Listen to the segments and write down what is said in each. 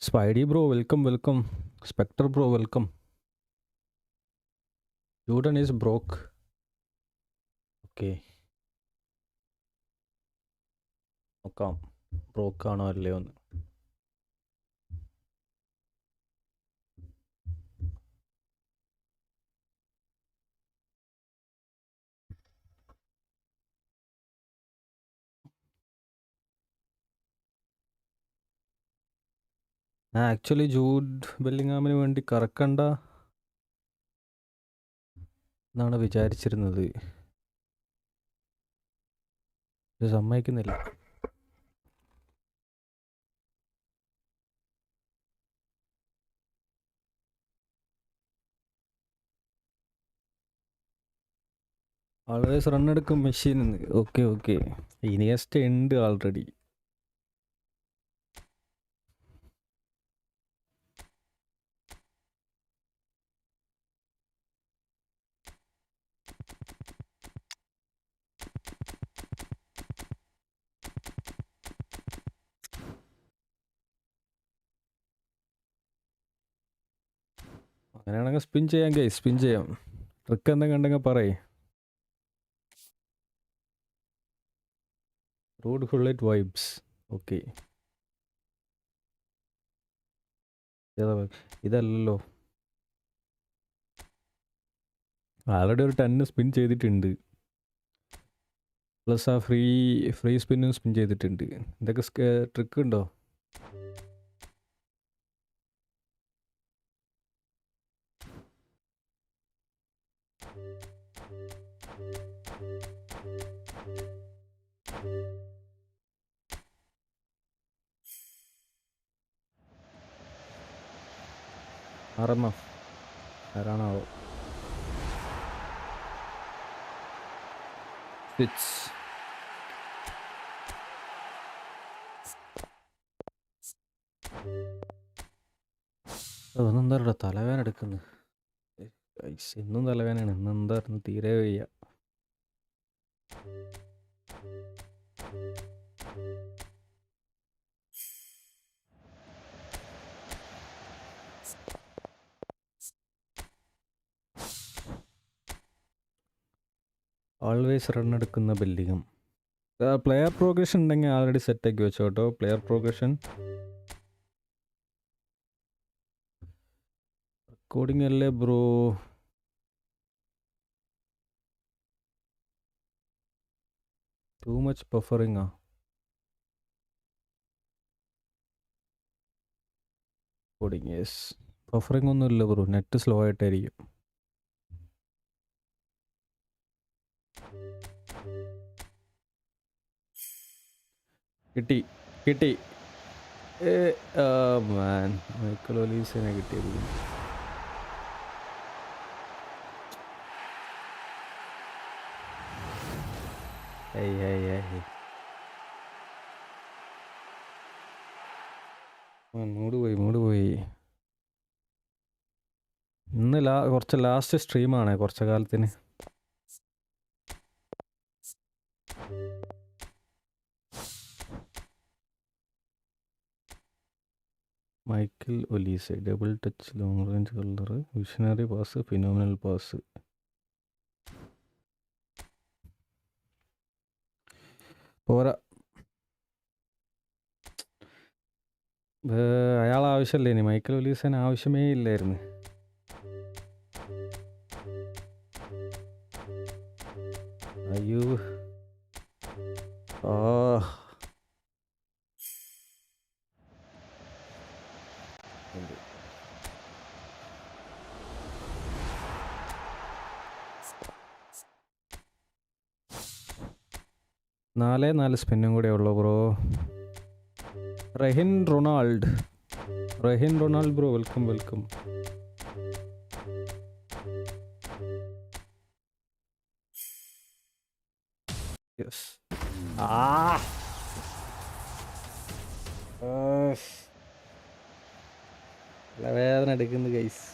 Spidey bro, welcome. Spectre bro, welcome. Judan is broke. Okay, നോക്കാം ബ്രോക്ക് ആണോ അല്ലയോ എന്ന്. ആക്ച്വലി ജൂഡ് ബെല്ലിങ്ങാമിന് വേണ്ടി കറക്കണ്ട എന്നാണ് വിചാരിച്ചിരുന്നത്. ഇത് സമ്മതിക്കുന്നില്ല. ഓൾവേസ് റൺ എടുക്കും മെഷീൻ. ഓക്കെ ഇനിയസ്റ്റ് ഉണ്ട് ആൾറെഡി. അങ്ങനെയാണെങ്കിൽ സ്പിൻ ചെയ്യാം. ട്രിക്ക് എന്തെങ്കിലും ഉണ്ടെങ്കിൽ പറയേ. റോഡ് ഫുള്ളേറ്റ് വൈബ്സ്. ഓക്കെ, ഇതല്ലല്ലോ. ആൾറെഡി ഒരു 10 സ്പിൻ ചെയ്തിട്ടുണ്ട്. പ്ലസ് ആ ഫ്രീ സ്പിന്നും സ്പിൻ ചെയ്തിട്ടുണ്ട്. ഇതൊക്കെ ട്രിക്ക് ഉണ്ടോ? RMF ആരാണാവോ? സ്വിച്ച്. അതൊന്നെന്താ തലവേന എടുക്കുന്നു. ഇന്നും തലവേനയാണ്. ഇന്നെന്തായിരുന്നു തീരെ വയ്യ. ഓൾവേസ് റൺ എടുക്കുന്ന ബെല്ലിങ്ങം. പ്ലെയർ പ്രോഗ്രഷൻ ഉണ്ടെങ്കിൽ ആൾറെഡി സെറ്റാക്കി വെച്ചോ കേട്ടോ. പ്ലെയർ പ്രോഗ്രഷൻ റെക്കോർഡിംഗ് അല്ലേ ബ്രോ? ടു മച്ച് ബഫറിങ്ങാ? Recording yes. ബഫറിംഗ് ഒന്നും ഇല്ല ബ്രോ, നെറ്റ് സ്ലോ ആയിട്ടായിരിക്കും. കിട്ടി. മാൻ, മൈക്കൽ ഒലീസിനെ കിട്ടിയത്. മൂട് പോയി. ഇന്ന് കുറച്ച് ലാസ്റ്റ് സ്ട്രീമാണ് കുറച്ച് കാലത്തിന്. Michael Olise double touch, long range colour, visionary pass, phenomenal pass. പോരാ, അയാൾ ആവശ്യമല്ലേ ഇനി? മൈക്കൽ ഒലീസന് ആവശ്യമേ ഇല്ലായിരുന്നു. അയ്യോ, ആ 4 സ്പിന്നും കൂടെ ഉള്ളൂ bro. Rahin Ronald bro, welcome. Yes. വേദന എടുക്കുന്നു guys.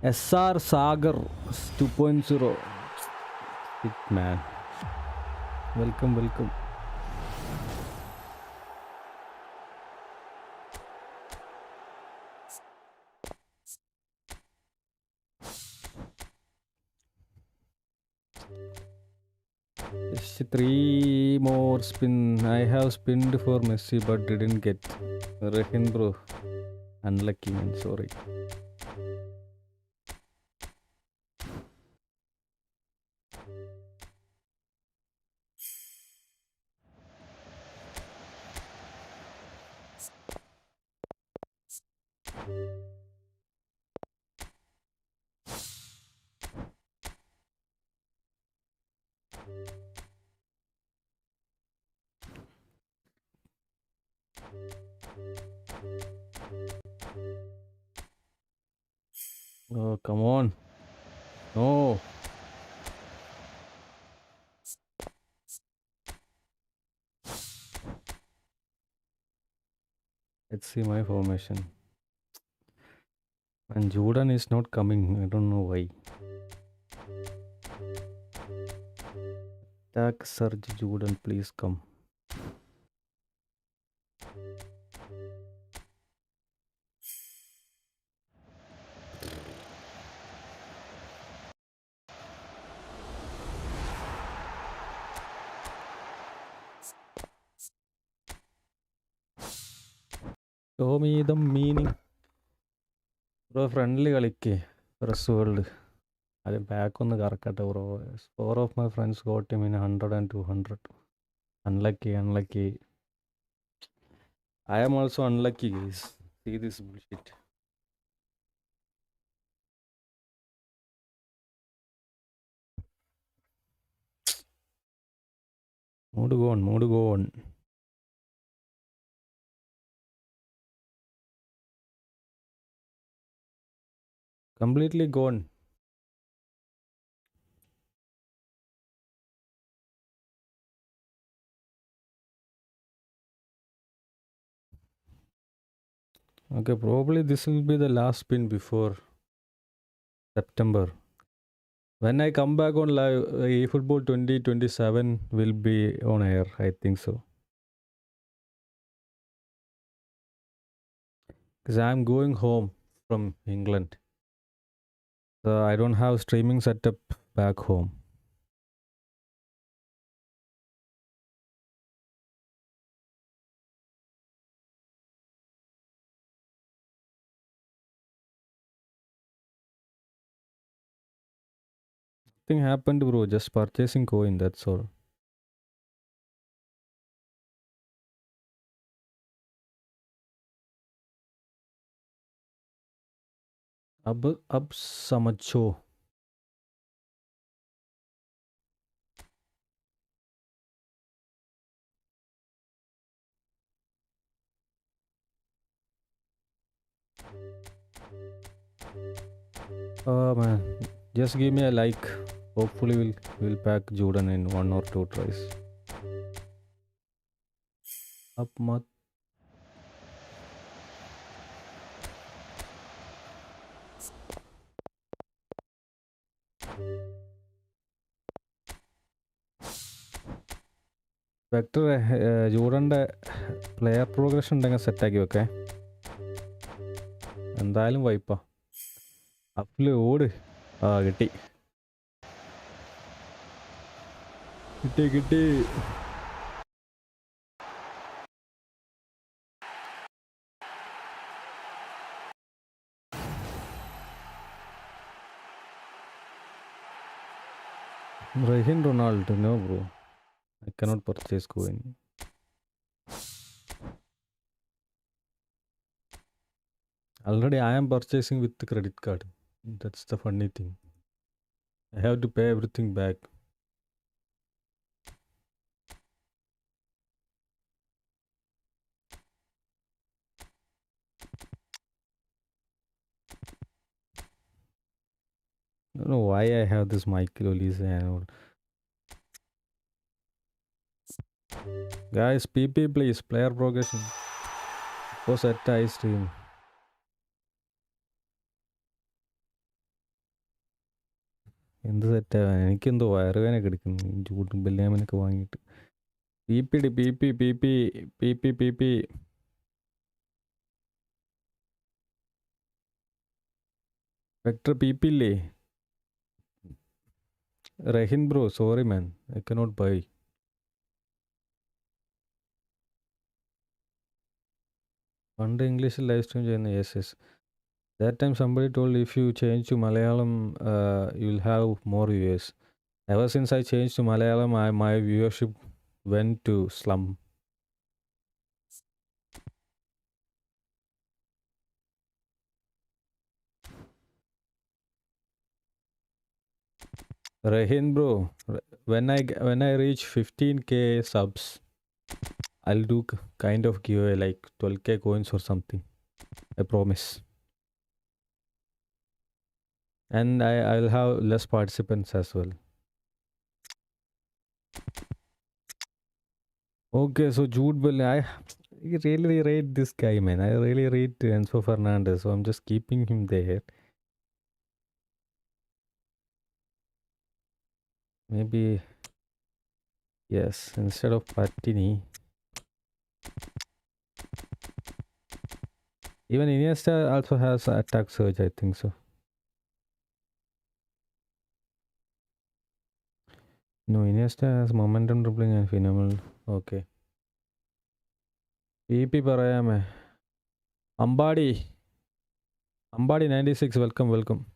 SR Sagar 2.0. It man. Welcome, welcome. Just 3 more spin. I have spinned for Messi but didn't get. Rehin bro. Unlucky man, sorry. Oh, come on. No. Let's see my formation. And Judan is not coming. I don't know why. Attack Surge Judan, please come. Show me the meaning. Bro, friendly കളിക്ക് Press World. അത് back ഒന്ന് കറക്കട്ടെ bro. 4 of my friends got him in 100 and 200. Unlucky, unlucky. I am also unlucky, guys. See this bullshit. Mood go on, mood go on. Completely gone. Okay, probably this will be the last spin before September. When I come back on live, eFootball 2027 will be on air. I think so. Because I'm going home from England. So I don't have streaming setup back home. Nothing happened, bro. Just purchasing coin, that's all. अब समझो. Man, just give me a like. Hopefully we'll pack Judan in 1 or 2 tries. Up mat. Vector Judan's player progression ഉണ്ടെങ്കിൽ സെറ്റാക്കി വെക്കേ. എന്തായാലും വൈപ്പാ. അപ്പില് ഓട്. കിട്ടി. കിട്ടി. Rehin Ronaldo, no bro. I cannot purchase coin. Already I am purchasing with the credit card. That's the funny thing. I have to pay everything back. I don't know why I have this Michael Olise and all. Guys, PP please, player progression. For set I stream. എന്ത് സെറ്റാവാൻ, എനിക്കെന്തോ വയറുവേനൊക്കെ എടുക്കുന്നു Jude ബെല്ലിയാമിനൊക്കെ വാങ്ങിയിട്ട്. P P D P P P P P P P P vector P P ഇല്ലേ? Rahin bro, sorry man, I cannot buy. പണ്ട് ഇംഗ്ലീഷിൽ live stream ചെയ്യുന്ന, yes yes. That time somebody told if you change to Malayalam, you'll have more viewers. Ever since I changed to Malayalam, my viewership went to slum. Rahin bro, when I reach 15k subs, I'll do kind of giveaway like 12k coins or something. I promise. And I'll have less participants as well. Okay, so Jude Bellingham, I really rate this guy, man. I really rate Enzo Fernandez, so I'm just keeping him there. Maybe, yes, instead of Patini. Even Iniesta also has attack surge, I think so. No, Iniesta has momentum dribbling and phenomenal. Okay. PP parayame. Ambadi 96, welcome.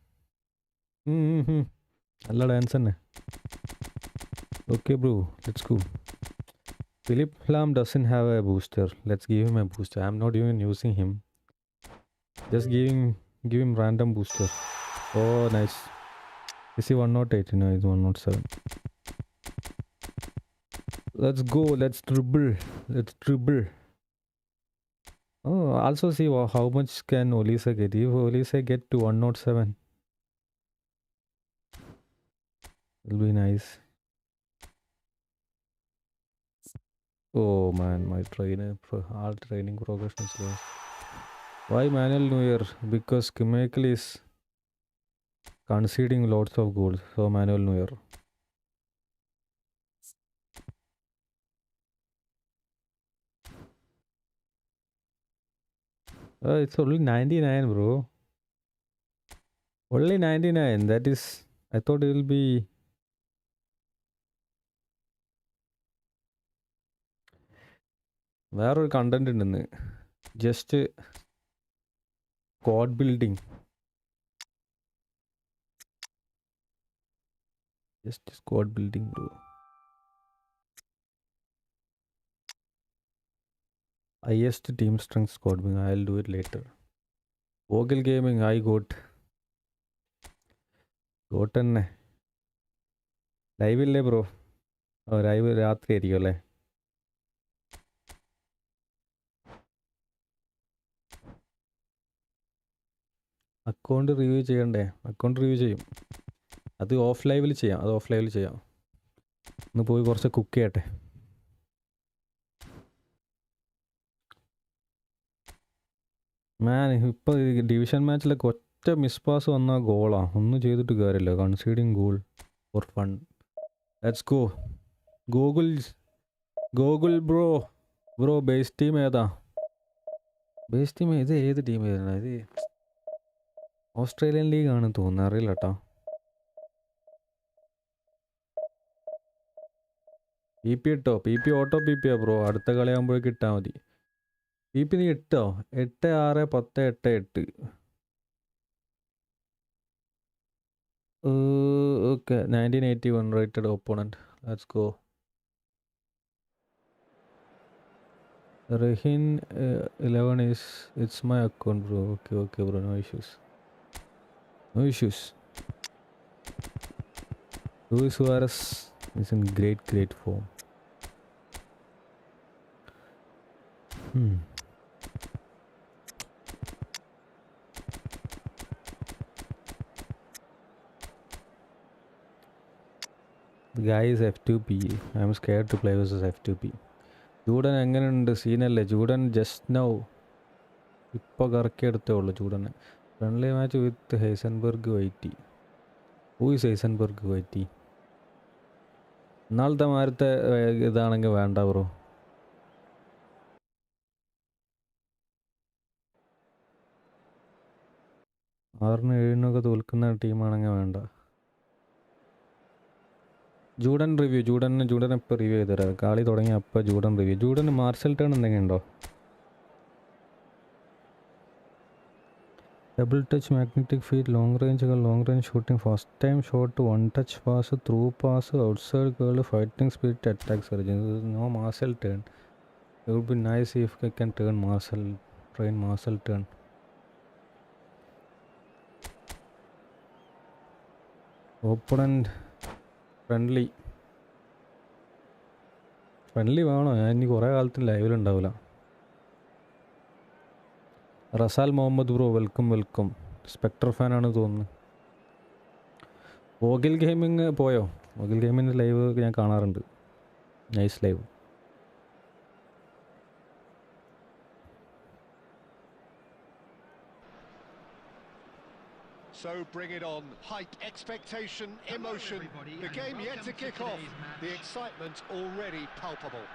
Alla dance anne. Okay bro, let's go. Philip Lam doesn't have a booster. Let's give him a booster. I'm not even using him. Just give him random booster. Oh, nice. Is he 108? No, he's 107. Let's go. Let's dribble. Oh, also see how much can Olise get. If Olise get to 107, it'll be nice. Oh man, my all training progression is low. Why Manuel Neuer? Because Schmeichel is conceding lots of goals. So Manuel Neuer. It's only 99, bro. Only 99. That is, I thought it will be. വേറൊരു content ഉണ്ടെന്ന്, just squad building. Just squad building, bro. Highest team strength squad building. I'll do it later. Vogel Gaming, I got തന്നെ live ഇല്ലേ bro? Live രാത്രി ആയിരിക്കും അല്ലേ? Account review ചെയ്യണ്ടേ? Account review ചെയ്യും. അത് ഓഫ് ലൈവിൽ ചെയ്യാം. ഒന്ന് പോയി കുറച്ച് കുക്ക് ചെയ്യട്ടെ. മാൻ, ഇപ്പോൾ ഡിവിഷൻ മാച്ചിലൊക്കെ ഒറ്റ മിസ് പാസ് വന്ന ഗോളാണ്. ഒന്നും ചെയ്തിട്ട് കാര്യമില്ല. Conceding goal for fun. Let's go. Gokul bro base team ഏതാ? ബേസ് ടീം ഇത് ഏത് ടീം ഏതാണ്? ഇത് ഓസ്ട്രേലിയൻ ലീഗ് ആണെന്ന് തോന്നുന്നു, അറിയില്ല കേട്ടോ. PP ഇട്ടോ? PP auto PP bro. അടുത്ത കളിയാകുമ്പോഴേക്ക് ഇട്ടാൽ മതി. PP നീ ഇട്ടോ? 8-6-10-8-8. Okay, 1981 rated opponent. Let's go. Rahin 11 is, it's my account bro. Okay bro, no issues. Luis Suarez is in great form. The guy is F2P. I'm scared to play versus F2P. Judan എങ്ങനെയുണ്ട്? സീനല്ലേ Juden? Just now ഇപ്പോൾ കറക്കി എടുത്തേ ഉള്ളൂ ജൂഡനെ. Friendly match with Heisenberg വൈറ്റി. Who is Eisenberg പറ്റി? ഇന്നാളത്തെ മാരത്തെ ഇതാണെങ്കിൽ വേണ്ട ബ്രോ. ആറിന് ഏഴിനൊക്കെ തോൽക്കുന്ന ടീമാണെങ്കിൽ വേണ്ട. ജൂഡൻ റിവ്യൂ. ജൂഡൻ എപ്പോൾ റിവ്യൂ ചെയ്തുതരാം. കളി തുടങ്ങി അപ്പോൾ ജൂഡൻ റിവ്യൂ. ജൂഡൻ മാർഷൽ ടേൺ എന്തെങ്കിലും ഉണ്ടോ? Double touch, magnetic field, long range shooting, first time shot, one touch pass, through pass, outside curl, fighting spirit, attack surgeon. No Marseille turn. It would be nice if I can train martial turn. Opponent friendly വേണോ? ഞാൻ ഇനി കുറേ കാലത്തിന് ലൈവിലുണ്ടാവില്ല. റസാൽ Muhammad bro welcome. Spectre ഫാനാണ് തോന്നുന്നു. വോഗിൽ gaming പോയോ? വോഗിൽ ഗെയിമിൻ്റെ live ഞാൻ കാണാറുണ്ട്. Nice live. So bring it on. Hype, expectation, emotion. The game yet to kick off. The excitement already palpable.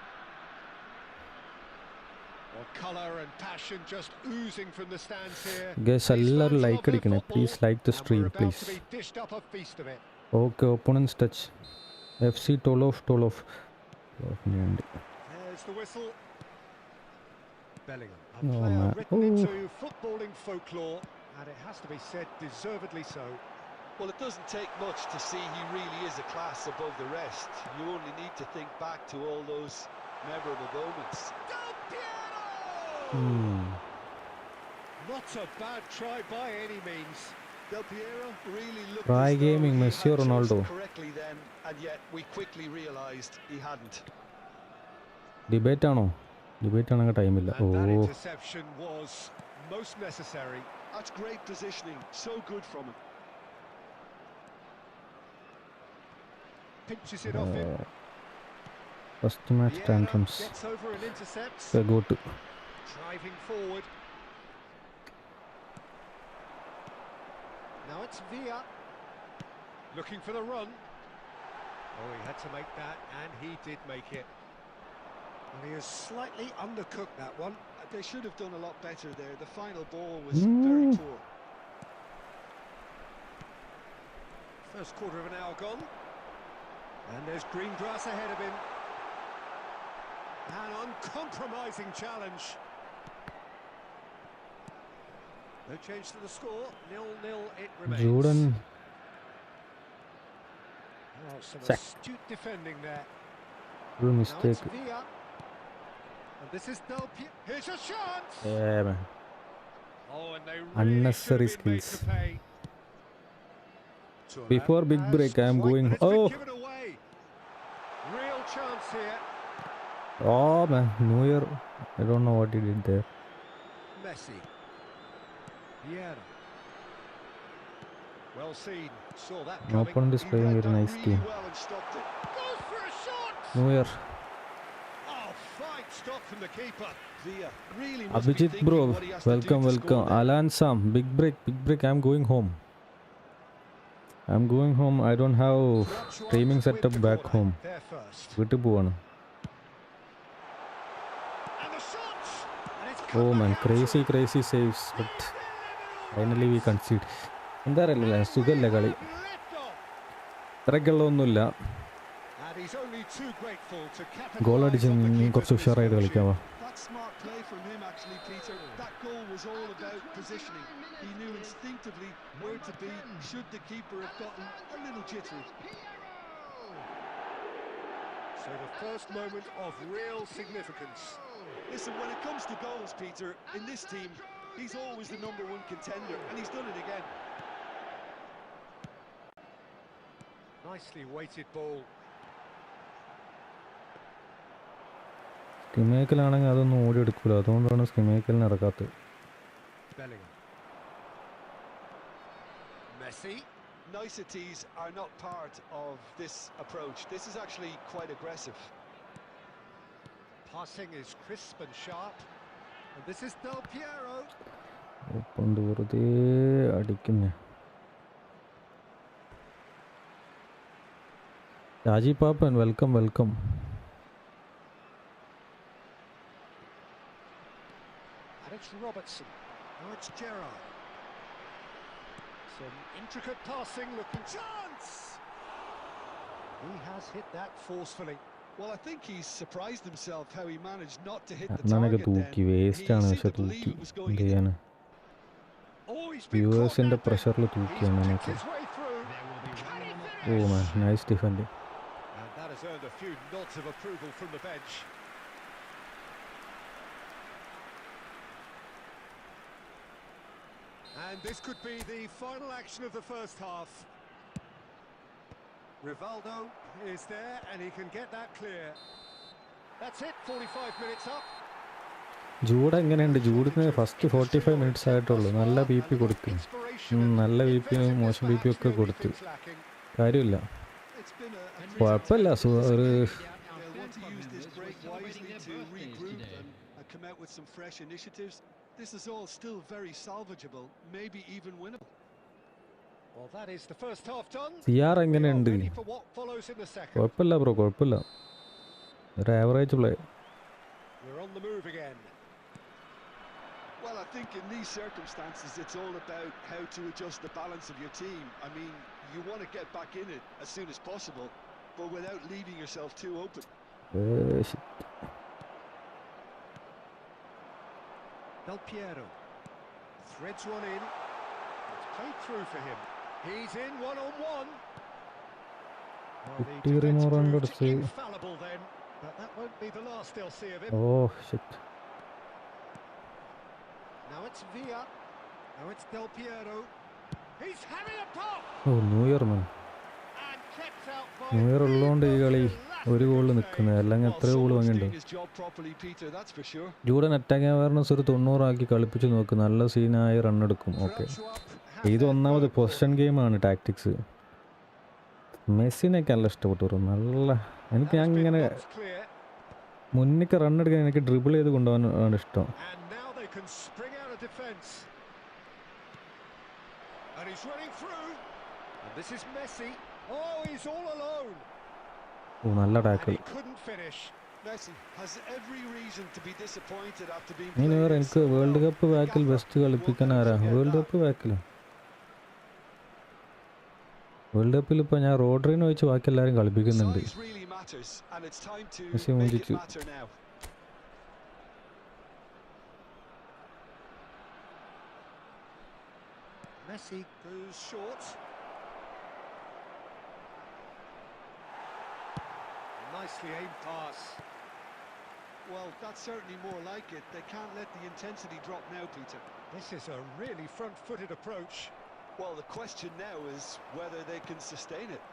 Well, colour and passion just oozing from the stands here. Guys, എല്ലാവരും like അടിക്കണേ. Please like the stream, please. Okay, opponent's touch. FC Tolof. There's the whistle. Bellingham, a player written into footballing folklore. And it has to be said, deservedly so. Well, it doesn't take much to see he really is a class above the rest. You only need to think back to all those memorable moments. Del Piero! Not a bad try by any means. Del Piero really looked try as though gaming he Messi or had Ronaldo chosen correctly then, and yet we quickly realised he hadn't. Debate ആണെങ്കിൽ ടൈമില്ല. That interception was most necessary. That's great positioning, so good from him. Pinches it off him. First match tantrums. Gets over and intercepts. Go to. Driving forward. Now it's Villa. Looking for the run. Oh, he had to make that, and he did make it. And he has slightly undercooked that one. They should have done a lot better there. The final ball was very poor. First quarter of an hour gone. And there's green grass ahead of him. An uncompromising challenge. No change to the score. 0-0 it remains. Judan. Oh, some astute defending there. Real mistake. Now it's Villa. And this is Del Piero. Here's a chance. Yeah, man. Oh, and they Unnecessary really should have been made skills. to pay. Before big break, I am going. Oh. Real chance here. Oh man, New Year. I don't know what he did there. Messi. Vieira. Well seen. Saw that coming. Opponent is playing very nice team. Well and stopped it. Goes for a shot. New Year. Oh, fine stop from the keeper. Villa really must be Abhijit thinking bro, what he has to do to welcome. score there. Alan Sam, big break. I'm going home. I don't have streaming setup back home. വീട്ടിൽ പോവാണ്. Oh man, crazy saves, but finally we concede. എന്താ അറിയില്ല, സുഖമല്ല കളി. ഇത്രയ്ക്കുള്ളതൊന്നുമില്ല. Goal അടിച്ച് കുറച്ച് ഉഷാറായിട്ട് കളിക്കാമോ? That smart play from him actually, Peter. That goal was all about positioning. He knew instinctively where to be should the keeper have gotten a little jittery. So the first moment of real significance. Listen, when it comes to goals, Peter, in this team, he's always the #1 contender, and he's done it again. Nicely weighted ball. സ്കിമേക്കലാണെങ്കിൽ അതൊന്നും ഓടി എടുക്കില്ല, അതുകൊണ്ടാണ് സ്കിമേക്കലിന് ഇറക്കാത്തത്. Bellingham. Messi. Niceties are not part of this approach. This is actually quite aggressive. Passing is crisp and sharp. And this is Del Piero. വെറുതെ അടിക്കുന്നേ. Raji Papan, welcome, welcome. And it's Robertson. Now it's Gerrard. Some intricate passing, looking chance. He has hit that forcefully. Well, I think he's surprised himself how he managed not to hit the അണ്ണനൊക്കെ target തൂക്കി then. Waste ആണ് He പക്ഷെ seemed to believe തൂക്കി it was എന്ത് going in. ചെയ്യാന് Oh, he's been caught വ്യൂവേഴ്സിന്റെ napping. പ്രഷറിൽ തൂക്കി He's picked അണ്ണനൊക്കെ. his way through. Oh man nice defending. And that has earned a few nods of approval from the bench. And this could be the final action of the first half. Rivaldo is there and he can get that clear. That's it, 45 minutes up. Jude എങ്ങനെയുണ്ട്? ജൂഡിന് first 45 minutes ആയിട്ടുള്ളൂ. നല്ല B P കൊടുക്കും. നല്ല B പിയും മോശം B P ഒക്കെ കൊടുത്തു. കാര്യമില്ല, It's been a കുഴപ്പമില്ല. ഒരു they'll want to use this break wisely to regroup and come out with some fresh initiatives. This is all still very salvageable, maybe even winnable. Well, that is the first half done. Siyar എങ്ങനെയുണ്ട്? Ready for what follows in the second. കുഴപ്പമില്ല bro, കുഴപ്പമില്ല. ഒരു average play. We're on the move again. Well, I think in these circumstances, it's all about how to adjust the balance of your team. I mean, you want to get back in it as soon as possible, but without leaving yourself too open. Del Piero threads one in. It's played through for him. He's in one-on-one. Well, the defense proved infallible then, but that won't be the last they'll see of him. Oh shit. Now it's Villa. Now it's Del Piero. He's having a pop. Oh, New Year man. And kept out by New Year ഉള്ളതുകൊണ്ട് ഈ കളി ഒരു ഗോളിൽ നിൽക്കുന്നത്, അല്ലെങ്കിൽ എത്ര goal വാങ്ങിയിട്ടുണ്ട്. Juden attack awareness ഒരു 90 ആക്കി കളിപ്പിച്ച് നോക്ക്, നല്ല സീനായി റണ്ണെടുക്കും. ഓക്കെ, ഇത് ഒന്നാമത് പൊസിഷൻ ഗെയിമാണ്, ടാക്ടിക്സ്. മെസ്സിനൊക്കെ നല്ല ഇഷ്ടപ്പെട്ടു. നല്ല എനിക്ക് ഞാൻ ഇങ്ങനെ മുന്നിക്ക് റണ്ണെടുക്കാൻ എനിക്ക് ഡ്രിബിൾ ചെയ്ത് കൊണ്ടുപോകാനാണ് ഇഷ്ടം. can spring out of defence. And he's running through. And this is Messi. Oh, he's all alone. Oh, നല്ല tackle. He couldn't finish. Messi has every reason to be disappointed after being ഇനി വേറെ എനിക്ക് world cup ബാക്കിൽ best കളിപ്പിക്കാൻ ആരാ? World cup ബാക്കിൽ world കപ്പിൽ ഇപ്പോൾ ഞാൻ റോഡ്രിനെ വെച്ച് ബാക്കി എല്ലാവരും കളിപ്പിക്കുന്നുണ്ട്. Messi മൂഞ്ചിച്ചു. Messi goes short. Nicely aimed pass. Well, that's certainly more like it. They can't let the intensity drop now, Peter. This is a really front-footed approach. Well, the question now is whether they can sustain it.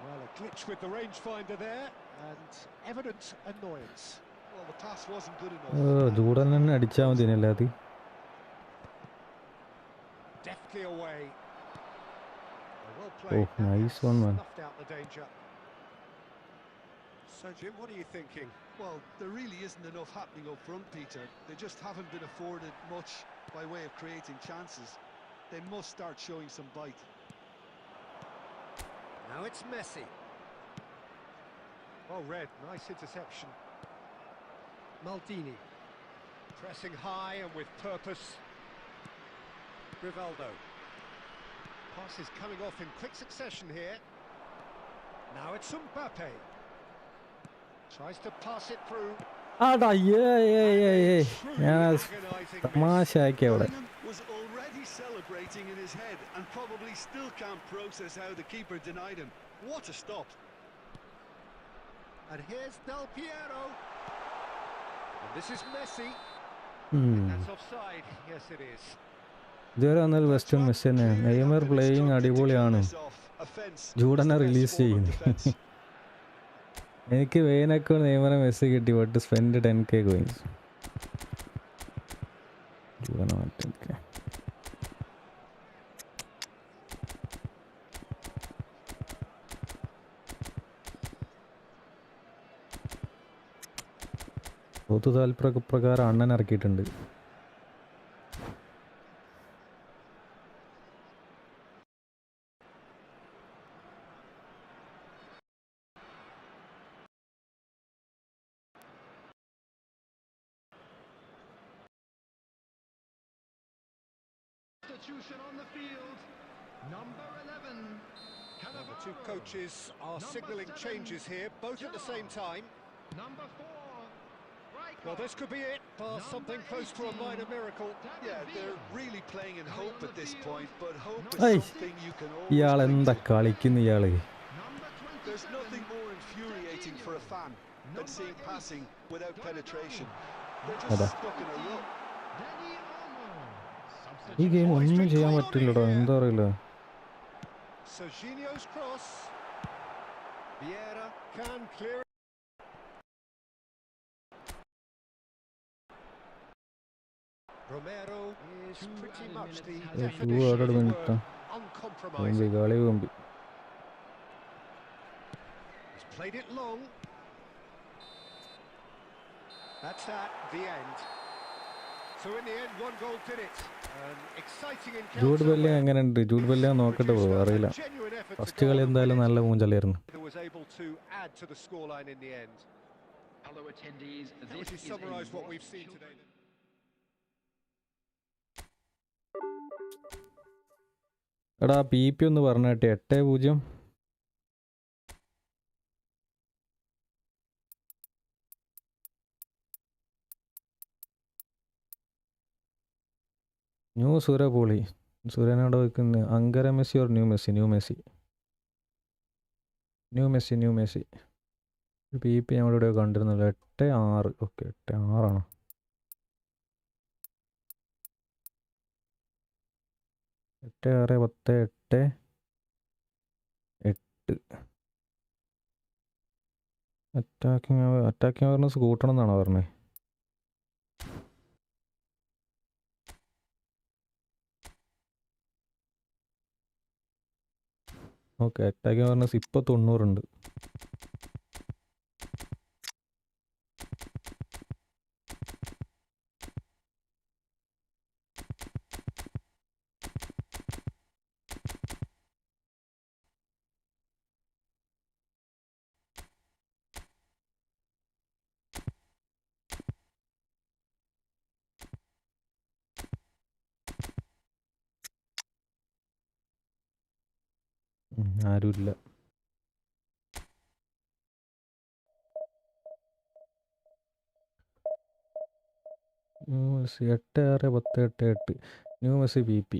Well, a glitch with the rangefinder there, and evident annoyance. Well, the pass wasn't good enough. Juden തന്നെ അടിച്ചാൽ മതിയല്ലേ അത്. Deftly away. Well played. Oh, nice one, man. Snuffed out the danger. So, Jim, what are you thinking? Well, there really isn't enough happening up front, Peter. They just haven't been afforded much by way of creating chances. They must start showing some bite. Now it's Messi. Well read, nice interception. Maldini pressing high and with purpose. Rivaldo. Pass is coming off in quick succession here. Now it's Mbappe. Tries to pass it through. Was already celebrating in his head and probably still can't process how the keeper denied him. What a stop. And here's Del Piero. And this is Messi. That's offside. Yes, it is. ഇതുവരെ വന്നാൽ western Messi തന്നെയാണ്. Neymar playing അടിപൊളിയാണ്. ജൂഡനെ release ചെയ്യുന്നു. എനിക്ക് വെയിനൊക്കെ നെയ്മറെ Messi കിട്ടി. But spend 10K coins. ജൂഡനെ മാറ്റി. പൊതു താല്പര്യപ്രകാരം അണ്ണൻ ഇറക്കിയിട്ടുണ്ട്. substitution on the field. Number 11. Well, the two coaches are signalling changes here, both at the same time. Number 4. Well, this could be it for something close to a minor miracle. Yeah, they're really playing in hope at this point, but hope is Hey, something you can ഇയാൾ always എന്താ cling to. കളിക്കുന്ന ഇയാള്? There's nothing more infuriating for a fan than seeing passing without penetration. They're just stuck in a rut. ഈ game ഒന്നും ചെയ്യാൻ പറ്റില്ലടോ, എന്താ അറിയില്ല. Serginho's cross. Vieira can clear it. Romero is pretty much the definition of the word uncompromising. കളി Kombi. He's played it long. That's at the end. So in the end, one goal did it. An exciting encounter. Jude Belling എങ്ങനെയുണ്ട്? Jude ബെല്ലിങ് നോക്കട്ടെ bro, അറിയില്ല. First കളി എന്തായാലും നല്ല മൂഞ്ചലായിരുന്നു. Was able to add to the scoreline in the end. Hello attendees, How would you summarise what we've seen today? എടാ PP ഒന്ന് പറഞ്ഞാട്ടെ. 8-0. New സൂര്യ പോളി. സൂര്യനോട് വെക്കുന്ന അങ്കര Messi or new Messi? New Messi. PP ഞങ്ങളിവിടെ കണ്ടിരുന്നല്ലോ. 8-6. ഓക്കെ, 8-6 8-6, 10, 8. അറ്റാക്കിങ് അവേർനെസ് കൂട്ടണം എന്നാണോ പറഞ്ഞത്? ഓക്കെ, അറ്റാക്കിങ് അവേർനെസ് ഇപ്പോൾ 90 ഉണ്ട്. ആരുമില്ല. New Messi 8-6, 10, 8. New Messi PP.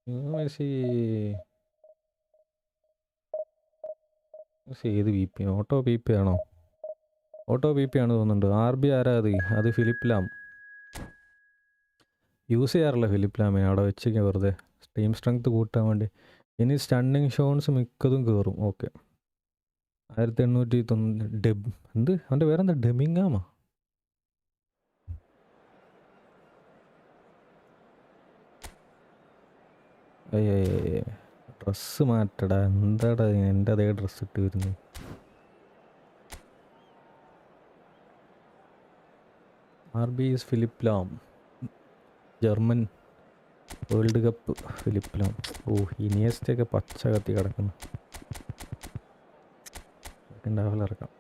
New Messi ഏത് PP? ഓട്ടോ PP ആണോ? ഓട്ടോ PP ആണ് തോന്നുന്നുണ്ട്. RB ആരാ അത്? അത് ഫിലിപ്പ് ലാം. യൂസ് ചെയ്യാറില്ല ഫിലിപ്പ് ലാമിനെ, അവിടെ വെച്ചേക്കാം വെറുതെ ടീം സ്ട്രെങ്ത് കൂട്ടാൻ വേണ്ടി. ഇനി സ്റ്റണ്ണിങ് ഷോൺസ് മിക്കതും കയറും. ഓക്കെ, 1890. എന്ത് അവൻ്റെ പേരെന്താ? ഡെമിങ്ങാമാ? ഡ്രസ്സ് മാറ്റടാ, എന്താടാ എൻ്റെ അതേ ഡ്രസ്സ് ഇട്ട് വരുന്നത്? RB is Philipp Lahm, German World Cup Philipp Lahm. ഓ, ഇനിയസ്റ്റൊക്കെ പച്ച കത്തി കിടക്കുന്നു. സെക്കൻഡ് ഹാഫിൽ ഇറക്കാം.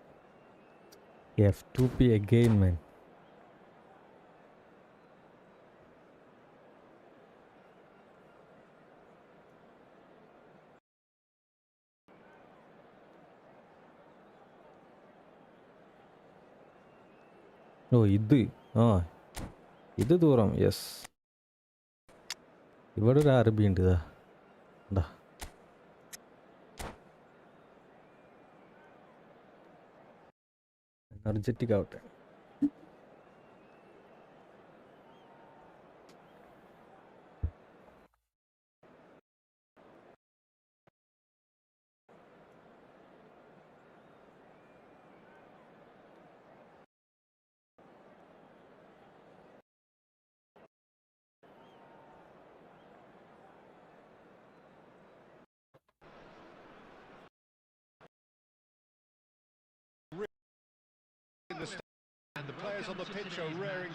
F2P അഗെയിൻ മാൻ. ഓ ഇത് ഇത് ദൂരം. യെസ്, ഇവിടെ ഒരു അറബി ഉണ്ട്. ഇതാ എനർജറ്റിക് ആവട്ടെ. And the players on the pitch are raring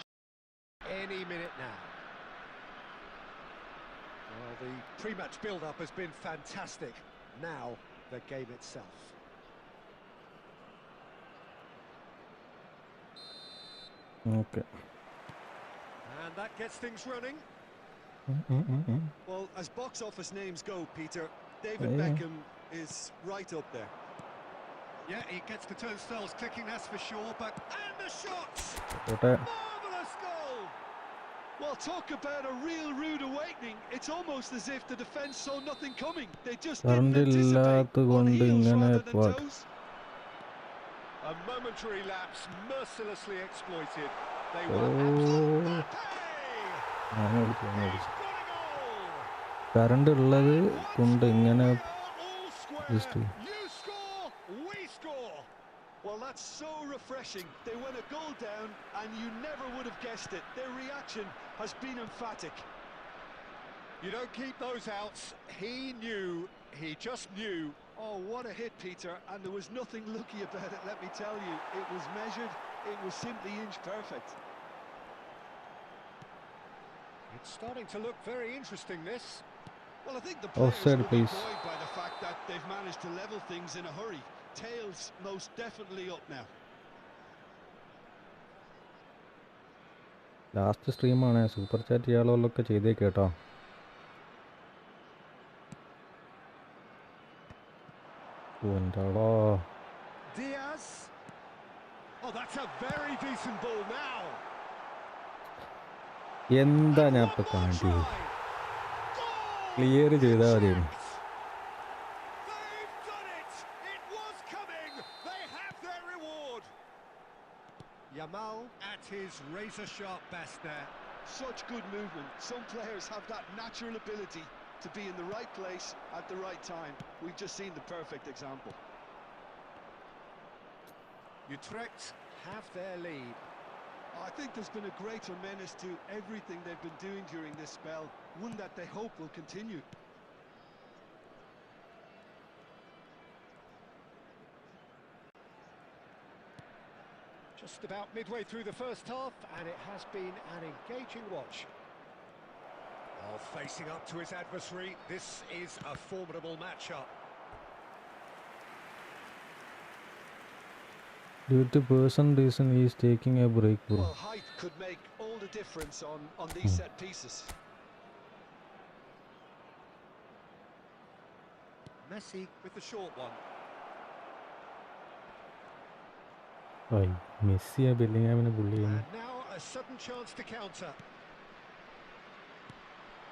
any minute now. Well, the pre-match build-up has been fantastic. Now, the game itself. Okay. And that gets things running. Well, as box office names go, Peter, David Beckham is right up there. Yeah, he gets the turnstiles clicking, that's for sure, but... And the shots! Marvellous goal! Well, talk about a real rude awakening. It's almost as if the defence saw nothing coming. They just didn't anticipate. On heels rather than toes. A momentary lapse mercilessly exploited. They were absolutely... current ഉള്ളത് കൊണ്ട് ഇങ്ങനെ Well, that's so refreshing. They went a goal down and you never would have guessed it. Their reaction has been emphatic. You don't keep those outs. He just knew. Oh, what a hit, Peter, and there was nothing lucky about it, let me tell you. It was measured, it was simply inch perfect. It's starting to look very interesting, this. Well, I think the players will be buoyed by the fact that they've managed to level things in a hurry. Tails most definitely up now. Last സ്ട്രീമാണ് super chat ചെയ്യാളൊക്കെ ചെയ്തേ കേട്ടോ. Diaz. Oh, that's a very decent ball now. എന്താ ഞാൻ ഇപ്പൊ കാണിച്ചത്? Clear ചെയ്താൽ മതിയായിരുന്നു. Yamal at his razor-sharp best there. Such good movement. Some players have that natural ability to be in the right place at the right time. We've just seen the perfect example. Utrecht have their lead. I think there's been a greater menace to everything they've been doing during this spell, one that they hope will continue. Just about midway through the first half, and it has been an engaging watch. Oh, facing up to his adversary, this is a formidable matchup. Due to person reason, he is taking a break, bro. Well, height could make all the difference on these set pieces. Messi with the short one. Messi and Bellingham bullying. And now a sudden chance to counter.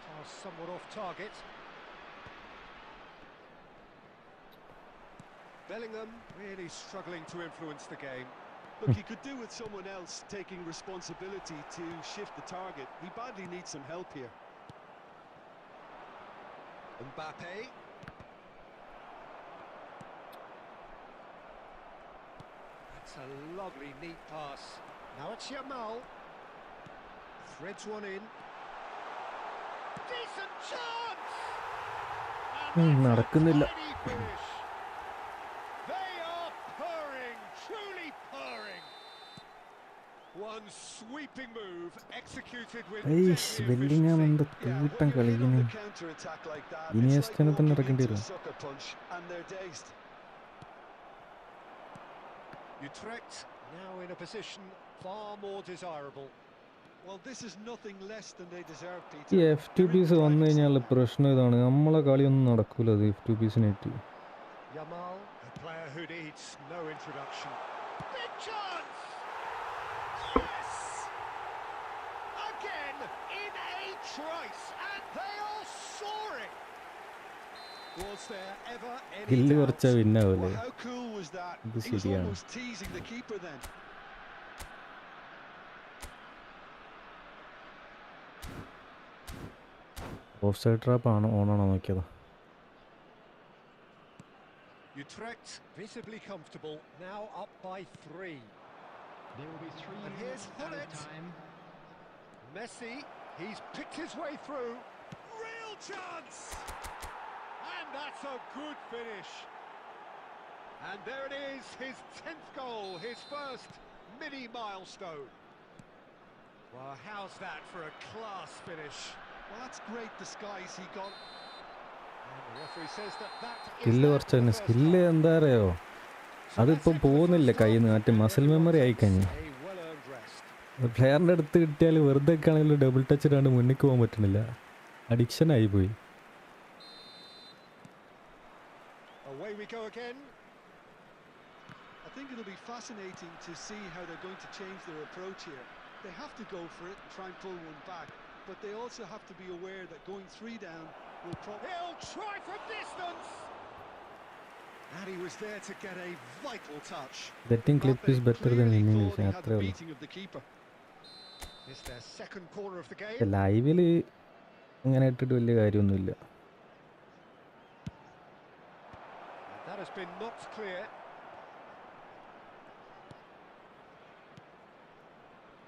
Pass somewhat off target. Bellingham really struggling to influence the game. Look, he could do with someone else taking responsibility to shift the target. He badly needs some help here. Mbappe. That's a lovely, neat pass. Now it's Yamal. Threads one in. Decent chance! And that's a tiny finish. They are purring, truly purring. One sweeping move executed with deadly efficiency. Bellingham and the When you're hit on the counter-attack like that, it's like walking into a sucker punch, and they're dazed. Utrecht now in a position far more desirable. Well, this is nothing less than they deserve, Peter. ഈ F2Ps വന്നു കഴിഞ്ഞാൽ പ്രശ്നം ഇതാണ്, നമ്മളെ കളിയൊന്നും നടക്കൂല അത് F2Psനായിട്ട്. Yamal, a player who needs no introduction. Big chance! Yes! Again in a trice, and they are soaring. Was there ever any Gilly doubt? കുറച്ചാ വിന്നാവൂലേ? Well, how cool was that? ഇത് He was ശരിയാണ്. almost teasing the keeper then. Of side trap ആണ് ഓണാണോ നോക്കിയതാ. Utrecht visibly comfortable, now up by 3. There will be 3 And here's out of Hullet. time. Messi, he's picked his way through. Real chance! And that's a good finish. And there it is, his 10th goal, his first mini milestone. Well, how's that for a class finish? Well, that's great disguise he got. And the referee says that is skill കുറച്ച് തന്നെ. Skill എന്താ അറിയോ, അതിപ്പോൾ പോകുന്നില്ല കയ്യിൽ നിന്ന്, മറ്റേ muscle memory ആയിക്കഴിഞ്ഞു. a well-earned rest. പ്ലെയറിൻ്റെ അടുത്ത് കിട്ടിയാൽ വെറുതെ ആണെങ്കിലും ഡബിൾ ടച്ച് ഇടാണ്ട് മുന്നിക്ക് പോകാൻ പറ്റുന്നില്ല. അഡിക്ഷനായി പോയി. Away we go again. I think it'll be fascinating to see how they're going to change their approach here. They have to go for it and try and pull one back, but they also have to be aware that going 3 down will probably... He'll try from distance! And he was there to get a vital touch. Betting clip But is they better than clearly winning thought he using had അത്രേ the ഉള്ളൂ. beating of the keeper. It's their second corner of the game. ലൈവിൽ ഇങ്ങനെ ഇട്ടിട്ട് വലിയ കാര്യമൊന്നുമില്ല. That has been knocked clear.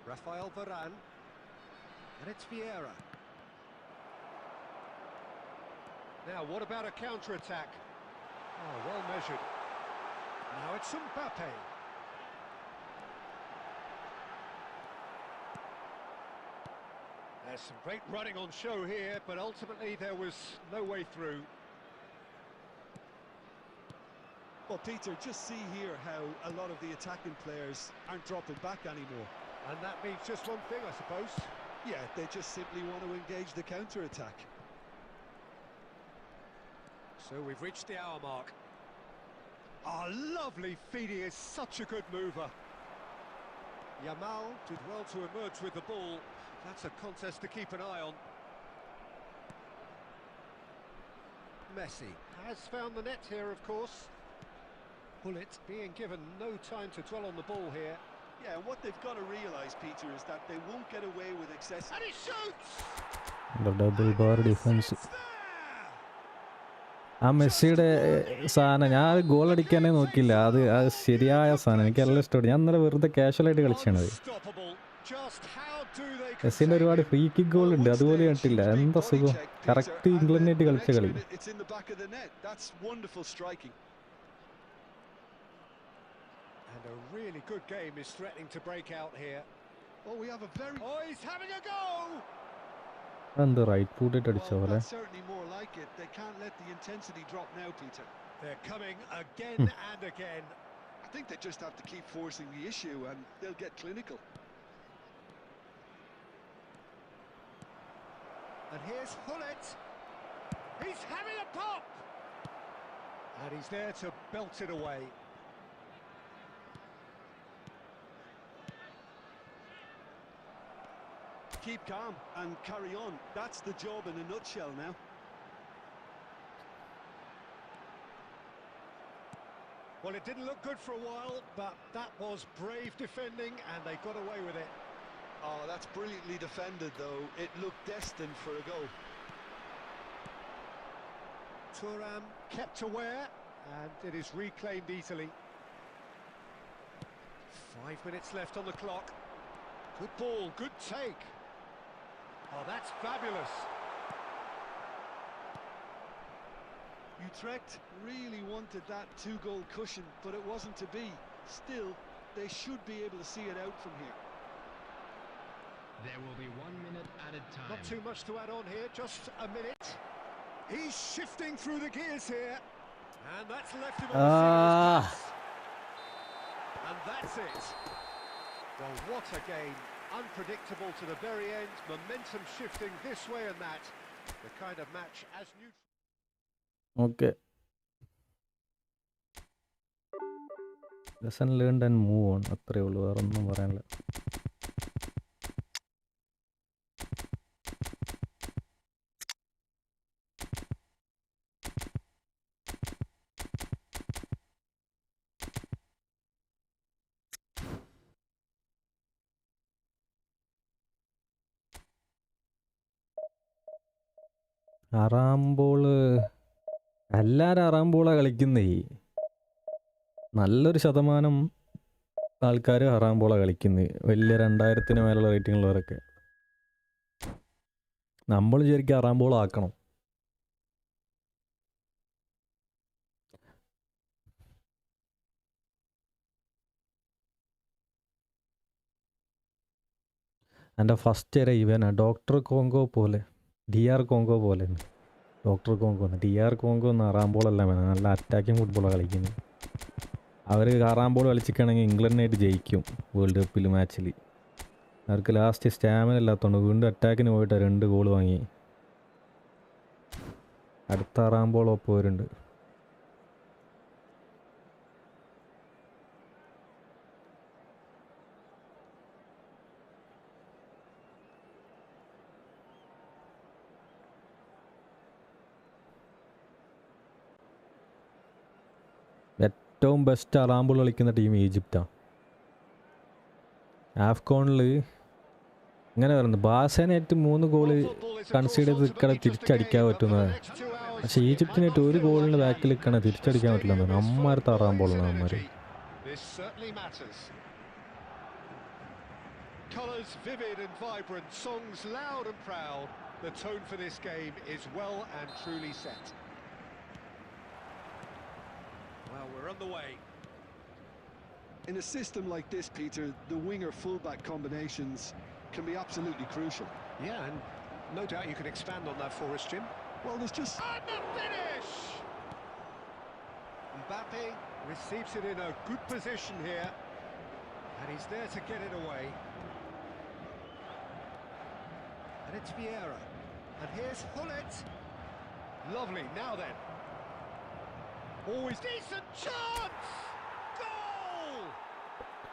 Rafael Varane. And it's Vieira. Now, what about a counter-attack? Oh, well measured. Now it's Mbappe. There's some great running on show here, but ultimately there was no way through. Well, Peter, just see here how a lot of the attacking players aren't dropping back anymore. And that means just one thing, I suppose. Yeah, they just simply want to engage the counter-attack. So we've reached the hour mark. Ah, lovely feed, he is such a good mover. Yamal did well to emerge with the ball. That's a contest to keep an eye on. Messi has found the net here, of course. Bullet being given no time to dwell on the ball here. Yeah, and what they've got to realise, Peter, is that they won't get away with excessive... And he shoots! Double bar defence. It's there! ആ മെസ്സിയുടെ സാധനം ഞാൻ goal അടിക്കാനേ നോക്കില്ല. അത് ശരിയായ സാധനം എനിക്ക് എല്ലാം ഇഷ്ടപ്പെട്ടു. ഞാൻ ഇന്നലെ വെറുതെ കാഷ്വലായിട്ട് കളിച്ചാണത്. Unstoppable. Just how do they മെസ്സിൻ്റെ ഒരുപാട് ഫ്രീ കിക്ക് ഗോൾ ഉണ്ട്, അതുപോലെ കണ്ടില്ല. എന്താ സുഖം, കറക്റ്റ് ഇംഗ്ലണ്ടിനായിട്ട് കളിച്ച കളി. It's in the back of the net. That's wonderful striking. And a really good game is threatening to break out here. Oh, we have a very... Oh, he's having a go! എന്ത് right ഫൂട്ടിട്ട് അടിച്ച Well, പോലെ. that's certainly more like it. They can't let the intensity drop now, Peter. They're coming again and again. I think they just have to keep forcing the issue and they'll get clinical. And here's Hullet. He's having a pop! And he's there to belt it away. Keep calm and carry on. That's the job in a nutshell now. Well, it didn't look good for a while, but that was brave defending and they got away with it. Oh, that's brilliantly defended, though. It looked destined for a goal. Thuram kept aware and it is reclaimed easily. 5 minutes left on the clock. Good ball, good take. Oh, that's fabulous. Utrecht really wanted that 2-goal cushion, but it wasn't to be. Still, they should be able to see it out from here. There will be 1 minute added time. Not too much to add on here, just a minute. He's shifting through the gears here. And that's left him on the serious pass. And that's it. Well, what a game. Unpredictable to the very end. Momentum shifting this way and that. The kind of match as neutral. Okay, lesson learned and move on, അത്രേ ഉള്ളൂ, വേറെ ഒന്നും പറയാനില്ല. അറാംബോള് എല്ലാവരും അറാംബോളാണ് കളിക്കുന്നേ. നല്ലൊരു ശതമാനം ആൾക്കാർ അറാംബോളാണ് കളിക്കുന്നത്, വലിയ 2000-ന് മേലുള്ള റേറ്റിംഗ് ഉള്ളവരൊക്കെ. നമ്മൾ ശരിക്കും അറാംബോളാക്കണം. എൻ്റെ ഫസ്റ്റ് വരെ ഇവനാ ഡോക്ടർ കോങ്കോ പോലെ, DR കോങ്കോ പോലെ. ഡോക്ടർ കോങ്കോ DR കോങ്കോ എന്ന് അറാംബോളല്ല വേണം, നല്ല അറ്റാക്കിങ് ഫുട്ബോളാണ് കളിക്കുന്നത്. അവർ അറാംബോൾ കളിച്ചിട്ടാണെങ്കിൽ ഇംഗ്ലണ്ടിനായിട്ട് ജയിക്കും വേൾഡ് കപ്പിൽ മാച്ചിൽ. അവർക്ക് ലാസ്റ്റ് സ്റ്റാമിന ഇല്ലാത്തതുകൊണ്ട് വീണ്ടും അറ്റാക്കിന് പോയിട്ട് 2 ഗോൾ വാങ്ങി. അടുത്ത ആറാകുമ്പോൾ ഒപ്പം വരുന്നുണ്ട്. ഏറ്റവും ബെസ്റ്റ് അറാമ്പിൾ കളിക്കുന്ന ടീം ഈജിപ്റ്റാണ്. ആഫ്കോണിൽ ഇങ്ങനെ പറയുന്നത് ബാസേനായിട്ട് 3 ഗോള് കൺസീഡ് ചെയ്ത് നിൽക്കണേ തിരിച്ചടിക്കാൻ പറ്റുന്നത്. പക്ഷേ ഈജിപ്തിനായിട്ട് 1 ഗോളിന് ബാക്കിൽ നിൽക്കണേ തിരിച്ചടിക്കാൻ പറ്റില്ല എന്നാണ് അമ്മമാർ തറാമ്പോളാണ് അമ്മമാർ. Colours vivid and vibrant, songs loud and proud. The tone for this game is well and truly set. Well, we're on the way. In a system like this, Peter, the winger-fullback combinations can be absolutely crucial. Yeah, and no doubt you can expand on that for us, Jim. Well, there's just... And the finish! Mbappe receives it in a good position here, and he's there to get it away. And it's Vieira, and here's Hullet. Lovely, now then. Always decent chance! Goal!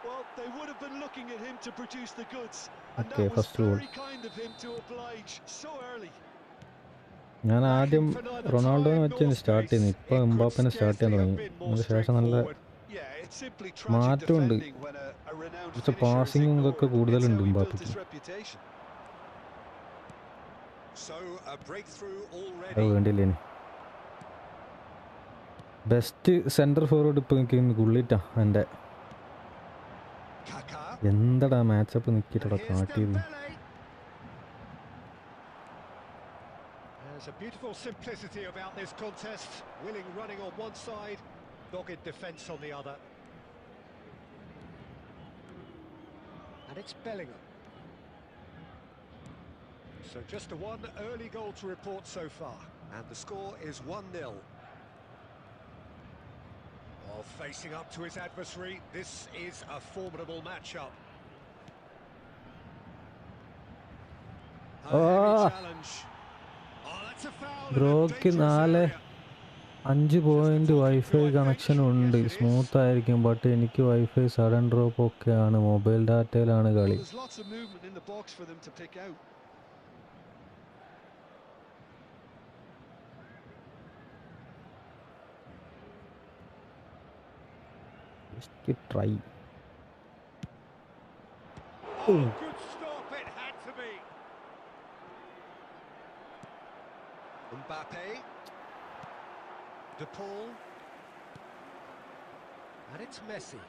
Well, they would have been looking at him to produce the goods. And Okay, that was first goal. very kind of him to oblige so early. ഞാൻ ആദ്യം റൊണാൾഡോനെ വെച്ച് start ചെയ്യുന്നു. ഇപ്പോൾ എംബാപ്പനെ start ചെയ്യാൻ തുടങ്ങി. അതിന് ശേഷം നല്ല മാറ്റമുണ്ട്. കുറച്ച് പാസിങ്ങും ഇതൊക്കെ കൂടുതലുണ്ട് എംബാപ്പയ്ക്ക്. അത് വേണ്ടിയില്ലേ. ബെസ്റ്റ് സെൻറ്റർ ഫോർവേഡ് ഇപ്പോൾ എനിക്ക് ഗുള്ളിറ്റാ എൻ്റെ. എന്താടാ മാച്ചപ്പ് നിൽക്കിയിട്ടാ കാട്ടിയത്. There's a beautiful simplicity about this contest. Willing running on one side, dogged defence on the other. And it's Bellingham. So just a one early goal to report so far. And the score is 1-0. While facing up to his adversary, this is a formidable matchup. A heavy challenge. ബ്രോക്ക് 4-5 point wifi connection ഉണ്ട്. Smooth ആയിരിക്കും. But എനിക്ക് wifi sudden drop ഒക്കെയാണ്. Mobile ഡാറ്റയിലാണ് കളി. Try. Mbappe, De Paul, and it's Messi.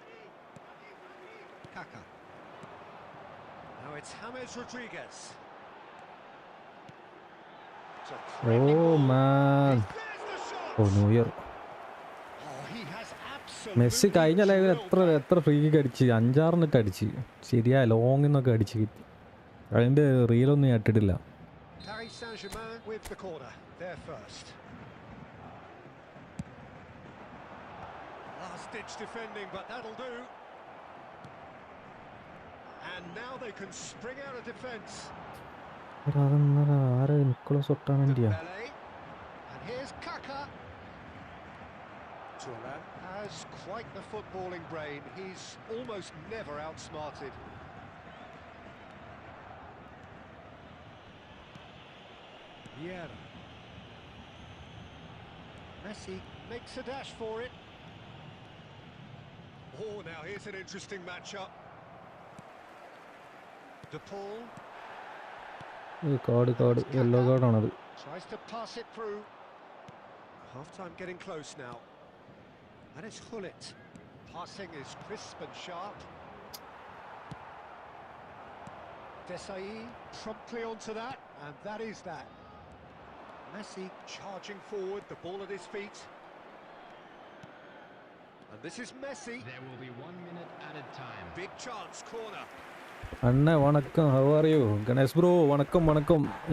Kaka. Now it's James Rodriguez. Oh man. Oh, New Year. Messi കഴിഞ്ഞ ലൈവിൽ എത്ര ഫ്രീ കിക്ക് അടിച്ച് 5-6 അടിച്ച് ശരിയാ. ലോങ് എന്നൊക്കെ അടിച്ച് കിട്ടി. അതിൻ്റെ റീലൊന്നും ഞാൻ ഇട്ടിട്ടില്ല. Paris Saint-Germain with the corner. There first. Last-ditch defending, but that'll do. And now they can spring out of defence. Dembele. And here's Kaka. Judan has quite the footballing brain. He's almost never outsmarted. Vieira. Messi makes a dash for it. Oh, now here's an interesting matchup. De Paul. Card, yellow card on it. Tries to pass it through. Half-time getting close now. And it's Hullet. Passing is crisp and sharp. Desai promptly onto that, and that is that. Messi charging forward, the ball at his feet. And this is Messi. There will be 1 minute added time. Big chance, corner. അണ്ണ വണക്കം. How are you Ganesh bro? വണക്കം.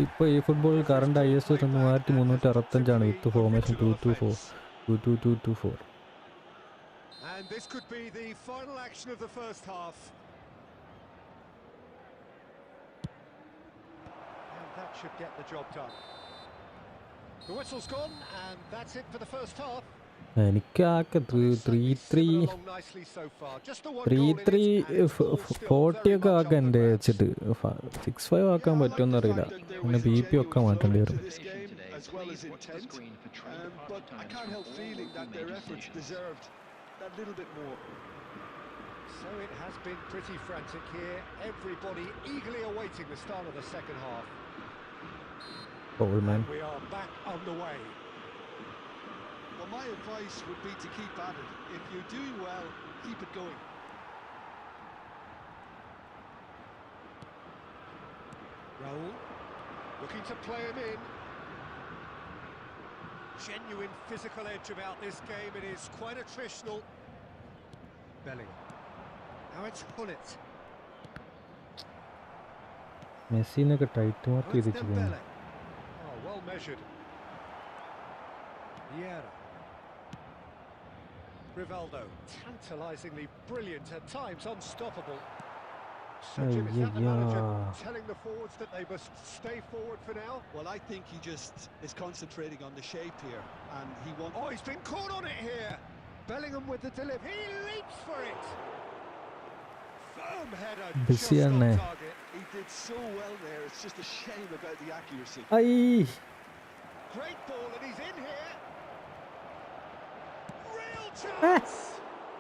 ഇപ്പോൾ ഈ ഫുട്ബോളിൽ current ISO 3365 with formation 2-2-4. And this could be the final action of the first half. And that should get the job done. The whistle's gone, and that's it for the first half. എനിക്ക് ആകെ three three Along nicely so far. Just the one goal in it, and it's all still 40 very ഒക്കെ much ആക്കാൻ on the എൻ്റെ ground. വെച്ചിട്ട് 6-5 ആക്കാൻ Yeah, I like പറ്റുമെന്ന് the അറിയില്ല. fact that there പിന്നെ was a BP genuine ഒക്കെ മാറ്റേണ്ടി flow വരും. to this game as well as intent. But I can't help feeling that their efforts deserved that little bit more. So it has been pretty frantic here. Everybody eagerly awaiting the start of the second half. Goal, man. We are back underway. Well, my advice would be to keep at it. If you're doing well, keep it going. Raul looking to play him in. Genuine physical edge about this game. It is quite attritional. Bellingham. Now it's Hullet. മെസ്സിനൊക്കെ tight mark Now it's ചെയ്തിട്ട് പോകുന്നു. Dembele. Oh, well measured. Vieira. Rivaldo, tantalisingly brilliant, at times unstoppable. So Jim, is that the manager telling the forwards that they must stay forward for now? Well, I think he just is concentrating on the shape here, and he wants... Oh, he's been caught on it here. Bellingham with the delivery. He leaps for it. Firm header, just on target. He did so well there. It's just a shame about the accuracy. I Great ball, and he's in here. Real chance.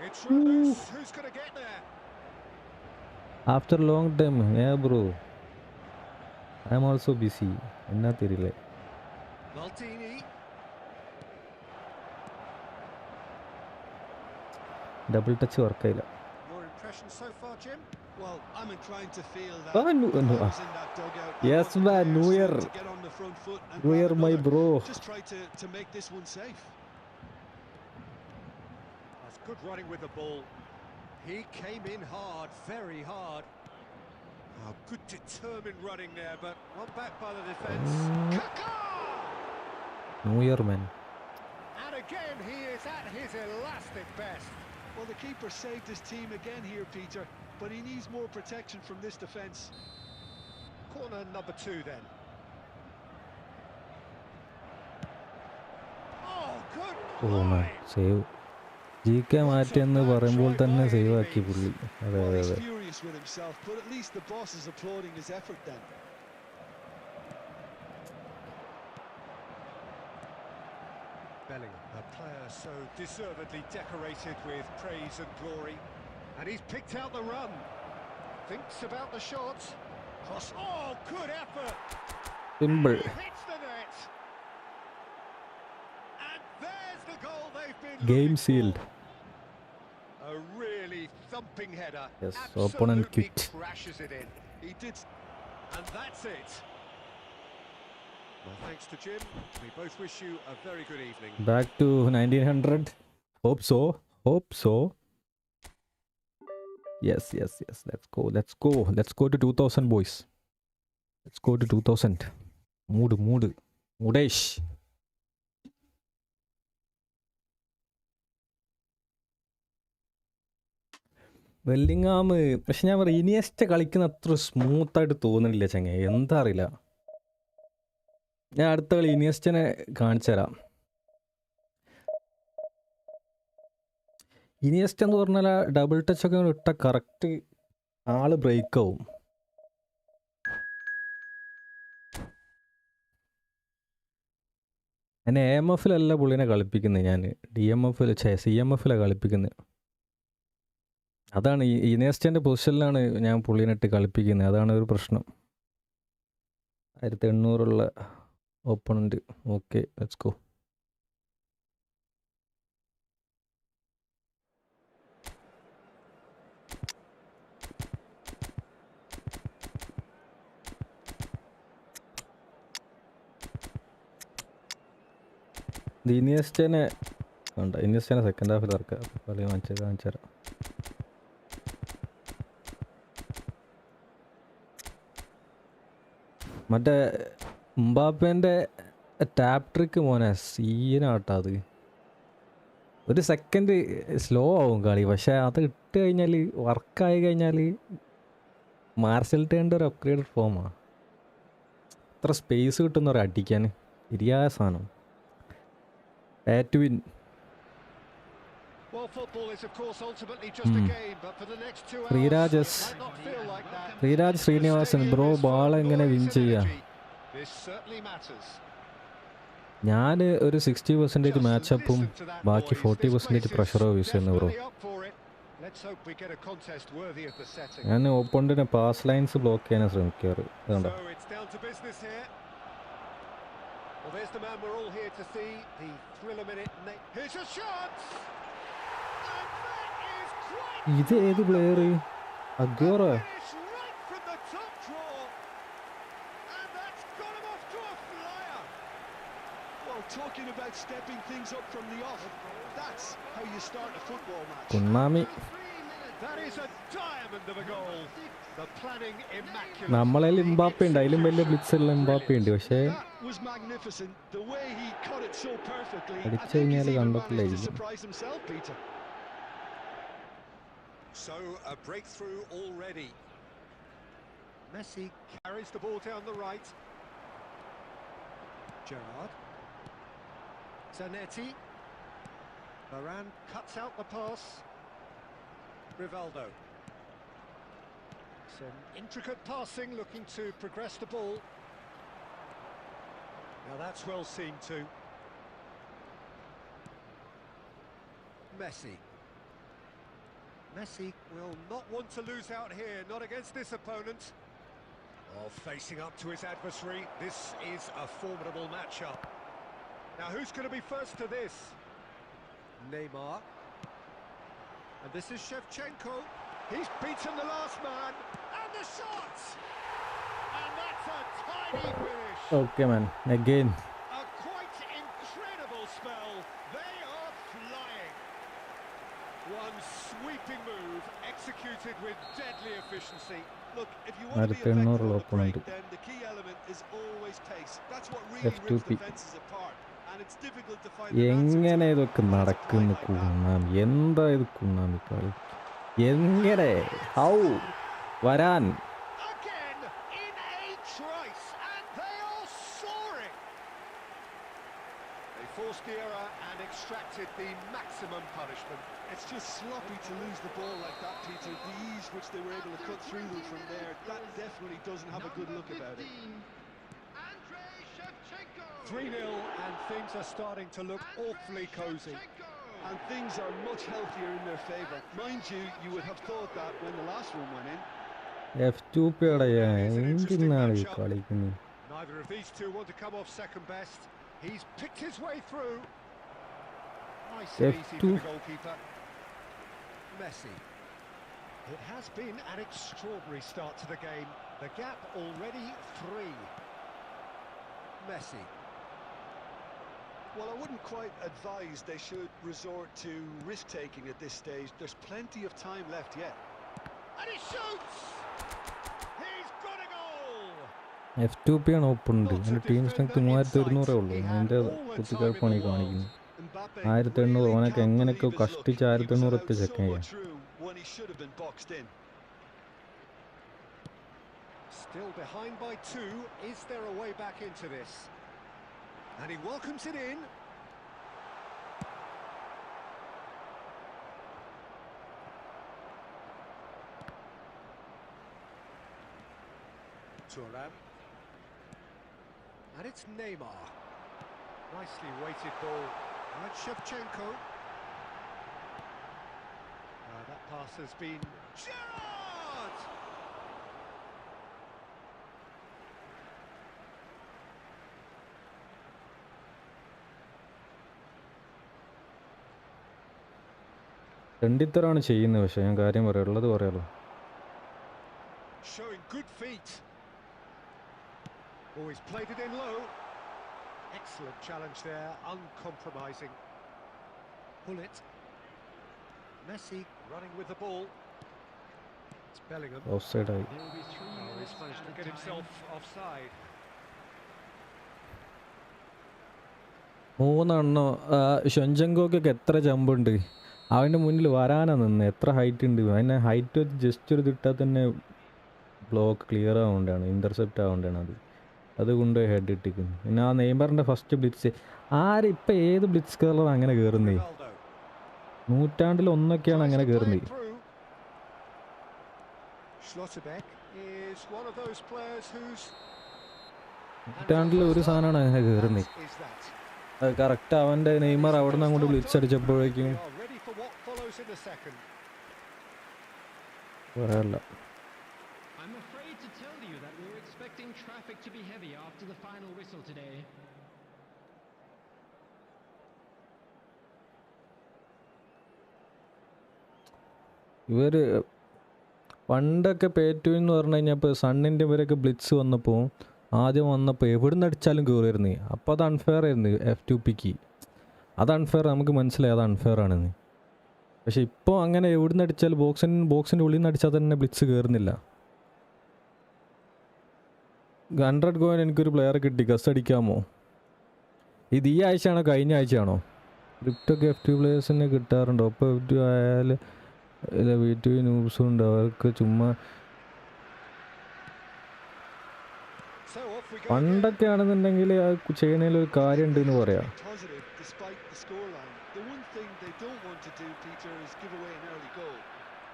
It's Ramos who's going to get there. After long time bro I am also busy എന്നാ തിരില്ലേ. Maldini. Double touch വർക്കായില്ല. Your impression so far, Jim? Well, I'm inclined to feel that Oh, no, if no. I was in that dugout, I Yes, want the man, New players Year. to get on the front foot and New grab Year, my another. bro. Just try to make this one safe. That's good running with the ball. He came in hard, very hard. Oh, good determined running there, but one back by the defence. Kaka! New year man. And again, he is at his elastic best. Well, the keeper saved his team again here, Peter, but he needs more protection from this defence. Corner number 2 then. Oh, good oh man play. Save. GK മാറ്റിയെന്ന് പറയുമ്പോൾ തന്നെ save ആക്കി പുള്ളി. അതെ Well, അതെ he's അതെ. furious with himself, but at least the boss is applauding his effort then. Bellingham, a player so deservedly decorated with praise and glory. And he's picked out the run. Thinks about the shot. Cross. Oh, good effort. Simple. He hits the net. And there's the goal they've been Game looking sealed. for. A really thumping header. Yes, Absolutely opponent quit. crashes it in. He did. And that's it. Well, thanks to Jim. We both wish you a very good evening. Back to 1900. Hope so. Hope so. Yes. Let's go to 2000, boys. Let's go to 2000. Moodesh. വെല്ലിങ്ങാം പക്ഷെ ഞാൻ പറയാം Iniesta കളിക്കുന്ന അത്ര സ്മൂത്തായിട്ട് തോന്നുന്നില്ല ചങ്ങ. എന്താ അറിയില്ല. ഞാൻ അടുത്ത കളി ഇനിയസ്റ്റിനെ കാണിച്ചു തരാം. ഇനിയസ്റ്റ് എന്ന് പറഞ്ഞാൽ ആ ഡബിൾ ടച്ച് ഒക്കെ ഇട്ട കറക്റ്റ് ആള് ബ്രേക്ക് ആവും. എന്നെ AMF-ലല്ല പുള്ളിനെ കളിപ്പിക്കുന്നത്, ഞാൻ DMF-ൽ CMF-ലാണ് കളിപ്പിക്കുന്നത്. അതാണ് ഇനിയസ്റ്റിൻ്റെ പൊസിഷനിലാണ് ഞാൻ പുള്ളിനിട്ട് കളിപ്പിക്കുന്നത്. അതാണ് ഒരു പ്രശ്നം. 1800 ഓപ്പണൻറ്റ്. Okay, let's go. ഇനിയസ്റ്റിനെ കണ്ട, ഇനിയസ്റ്റിനെ സെക്കൻഡ് ഹാഫിൽ ഇറക്കുക. കളി കാണിച്ചു തരാം. മറ്റേ എംബാപ്പേൻ്റെ ടാപ്പ് ട്രിക്ക് മോനെ സീനാട്ടോ അത്. ഒരു സെക്കൻഡ് സ്ലോ ആവും കളി, പക്ഷേ അത് ഇട്ട് കഴിഞ്ഞാൽ വർക്കായി കഴിഞ്ഞാൽ മാർഷൽ ടേണിൻ്റെ ഒരു അപ്ഗ്രേഡഡ് ഫോമാണ്. അത്ര സ്പേസ് കിട്ടുന്ന ഒരു അടിക്കാൻ ശരിയായ സാധനം. Tatwin. Well, football is of course ultimately just a game, but for the next 2 hours Sriraj it might not feel like that. Sriraj Srinivasan bro ball എങ്ങനെ വിൻ ചെയ്യുക? This certainly matters. ഞാൻ ഒരു 60% മാച്ചപ്പും ബാക്കി 40% പ്രഷറോ യൂസ് ചെയ്യുന്നു bro. Let's hope we get a contest worthy of the setting. ഞാൻ ഓപ്പോണന്റിനെ pass lines block ചെയ്യാനാണ് ശ്രമിക്കാറ്. അതുകൊണ്ടാ. So it's down to business here. Well, there's the man we're all here to see. The thriller minute. Here's a shot. And that is quite. ഇത് ഏത് player? അഗ്യോറ. Right from the top draw. And that's got him off to a flyer. Well, talking about stepping things up from the off, that's how you start a football match. കുന്നാമി. That is a diamond of a goal. The planning immaculate. നമ്മളതിൽ Mbappe ഉണ്ട്, അതിലും വലിയ blitz ഉള്ള Mbappe ഉണ്ട്. പക്ഷേ That was magnificent. The way he cut it so perfectly. I അടിച്ചു think കഴിഞ്ഞാൽ he's even കണ്ടത്തില്ലായിരിക്കും. managed to surprise himself, Peter. So a breakthrough already. Messi carries the ball down the right. Gerrard. Zanetti. Varane cuts out the pass. Rivaldo. Some intricate passing, looking to progress the ball. Now that's well seen too. Messi. Messi will not want to lose out here, not against this opponent. Oh, facing up to his adversary, this is a formidable matchup. Now who's going to be first to this? Neymar. And this is Shevchenko. He's beaten the last man. And the shot! And that's a tiny finish. Okay man, again. A quite incredible spell. They are flying. One sweeping move executed with deadly efficiency. Look, if you want to be effective on the break, then the key element is always pace. That's what really rips defenses apart. And it's difficult to find എങ്ങനെ ഇതൊക്കെ നടക്കുന്നു കുന്നാമി? എന്താ ഇത് കുന്നാമി കളി? എങ്ങനെ? How? വരാൻ? Again in a trice, and they are soaring. They forced the error and extracted the maximum punishment. It's just sloppy to lose the ball like that, Peter. The ease which they were able to cut through them from there, that definitely doesn't have a good look about it. 3-0 and things are starting to look awfully cosy. And things are much healthier in their favour. Mind you, you would have thought that when the last one went in. എന്തിനാണ് ഈ കളിക്കുന്നത്? Neither of these two want to come off second best. He's picked his way through. Nice and easy for the goalkeeper. Messi. It has been an extraordinary start to the game. The gap already 3. Messi. Well, I wouldn't quite advise they should resort to risk-taking at this stage. There's plenty of time left yet. And he shoots! He's got a goal! F2P ആണ് open ഉണ്ട്. എൻ്റെ team strength 3200 ഉള്ളൂ. അതിൻ്റെ കുത്തിക്കഴപ്പാണ് ഈ കാണിക്കുന്നത്. 1800 ഓനൊക്കെ എങ്ങനെയൊക്കെ കഷ്ടിച്ച് 1800 എത്തി ചെക്ക് ചെയ്യാം. Still behind by 2. Is there a way back into this? And he welcomes it in. Judan. And it's Neymar. Nicely weighted ball. And that's Shevchenko. That pass has been Gerrard! രണ്ടിത്തരാണ് ചെയ്യുന്നത്. പക്ഷേ ഞാൻ കാര്യം പറയാം, ഉള്ളത് പറയാലോ. Showing good feet. Oh, he's played it in low. Excellent challenge there, uncompromising. Pull it. Messi running with the ball. It's Bellingham. Offside ആയി. He's managed to get himself offside. 3 ഷെഞ്ചങ്കോക്കൊക്കെ എത്ര ജമ്പുണ്ട്? അവൻ്റെ മുന്നിൽ വരാനാ നിന്ന്. എത്ര ഹൈറ്റ് ഉണ്ട്? അതിനെ ഹൈറ്റ് വെച്ച് ജസ്റ്റ് ഒരു ഇതിട്ടാൽ തന്നെ ബ്ലോക്ക് ക്ലിയർ ആവേണ്ടതാണ്, ഇൻ്റർസെപ്റ്റ് ആവേണ്ടതാണ്. അത് അതുകൊണ്ട് ഹെഡ് ഇട്ടിക്കുന്നു. പിന്നെ ആ നെയ്മറിൻ്റെ ഫസ്റ്റ് ബ്ലിറ്റ്സ് ആരിപ്പോൾ ഏത് ബ്ലിറ്റ്സ് കയറുന്നത് അങ്ങനെ കയറുന്നേ? നൂറ്റാണ്ടിൽ ഒന്നൊക്കെയാണ് അങ്ങനെ കയറുന്നത്. നൂറ്റാണ്ടിൽ ഒരു സാധനമാണ് അങ്ങനെ കയറുന്നത്. അത് കറക്റ്റ് അവൻ്റെ നെയ്മർ അവിടെ നിന്ന് അങ്ങോട്ട് ബ്ലിറ്റ്സ് അടിച്ചപ്പോഴേക്കും പറയല്ല. I'm afraid to tell you that we're expecting traffic to be heavy after the final whistle today. ഇവർ പണ്ടൊക്കെ പേറ്റു എന്ന് പറഞ്ഞു കഴിഞ്ഞാൽ ഇപ്പോൾ സണ്ണിൻ്റെ ഇവരൊക്കെ ബ്ലിറ്റ്സ് വന്നപ്പോൾ ആദ്യം വന്നപ്പോൾ എവിടുന്ന് അടിച്ചാലും കയറിയിരുന്നു. അപ്പോൾ അത് അൺഫെയർ ആയിരുന്നു F2Pക്ക്. അത് അൺഫെയർ, നമുക്ക് മനസ്സിലായി അത് അൺഫെയർ ആണെന്ന്. പക്ഷെ ഇപ്പോൾ അങ്ങനെ എവിടുന്ന് അടിച്ചാൽ ബോക്സിൻ്റെ ഉള്ളിൽ നിന്ന് അടിച്ചാൽ തന്നെ ബ്ലിറ്റ്സ് കയറുന്നില്ല. 100 കോയിൻ എനിക്കൊരു പ്ലെയറെ കിട്ടി. ഗസ് അടിക്കാമോ? ഇത് ഈ ആഴ്ചയാണോ കഴിഞ്ഞ ആഴ്ചയാണോ? ക്രിപ്റ്റൊക്കെ F2 പ്ലേയേഴ്സിനെ കിട്ടാറുണ്ടോ? അപ്പോൾ F2 ആയാൽ V2 ന്യൂസും ഉണ്ട്. അവർക്ക് ചുമ്മാ പണ്ടൊക്കെ ആണെന്നുണ്ടെങ്കിൽ ആ ചെയ്യണതിൽ ഒരു കാര്യം ഉണ്ടെന്ന് പറയാം.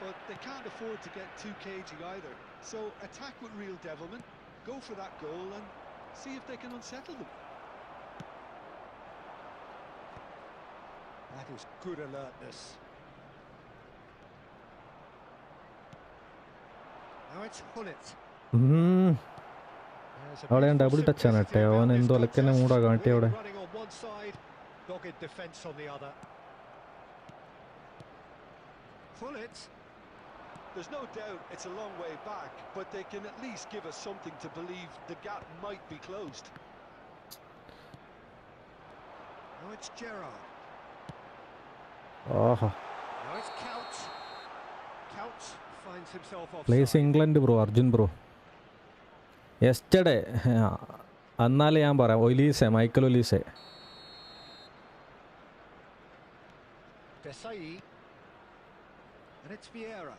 But they can't afford to get too cagey either. So attack with real devilment, go for that goal and see if they can unsettle them. That is good alertness. Now it's Hullet. അവിടെ ഞാൻ double touch ആണ് കേട്ടോ. അവൻ എന്തോ ഒലക്കന്നെ മൂടാ കാട്ടി അവിടെ. Dogged defense on the other. Hullet. There's no doubt it's a long way back, but they can at least give us something to believe the gap might be closed. Now it's Gerrard. Aha. Now it's Couch. Couch finds himself offside. Place England bro, Arjun bro. Yesterday എന്നാലേ ഞാൻ പറയാം. Olise, Michael Olise. Desai. And it's Vieira.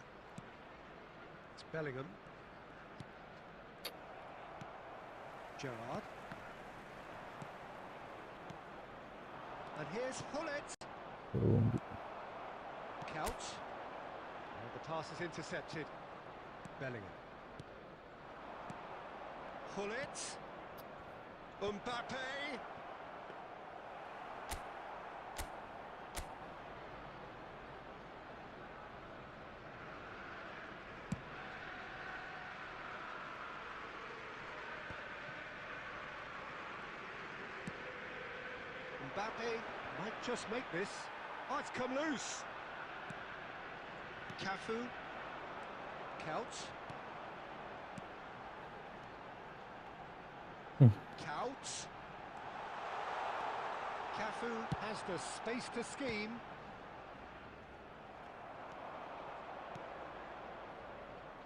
It's Bellingham. Gerrard. And here's Hullet. Couch. And the pass is intercepted. Bellingham. Hullet. Mbappe. Mbappe might just make this. Oh, it's come loose. Cafu. Couch. Couch. Cafu has the space to scheme.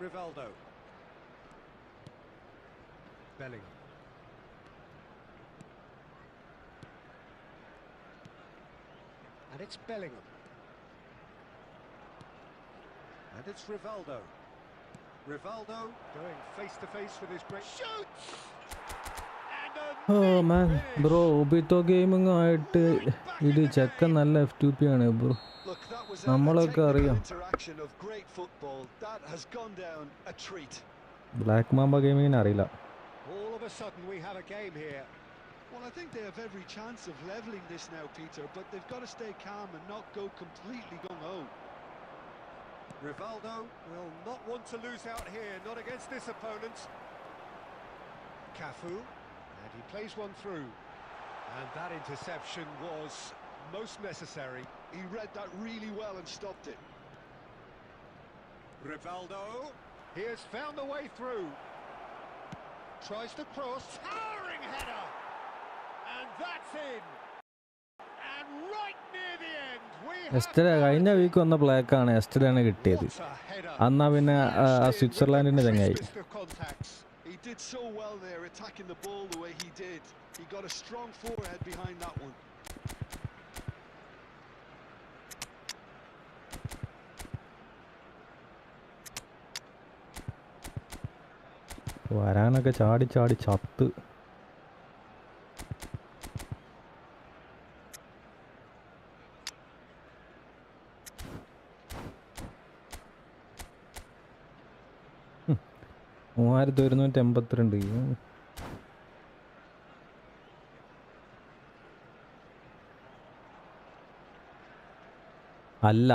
Rivaldo. Bellingham. And it's Bellingham. And it's Rivaldo. Rivaldo going face to face with his great shoots. Oh man bro, Obito gaming ആയിട്ട് ഇത് ചെക്കൻ നല്ല F2P ആണ് bro. നമ്മളൊക്കെ അറിയാം. Black mamba ഗെയിമിങ്ങിന് അറിയില്ല. All of a sudden we have a game here. Well, I think they have every chance of levelling this now, Peter, but they've got to stay calm and not go completely gung-ho. Rivaldo will not want to lose out here, not against this opponent. Cafu, and he plays one through. And that interception was most necessary. He read that really well and stopped it. Rivaldo, he has found the way through. Tries to cross, towering header! And that's in! And right near the end, we have... yesterday കഴിഞ്ഞ week വന്ന ബ്ലാക്കാണ് എസ്റ്റർഡേയാണ് കിട്ടിയത്. അന്നാ പിന്നെ സ്വിറ്റ്സർലാൻഡിൻ്റെ ചങ്ങായി. He did so well there, attacking the ball the way he did. He got a strong forehead behind that one. വരാനൊക്കെ ചാടി ചാടി ചത്ത്. 3182. അല്ല,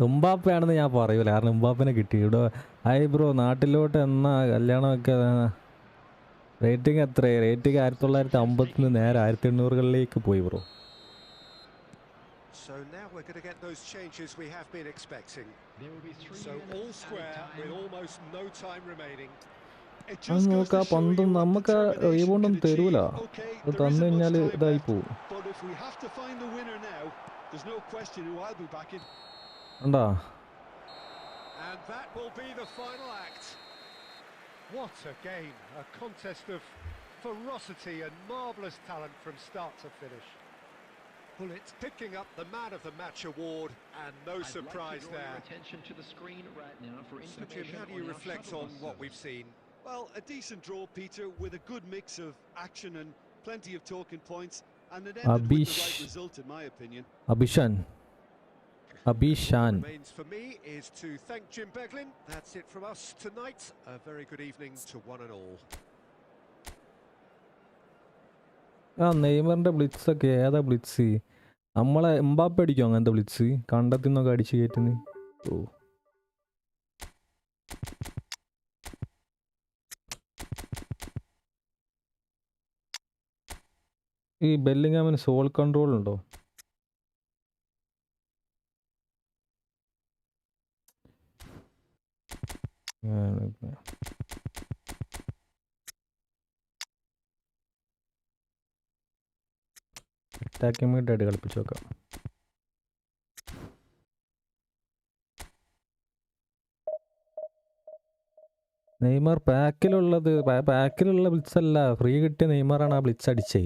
എംബാപ്പയാണെന്ന് ഞാൻ പറയൂല, കാരണം എംബാപ്പനെ കിട്ടി. ഇവിടെ ഹായ് ബ്രോ, നാട്ടിലോട്ട് എന്നാ കല്യാണമൊക്കെ? റേറ്റിംഗ് എത്ര? റേറ്റിംഗ് 1950 നേരെ 1800കളിലേക്ക് പോയി bro. So now we're going to get those changes we have been expecting. So all square with almost no time remaining. It just goes to show you what determination can achieve. Okay, there isn't much time left, but if we have to find the winner now, there's no question who I'll be backing. And that will be the final act. What a game, a contest of ferocity and marvellous talent from start to finish. Well, it's picking up the Man of the Match award, and no surprise there. So, Jim, how do you reflect on what we've seen? Well, a decent draw, Peter, with a good mix of action and plenty of talking points, and it ended with the right result, in my opinion. Abishan. What remains for me is to thank Jim Beglin. That's it from us tonight. A very good evening to one and all. നെയ്മറിന്റെ blitz ഒക്കെ ഏതാ blitz? നമ്മളെ Mbappé അടിക്കും അങ്ങനത്തെ blitz, കണ്ടത്തിന്നൊക്കെ അടിച്ചു കയറ്റുന്നു. ഓ, ഈ ബെല്ലിംഗാമിന് soul control ഉണ്ടോ? Attacking മിഡായിട്ട് കളിപ്പിച്ച് നോക്കാം. നെയ്മർ പാക്കിലുള്ള ബ്ലിറ്റ്സ് അല്ല, ഫ്രീ കിട്ടിയ നെയ്മറാണ് ആ ബ്ലിറ്റ്സ് അടിച്ചേ.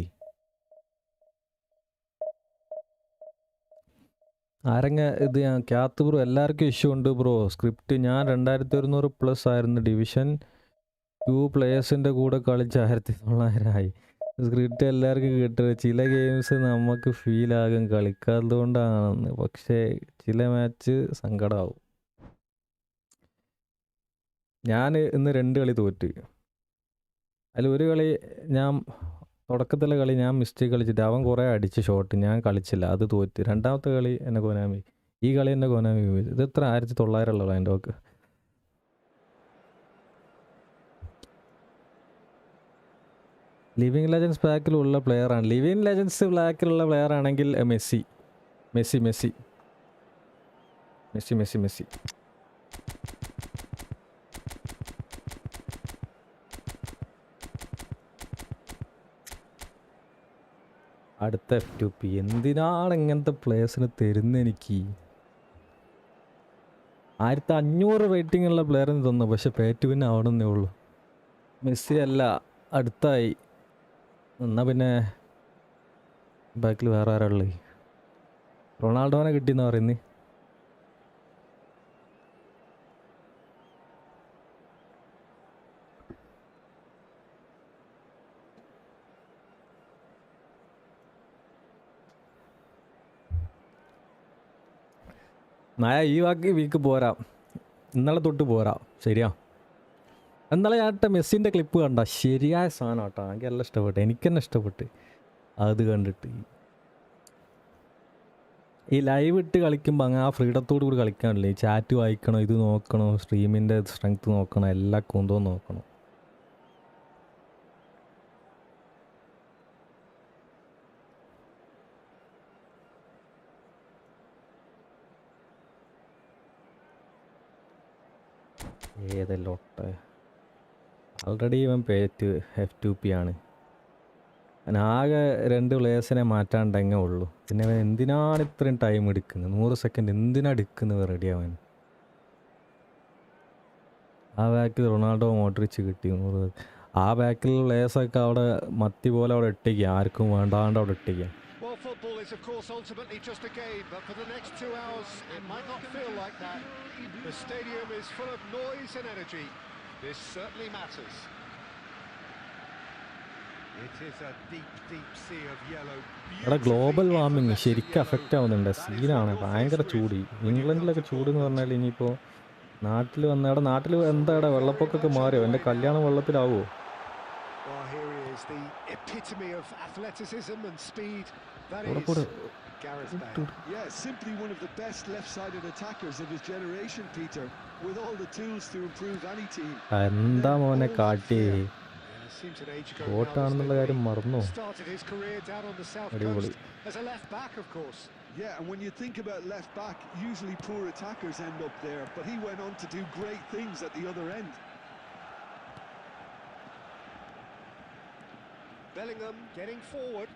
ആരങ്ങ ഇത് ഞാൻ ക്യാത്ത് ബ്രോ, എല്ലാവർക്കും ഇഷ്യൂ ഉണ്ട് ബ്രോ. സ്ക്രിപ്റ്റ് ഞാൻ 2100+ ആയിരുന്നു. ഡിവിഷൻ 2 പ്ലേയേഴ്സിൻ്റെ കൂടെ കളിച്ച് 1900 സ്ക്രിപ്റ്റ് എല്ലാവർക്കും കിട്ടുക. ചില ഗെയിംസ് നമുക്ക് ഫീലാകും കളിക്കാത്തതുകൊണ്ടാണെന്ന്, പക്ഷേ ചില മാച്ച് സങ്കടമാവും. ഞാൻ ഇന്ന് 2 കളി തോറ്റ്. അതിൽ ഒരു കളി ഞാൻ തുടക്കത്തിലെ കളി ഞാൻ മിസ്റ്റേക്ക് കളിച്ചിട്ട് അവൻ കുറേ അടിച്ച് ഷോട്ട്, ഞാൻ കളിച്ചില്ല, അത് തോറ്റ്. രണ്ടാമത്തെ കളി എന്നെ കൊനാമി, ഈ കളി എന്നെ കൊനാമി പോയി. ഇത് എത്ര 1900 ഉള്ളത് അതിൻ്റെ ഒക്കെ. ലിവിങ് ലെജൻസ് പാക്കിലുള്ള പ്ലെയറാണ്. ലിവിങ് ലെജൻസ് പാക്കിലുള്ള പ്ലെയർ ആണെങ്കിൽ Messi Messi Messi Messi Messi Messi അടുത്ത F2P. എന്തിനാണ് ഇങ്ങനത്തെ പ്ലേയേഴ്സിന് തരുന്നത്? എനിക്ക് 1500 റേറ്റിംഗ് ഉള്ള പ്ലെയറിന് തന്നു, പക്ഷെ പേറ്റുവിന് ആവണമെന്നേ ഉള്ളൂ. മെസ്സി അല്ല, അടുത്തായി. എന്നാൽ പിന്നെ ബാക്കിൽ വേറെ ആരാ ഉള്ളത്? റൊണാൾഡോനെ കിട്ടിയെന്ന് പറയുന്നത്. ഈ വീക്ക് പോരാ, ഇന്നലെ തൊട്ട് പോരാ. ശരിയാ, ഇന്നലെ ഞാൻ മെസ്സിൻ്റെ ക്ലിപ്പ് കണ്ട ശരിയായ സാധനം കേട്ടോ. എനിക്ക് എല്ലാം ഇഷ്ടപ്പെട്ടു, എനിക്ക് തന്നെ ഇഷ്ടപ്പെട്ട് അത് കണ്ടിട്ട്. ഈ ലൈവ് ഇട്ട് കളിക്കുമ്പോൾ അങ്ങനെ ആ ഫ്രീഡത്തോടു കൂടി കളിക്കാനില്ലേ. ഈ ചാറ്റ് വായിക്കണം, ഇത് നോക്കണം, സ്ട്രീമിൻ്റെ സ്ട്രെങ്ത് നോക്കണം, എല്ലാ കുന്തവും നോക്കണം. ഏതെല്ലോട്ടെ ആൾറെഡി ഇവൻ പേറ്റ് F2P ആണ്. ആകെ 2 പ്ലേയേഴ്സിനെ മാറ്റാണ്ടെങ്ങേ ഉള്ളൂ. പിന്നെ അവൻ എന്തിനാണ് ഇത്രയും ടൈം എടുക്കുന്നത്? 100 സെക്കൻഡ് എന്തിനാണ് എടുക്കുന്നത് റെഡി ആവാൻ? ആ ബാക്കിൽ റൊണാൾഡോ മോഡ്രിച്ച് കിട്ടി 100. ആ ബാക്കിലുള്ള പ്ലേയേഴ്സൊക്കെ അവിടെ മത്തി പോലെ അവിടെ ഇട്ടിക്കുക, ആർക്കും വേണ്ടാണ്ട് അവിടെ ഇട്ടിക്കുക. Well, football is of course ultimately just a game, but for the next 2 hours it might not feel like that. The stadium is full of noise and energy. This certainly matters. It is a deep, deep sea of yellow. ഇവിടെ global warming ശരിക്കും affect ആവുന്നുണ്ട്. സീനാണ്, ഭയങ്കര ചൂട്. ഇംഗ്ലണ്ടിലൊക്കെ ചൂട് എന്ന് പറഞ്ഞാൽ ഇനിയിപ്പോൾ നാട്ടിൽ വന്നവിടെ നാട്ടിൽ എന്താടാ വെള്ളപ്പൊക്കൊക്കെ മാറിയോ? എൻ്റെ കല്യാണം വെള്ളത്തിലാവോ? Well, here he is, the epitome of athleticism and speed. That is Gareth Bale. Yeah, simply one of the best left-sided attackers of his generation, Peter, with all the tools to improve any team. എന്താ മോനെ കാട്ടി? Seems an age ago ഓട്ടാണെന്നുള്ള കാര്യം മറന്നു. started his career down on the south അടിപൊളി. coast as a left back, of course. Yeah, and when you think about left back, usually poor attackers end up there, but he went on to do great things at the other end. Bellingham getting forward.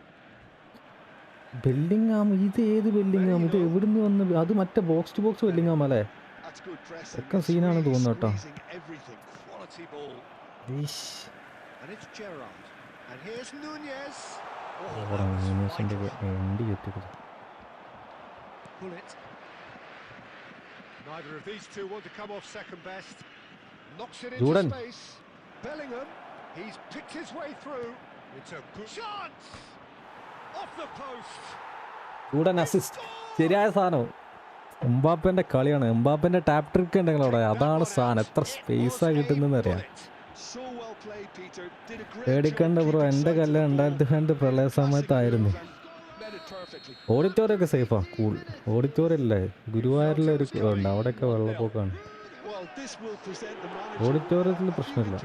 Bellingham, ഇത് ഏത് Bellingham? ഇത് എവിടുന്ന് വന്ന്? അത് മറ്റേ box to box Bellingham അല്ലേ? That's good pressing. ഒക്കെ സീനാണ് തോന്നുന്നു കേട്ടോ. Everything quality ball. ഈശ്. And it's Gerrard. And here's Nunez. ന്യൂസിൻ്റെ വണ്ടി എത്തിയത്. Pull it. Neither of these two want to come off second best. Knocks it into Judan. space. Bellingham. He's picked his way through. It's a good chance. Off the post. Juden assist. ശരിയായ സാധനം. എംബാപ്പേൻ്റെ കളിയാണ്. എംബാപ്പേൻ്റെ tap trick ഉണ്ടെങ്കിൽ അവിടെ അതാണ് സാധനം. എത്ര സ്പേസാണ് കിട്ടുന്നതെന്ന് അറിയാം. പേടിക്കണ്ട ബ്രോ, എൻ്റെ കല്യാണം 2002 പ്രളയ സമയത്തായിരുന്നു. ഓഡിറ്റോറിയം ഒക്കെ സേഫാ, കൂൾ. ഓഡിറ്റോറിയം അല്ലേ, ഗുരുവായൂരിലെ ഒരു ഉണ്ട്, അവിടെയൊക്കെ വെള്ളപ്പൊക്കമാണ്. ഓഡിറ്റോറിയത്തിൽ പ്രശ്നമില്ല.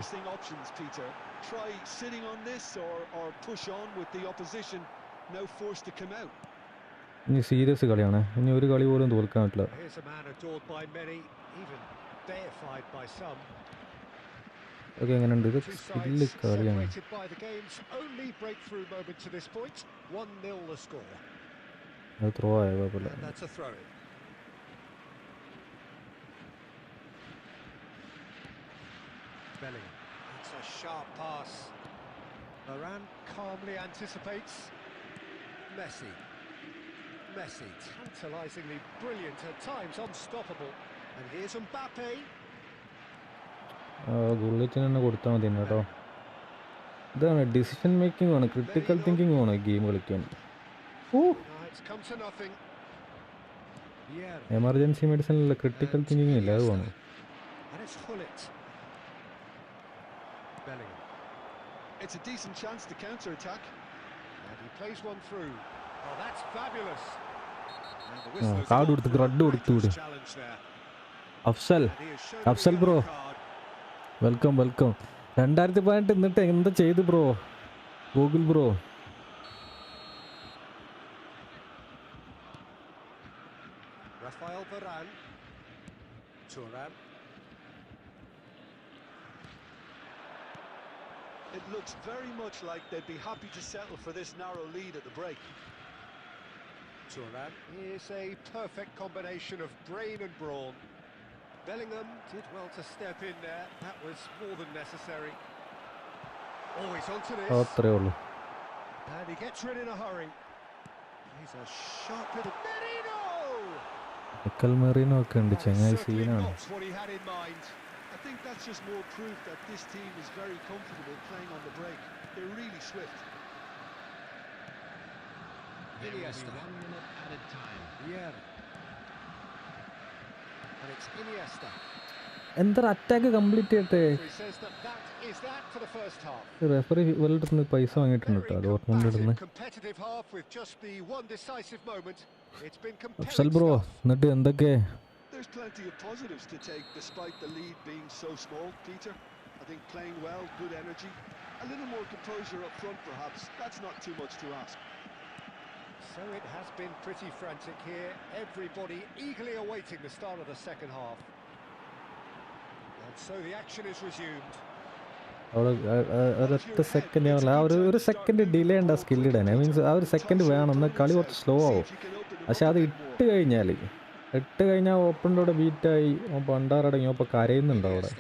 ഇനി സീരിയസ് കളിയാണ്. ഇനി ഒരു കളി പോലും തോൽക്കാൻ പറ്റില്ല. ഒക്കെ എങ്ങനെയുണ്ട്? ഇത് സ്കില്ല് കളിയാണ്. അത് ത്രോ ആയ കുഴപ്പമില്ല. It's a sharp pass. Varane calmly anticipates. Messi, tantalizingly brilliant, at times unstoppable. And here's Mbappe. ഗുള്ളിച്ചിന് തന്നെ കൊടുത്താൽ മതി കേട്ടോ. ഇതാണ് ഡിസിഷൻ മേക്കിംഗ് ആണ്, ക്രിട്ടിക്കൽ തിങ്കിങ് ആണ് ഗെയിം കളിക്കാൻ. എമർജൻസി മെഡിസിനിലുള്ള ക്രിട്ടിക്കൽ തിങ്കിങ് ഇല്ല, അത് വേണം. It's a decent chance to counter attack. And he plays one through. Oh, that's fabulous. Card കൊടുത്ത് റെഡ് കൊടുത്തു. Afzal bro, welcome. 2018 എന്നിട്ട് എന്താ ചെയ്തു bro? Google bro. It looks very much like they'd be happy to settle for this narrow lead at the break. Judan is a perfect combination of brain and brawn. Bellingham did well to step in there. That was more than necessary. Oh, he's onto this. അത്രേ ഉള്ളൂ. And he gets rid in a hurry. He's a sharp little Merino. Merino ഒക്കെ ഉണ്ട്, ചങ്ങായി സീനാണ്. I think that's just more proof that this team is very comfortable playing on the break. They're really swift. Iniesta. 1 minute added time. Yeah. And it's Iniesta. എന്താ attack complete ചെയ്യട്ടെ. Referee world നിന്ന് പൈസ വാങ്ങിയിട്ടുണ്ട് കേട്ടോ, ഡോർട്ട്മുണ്ടിൽ നിന്ന്. Afsal bro, എന്നിട്ട് എന്തൊക്കെ? There's plenty of positives to take despite the lead being so small, Peter. I think playing well, good energy, a little more composure up front perhaps. That's not too much to ask. So it has been pretty frantic here. Everybody eagerly awaiting the start of the second half. And so the action is resumed. ഒരൊറ്റ second ഒരു second delay ഉണ്ട് ആ സ്കില്ലിടാൻ. Means ആ ഒരു second വേണം, എന്നാൽ കളി കുറച്ച് സ്ലോ ആവും. പക്ഷെ അത് ഇട്ട് കഴിഞ്ഞാൽ ഓപ്പണിൻ്റെ അവിടെ ബീറ്റായി പണ്ടാറടങ്ങി അപ്പോൾ കരയുന്നുണ്ട് അവിടെ.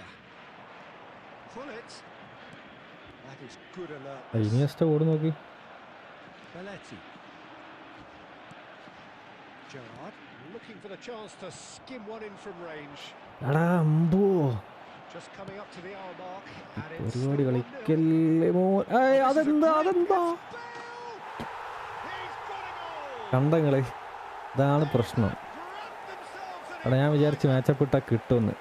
ഇനിയസ്റ്റ ഓടി നോക്കി. എടാ അമ്പോ, ഒരുപാട് കളിക്കല്ലേ മോ. അതെന്താ കണ്ടങ്ങള്, ഇതാണ് പ്രശ്നം. അവിടെ ഞാൻ വിചാരിച്ച് മാച്ചപ്പ് ഇട്ടാൽ കിട്ടുമെന്ന്.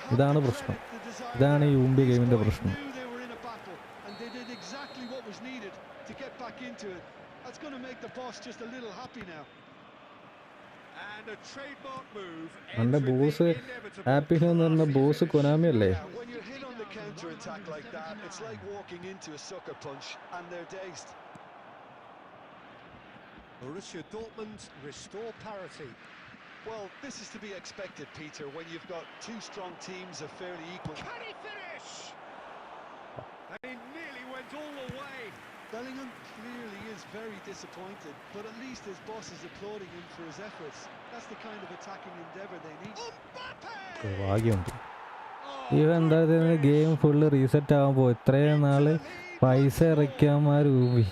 have ഇതാണ് to പ്രശ്നം. credit the desire ഇതാണ് ഈ there. ഊമ്പി These ഗെയിമിൻ്റെ boys പ്രശ്നം. knew they were in a battle and they did exactly what was needed to get back into it. That's going to make the boss just a little happy now. And a trademark move എൻ്റെ entering boss the inevitable. Happy എന്ന് പറഞ്ഞ Classy boss finish. Konami അല്ലേ? Yeah, when you're hit on the counter attack like that, it's like walking into a sucker punch and they're dazed. Borussia Dortmund restore parity. Well, this is to be expected, Peter, when you've got two strong teams of fairly equal. Can he finish? And he nearly went all the way. Bellingham clearly is very disappointed, but at least his boss is applauding him for his efforts. That's the kind of attacking endeavour they need. ഭാഗ്യമുണ്ട്. ഇവ എന്താ game full reset ആകുമ്പോൾ ഇത്രയും നാൾ പൈസ ഇറക്കിയമാർ ഊമ്പി,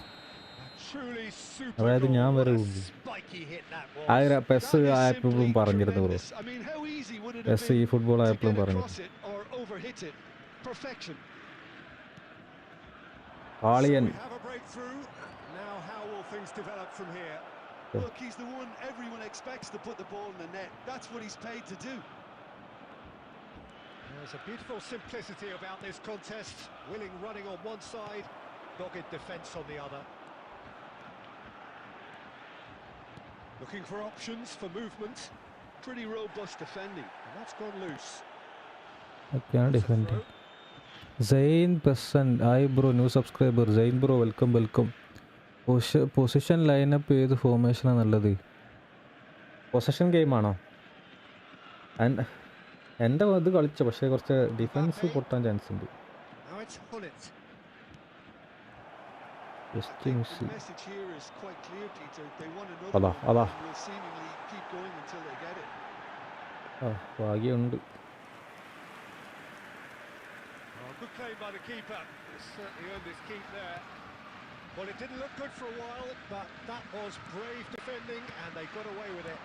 Truly super അതായത് ഞാൻ goal. വരെ What a ഊമ്പി. spiky hit that ആ was. Pes That is ആയപ്പോഴും simply പറഞ്ഞിരുന്നു bro, tremendous. I mean, how easy would it have pes ഈ been ഫുട്ബോൾ to ആയപ്പോഴും get പറഞ്ഞിരുന്നു. across it or overhit it? Perfection. ആളിയൻ. We have a breakthrough. Now how will things develop from here? Look, he's the one everyone expects to put the ball in the net. That's what he's paid to do. There's a beautiful simplicity about this contest. Willing running on one side, dogged defence on the other. Looking for options for movement. Pretty robust defending. And that's gone loose. ഒക്കെയാണ് It's a defend. throw. Zain പെസൻറ്റ്, hi bro, new subscriber Zain bro, welcome welcome. Position lineup ഏത് ഫോർമേഷനാണ് നല്ലത്? Position ഗെയിമാണോ? എൻ്റെ ഇത് കളിച്ച, പക്ഷേ കുറച്ച് ഡിഫൻസ് പൊട്ടാൻ ചാൻസ് ഉണ്ട്. Now it's Hullet. I just think miss. the message here is quite clear, Peter. They want another അതാ one അതാ and will seemingly keep going until they get it. ഭാഗ്യമുണ്ട്. Oh, good claim by the keeper. He's certainly earned his keep there. Well, it didn't look good for a while, but that was brave defending, and they got away with it.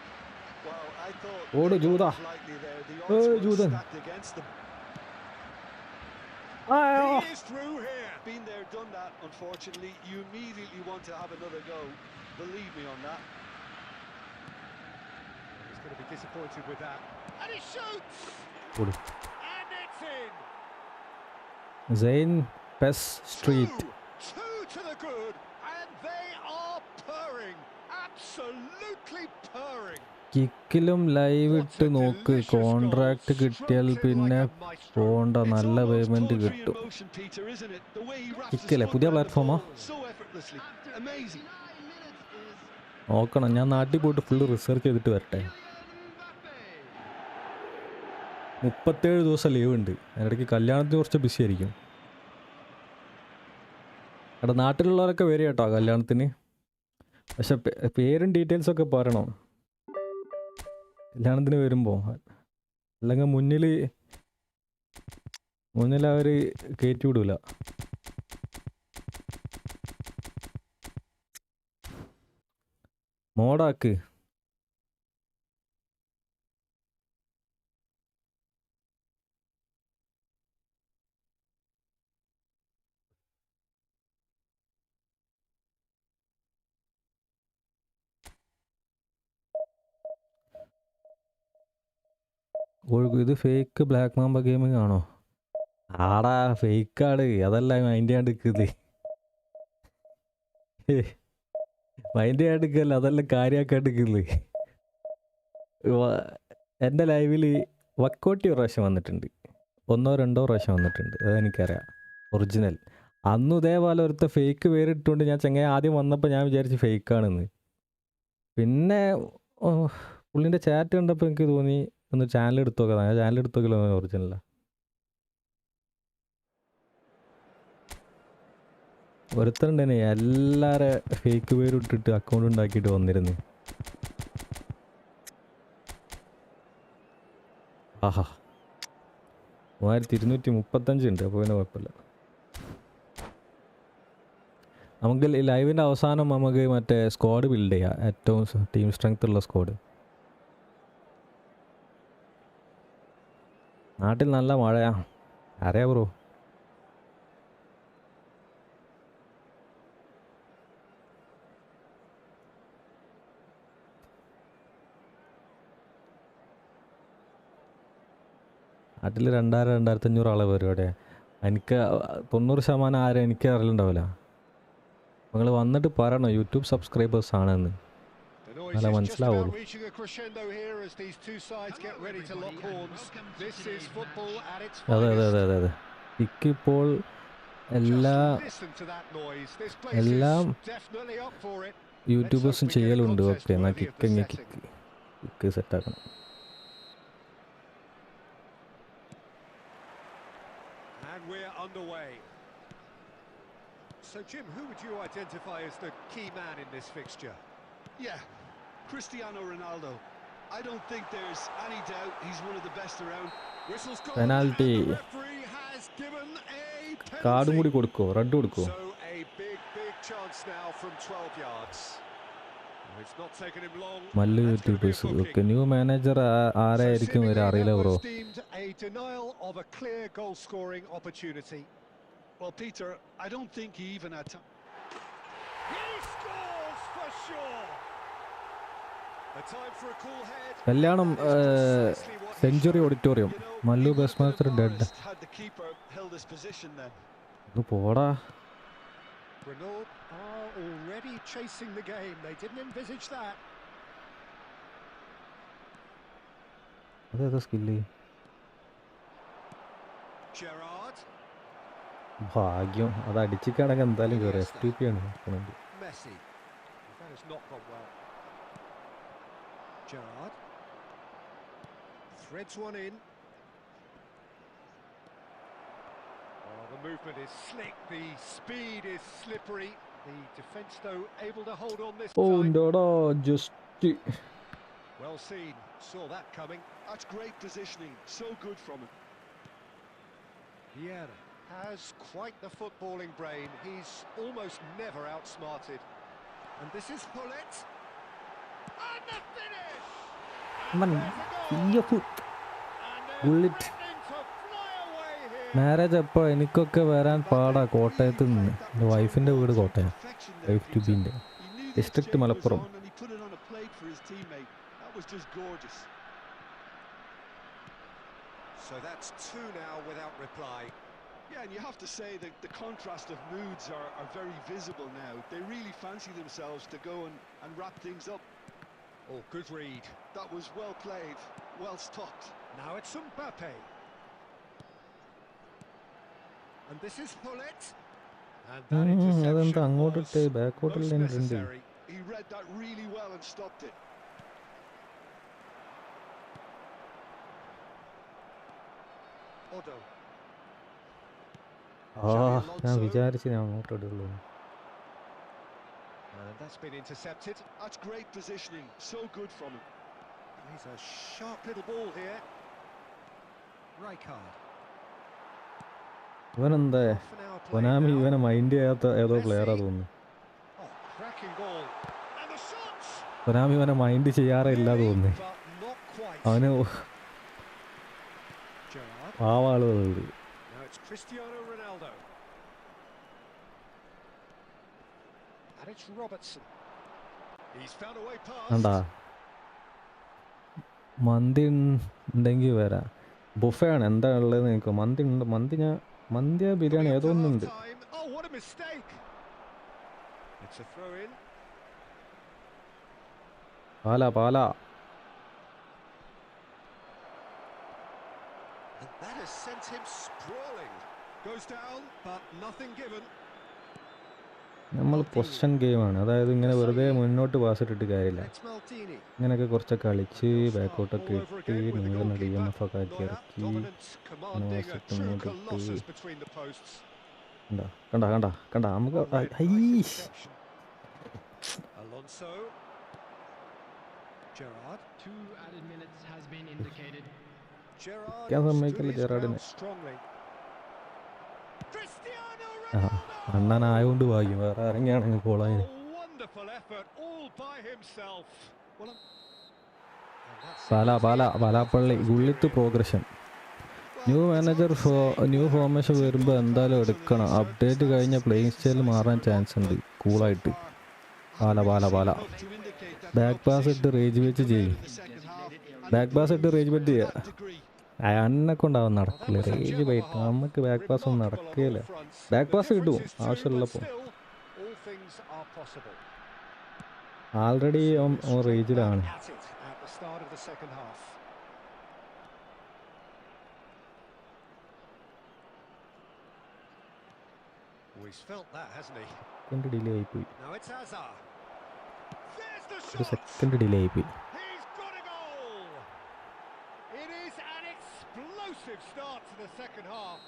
Wow, I thought ഓട് they ജൂത. got off lightly there. The odds were Judan. stacked against them. He is through here. Been there, done that, unfortunately. You immediately want to have another go. Believe me on that. He's going to be disappointed with that. And he shoots! ഓട്. And it's in! Zain PES street. Two to the good, and they are purring. Absolutely purring. കിക്കിലും live ഇട്ട് നോക്ക്, contract കിട്ടിയാൽ പിന്നെ പോണ്ട, നല്ല It's almost payment poetry in കിട്ടും. motion, Peter, isn't it? The way he wraps his കിക്കല്ലേ, foot പുതിയ around the പ്ലാറ്റ്ഫോമാ? ball so effortlessly. Amazing. നോക്കണം, ഞാൻ നാട്ടിൽ പോയിട്ട് ഫുള്ള് റിസർച്ച് ചെയ്തിട്ട് വരട്ടെ. 37 ദിവസം ലീവ് ഉണ്ട്. അതിനിടയ്ക്ക് കല്യാണത്തിന് കുറച്ച് ബിസി ആയിരിക്കും. അവിടെ നാട്ടിലുള്ളവരൊക്കെ വരും കേട്ടോ കല്യാണത്തിന്. പക്ഷെ പേരും ഡീറ്റെയിൽസൊക്കെ പറയണം കല്യാണത്തിന് വരുമ്പോൾ, അല്ലെങ്കിൽ മുന്നിൽ അവർ കയറ്റി വിടൂല. മോഡാക്ക്. ഇത് ഫേക്ക് ബ്ലാക്ക് മാമ്പ ഗെയിമിംഗ് ആണോ? ആടാ ഫേക്കാണ്, അതല്ല മൈൻഡ് ചെയ്യാണ്ടിരിക്കുന്നത്. മൈൻഡ് ചെയ്യാണ്ടിരിക്കല്ല, അതെല്ലാം കാര്യമാക്കാണ്ടിരിക്കുന്നത്. എൻ്റെ ലൈവിൽ വക്കോട്ടി ഒരു പ്രാവശ്യം വന്നിട്ടുണ്ട്, 1 or 2 പ്രാവശ്യം വന്നിട്ടുണ്ട്, അതെനിക്കറിയാം ഒറിജിനൽ. അന്നും ഇതേപോലെ ഒരുത്ത ഫേക്ക് പേരിട്ടുകൊണ്ട് ഞാൻ ചങ്ങായി ആദ്യം വന്നപ്പോൾ ഞാൻ വിചാരിച്ച് ഫേക്കാണെന്ന്. പിന്നെ പുള്ളിൻ്റെ ചാറ്റ് കണ്ടപ്പോൾ എനിക്ക് തോന്നി ഒന്ന് ചാനൽ എടുത്ത് നോക്കാം. ഞാൻ ചാനൽ എടുത്ത് നോക്കില്ല, ഒറിജിനലാണ്. ഒരുത്തരുണ്ടേനെ എല്ലാവരെ ഫേക്ക് പേരും ഇട്ടിട്ട് അക്കൗണ്ട് ഉണ്ടാക്കിയിട്ട് വന്നിരുന്നു. ആഹാ 3235 ഉണ്ട്, അപ്പോൾ പിന്നെ കുഴപ്പമില്ല. നമുക്ക് ലൈവിൻ്റെ അവസാനം നമുക്ക് മറ്റേ സ്ക്വാഡ് ബിൽഡ് ചെയ്യാം, ഏറ്റവും ടീം സ്ട്രെങ്ത് ഉള്ള സ്ക്വാഡ്. നാട്ടിൽ നല്ല മഴയാ, അറിയാം ബ്രോ. അതിൽ 2000-2500 ആളെ പരിപാടിയാണ്. എനിക്ക് 90% ആരും എനിക്ക് അറിയില്ലുണ്ടാവില്ല. നിങ്ങൾ വന്നിട്ട് പറയണം യൂട്യൂബ് സബ്സ്ക്രൈബേഴ്സ് ആണെന്ന്. The noise അല്ല is just about മനസ്സിലാവുള്ളൂ. reaching a crescendo here as these two sides get ready to lock horns. This is football at its അതെ അതെ finest. അതെ അതെ അതെ. ഇപ്പോൾ എല്ലാ Just listen to that noise. This place is എല്ലാം definitely up for it. യൂട്യൂബേഴ്സും ചെയ്യലുണ്ട്. Okay, എന്നാൽ kick സെറ്റാക്കണം. And we're underway. So, Jim, who would you identify as the key man in this fixture? Yeah, Cristiano Ronaldo. I don't think there's any doubt he's one of the best around. Whistle's gone, Penalty. and the referee has given a കാർഡും penalty. കൂടി കൊടുക്കോ, red കൊടുക്കോ? So a big chance now from 12 yards. It's not taken him long. Mallu That's gonna be a YouTubers. booking. Okay, new manager So ആരായിരിക്കും seemingly വരെ അറിയില്ല that bro. was deemed a denial of a clear goal-scoring opportunity. Well, Peter, I don't think he even had time. He scores for sure. A time for a cool head. കല്യാണം century auditorium. Mallu best master dead. Had the keeper held his position then. ഇത് പോടാ. Renault are already chasing the game. They didn't envisage that. അതേതാ skill? Gerrard. ഭാഗ്യം. അത് അടിച്ചിക്കാണെങ്കിൽ എന്തായാലും കയറി. FTP ആണ് നോക്കണമെങ്കിൽ. Messi. That has not gone well. Gerrard. Threads one in. Oh, the movement is slick. The speed is slippery. The defence, though, able to hold on this oh time. ഉണ്ടോടാ just. Well seen. Saw that coming. That's great positioning. So good from him. Vieira has quite the footballing brain. He's almost never outsmarted. And this is Pullet. And the finish! Man, And Bullet. threatening to fly away here. Marriage എപ്പോൾ? എനിക്കൊക്കെ വരാൻ പാടാ കോട്ടയത്ത് നിന്ന്. എൻ്റെ വൈഫിൻ്റെ വീട് Kottayam. Perfection there, wife to Peter. ബീൻ്റെ He knew the district exchange was Malappuram. on and he put it on a plate for his teammate. That was just gorgeous. So that's two now without reply. Yeah, and you have to say that the contrast of moods are very visible now. They really fancy themselves to go and wrap things up. Oh, good read. That was well played, well stopped. Now it's Mbappe. And this is Pullet. And that അതെന്താ interception അങ്ങോട്ടിട്ട് was ബാക്കോട്ടിൽ most രണ്ട്. necessary. He read that really well and stopped it. Odo. ആ ഞാൻ വിചാരിച്ചു ഞാൻ അങ്ങോട്ട് ഇടുള്ളൂ. And that's been intercepted. That's great positioning. So good from him. He's a sharp little ball here. Rijkaard. ഇവനെന്താ Half an hour played Konami now. ഇവനെ mind ചെയ്യാത്ത ഏതോ പ്ലെയറാ തോന്നുന്നു. Oh, cracking ball. And the shots. Konami ഇവനെ mind ചെയ്യാറേ ഇല്ല തോന്നുന്നു. But not quite. അവന് Gerrard. പാവാള്. Now it's Cristiano Ronaldo. And it's Robertson. He's found a way past. കണ്ടാ മന്തി ഉണ്ടെങ്കിൽ വരാം. ബുഫയാണ് എന്താ ഉള്ളതെന്ന് എനിക്ക് മന്തി ഉണ്ട്. മന്തിയ ബിരിയാണി ഏതോ ഒന്നുണ്ട്. Time. Oh, what a mistake. It's a throw in. Pala And that has sent him sprawling. Goes down, but nothing given. നമ്മൾ പൊസിഷൻ ഗെയിമാണ്. അതായത് ഇങ്ങനെ വെറുതെ മുന്നോട്ട് പാസ് ഇട്ടിട്ട് കാര്യമില്ല. It's Maldini. ഇങ്ങനെയൊക്കെ കുറച്ചൊക്കെ കളിച്ച് ബാക്കോട്ടൊക്കെ ഇട്ട് നീങ്ങുന്ന DMF ഒക്കെ ആക്കി Neuer, ഇറക്കി dominant, commanding a വാസത്ത് true ഇങ്ങോട്ട് ഇട്ട്. colossus between the posts. കണ്ട നമുക്ക് Well read, nice I interception. Alonso. Gerrard. 2 added minutes has been indicated. Gerrard ഞാൻ stood സമ്മതിക്കില്ല his ജെറാർഡിനെ. ground strongly. Cristiano ആ Ronaldo. അണ്ണനായോണ്ട് ഭാഗ്യം. വേറെ ആരെങ്കിയാണെങ്കിൽ കോളായി. A wonderful effort all by himself. Well, Palappally Gullit progression. New manager new formation വരുമ്പോൾ എന്തായാലും എടുക്കണം. അപ്ഡേറ്റ് കഴിഞ്ഞ പ്ലേയിങ് സ്റ്റൈൽ മാറാൻ ചാൻസ് ഉണ്ട്. കൂളായിട്ട് പാല ബാക്ക് പാസ് ഇട്ട് റേജ് വെച്ച് ചെയ്യും. ബാക്ക് പാസ് ഇട്ട് റേജ് വെച്ച് ചെയ്യുക. അന്നെ കൊണ്ടാവും Well, that നടക്കില്ല. was a rage gem of a bite half. നമുക്ക് ബാക്ക് പാസ് ഒന്നും Remarkable on all നടക്കുകയില്ല. fronts. Back The pass difference കിട്ടും is two, but ആവശ്യമുള്ളപ്പോൾ. still, all things are possible. Already So we're straight റേജിലാണ്. back at it at the start of the second half. Oh, he's felt that, hasn't he? Second delay ആയിപ്പോയി. Now it's Hazard. There's the ഒരു shot. Second delay ആയിപ്പോയി. He's got a goal. It is an explosive start to the second half.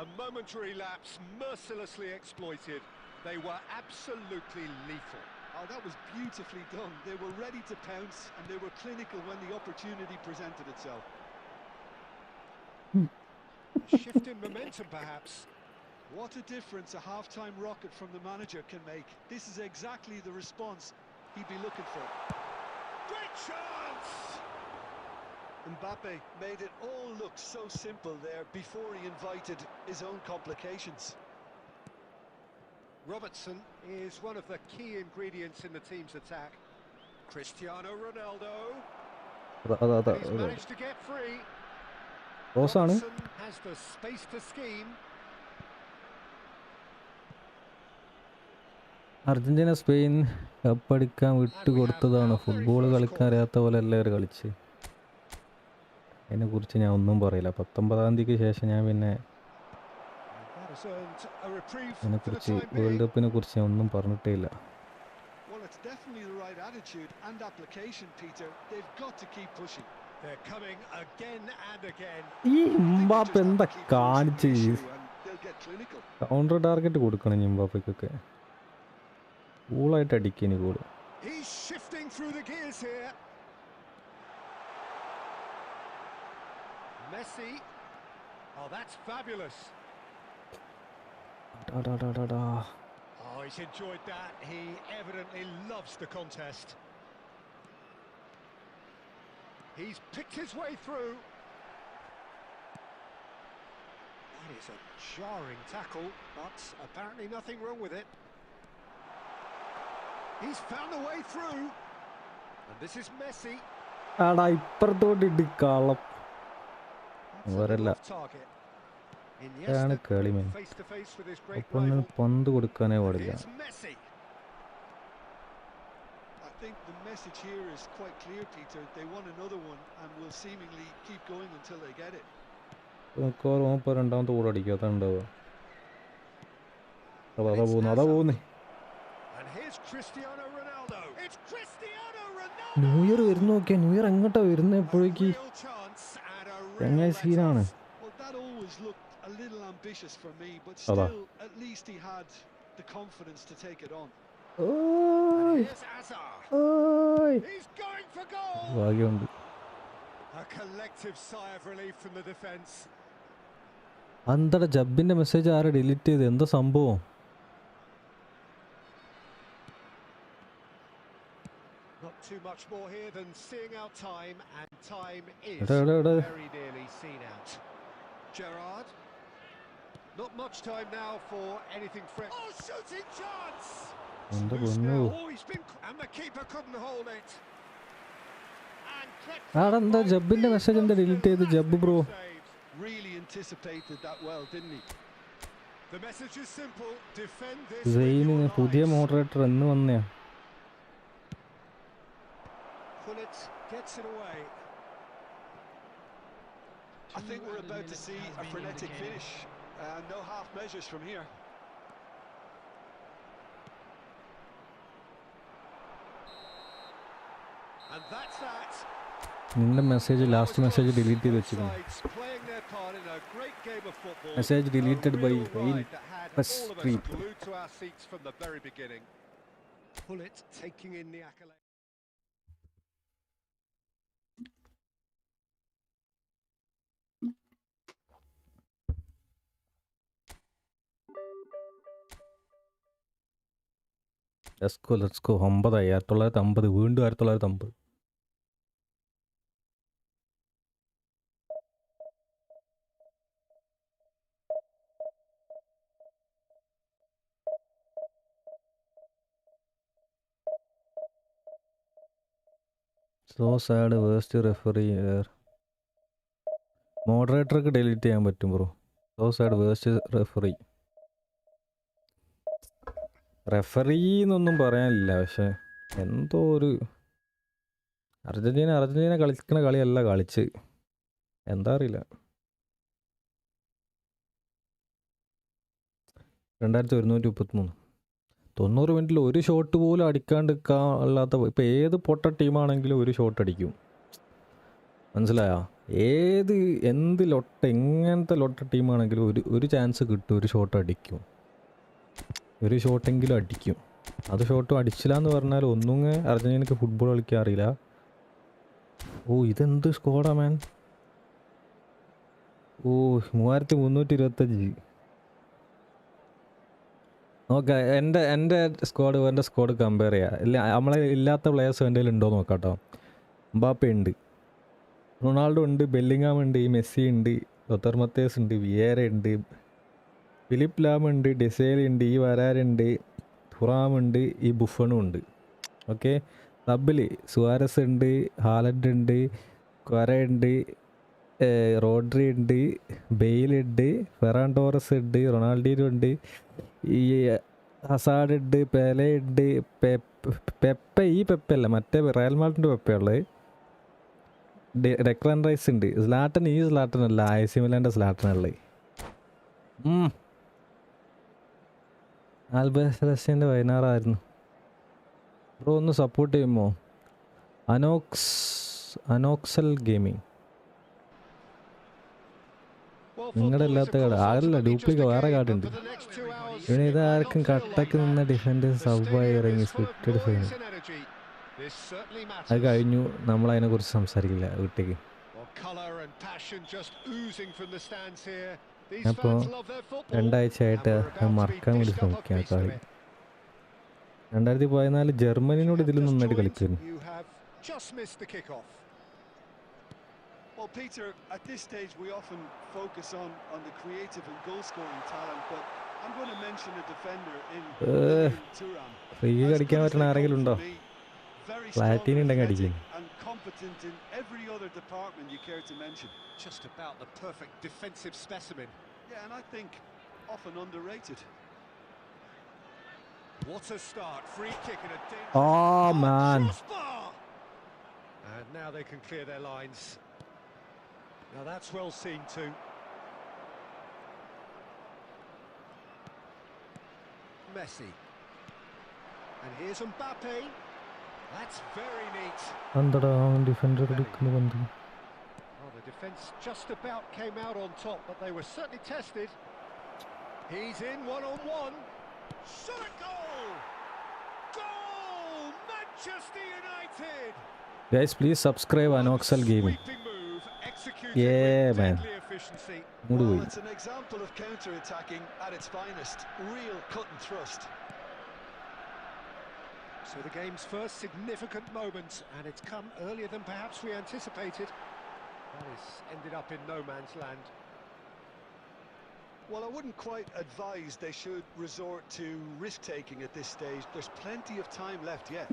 A momentary lapse mercilessly exploited. They were absolutely lethal. Oh, that was beautifully done. They were ready to pounce and they were clinical when the opportunity presented itself. A shift in momentum, perhaps. What a difference a half-time rocket from the manager can make. This is exactly the response he'd be looking for. Great chance! Mbappe made it all look so simple there before he invited his own complications. Robertson is one of the key ingredients in the team's attack. Cristiano Ronaldo. He's managed to get free. ക്രോസാണ്. Robertson has the space to scheme. Argentina Spain കപ്പടിക്കാൻ വിട്ടുകൊടുത്തതാണ്. Football കളിക്കാൻ അറിയാത്ത പോലെ എല്ലാവരും കളിച്ച്. അതിനെക്കുറിച്ച് ഞാൻ ഒന്നും പറയില്ല. 19-ാം തീയതിക്ക് ശേഷം ഞാൻ പിന്നെ അതിനെക്കുറിച്ച് വേൾഡ് കപ്പിനെ കുറിച്ച് ഞാൻ ഒന്നും പറഞ്ഞിട്ടേ ഇല്ല. Well, it's definitely the right attitude and application, Peter. They've got to keep pushing. They're coming again and again. ഈ എംബാപ്പെ എന്താ കാണിച്ച് They'll get clinical. Counter target കൊടുക്കണം എംബാപ്പയ്ക്കൊക്കെ. കൂളായിട്ട് അടിക്കിനി goal. He's shifting through the gears here. Messi. Oh, that's fabulous. Oh, he's enjoyed that. He evidently loves the contest. He's picked his way through. That is a jarring tackle, but apparently nothing wrong with it. He's found a way through. And this is Messi. ആടാ ഇപ്പുറത്തോട്ടിട്ട് കളം വരല്ല. അതാണ് കളി. മേൻ ഒപ്പം പന്ത് കൊടുക്കാനേ പാടില്ല. I think the message here is quite clear, Peter. They want another one and will seemingly keep going until they get it. ഇപ്പോൾ രണ്ടാമത്തെ കൂടെ അടിക്കുക. അതാ ഉണ്ടാവുക. അതാ പോകുന്നേ. ന്യൂ ഇയർ വരുന്ന നോക്കിയാ. ന്യൂ ഇയർ എങ്ങോട്ടാ വരുന്നത് എപ്പോഴേക്ക്? ചങ്ങായി സീനാണ്. Well, that always looked a little ambitious for me, but still, at least he had the confidence to take it on. ഭാഗ്യമുണ്ട്. എന്താ ജബിന്റെ മെസ്സേജ് ആരാ ഡിലീറ്റ് ചെയ്ത്? എന്താ സംഭവം? Not too much more here than seeing out time, and time is very nearly seen out. Gerrard. Not much time now for anything fresh. Oh, shooting chance! Oh, he's been, and the keeper couldn't hold it. എന്താ ജബിന്റെ message എന്താ delete ചെയ്ത്? ജബ് bro Really anticipated that well, didn't he? The message is simple. Defend this. Zain പുതിയ moderator എന്ന് വന്നയാ. Pullet gets it away. I think we're about to see a frenetic finish. No half measures from here. And that's that. നിന്റെ message last message delete ചെയ്ത് വെച്ചിരുന്നു. Message deleted by let's go. 1950 വീണ്ടും 1950. So sad, worst referee here. മോഡറേറ്റർക്ക് delete ചെയ്യാൻ പറ്റും bro. So sad worst referee എന്നൊന്നും പറയാനില്ല. പക്ഷെ എന്തോ ഒരു അർജന്റീന കളിക്കുന്ന കളിയല്ല കളിച്ച്. എന്താ അറിയില്ല. 2133 90 മിനിറ്റിൽ ഒരു ഷോട്ട് പോലും അടിക്കാണ്ട് അല്ലാത്ത ഇപ്പോൾ ഏത് പൊട്ട ടീമാണെങ്കിലും ഒരു ഷോട്ട് അടിക്കും. മനസ്സിലായോ? എന്ത് എങ്ങനത്തെ ലൊട്ട ടീമാണെങ്കിലും ഒരു ചാൻസ് കിട്ടും, ഒരു ഷോട്ട് അടിക്കും, ഒരു ഷോട്ടെങ്കിലും അടിക്കും. അത് ഷോട്ടും അടിച്ചില്ല എന്ന് പറഞ്ഞാൽ ഒന്നും അർജന്റീനക്ക് ഫുട്ബോൾ കളിക്കാൻ അറിയില്ല. ഓ ഇതെന്ത് സ്കോഡാ മാൻ. ഓ 3325. നോക്കാം എൻ്റെ സ്ക്വാഡ് എൻ്റെ സ്ക്വാഡ് കമ്പയർ ചെയ്യാം. ഇല്ല നമ്മളെ ഇല്ലാത്ത പ്ലേയേഴ്സ് എൻ്റെ ഉണ്ടോ നോക്കാം കേട്ടോ. എംബാപ്പെ ഉണ്ട്, റൊണാൾഡോ ഉണ്ട്, ബെല്ലിങ്ങാം ഉണ്ട്, ഈ മെസ്സി ഉണ്ട്, ലോത്തർ മത്തേസ് ഉണ്ട്, വിയേര ഉണ്ട്, ഫിലിപ്പ് ലാം ഉണ്ട്, ഡെസേലി ഉണ്ട്, ഈ വരാരുണ്ട്, തുറാം ഉണ്ട്, ഈ ബുഫണും ഉണ്ട്. ഓക്കെ, സബിൽ സുവാരസ് ഉണ്ട്, ഹാലൻഡ് ഉണ്ട്, ക്വര ഉണ്ട്, റോഡ്രി ഉണ്ട്, ബെയിലുണ്ട്, ഫെറാൻ ടോറസ് ഉണ്ട്, റൊണാൾഡീനോ ഉണ്ട്, ഈ ഹസാഡ് ഉണ്ട്, പെലെ ഉണ്ട്, പെപ്പ അല്ല മറ്റേ റയൽ മാഡ്രിഡിൻ്റെ പെപ്പയുള്ളത്, ഡെക്ലാൻ റൈസ് ഉണ്ട്, സ്ലാട്ടൻ അല്ല AC മിലാൻ്റെ സ്ലാട്ടനുള്ളത്. ആൽബസ്റ്റൻ്റെ 16 ബ്രോ ഒന്ന് സപ്പോർട്ട് ചെയ്യുമോ? അനോക്സൽ ഗെയിമിങ്. നിങ്ങളുടെ അല്ലാത്ത കാർഡ് അതല്ല, ഡ്യൂപ്ലിക്ക വേറെ കാർഡ് ഉണ്ട്. ഇവിടെ ഇതാർക്കും കട്ടക്ക് നിന്ന ഡിഫൻഡേഴ്സ് സബ്ബായി ഇറങ്ങി സ്ക്രിപ്റ്റഡ് ഫൈനൽ. അത് കഴിഞ്ഞു, നമ്മളതിനെക്കുറിച്ച് സംസാരിക്കില്ല വീട്ടിലേക്ക്. അപ്പോൾ 2 ആഴ്ചയായിട്ട് മറക്കാൻ വേണ്ടി ശ്രമിക്കുക കളി. 2014 ജർമ്മനിനോട് ഇതിൽ നന്നായിട്ട് കളിക്കുന്നു. Well, Peter, at this stage we often focus on the creative and goal-scoring talent, but I'm going to mention a defender in Judan. Free കളിക്കാൻ പറ്റുന്ന ആരെങ്കിലും ഉണ്ടോ? ഫ്ലാറ്റിന് ഉണ്ടെങ്കിൽ അടിക്കും. And competent in every other department you care to mention. Just about the perfect defensive specimen. Yeah, and I think often underrated. What a start! Free kick and a dangerous. Oh man! And now they can clear their lines. Now that's well seen too. Messi. And here's Mbappe. That's very neat. അന്തടാ defender എടുക്കുന്നു പന്ത്. Well, the defence just about came out on top, but they were certainly tested. He's in one-on-one. Shot goal! Goal! Manchester United! Guys, please subscribe Anoxel Gaming. Yeah, man. Well, it's an example of counter-attacking at its finest. Real cut and thrust. So the game's first significant moment, and it's come earlier than perhaps we anticipated. Well, it's ended up in no man's land. Well, I wouldn't quite advise they should resort to risk-taking at this stage. There's plenty of time left yet.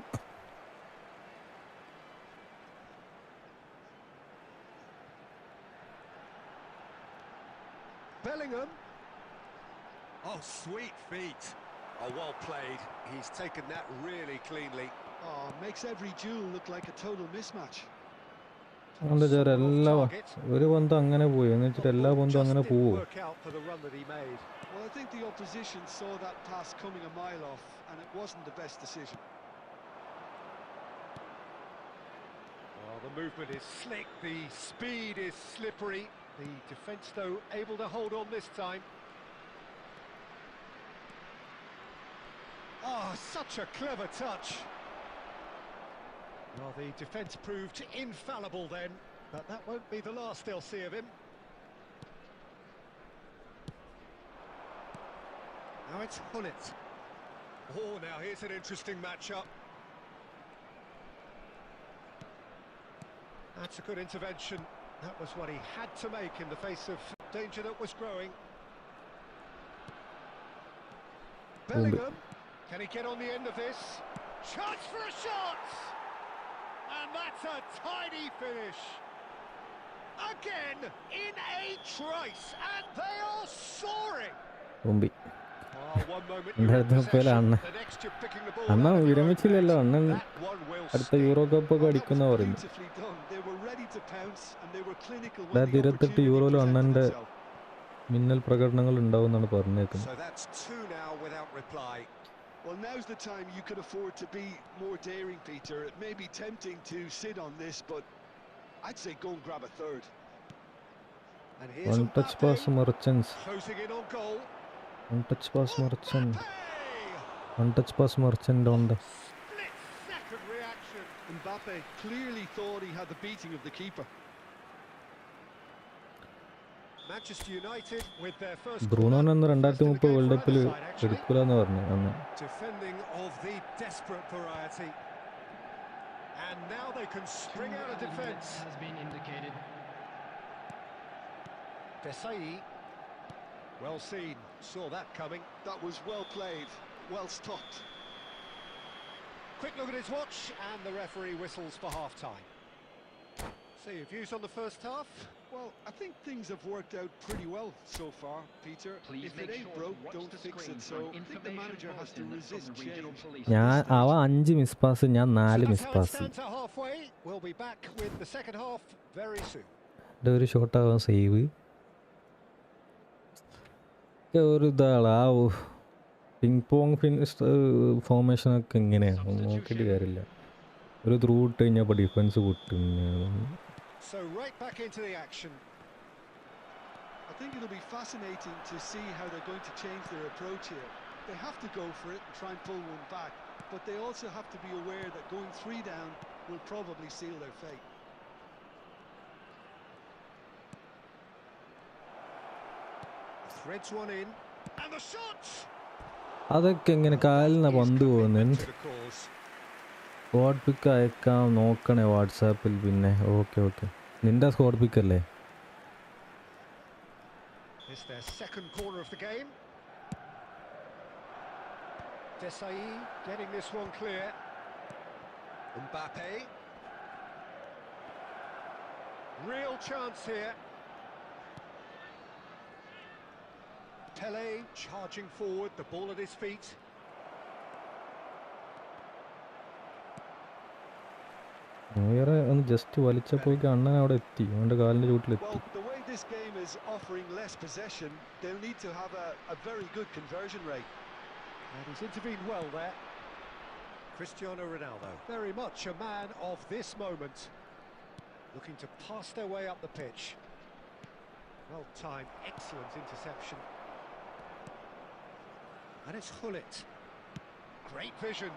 Bellingham. Oh, sweet feet. Oh, well played. He's taken that really cleanly. Oh, makes every duel look like a total mismatch. ഒരു പന്ത് അങ്ങനെ പോയി എന്നിട്ട് എല്ലാ പന്തും അങ്ങനെ പോവും. Well, I think the opposition saw that pass coming a mile off, and it wasn't the best decision. Well, the movement is slick, the speed is slippery. The defence, though, able to hold on this time. Oh, such a clever touch. Well, the defence proved infallible then, but that won't be the last they'll see of him. Now it's Hullet. Oh, now here's an interesting matchup. That's a good intervention. That was what he had to make in the face of danger that was growing. Bellingham, can he get on the end of this? Chance for a shot! And that's a tidy finish. Again, in Trice, and they are soaring. തുമ്പി One moment you're in possession, the next you're picking the ball out അണ്ണ of your own വിരമിച്ചില്ലല്ലോ. net. Annan That one will അടുത്ത sting. Euro cup ഒക്കെ That അടിക്കുന്ന was പറയുന്നു. beautifully done. They were ready to pounce and they were clinical when the 2028 opportunity യൂറോയിലും presented അണ്ണൻ്റെ itself. മിന്നൽ പ്രകടനങ്ങൾ ഉണ്ടാവും എന്നാണ് പറഞ്ഞേക്കുന്നത്. So that's two now without reply. Well, now's the time you could afford to be more daring, Peter. It may be tempting to sit on this, but I'd say go and grab a third. And here's One touch pass merchants. closing in on goal. One touch pass merchant. Mbappe! One touch pass merchant on the. Split-second reaction. Mbappe clearly thought he had the beating of the keeper. Manchester United with their first ബ്രൂണോനെ corner. 2030 world കപ്പിൽ First of the game for either side, actually. എടുക്കൂലെന്ന് പറഞ്ഞു അന്ന്. Defending of the desperate variety. And now they can spring out of defence. Has been indicated. Desai. Well seen. Saw that coming. That was well played, well stopped. Quick look at his watch, and the referee whistles for half-time. So your views on the first half? Well, I think things have worked out pretty well so far, Peter. Please If make it ain't sure to broke, watch don't the fix screen it. for So an I think the manager has to information resist bulletin from the regional change. police. ഞാൻ അവ 5 miss pass, ഞാൻ 4 So miss that's how it pass. stands at halfway. We'll be back with the second half very soon. ഒരു shot ആവാൻ save ഒരു ഇതാളാ ping pong ഫോർമേഷനൊക്കെ ഇങ്ങനെയാണ്, നോക്കിയിട്ട് കാര്യമില്ല. ഒരു ത്രൂ ഇട്ട് കഴിഞ്ഞാൽ ഇപ്പോൾ ഡിഫൻസ് പൊട്ടും. So right back into the action. I think it'll be fascinating to see how they're going to change their approach here. They have to go for it and try and pull one back, but they also have to be aware that going 3 down will probably seal their fate. Threads one in. And the shot! അതൊക്കെ എങ്ങനെ കാലിനാ പന്ത് പോകുന്നത്. To the cause. Squad പിക്ക് അയക്കാം, നോക്കണേ വാട്സാപ്പിൽ. പിന്നെ okay നിന്റെ squad പിക്ക് അല്ലേ? It's their second corner of the game. Desai getting this one clear. Mbappe. Real chance here. Pele charging forward, the ball at his feet. വേറെ ഒന്ന് ജസ്റ്റ് വലിച്ചപ്പോഴേക്ക് അണ്ണൻ അവിടെ എത്തി, അവൻ്റെ കാലിൻ്റെ ചൂട്ടിലെത്തി. Well, the way this game is offering less possession, they'll need to have a very good conversion rate. And he's intervened well there. Cristiano Ronaldo, very much a man of this moment. Looking to pass their way up the pitch. Well timed, excellent interception. And it's Hullet. Great vision.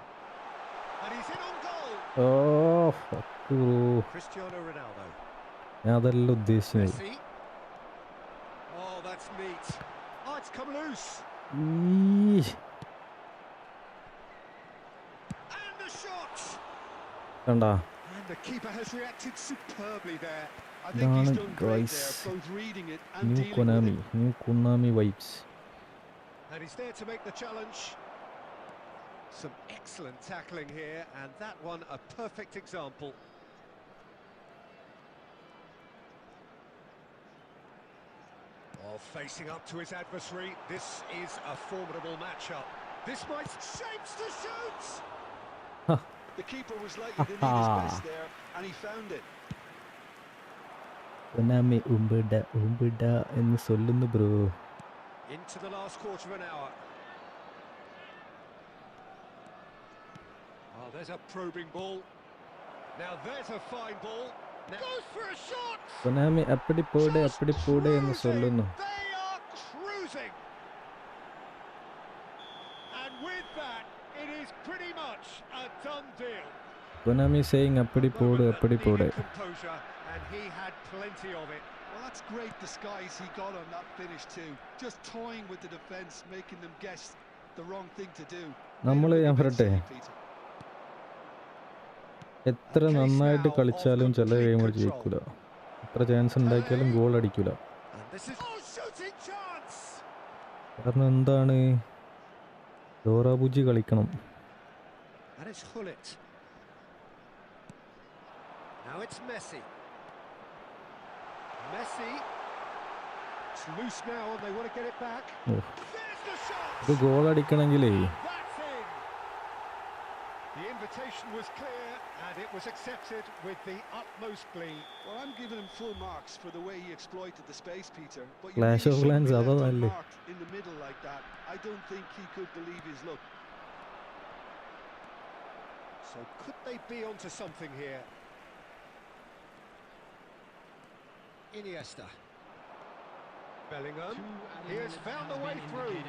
And he's in on goal. Cristiano Ronaldo. ഞാൻ അതല്ല ഉദ്ദേശിച്ചത്. Messi. Oh, that's neat. Oh, it's come loose. And the shot. കണ്ടാ, And the keeper has reacted superbly there. I think he's ഇതാണ് done great guys there, both reading it and new dealing with Konami, it. New Konami vibes. And he's there to make the challenge. Some excellent tackling here, and that one a perfect example. Oh, facing up to his adversary. This is a formidable matchup. This might shapes to shoot. The keeper was likely to need his best there, and he found it. Konami ഉമ്പിട എന്ന് ചൊല്ലുന്നു bro. Into the last quarter of an hour. Oh, there's a probing ball. Now there's a fine ball. Now goes for a shot. Konami അപ്പടി പോടെ എന്ന് ചൊല്ലുന്നു. They are cruising. And with that, it is pretty much a done deal. Konami saying അപ്പടി പോടെ. Composure, and he had plenty of it. Well, that's great disguise he got on that finish too. Just toying with the defence, making them guess the wrong thing to do. ഞാൻ പറയട്ടെ, എത്ര നന്നായിട്ട് കളിച്ചാലും ചില ഗെയിമുകൾ ജയിക്കൂല. എത്ര chance ഉണ്ടാക്കിയാലും goal അടിക്കൂല. കാരണം എന്താണ്, ഡോറാബുജി കളിക്കണം. And it's Hullet. Now it's Messi. It's loose now and they want to get it back. Oh. There's the shot. ഒരു goal അടിക്കണമെങ്കിലേ That's in. The invitation was clear and it was accepted with the utmost glee. Well, I'm giving him full marks for the way he exploited the space, Peter. But you Clash really of shouldn't Clans be left അതല്ലേ unmarked in the middle like that. I don't think he could believe his luck. So could they be onto something here? Iniesta. Bellingham. He has found a way through.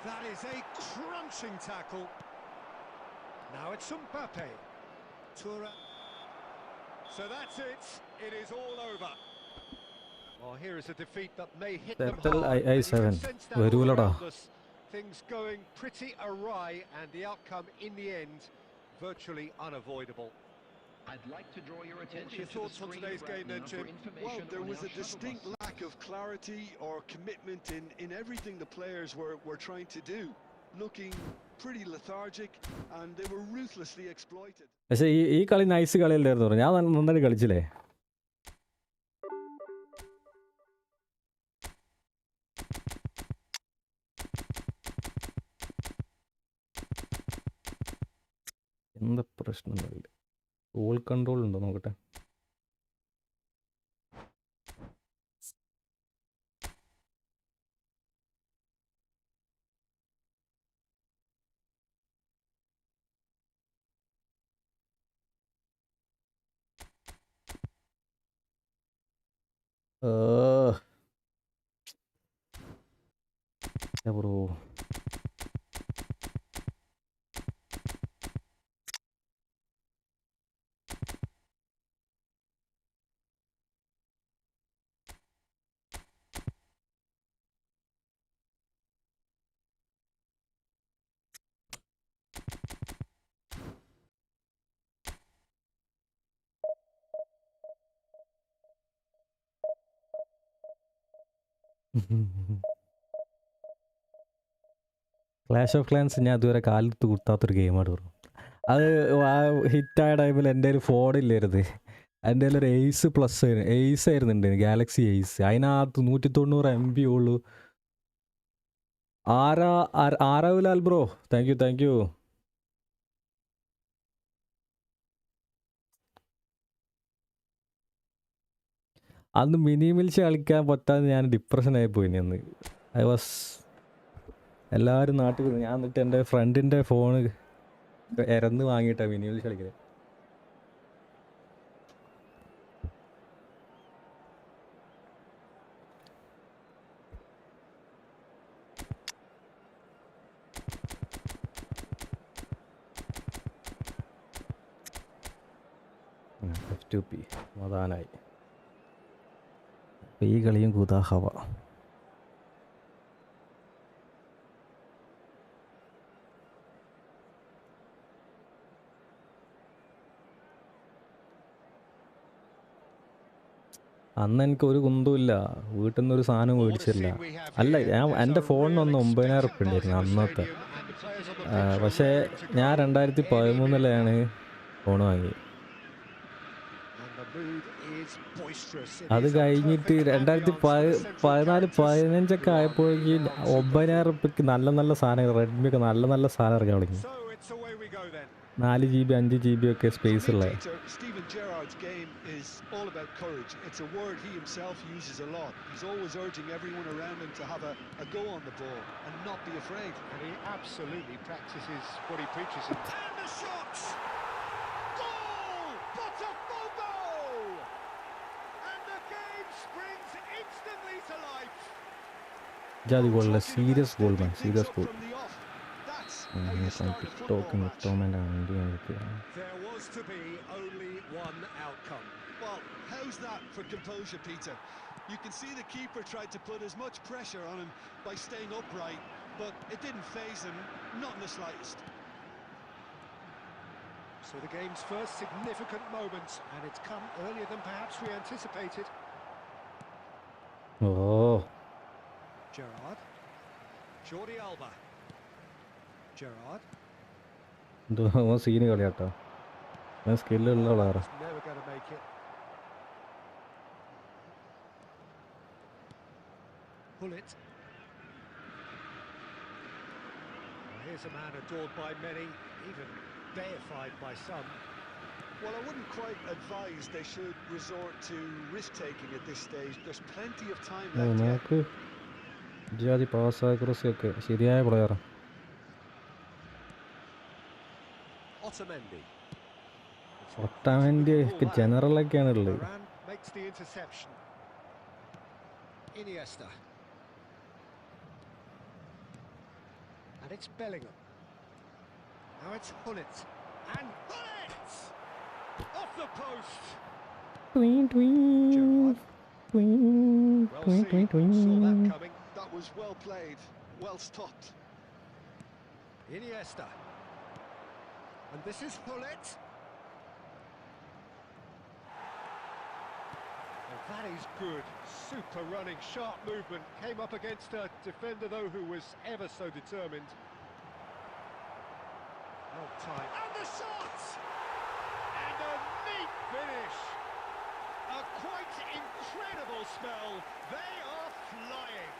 That is a crunching tackle. Now it's Mbappe. Tura. So that's it. It is all over. Well, here is a defeat that may hit them Settle hard. And you I7 can sense that all വരൂലടാ. around us. Things going pretty awry and the outcome in the end virtually unavoidable. I'd like to draw your What are attention your to the thoughts on screen today's right game then, now Jim? for information Well, there on was our a distinct shuttle bus. lack of clarity or commitment in everything the players were trying to do. Looking pretty lethargic and they were ruthlessly exploited. പക്ഷേ ഈ കളി nice കളിയല്ലായിരുന്നു. ഞാൻ നന്നായിട്ട് കളിച്ചില്ലേ? എന്താ പ്രശ്നം എന്നറിയില്ല. Ball control ഉണ്ടോ നോക്കട്ടെ. ബ്രോ ക്ലാഷ് ഓഫ് ക്ലാൻസ് ഞാൻ ഇതുവരെ കാലത്ത് കുത്താത്തൊരു ഗെയിമാണ് ബ്രോ. അത് ഹിറ്റായ ടൈമിൽ എൻ്റെ കയ്യിൽ ഫോണില്ലായിരുന്നു. എൻ്റെ കയ്യിൽ ഒരു എയ്സ് ആയിരുന്നുണ്ട്, ഗാലക്സി എയ്സ്. അതിനകത്ത് 190 MB ഉള്ളൂ. ആരാവിലാൽ ബ്രോ, താങ്ക് യു. അന്ന് മിനി മിൽച്ച് കളിക്കാൻ പറ്റാതെ ഞാൻ ഡിപ്രഷനായി പോയി. അന്ന് എല്ലാവരും നാട്ടിൽ പോയി. ഞാൻ എന്നിട്ട് എൻ്റെ ഫ്രണ്ടിൻ്റെ ഫോണ് ഇറന്ന് വാങ്ങിയിട്ടാണ് മിനി മിൽച്ച് കളിക്കുന്നത്. F2P സമാധാനായി. ഈ കളിയും കൂതാഹവ. അന്ന് എനിക്ക് ഒരു കുന്തമില്ല, വീട്ടിൽ നിന്നൊരു സാധനം മേടിച്ചില്ല. അല്ല, എൻ്റെ ഫോണിനൊന്ന് 9,000 ഉറുപ്പിക ഉണ്ടായിരുന്നു അന്നത്തെ. പക്ഷേ ഞാൻ 2013 ഫോൺ വാങ്ങി. അത് കഴിഞ്ഞിട്ട് 2014-15 ആയപ്പോഴേക്കും 9,000 ഉറുപ്പിക്ക് നല്ല സാധനം, റെഡ്മിയൊക്കെ നല്ല സാധനം ഇറങ്ങി തുടങ്ങി. 4 GB 5 GB ഒക്കെ സ്പേസ് ഉള്ള. Steven Gerrard's game is all about courage. It's a word he himself uses a lot. He's always urging everyone around him to have a go on the ball and not be afraid. And he absolutely practices what he preaches. And the shots! Goal! Botafogo! And the game springs instantly to life. Jadi goal, serious goal man, serious goal. There was to be only one outcome. Well, how's that for composure, Peter? You can see the keeper tried to put as much pressure on him by staying upright, but it didn't faze him, not in the slightest. So the game's first significant moment, and it's come earlier than perhaps we anticipated. Oh. Gerrard. Jordi Alba. Gerrard. സീന് കളിയാട്ടോ, സ്കില്ലുള്ള ആളാണ്. Never going to make it. pull it. Here's a man adored by many, even deified by some. Well, I wouldn't quite advise they should resort to risk-taking at this stage. There's plenty of time left yet. നോക്ക് ജാതി pass accuracy ഒക്കെ ശരിയായ പ്ലെയറാ. Otamendi. ഒട്ടാമൻ്റെ ഒക്കെ ജനറലൊക്കെയാണ് ഉള്ളത്. Varane makes the interception. Iniesta. And it's Bellingham. Now it's Hullet. And Hullet! Off the post! Twing, twing, Judan. twing, Well twing, twing, seen. Saw that twing. coming. That was well played, well stopped. Iniesta. And this is Hullet. Oh, that is good. Super running, sharp movement. Came up against a defender, though, who was ever so determined. Well timed. And the shot! And a neat finish. A quite incredible spell. They are flying.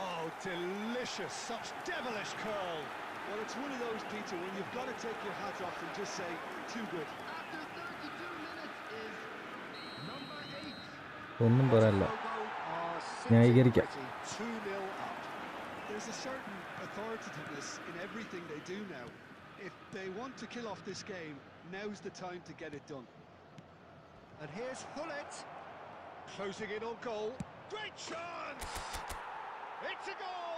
Oh, delicious. Such devilish curl. Well, it's one of those, Peter, when you've got to take your hat off and just say, too good. After 32 minutes is number 8. ഒന്നും പറയാനില്ല. Are ന്യായീകരിക്കാം. sitting pretty, 2-0 up. There's a certain authoritativeness in everything they do now. If they want to kill off this game, now's the time to get it done. And here's Hullet. Closing in on goal. Great chance! It's a goal!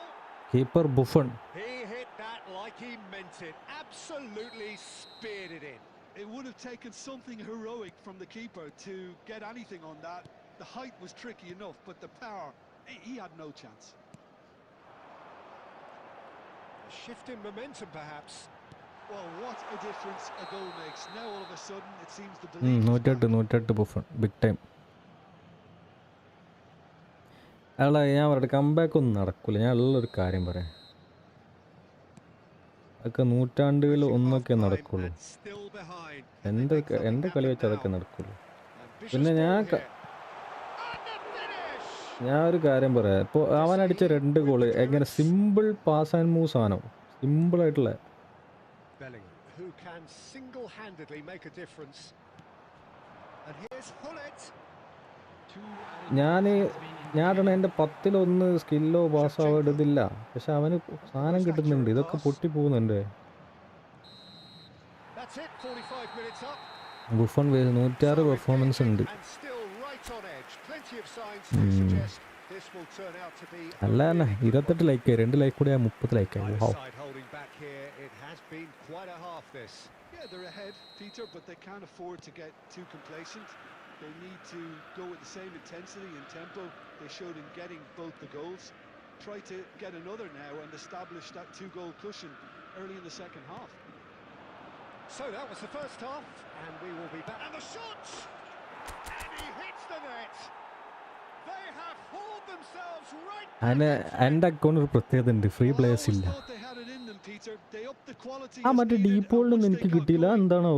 Keeper Buffon. He hit that like he meant it. Absolutely speared it in. It would have taken something heroic from the keeper to get anything on that. The height was tricky enough, but the power, he had no chance. A shift in momentum, perhaps. Well, what a difference a goal makes. Now all of a sudden it seems the belief is 108 Buffon big time. അല്ല ഞാൻ പറയട്ടെ, comeback ഒന്നും നടക്കില്ല. ഞാൻ ഉള്ളൊരു കാര്യം പറയാം, അതൊക്കെ നൂറ്റാണ്ടുകളിൽ ഒന്നൊക്കെ നടക്കുള്ളൂ. എൻ്റെ കളി വെച്ച് അതൊക്കെ നടക്കുള്ളൂ. പിന്നെ ഞാൻ ഒരു കാര്യം പറയാം. ഇപ്പോൾ അവനടിച്ച 2 ഗോള് എങ്ങനെ സിമ്പിൾ പാസ് ആൻഡ് മൂവ് സാധനം, സിമ്പിളായിട്ടുള്ള. Bellingham, who can single-handedly make a difference. And here's Hullet. ഞാൻ എൻ്റെ 10-1 സ്കില്ലോ പാസ്സോ ഇടുന്നില്ല, പക്ഷെ അവന് സാധനം കിട്ടുന്നുണ്ട്. ഇതൊക്കെ പൊട്ടിപ്പോകുന്നുണ്ട്. That's it, 45 minutes up. Buffon 106 performance ഉണ്ട്. And still right on edge. Plenty of signs to suggest this will turn out to be അല്ല തന്നെ 28 ലൈക്കായി, 2 ലൈക്ക് കൂടെ 30 ലൈക്കായി. Either side holding back here. It has been quite a half, this. Yeah, they're ahead, Peter, but they can't afford to get too complacent. They need to go with the same intensity and tempo they showed in getting both the goals. Try to get another now and establish that 2-goal cushion early in the second half. So that was the first half, and we will be back. And the shot! And he hits the net! They have hauled themselves right back. എൻ്റെ account ഒരു പ്രത്യേകത ഉണ്ട്, free players ഇല്ല. ആ മറ്റേ deep ഹോളിലൊന്നും എനിക്ക് കിട്ടിയില്ല, എന്താണോ?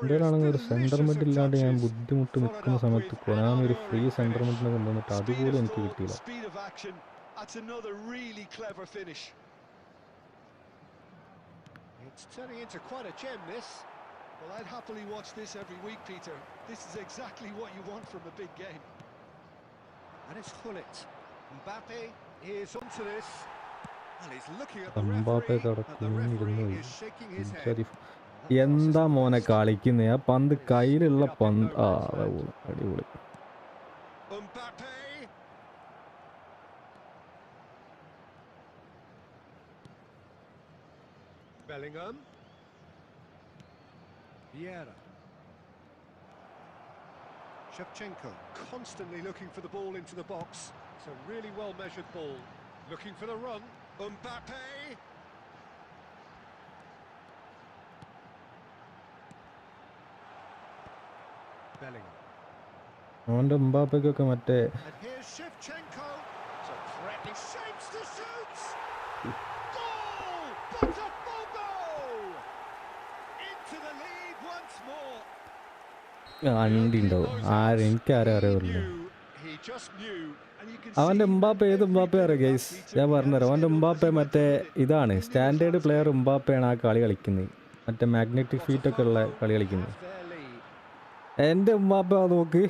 എന്തായാലും ഒരു സെൻറ്റർ മിഡ് ഇല്ലാണ്ട് ഞാൻ ബുദ്ധിമുട്ട് നിൽക്കുന്ന സമയത്ത് കൊനാമി ഒരു ഫ്രീ സെൻറ്റർ മിഡിനെ കൊണ്ടുവന്നിട്ട് അതുപോലും എനിക്ക് കിട്ടിയില്ല. It's turning into quite a gem, this. Well, I'd happily watch this every week, Peter. This is exactly what you want from a big game. And it's Hullet. Mbappe is onto this. And he's looking at the Mbappe referee, and the referee is shaking his head. എന്താ മോനെ കളിക്കുന്നേ, ആ പന്ത് കയ്യിലുള്ള പന്ത്. അടിപൊളി. Mbappe. Bellingham. Vieira. Shevchenko constantly looking for the ball into the box. It's a really well-measured ball. Looking for the run. Mbappe. Bellingham. അവൻ്റെ എംബാപ്പയ്ക്കൊക്കെ മറ്റേ And here's Shevchenko. It's a threatening shapes to shoot. Goal! Botafogo! Into the lead once more. വണ്ടിണ്ടാവും എനിക്കാരും അറിയില്ല. അവൻ്റെ Mbappe ഏത് Mbappe അറിയാം guys, ഞാൻ പറഞ്ഞുതരാം. അവൻ്റെ Mbappe മറ്റേ ഇതാണ് സ്റ്റാൻഡേർഡ് പ്ലെയർ എംബാപ്പയാണ് ആ കളി കളിക്കുന്നത്, മറ്റേ മാഗ്നറ്റിക് ഫീറ്റൊക്കെ ഉള്ള കളി കളിക്കുന്നത്. എൻ്റെ എംബാപ്പ നോക്ക്,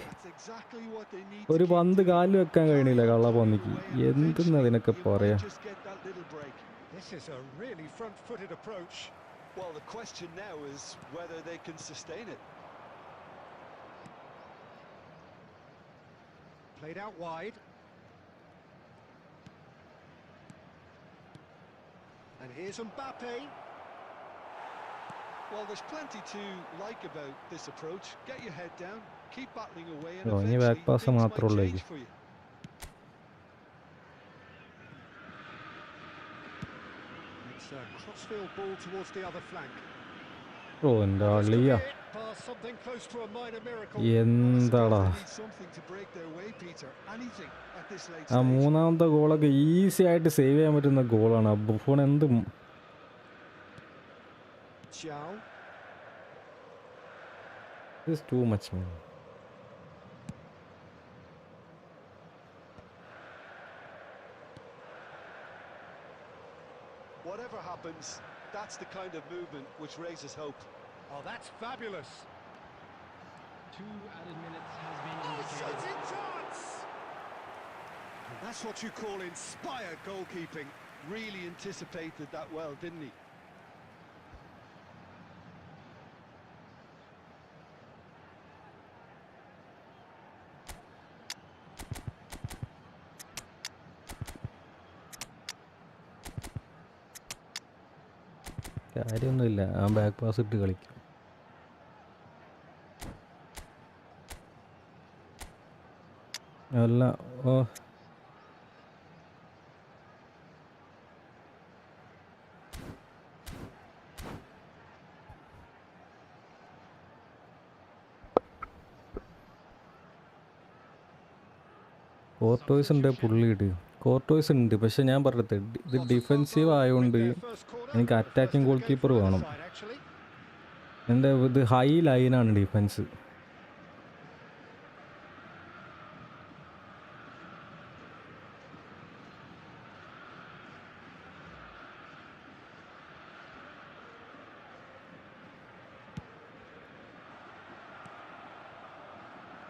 ഒരു പന്ത് കാലിൽ വെക്കാൻ കഴിയണില്ല കള്ള പന്നിക്ക്. എന്തെന്ന് അതിനൊക്കെ പറയാ. Well, the question now is whether they can sustain it. Played out wide. And here's Mbappe. Well, there's plenty to like about this approach. Get your head down, keep battling away, and ഇനി eventually back pass things might മാത്രമേ ഉള്ളൂ. change for you. It's a crossfield ball towards the other flank. ഓ എൻ്റെ അളിയ, Pass something close to a minor miracle. എന്താടാ Need something to break their way, Peter. Anything at this late ആ stage. മൂന്നാമത്തെ ഗോളൊക്കെ easy ആയിട്ട് save ചെയ്യാൻ പറ്റുന്ന ഗോളാണ്. ബുഫോൺ എന്ത് Xiao. Too much man. Whatever happens, that's the kind of movement which raises hope. Oh, that's fabulous. 2 added minutes has been indicated. Shooting chance. And that's what you call inspired goalkeeping. Really anticipated that well, didn't he? കാര്യമൊന്നുമില്ല, ആ back pass ഇട്ട് കളിക്കും. അല്ല ഓ Courtois ഉണ്ട്, പുള്ളിയിട്ട് Courtois ഉണ്ട്. പക്ഷെ ഞാൻ പറഞ്ഞത് ഇത് ഡിഫെൻസീവ് ആയതുകൊണ്ട് എനിക്ക് അറ്റാക്കിംഗ് ഗോൾ കീപ്പർ വേണം. എൻ്റെ ഇത് ഹൈ ലൈനാണ് defence.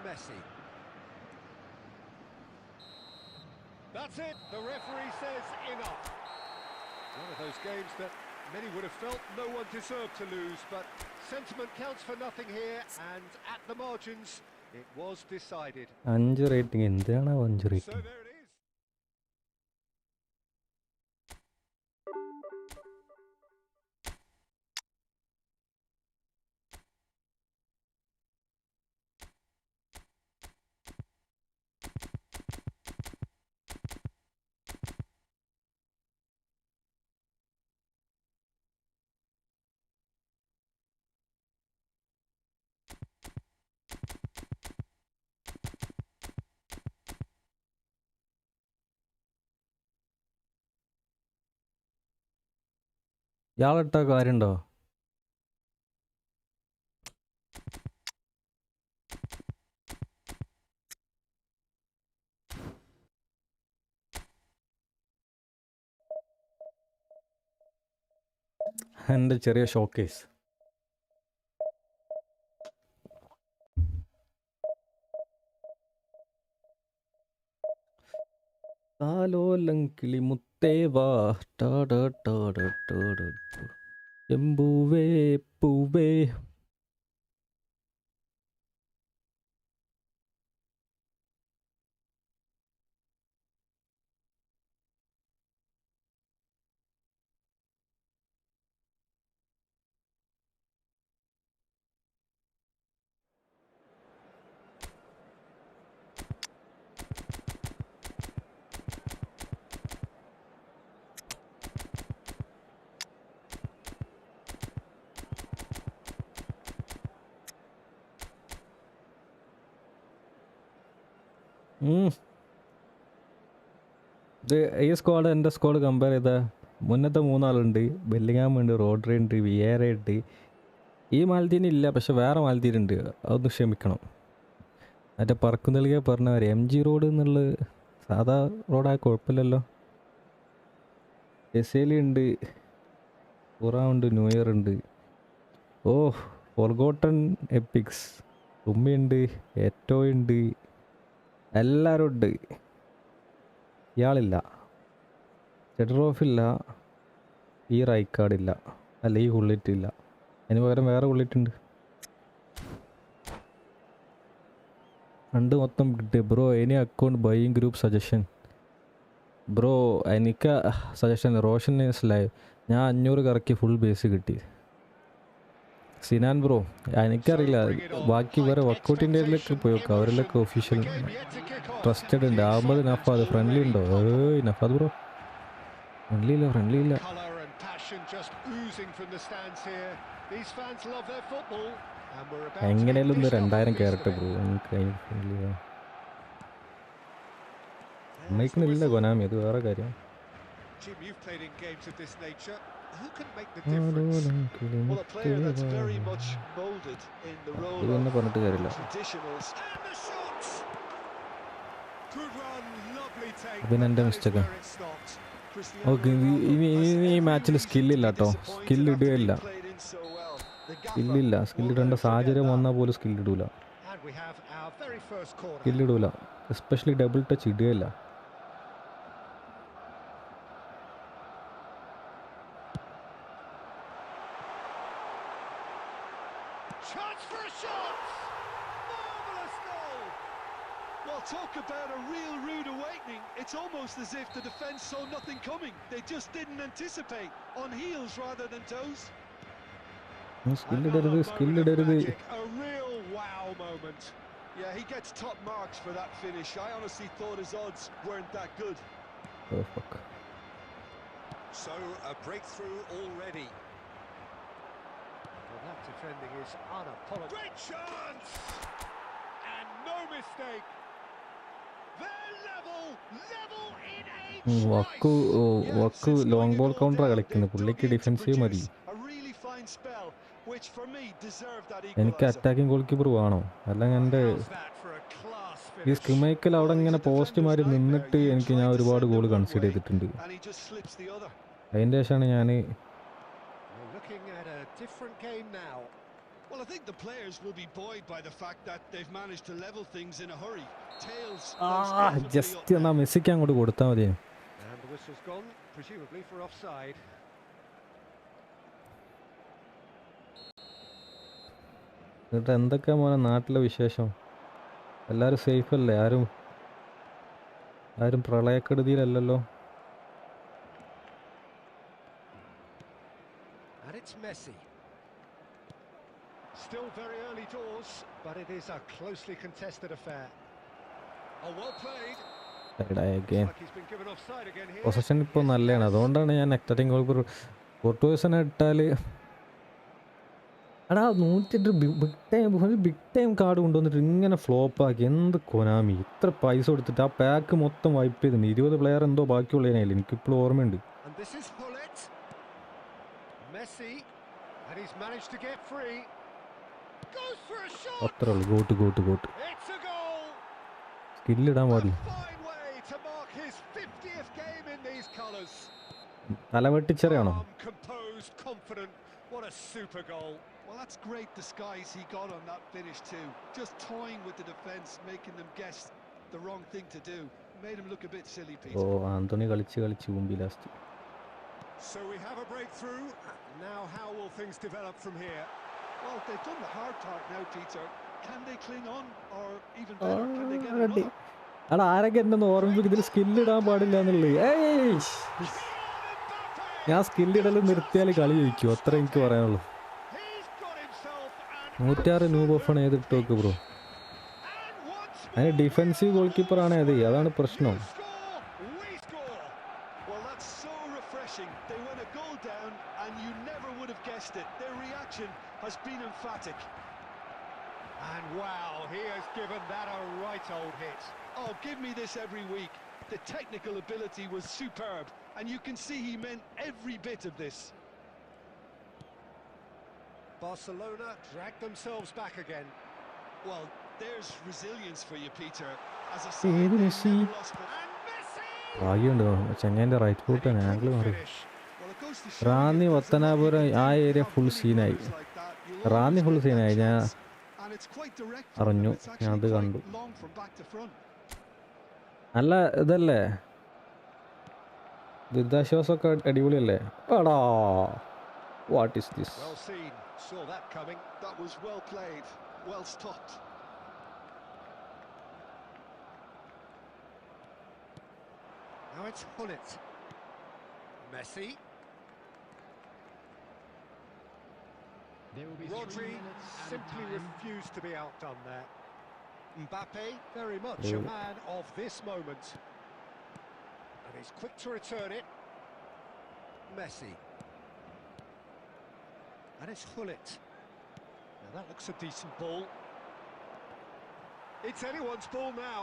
Messi. That's it. The referee says enough. One of those games that many would have felt no one deserved to lose, but sentiment counts for nothing here, and at the margins, it was decided. 5 rating, എന്തിനാണ് 5 So rating? there it is. ഇയാളിട്ട കാര്യമുണ്ടോ? എൻ്റെ ചെറിയ showcase. താലോലം കിളിമുത്തേവാ ടാട ടാട ടാട ചെമ്പൂവേ പൂവേ. ഇത് ഈ squad എൻ്റെ squad compare ചെയ്താൽ മുന്നത്തെ 3 ആളുണ്ട്. ബെല്ലിങ്ങാം ഉണ്ട്, റോഡ്രി ഉണ്ട്, വിയേറ ഉണ്ട്, ഈ മാലത്തീന് ഇല്ല, പക്ഷെ വേറെ മാലത്തീനുണ്ട്, അതൊന്ന് ക്ഷമിക്കണം. മറ്റേ പറക്കുന്നിളികെ പറഞ്ഞവരെ MG റോഡ് എന്നുള്ള സാധാ റോഡായ കുഴപ്പമില്ലല്ലോ. എസേലി ഉണ്ട്, ഉണ്ട്, ന്യൂ ഇയർ ഉണ്ട്. ഓ ഫോർഗോട്ടൺ എപ്പിക്സ്, ഉമ്മയുണ്ട്, ഏറ്റോ ഉണ്ട്, എല്ലാവരും ഉണ്ട്. ഇയാളില്ല, ചെഡറോഫില്ല, ഈ റൈക്കാർഡില്ല, അല്ല ഈ ഹുള്ളിറ്റില്ല, അതിന് പകരം വേറെ ഹുള്ളിറ്റുണ്ട്. ഫണ്ട് മൊത്തം കിട്ടി bro. Any account buying group suggestion bro. എനിക്ക് സജഷൻ റോഷൻ ലൈവ്. ഞാൻ 500 കറക്കി ഫുൾ ബേസ് കിട്ടി. സിനാൻ ബ്രോ എനിക്കറിയില്ല, ബാക്കി വേറെ വർക്കൗട്ടിൻ്റെ ഇതിലേക്ക് പോയി നോക്കുക, അവരിലൊക്കെ ഒഫീഷ്യൽ ട്രസ്റ്റഡ് ഉണ്ട്. അഹമ്മദ് നഫാദ് ഫ്രണ്ട്ലി ഉണ്ടോ? നഫാദ് ബ്രോ ഫ്രണ്ട്ലി ഇല്ല. എങ്ങനെയാലും ഒന്ന് 2000 കയറട്ടെ ബ്രോ. എനിക്ക് സമ്മതിക്കണില്ല കൊനാമി, അത് വേറെ കാര്യം. പിന്നെ പറഞ്ഞിട്ട് കാര്യമില്ല. പിന്നെ എൻ്റെ മിസ്റ്റേക്കാ. ഓക്കെ, ഇനി ഈ മാച്ചിൽ സ്കില്ലില്ല കേട്ടോ, സ്കില്ലിടുകയില്ല. സ്കില്ലിടേണ്ട സാഹചര്യം വന്നാൽ പോലും സ്കില്ലിടൂല, എസ്പെഷ്യലി ഡബിൾ ടച്ച് ഇടുകയില്ല. Talk about a real rude awakening. It's almost as if the defence saw nothing coming. They just didn't anticipate, on heels rather than toes. സ്കില്ലിടരുത്. A real wow moment. Yeah, he gets top marks for that finish. I honestly thought his odds weren't that good. Oh fuck. So a breakthrough already. Well, that defending is unapologetic. Great chance! And no mistake. വക്ക് long ball counter കളിക്കുന്നത്, പുള്ളിക്ക് defensive മതി. എനിക്ക് attacking goal keeper വേണോ? അല്ലെങ്കിൽ എൻ്റെ ഈ സ്കിമൈക്കൽ അവിടെ ഇങ്ങനെ പോസ്റ്റുമാരി നിന്നിട്ട് ഞാൻ ഒരുപാട് ഗോൾ കൺസിഡർ ചെയ്തിട്ടുണ്ട്. അതിൻ്റെ ശേഷമാണ് ഞാൻ Well, I think the players will be buoyed by the fact that they've managed to level things in a hurry. Tails just എന്നാ മെസ്സിക്ക് അങ്ങോട്ട് കൊടുത്താൽ മതി. And the whistle's gone, presumably for offside. എന്നിട്ട് എന്തൊക്കെയാ മോനെ നാട്ടിലെ വിശേഷം? എല്ലാവരും സേഫ് അല്ലേ? ആരും പ്രളയക്കെടുതിയിലല്ലല്ലോ? And it's Messi. Still very early doors, but it is a closely contested affair. Oh, well played. Possession ഇപ്പോൾ നല്ലതാണ്, അതുകൊണ്ടാണ് ഞാൻ അറ്റാക്കിംഗ് ഗോൾ കീപ്പർ ഫോർട്ടോസിനെ ഇട്ടാൽ. എടാ 108 ബിഗ് ടൈം കാർഡ് കൊണ്ടുവന്നിട്ട് ഇങ്ങനെ ഫ്ലോപ്പാക്കി. എന്ത് കൊനാമി, ഇത്ര പൈസ കൊടുത്തിട്ട് ആ പാക്ക് മൊത്തം വൈപ്പ് ചെയ്തിട്ടുണ്ട്. 20 പ്ലെയർ എന്തോ ബാക്കിയുള്ളതിനായില്ല, എനിക്കിപ്പോഴും ഓർമ്മയുണ്ട്. അത്ര ഉള്ളു. ഗോട്ട് സ്കില്ലിടാൻ പാടില്ല. തലവെട്ടിച്ചെറിയാണോ? What a super goal. Well, that's great disguise he got on that finish too. Just toying with the defence, making them guess the wrong thing to do. Made him look a bit silly, Peter. Oh, Anthony കളിച്ച് മുമ്പി last. So we have a breakthrough. Now how will things develop from here? Well, they've done the hard part now, Peter. Can they cling on, or even better, can they get another? അടാ ആരൊക്കെ എന്നെ ഓർമ്മിപ്പിക്കും ഇതിൽ സ്കില്ലിടാൻ പാടില്ല എന്നുള്ളത്. ഞാൻ സ്കില്ലിടൽ നിർത്തിയാൽ കളി ജയിക്കും, അത്ര എനിക്ക് പറയാനുള്ളൂ. 106 ന്യൂബ് ഓഫാണ് ഏതിട്ട് നോക്ക് ബ്രോ. അതിന് ഡിഫെൻസീവ് ഗോൾ കീപ്പറാണ് അതാണ് പ്രശ്നം. And wow, he has given that a right old hit. Oh, give me this every week. The technical ability was superb, and you can see he meant every bit of this. Barcelona drag themselves back again. Well, there's resilience for you, Peter. As a ഏത് side, they've Messi never lost ball. And Messi! ഭാഗ്യമുണ്ട് ചെങ്ങൈൻ്റെ right foot And he angle couldn't മാറി finish. Well, it goes to show Ranni you there's a lot you Pathanapuram can ആ do area without full winning സീനായി runners like that. You'll Ranni always full get that സീനായി ഞാൻ chance, and it's quite direct from them. അറിഞ്ഞു It's ഞാൻ actually അത് quite കണ്ടു long from back to front. നല്ല ഇതല്ലേ ദുരിതാശ്വാസമൊക്കെ അടിപൊളിയല്ലേ എടാ what is this Well seen. Saw that coming. That was well played, well stopped. Now it's Hullet. Messi. There will be 3 Rodri minutes at a simply time. refused to be outdone there. Mbappe, very much a Oh. man of this moment. And he's quick to return it. Messi. And it's Hullet. Now that looks a decent ball. It's anyone's ball now.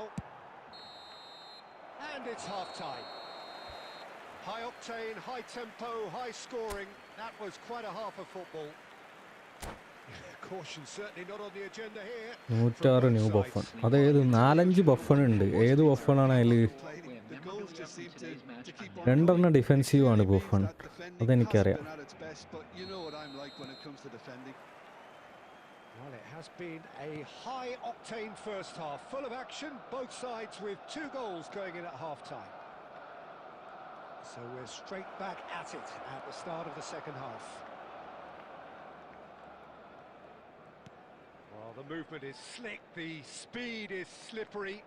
And it's half-time. High octane, high tempo, high scoring. That was quite a half of football. Caution certainly not on the agenda here. 106 new Buffon അതേത് 4-5 Buffon ഉണ്ട് ഏത് ബഫണാണ് അതിൽ The goals just seem to keep on രണ്ടെണ്ണം coming. Defensive ആണ് Clearly Buffon means that defending അതെനിക്കറിയാം hasn't been at its best, but you know what I'm like when it comes to defending. Well, it has been a high-octane first half, full of action, both sides with 2 goals going in at half-time. So we're straight back at it at the start of the second half. Well, the movement is slick, the speed is slippery.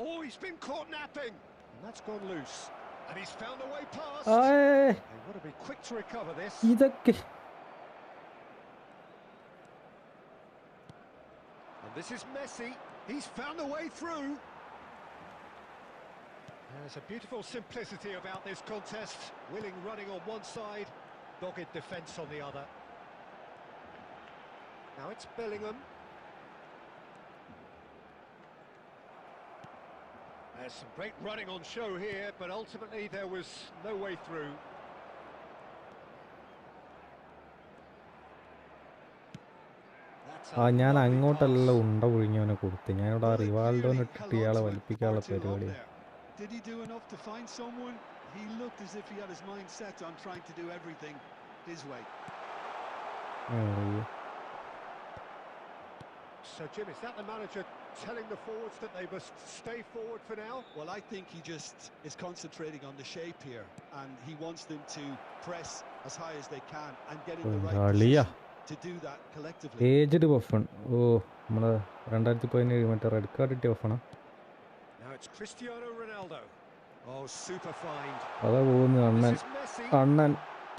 Oh, he's been caught napping! And that's gone loose. And he's found a way past. They want to be quick to recover this. ഇതൊക്കെ And this is Messi. He's found a way through. There's a beautiful simplicity about this contest. Willing running on one side, dogged defence on the other. Now it's Bellingham. There's some great running on show here, but ultimately there was no way through. That's a ഞാൻ lovely അങ്ങോട്ടല്ല pass. ഉണ്ട ഒഴിഞ്ഞവനെ കൊടുത്ത് ഞാനിവിടെ Well, they റിവാൾഡോനെ clearly ഇട്ടിട്ട് held ഇയാളെ on to it വലിപ്പിക്കാനുള്ള far too long പരിപാടിയാണ് there. Did he do enough to find someone? He looked as if he had his mind set on trying to do everything his way. So, Jim, is that the manager telling the forwards that they must stay forward for now? Well, I think he just is concentrating on the shape here, and he wants them to press as high as they can and get in the right കളിയാ position to do that collectively. Aged Buffon ഓ നമ്മളെ 2017 മറ്റേ red card കിട്ടിയ ബഫണാ Now it's Cristiano Ronaldo. Oh, super find. അതാ പോകുന്നു This Annan is Messi. Annan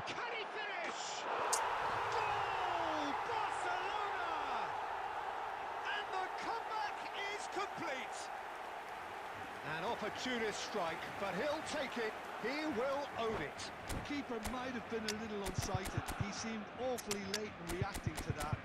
Can he finish? Goal! Barcelona! And the comeback is complete. An opportunist strike, but he'll take it. He will own it. The keeper might have been a little unsighted. He seemed awfully late in reacting to that.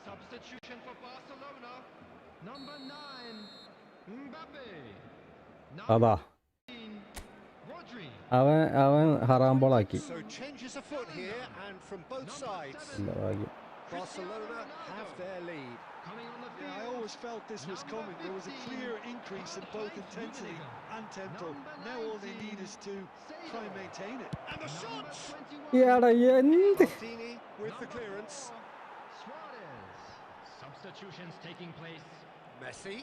Substitution for Barcelona. Number 9, Mbappe. അതാ Number 15, Rodri. അവൻ ഹറാമ്പോളാക്കി So changes afoot here, and from both Number sides, 7, ഇല്ല ഭാഗ്യം Barcelona have their lead. coming on the Yeah, I field. always felt this was coming. There was a clear increase in both intensity and tempo. Now all they need is to try and maintain it. And the Number shots! 21, എടാ എന്ത് Martini with the Number clearance. 4, Suarez. Substitutions taking place. Messi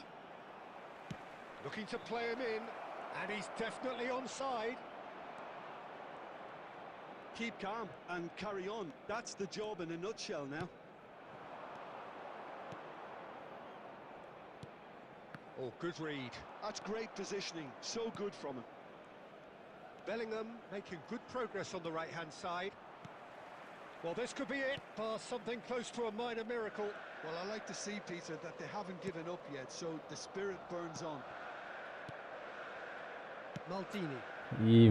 looking to play him in, and he's definitely onside. Keep calm and carry on. That's the job in a nutshell now. Oh, good read. That's great positioning, so good from him. Bellingham making good progress on the right-hand side. Well, this could be it. Past something close to a minor miracle. Well, I like to see, Peter, that they haven't given up yet, so the spirit burns on. Maldini. ഈ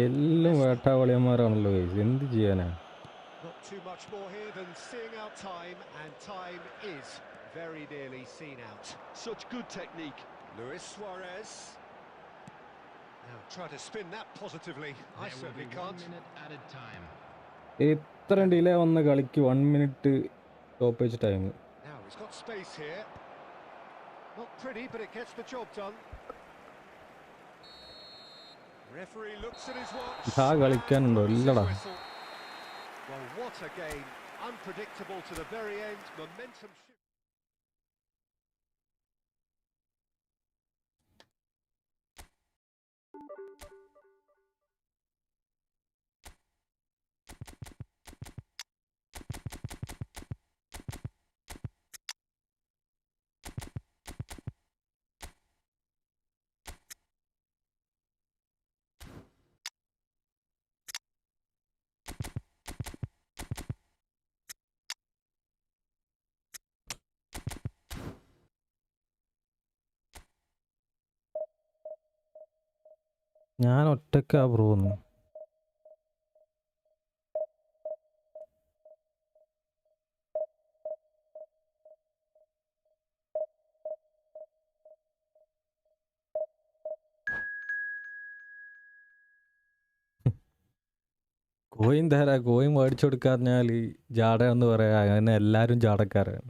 എല്ലാം വേട്ടാവളിയന്മാരാണല്ലോ guys. എന്ത് ചെയ്യാനാ? Not too much more here than seeing out time, and time is very nearly seen out. Such good technique. Luis Suarez. Now try to spin that positively. I certainly can't. 1 minute added time. ഇത്ര delay വന്ന കളിക്ക് 1 minute stoppage time. Now he's got space here. Not pretty, but it gets the job done. Referee looks at his watch. ആ കളിക്കാനുണ്ടോ? ഇല്ലടാ. Well, what a game. Unpredictable to the very end. Momentum shift. ഞാൻ ഒറ്റക്കാ ബ്രോന്ന്. Coin തരാ, coin മേടിച്ചു കൊടുക്കാറിഞ്ഞാൽ ജാട എന്ന് പറയാ. അങ്ങനെ എല്ലാരും ജാടക്കാരാണ്.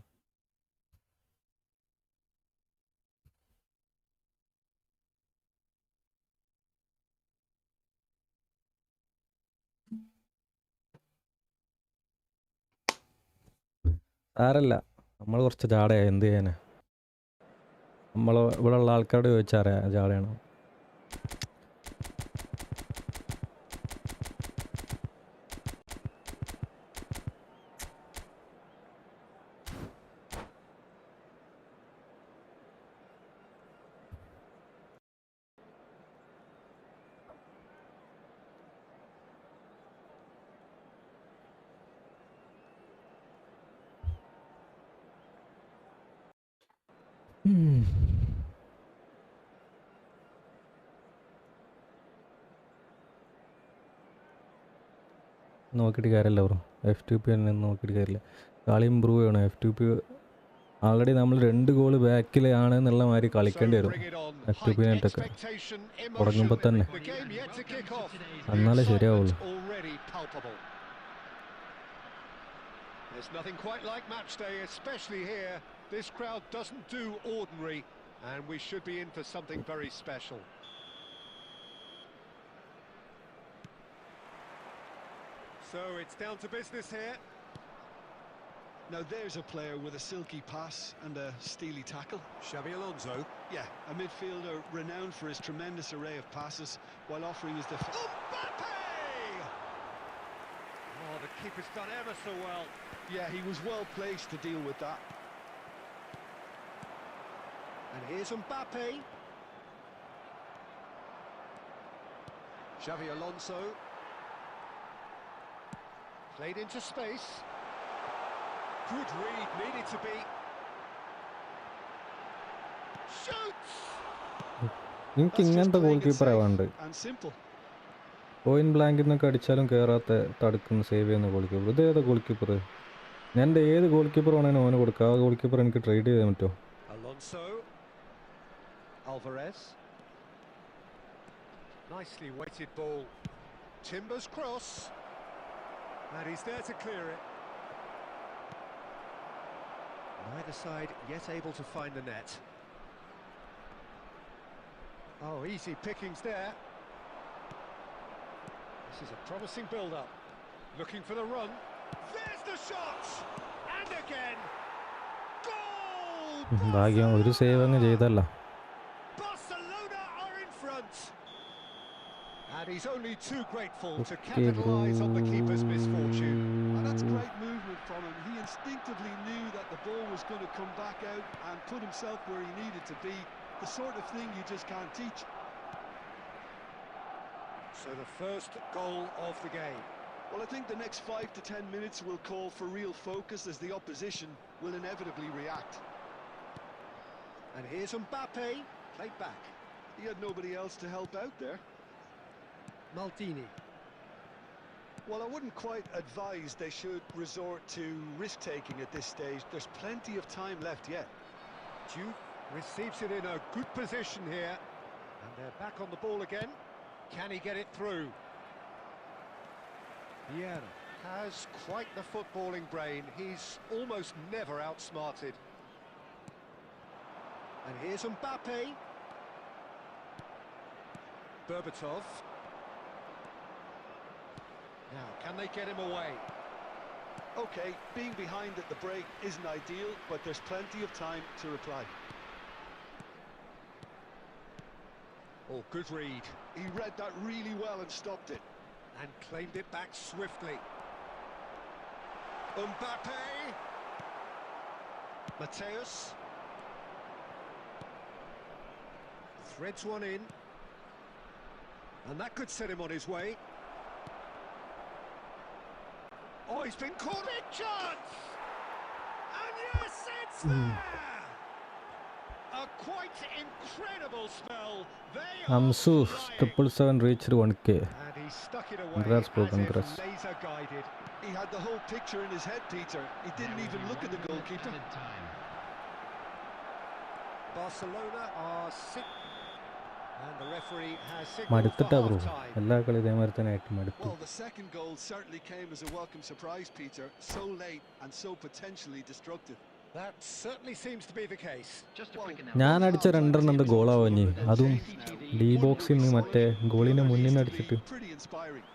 സാരല്ല, നമ്മൾ കുറച്ച് ജാടയാ, എന്ത് ചെയ്യാനാ? നമ്മൾ ഇവിടെ ഉള്ള ആൾക്കാരോട് ചോദിച്ചറിയാ ജാടയാണോ. നോക്കിയിട്ട് കാര്യമില്ല ബ്രോ. F2P തന്നെ നോക്കിയിട്ട് കാര്യമില്ല. കളി ഇമ്പ്രൂവ് ചെയ്യണം. F2P ആൾറെഡി നമ്മൾ 2 ഗോൾ ബാക്കിലാണ് എന്നുള്ള മാതിരി കളിക്കേണ്ടി വരും. F2P-നായിട്ടൊക്കെ തുടങ്ങുമ്പോൾ തന്നെ, എന്നാലേ ശരിയാവുള്ളൂ. There's nothing quite like match day, especially here. This crowd doesn't do ordinary, and we should be in for something very special. So it's down to business here. Now there's a player with a silky pass and a steely tackle. Xabi Alonso. Yeah, a midfielder renowned for his tremendous array of passes while offering his Mbappe! Oh, the keeper's done ever so well. Yeah, he was well placed to deal with that. And here's Mbappe. Xabi Alonso. Played into space. Good read, needed to be. Shoots! എനിക്ക് ഇങ്ങനത്തെ goal കീപ്പറാണ് വേണ്ടത്. And simple. Point ബ്ലാങ്കിൽ നിന്നൊക്കെ അടിച്ചാലും കയറാത്ത, തടുക്കുന്ന, save ചെയ്യുന്ന goal keeper. ഇത് ഏതാ goal keeper? ഞാൻ എൻ്റെ ഏത് ഗോൾ കീപ്പർ വേണമെങ്കിലും ഓന് കൊടുക്കുക. ആ ഗോൾ കീപ്പർ എനിക്ക് ട്രേഡ് ചെയ്യാൻ പറ്റുമോ? Alonso. Alvarez. Nicely weighted ball. Timber's cross. And he's there to clear it. Neither side yet able to find the net. Oh, easy pickings there. This is a promising build-up. Looking for the run. There's the shot! And again! Goal! ഭാഗ്യം, ഒരു save അങ്ങ് ചെയ്തല്ല. Barcelona are in front. And he's only too grateful to Okay, bro. capitalise on the keeper's misfortune. And that's great movement from him. He instinctively knew that the ball was going to come back out and put himself where he needed to be. The sort of thing you just can't teach. So the first goal of the game. Well, I think the next 5 to 10 minutes will call for real focus as the opposition will inevitably react. And here's Mbappe, played back. He had nobody else to help out there. Maldini. Well, I wouldn't quite advise they should resort to risk-taking at this stage. There's plenty of time left yet. Judan receives it in a good position here. And they're back on the ball again. Can he get it through? Judan has quite the footballing brain. He's almost never outsmarted. And here's Mbappe. Berbatov. Now, can they get him away? Okay, being behind at the break isn't ideal, but there's plenty of time to reply. Oh, good read. He read that really well and stopped it. And claimed it back swiftly. Mbappe! Mateus. Threads one in. And that could set him on his way. Oh, he's been caught. Big chance! And yes, it's there! A quite incredible spell. They Amsu are flying. 777 reached 1K. And he stuck it away Congrats, bro, as congrats. if laser guided. He had the whole picture in his head, Peter. He didn't even look at the goalkeeper. Barcelona are sick. And the referee has signaled for മടുത്തിട്ടാ bro half-time. എല്ലാ കളി ഇതേമാതിരി തന്നെ ആയിട്ട് മടുത്തു. Well, the second goal certainly came as a welcome surprise, Peter. So late and so potentially destructive. That certainly seems to be the case. ഞാൻ അടിച്ച രണ്ടെണ്ണം എന്താ ഗോളാവഞ്ഞി, അതും ഡി ബോക്സിൽ നിന്ന് മറ്റേ ഗോളിനെ മുന്നിൽ നിന്ന് അടിച്ചിട്ട്. Pretty inspiring.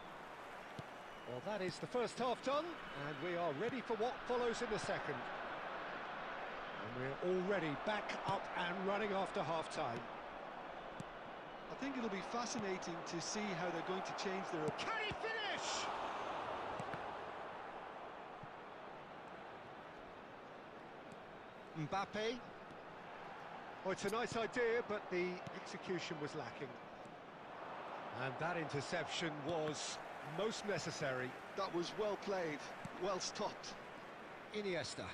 Well, that is the first half done, and we are ready for what follows in the second. And we're already back up and running after half-time. I think it'll be fascinating to see how they're going to change their... Can he finish? Mbappe. Oh, it's a nice idea, but the execution was lacking. And that interception was most necessary. That was well played, well stopped. Iniesta.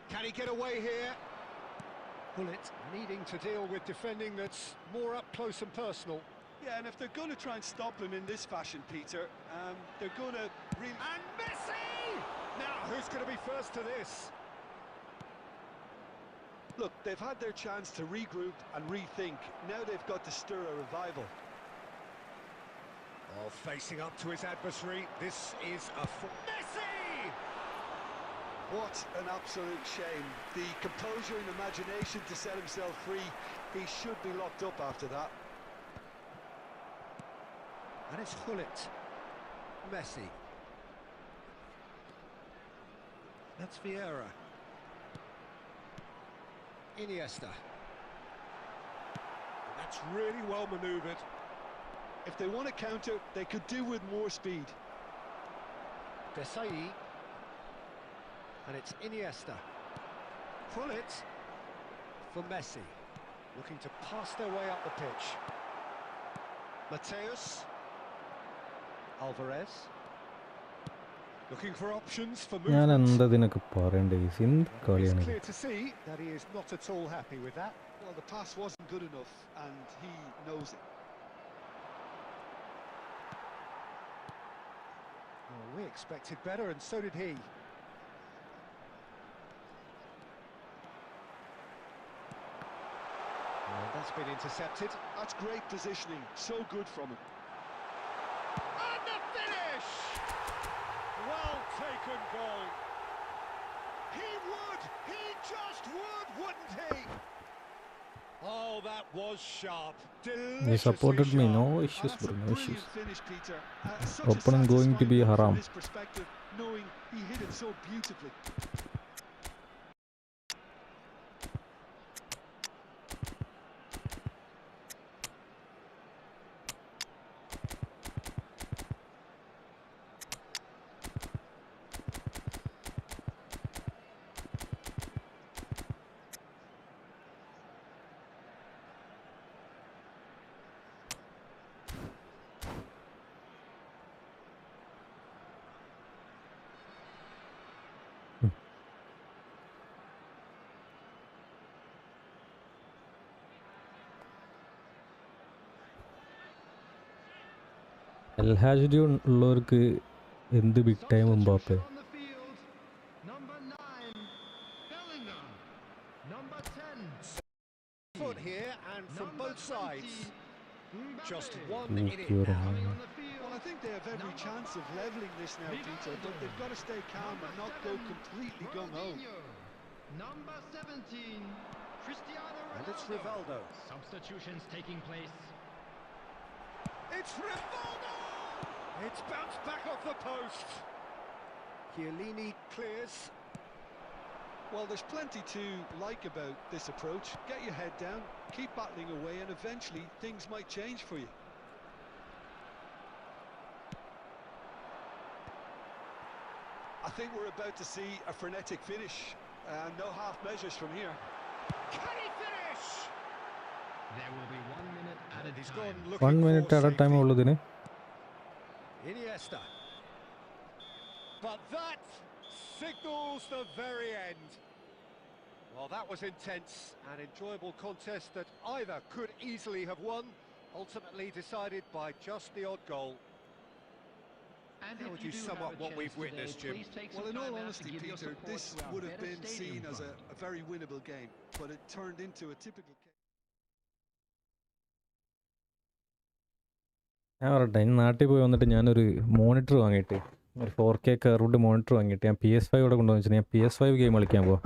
Can he get away here? Bullet needing to deal with defending that's more up close and personal. Yeah, and if they're going to try and stop him in this fashion, Peter, they're going to really... And Messi! Now, who's going to be first to this? Look, they've had their chance to regroup and rethink. Now they've got to stir a revival. Oh, facing up to his adversary, this is a... Messi! What an absolute shame. The composure and imagination to set himself free. He should be locked up after that. And it's Hullet. Messi. That's Vieira. Iniesta. That's really well manoeuvred. If they want to counter, they could do with more speed. Desai. And it's Iniesta. Hullet for Messi. Looking to pass their way up the pitch. Mateus. Alvarez. Looking for options for ഞാൻ movement. എന്താ ഇതിനൊക്കെ പറയണ്ടേ, എന്ത് It's കളിയാണ്. clear to see that he is not at all happy with that. Well, the pass wasn't good enough, and he knows it. Well, we expected better, and so did he. Well, that's been intercepted. That's great positioning. So good from him. And the finish! Well taken goal. He would! He just would, wouldn't he? Oh, that was sharp. He supported me, no issues bro, no issues. Opponent going to be haram. Knowing he hit it so beautifully. എൽ ഹാജിഡി ഉള്ളവർക്ക് എന്ത് big time Mbappe. On the field, number 9, Bellingham. Number 10, Foot here and from number both sides. 20, Mbappe. Just one in it Thank you, now. Coming on the field, Well, I think they have every chance of levelling this now, Peter, but they've got to stay calm and not go completely gung-ho. Ronaldinho. Number 17, Cristiano Ronaldo. And it's Rivaldo. Substitutions taking place. It's Rivaldo! It's bounced back off the post. Chiellini clears. Well, there's plenty to like about this approach. Get your head down, keep battling away, and eventually things might change for you. I think we're about to see a frenetic finish. No half measures from here. Can he finish? There will be 1 minute at a He's time. gone looking 1 for minute at a time safety. ഉള്ളതിന്. Iniesta. But that signals the very end. Well, that was intense, an enjoyable contest that either could easily have won, ultimately decided by just the odd goal. And How if would you you do sum have up a what chance we've witnessed, today, Jim? please take Well, some in all time out to honesty, give your Peter, support this to our would have better been stadium seen as fund. a very winnable game, but it turned into a typical case. ഞാൻ പറയട്ടെ, ഇനി നാട്ടിൽ പോയി വന്നിട്ട് ഞാനൊരു monitor വാങ്ങിയിട്ട് ഒരു 4K curved monitor വാങ്ങിയിട്ട് ഞാൻ PS5 ഇവിടെ കൊണ്ടുവന്ന് വെച്ചാൽ ഞാൻ PS5 ഗെയിം കളിക്കാൻ പോവാം.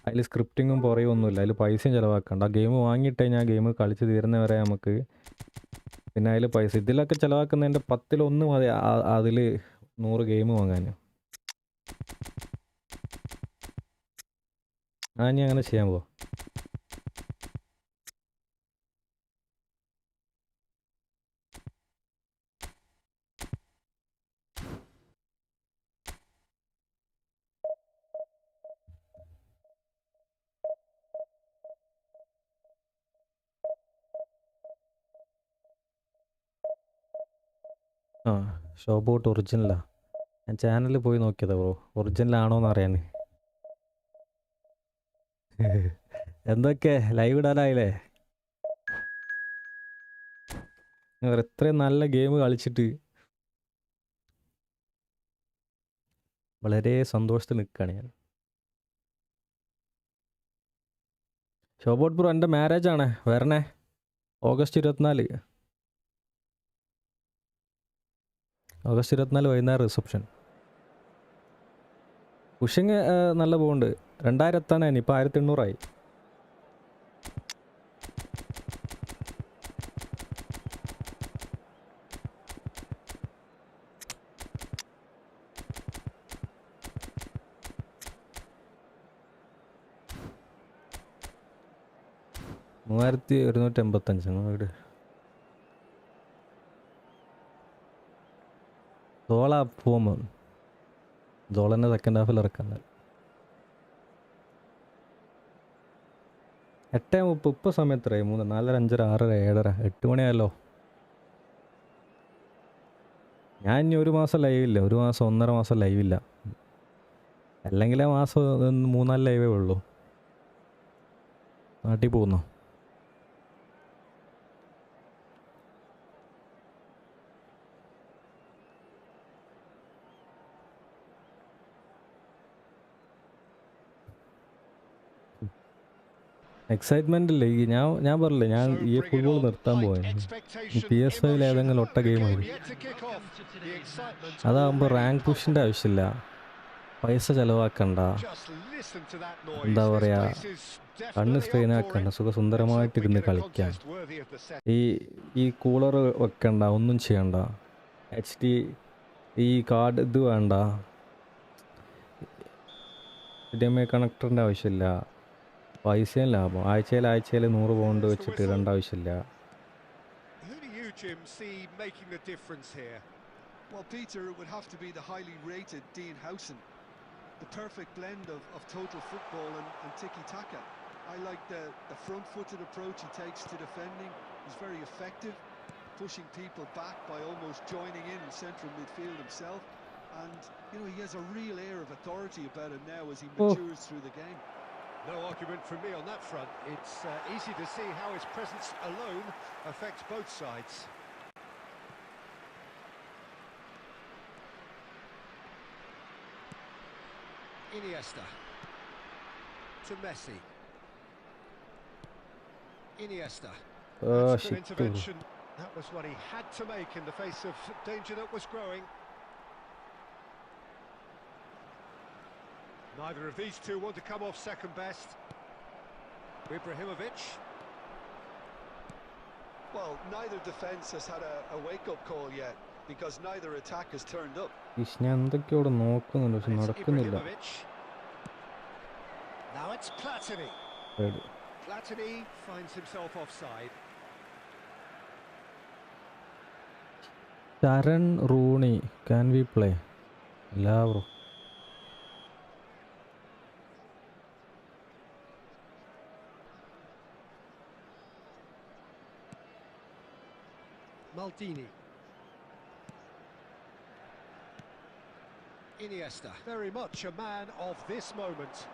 അതിൽ സ്ക്രിപ്റ്റിങ്ങും പുറയൊന്നുമില്ല, അതിൽ പൈസയും ചിലവാക്കണ്ട. ആ ഗെയിം വാങ്ങിയിട്ടേ ഞാൻ ഗെയിം കളിച്ച് തീരുന്നവരെ നമുക്ക് പിന്നെ അതിൽ പൈസ ഇതിലൊക്കെ ചിലവാക്കുന്നതിൻ്റെ 10-1 മതി അതിൽ 100 ഗെയിം വാങ്ങാൻ. ഞാൻ അങ്ങനെ ചെയ്യാൻ പോവാം. ആ ഷോബോട്ട് ഒറിജിനലാ? ഞാൻ ചാനലിൽ പോയി നോക്കിയതാ ബ്രോ, ഒറിജിനലാണോ എന്ന് അറിയാൻ. എന്തൊക്കെ ലൈവ് ഇടാനായില്ലേ? ഇത്രയും നല്ല ഗെയിം കളിച്ചിട്ട് വളരെ സന്തോഷത്തിൽ നിൽക്കുകയാണ് ഞാൻ. ഷോബോട്ട് ബ്രോ, എൻ്റെ മാരേജ് ആണ്, വരണേ. ഓഗസ്റ്റ് 24 വൈകുന്നേരം റിസപ്ഷൻ. പുഷിങ് നല്ല പോകുന്നുണ്ട്. 2000 എത്താനായി, ഇപ്പോൾ 1800 3185 വീട്. ദോള പോകുമ്പോൾ ദോളന്നെ സെക്കൻഡ് ഹാഫിൽ ഇറക്കുന്നത് 8:30. ഇപ്പോൾ സമയം എത്രയായി? 3, 4, 5, 6, 7, 8 മണിയായല്ലോ. ഞാൻ ഇനി ഒരു മാസം ലൈവില്ല, ഒരു മാസം 1.5 മാസം ലൈവില്ല. അല്ലെങ്കിൽ മാസം 3-4 ലൈവേ ഉള്ളൂ. നാട്ടിൽ പോകുന്നു. എക്സൈറ്റ്മെൻ്റ് ഇല്ലേ ഞാൻ പറഞ്ഞില്ലേ, ഞാൻ ഈ ഫുട്ബോൾ നിർത്താൻ പോയത്. PS5 ഏതെങ്കിലും ഒട്ട ഗെയിം മതി. അതാകുമ്പോൾ റാങ്ക് പുഷിൻ്റെ ആവശ്യമില്ല, പൈസ ചിലവാക്കണ്ട, എന്താ പറയുക, കണ്ണ് സ്ട്രെയിൻ ആക്കണ്ട, സുഖസുന്ദരമായിട്ടിരുന്ന് കളിക്കാം. ഈ കൂളർ വെക്കണ്ട, ഒന്നും ചെയ്യണ്ട, HD ഈ കാർഡ് ഇത് വേണ്ട, HDMI കണക്ടറിൻ്റെ ആവശ്യമില്ല, പൈസയും ലാഭം. ആഴ്ചയിൽ 100 പൗണ്ട് വെച്ചിട്ട് ഇടേണ്ട ആവശ്യമില്ല. Who do you, Jim, see making the difference here? Well, Peter, it would have to be the highly rated Dean Howson. The perfect blend of total football and tiki-taka. I like the front-footed approach he takes to defending. He's very effective, pushing people back by almost joining in central midfield himself. And, you know, he has a real air of authority about him now as he matures through the game. No argument from me on that front. It's easy to see how his presence alone affects both sides. Iniesta. To Messi. Iniesta. That's good shit. intervention. That was what he had to make in the face of danger that was growing. Neither of these two want to come off second best. Ibrahimovic. Well, neither defence has had a wake-up call yet, because neither attack has turned up. ഞാൻ എന്തൊക്കെയോ ഇവിടെ നോക്കുന്നുണ്ട് പക്ഷെ And it's നടക്കുന്നില്ല. Ibrahimovic. Now it's Platini. Right. Platini finds himself offside. Sharon Rooney, can we play? ഇല്ല bro. Maldini. Iniesta, very much a man of this moment.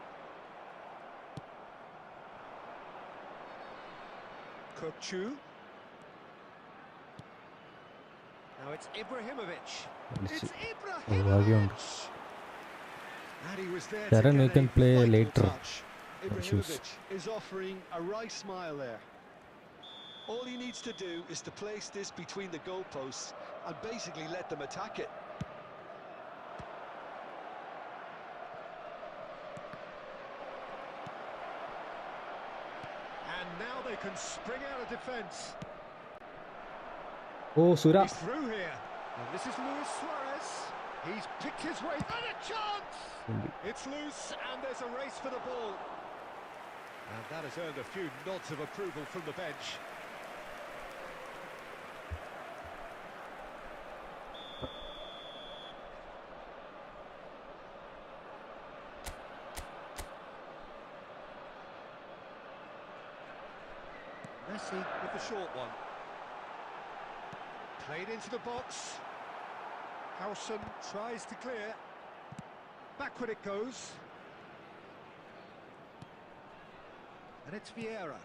Kukçu. Now it's Ibrahimovic. It's Ibrahimovic. And he was there Sharon, to we get can a play vital later. touch. Ibrahimovic is offering a wry smile there. All he needs to do is to place this between the goalposts and basically let them attack it. And now they can spring out of defence. Oh, Sura. He's through here. And this is Luis Suarez. He's picked his way. And a chance! It's loose and there's a race for the ball. And that has earned a few nods of approval from the bench. Messi with the short one. Played into the box. Howson tries to clear. Backward it goes. And it's Vieira.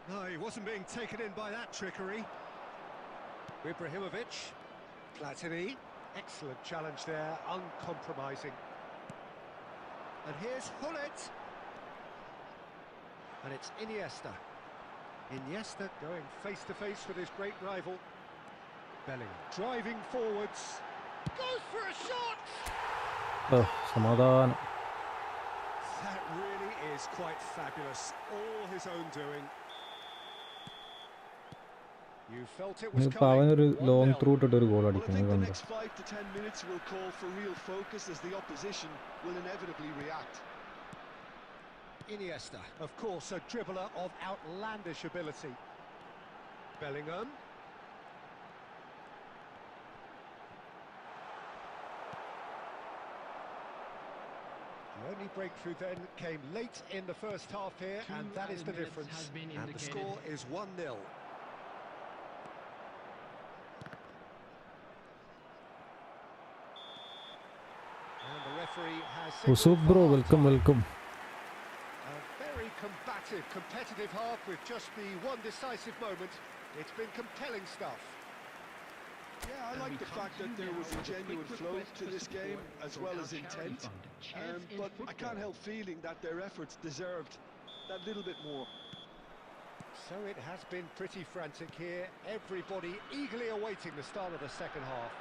No, he wasn't being taken in by that trickery. Ibrahimovic. Platini. Excellent challenge there, uncompromising. And here's Hullet. And it's Iniesta. Iniesta going face-to-face with his great rival. Bellingham driving forwards. Goes for a shot! Oh, സമാധാനം. That really is quite fabulous. All his own doing. You felt it was ഇനിയിപ്പോൾ coming. അവനൊരു long 1-0. Through ഇട്ടിട്ട് ഒരു goal Well, I അടിക്കും. think the കണ്ടു. next 5 to 10 minutes will call for real focus as the opposition will inevitably react. Iniesta, of course, a dribbler of outlandish ability. Bellingham. The only breakthrough then came late in the first half here, and that is the difference. And the score is 1-0. And the referee has What's signalled up, for bro? half-time. Welcome. A very combative, competitive half with just the one decisive moment. It's been compelling stuff. Yeah, I like the fact that there was a genuine flow to this game as well as intent. But I can't help feeling that their efforts deserved that little bit more. So it has been pretty frantic here. Everybody eagerly awaiting the start of the second half.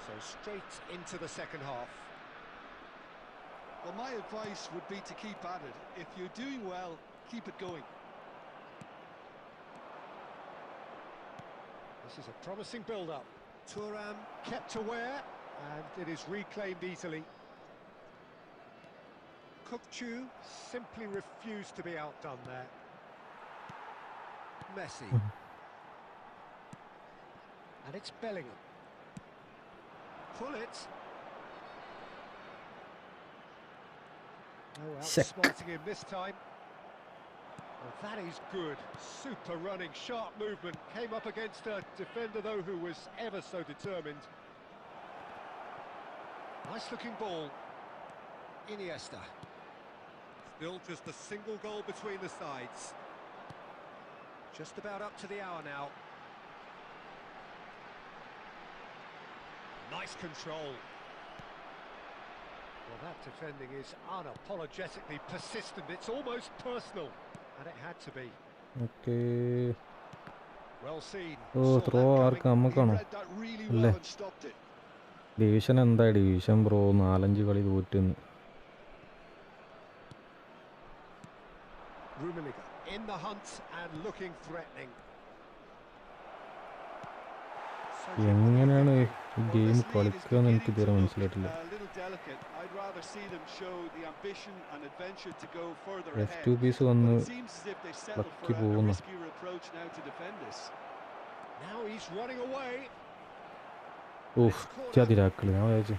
So straight into the second half. Well, my advice would be to keep at it. If you're doing well, keep it going. This is a promising build-up. Thuram kept aware, and it is reclaimed easily. Kukçu simply refused to be outdone there. Messi. And it's Bellingham. Pull it. No outsmarting him this time. Well, that is good. Super running, sharp movement. Came up against a defender, though, who was ever so determined. Nice looking ball. Iniesta. Still just a single goal between the sides. Just about up to the hour now. Nice control. Well, that defending is unapologetically persistent. It's almost personal, and it had to be. Okay. Well seen. Oh, Saw throw that arc coming. He നമുക്കാണോ read that really അല്ലേ? well and stopped it. Division എന്താ division bro 4-5 കളി തോറ്റുന്ന്. Rummenigge in the hunt and looking threatening. എങ്ങനെയാണ് ഈ Well, game this lead is കളിക്കുക എന്ന് എനിക്ക് beginning ഇതുവരെ to look മനസ്സിലായിട്ടില്ല. a little delicate. I'd rather see them show the ambition and adventure to go further ahead. F2Ps But വന്ന് it seems as if they settled for lucky a പോകുന്നു. riskier approach now to defend this. Now he's running away. ഓഹ് ചതിരാക്കള് ഞാൻ വിചാരിച്ചു.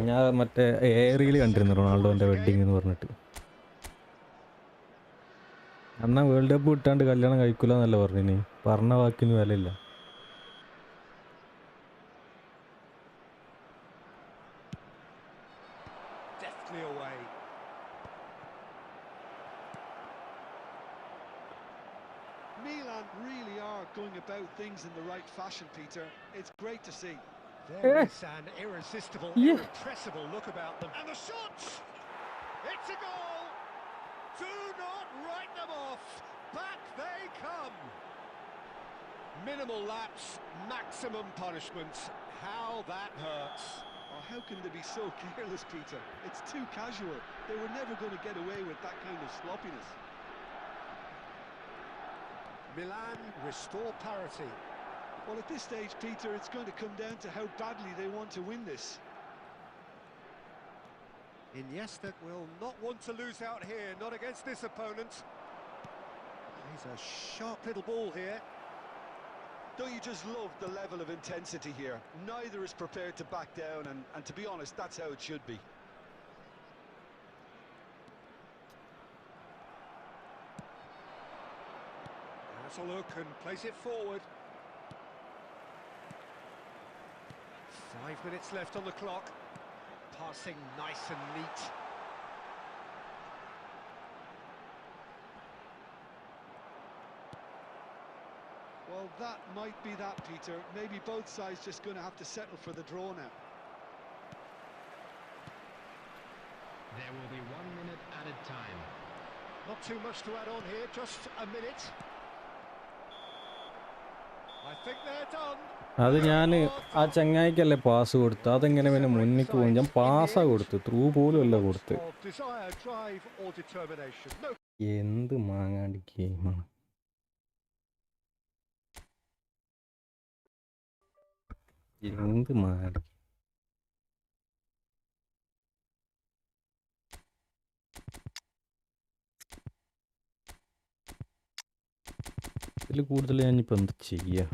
ഞാൻ മറ്റേ എയറിൽ കണ്ടിരുന്നു റൊണാൾഡോൻ്റെ wedding എന്ന് പറഞ്ഞിട്ട്. അന്നാ വേൾഡ് കപ്പ് വിട്ടാണ്ട് കല്യാണം കഴിക്കില്ല എന്നല്ല പറഞ്ഞിനി. പറഞ്ഞ വാക്കിന് വിലയില്ല. Deftly away. Milan really are going about things in the right fashion, Peter. It's great to see. There is an irresistible, irrepressible look about them. And the shots! It's a goal! Do not write them off. Back they come. Minimal lapse, maximum punishment. How that hurts. Oh, how can they be so careless, Peter? It's too casual. They were never going to get away with that kind of sloppiness. Milan restore parity. Well, at this stage, Peter, it's going to come down to how badly they want to win this. Iniesta will not want to lose out here, not against this opponent. He's a sharp little ball here. Don't you just love the level of intensity here? Neither is prepared to back down, and to be honest, that's how it should be. Has a look and plays it forward. 5 minutes left on the clock. Passing nice and neat. Well, that might be that, Peter. Maybe both sides just going to have to settle for the draw now. There will be 1 minute added time. Not too much to add on here, just a minute. I think they're done. അത് ഞാൻ ആ ചങ്ങായിക്കല്ലേ pass കൊടുത്തു. അതെങ്ങനെ പിന്നെ മുന്നിക്ക് പോകും. ഞാൻ പാസ്സാ കൊടുത്തു, through പോലും അല്ല കൊടുത്ത്. Of desire, drive or determination. No. എന്ത് മാങ്ങാണ്ടി ഗെയിമാണ്. എന്ത് മാങ്ങാണ്ടി. ഇതിൽ കൂടുതൽ ഞാനിപ്പോൾ എന്ത് ചെയ്യുക?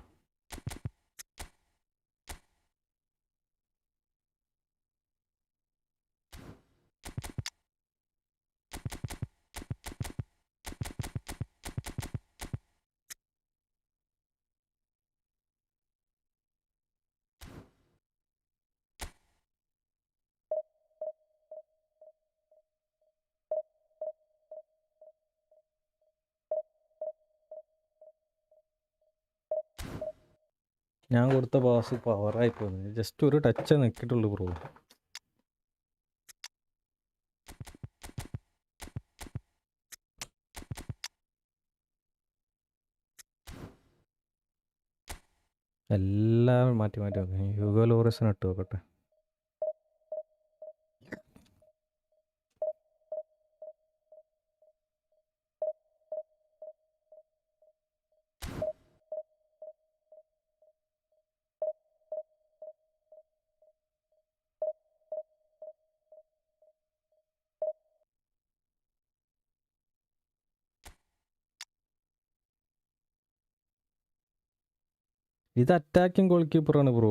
ഞാൻ കൊടുത്ത പാസ് പവറായി പോകുന്നത്. ജസ്റ്റ് ഒരു ടച്ച് നിൽക്കിട്ടുള്ളൂ ബ്രോ. എല്ലാം മാറ്റി മാറ്റി നോക്കാം. ഹ്യൂഗോ ലോറിസിന് ഇട്ട് നോക്കട്ടെ. ഇത് അറ്റാക്കിംഗ് ഗോൾ കീപ്പറാണ് ബ്രോ.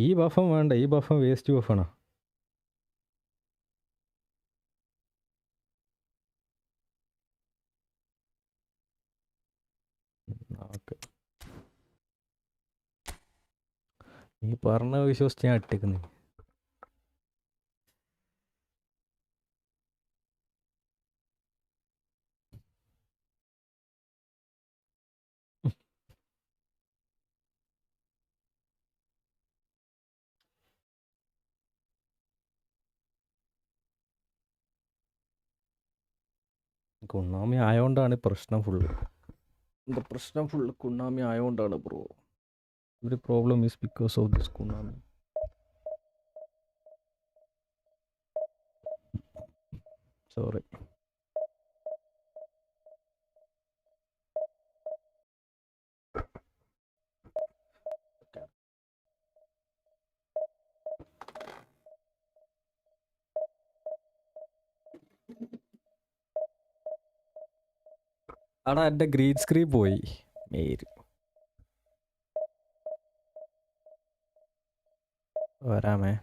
ഈ ബഫം വേണ്ട, ഈ ബഫം വേസ്റ്റ് ബഫാണ്. ഓക്കെ, നീ പറഞ്ഞ വിശ്വസിച്ച് ഞാൻ ഇട്ടേക്കുന്നു. കുണ്ണാമി ആയതുകൊണ്ടാണ് പ്രശ്നം ഫുള്ള്. The പ്രശ്നം ഫുള്ള് കുണ്ണാമി ആയതുകൊണ്ടാണ് bro. Every problem is because of this കുണ്ണാമി. Sorry. ആടാ എൻ്റെ ഗ്രീൻ സ്ക്രീൻ പോയി. മേര് വരാമേ.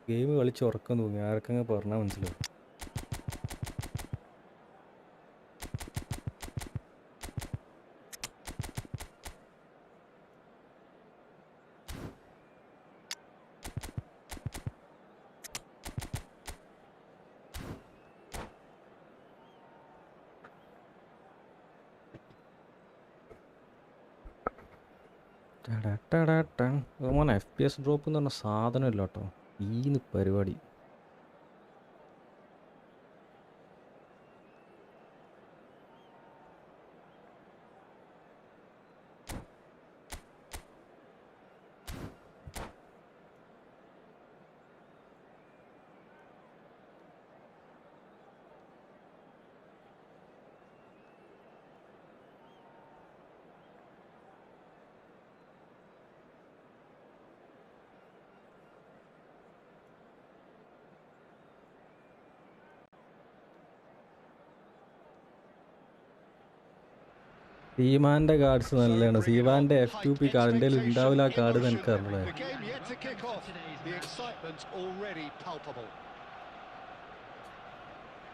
ഗെയിം കളിച്ച് ഉറക്കം തൂങ്ങി. ആർക്കങ്ങ് പറഞ്ഞാൽ മനസ്സിലാവും. മോനെ FPS ഡ്രോപ്പ് എന്ന് പറഞ്ഞ സാധനം ഇല്ല കേട്ടോ. ഈന്ന് പരിപാടി. സീമാൻ്റെ കാർഡ്സ് നല്ലതാണ്. സീമാൻ്റെ F2P കാർഡ് എൻ്റെ കയ്യിൽ ഉണ്ടാവില്ല. ആ കാർഡ് എനിക്ക് അറിഞ്ഞേ. The game yet to kick off. The excitement already palpable.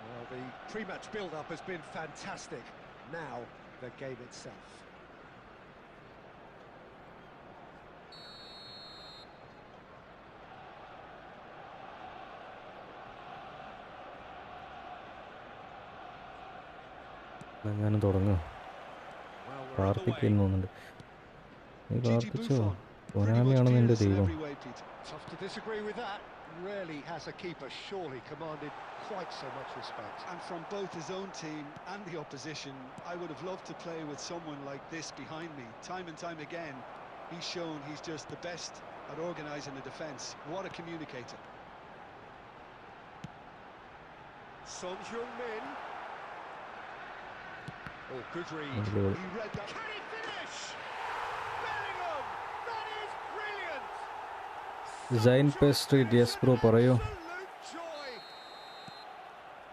Well, the pre-match build-up has been fantastic. Now, the game itself. എങ്ങാനും തുടങ്ങും. പ്രാർത്ഥിക്കുന്നു തോന്നുന്നുണ്ട്. നീ പ്രാർത്ഥിച്ചോ? കൊനാമിയാണ് നിന്റെ ദൈവം. Tough to disagree with that. Rarely has a keeper surely commanded quite so much respect. And from both his own team and the opposition, I would have loved to play with someone like this behind me. Time and time again, he's shown he's just the best at organising the defence. What a communicator. Son Heung-min. Oh, good read. He read that. Can he finish? Bellingham! That is brilliant! Zain Pestry, yes bro, പറയൂ. Absolute joy.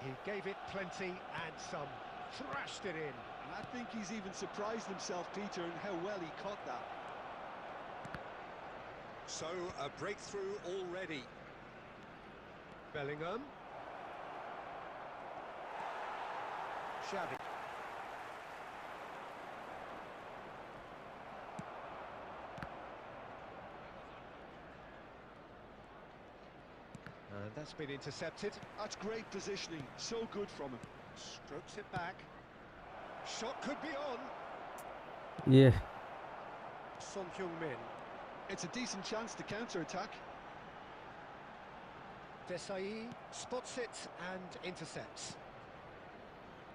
He gave it plenty and some. Thrashed it in. And I think he's even surprised himself, Peter, in how well he caught that. So, a breakthrough already. Bellingham. Xavi. And that's been intercepted. That's great positioning. So good from him. Strokes it back. Shot could be on. Yeah. Son Heung-min. It's a decent chance to counter-attack. Desai spots it and intercepts.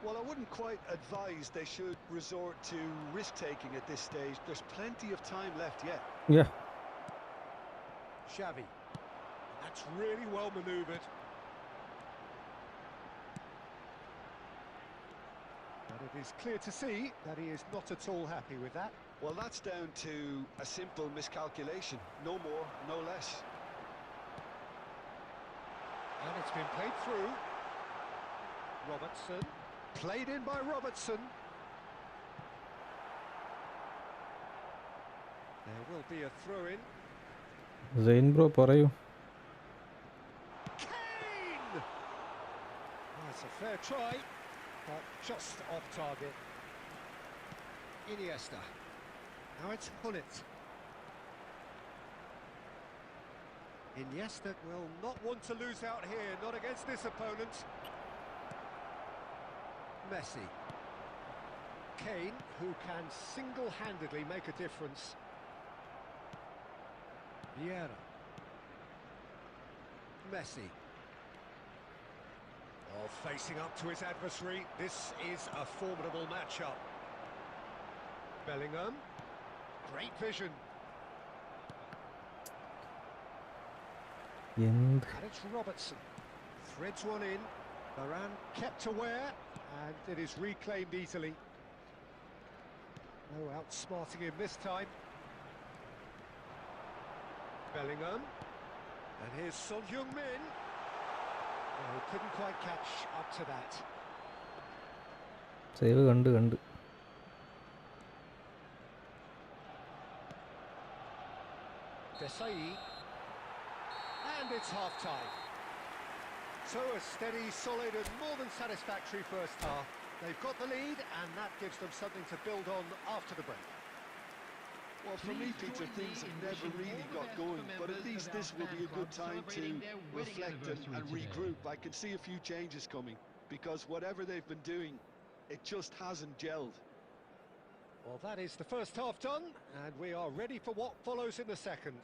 Well, I wouldn't quite advise they should resort to risk-taking at this stage. There's plenty of time left yet. Yeah. Xavi. That's really well manoeuvred. But it is clear to see that he is not at all happy with that. Well, that's down to a simple miscalculation. No more, no less. And it's been played through. Robertson. Played in by Robertson. There will be a throw-in. Sane bro പറയൂ. Kane! That's a fair try, but just off target. Iniesta. Now it's Hullet. Iniesta will not want to lose out here, not against this opponent. Messi. Kane, who can single-handedly make a difference. Vieira. Messi. Oh, facing up to his adversary. This is a formidable matchup. Bellingham. Great vision. എന്ത് And it's Robertson. Threads one in. Varane kept aware, and it is reclaimed easily. No outsmarting him this time. Bellingham. And here's Son Heung-min. Oh, couldn't quite catch up to that. Save കണ്ട് Desai. And it's half-time. So a steady, solid and more than satisfactory first half. They've got the lead and that gives them something to build on after the break. Well, for me, Peter, things have never really got going, but at least this will be a good time to reflect and regroup. I can see a few changes coming, because whatever they've been doing, it just hasn't gelled. Well, that is the first half done, and we are ready for what follows in the second.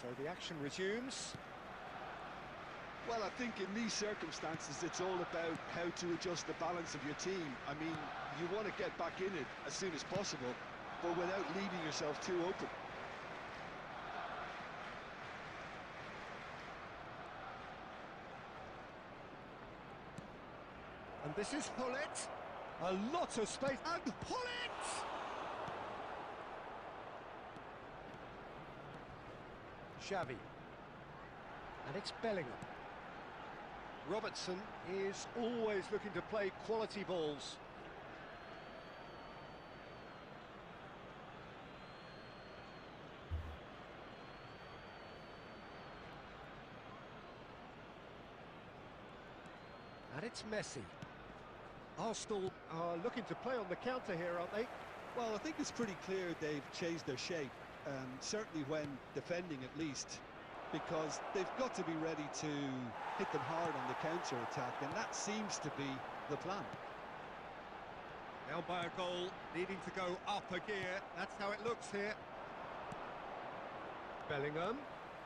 So the action resumes. Well, I think in these circumstances, it's all about how to adjust the balance of your team. I mean, you want to get back in it as soon as possible, but without leaving yourself too open. And this is Hullet. A lot of space. And Hullet! Xavi. And it's Bellingham. Robertson is always looking to play quality balls. And it's Messi. Arsenal are looking to play on the counter here, aren't they? Well, I think it's pretty clear they've changed their shape, certainly when defending at least, because they've got to be ready to hit them hard on the counter-attack, and that seems to be the plan. Down by a goal, needing to go up a gear. That's how it looks here. Bellingham.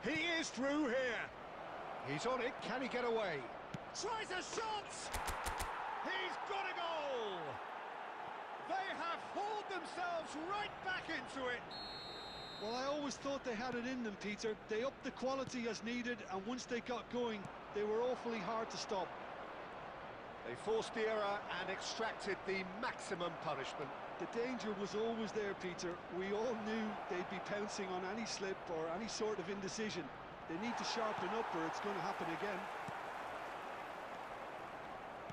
He is through here. He's on it. Can he get away? Tries a shot! He's got a goal! They have hauled themselves right back into it. Well, I always thought they had it in them, Peter. They upped the quality as needed, and once they got going, they were awfully hard to stop. They forced the error and extracted the maximum punishment. The danger was always there, Peter. We all knew they'd be pouncing on any slip or any sort of indecision. They need to sharpen up or it's going to happen again.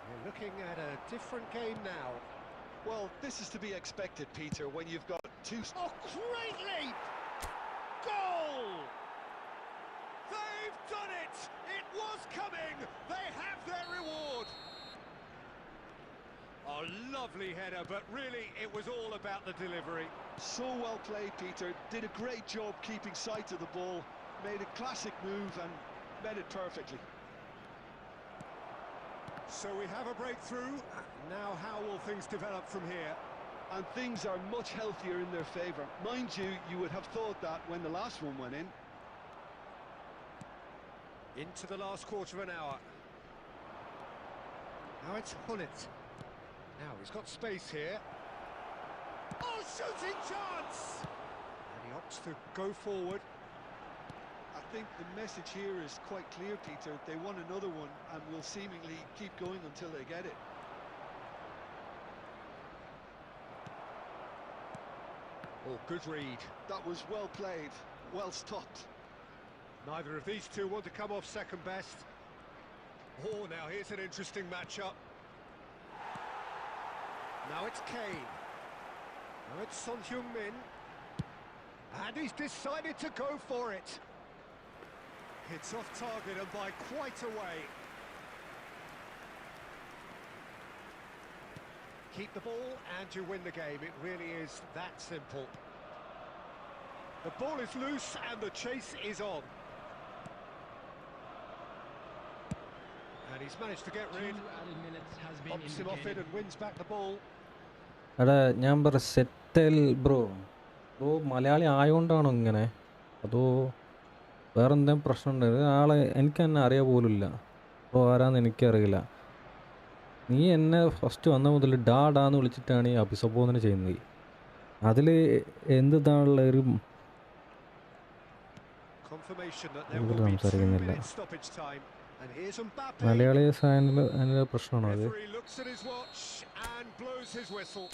We're looking at a different game now. Well, this is to be expected, Peter, when you've got two... Oh, great leap! Goal! They've done it! It was coming! They have their reward! Oh, lovely header, but really it was all about the delivery. So well played, Peter. Did a great job keeping sight of the ball. Made a classic move and met it perfectly. So we have a breakthrough. Now how will things develop from here? And things are much healthier in their favour. Mind you, you would have thought that when the last one went in. Into the last quarter of an hour. Now it's Hullet. Now he's got space here. Oh, shooting chance! And he opts to go forward. I think the message here is quite clear, Peter. They want another one and will seemingly keep going until they get it. Oh, good read. That was well played, well stopped. Neither of these two want to come off second best. Oh, now here's an interesting matchup. Now it's Kane. Now it's Son Heung-min. And he's decided to go for it. Hits off target and by quite a way. Keep the ball and you win the game. It really is that simple. The ball is loose and the chase is on. And he's managed to get rid. 2 added minutes has been Pops him off it indicated. and wins back the ball. എടാ ഞാൻ പറ സെറ്റൽ bro Malayali ആയതുകൊണ്ടാണോ ഇങ്ങനെ അതോ വേറെ എന്തെങ്കിലും പ്രശ്നമുണ്ട് ആളെ എനിക്ക് തന്നെ അറിയാൻ പോലുമില്ല ബ്രോ ആരാന്ന് എനിക്കറിയില്ല നീ എന്നെ ഫസ്റ്റ് വന്ന മുതൽ ഡാന്ന് വിളിച്ചിട്ടാണ് ഈ അഭിസംബോധന ചെയ്യുന്നത് അതിൽ എന്താണ് ഒരു Confirmation that there will be 2 minutes stoppage time. And here's Mbappe. Malayali അതിൻ്റെ പ്രശ്നമാണോ അത് Referee looks at his watch and blows his whistle.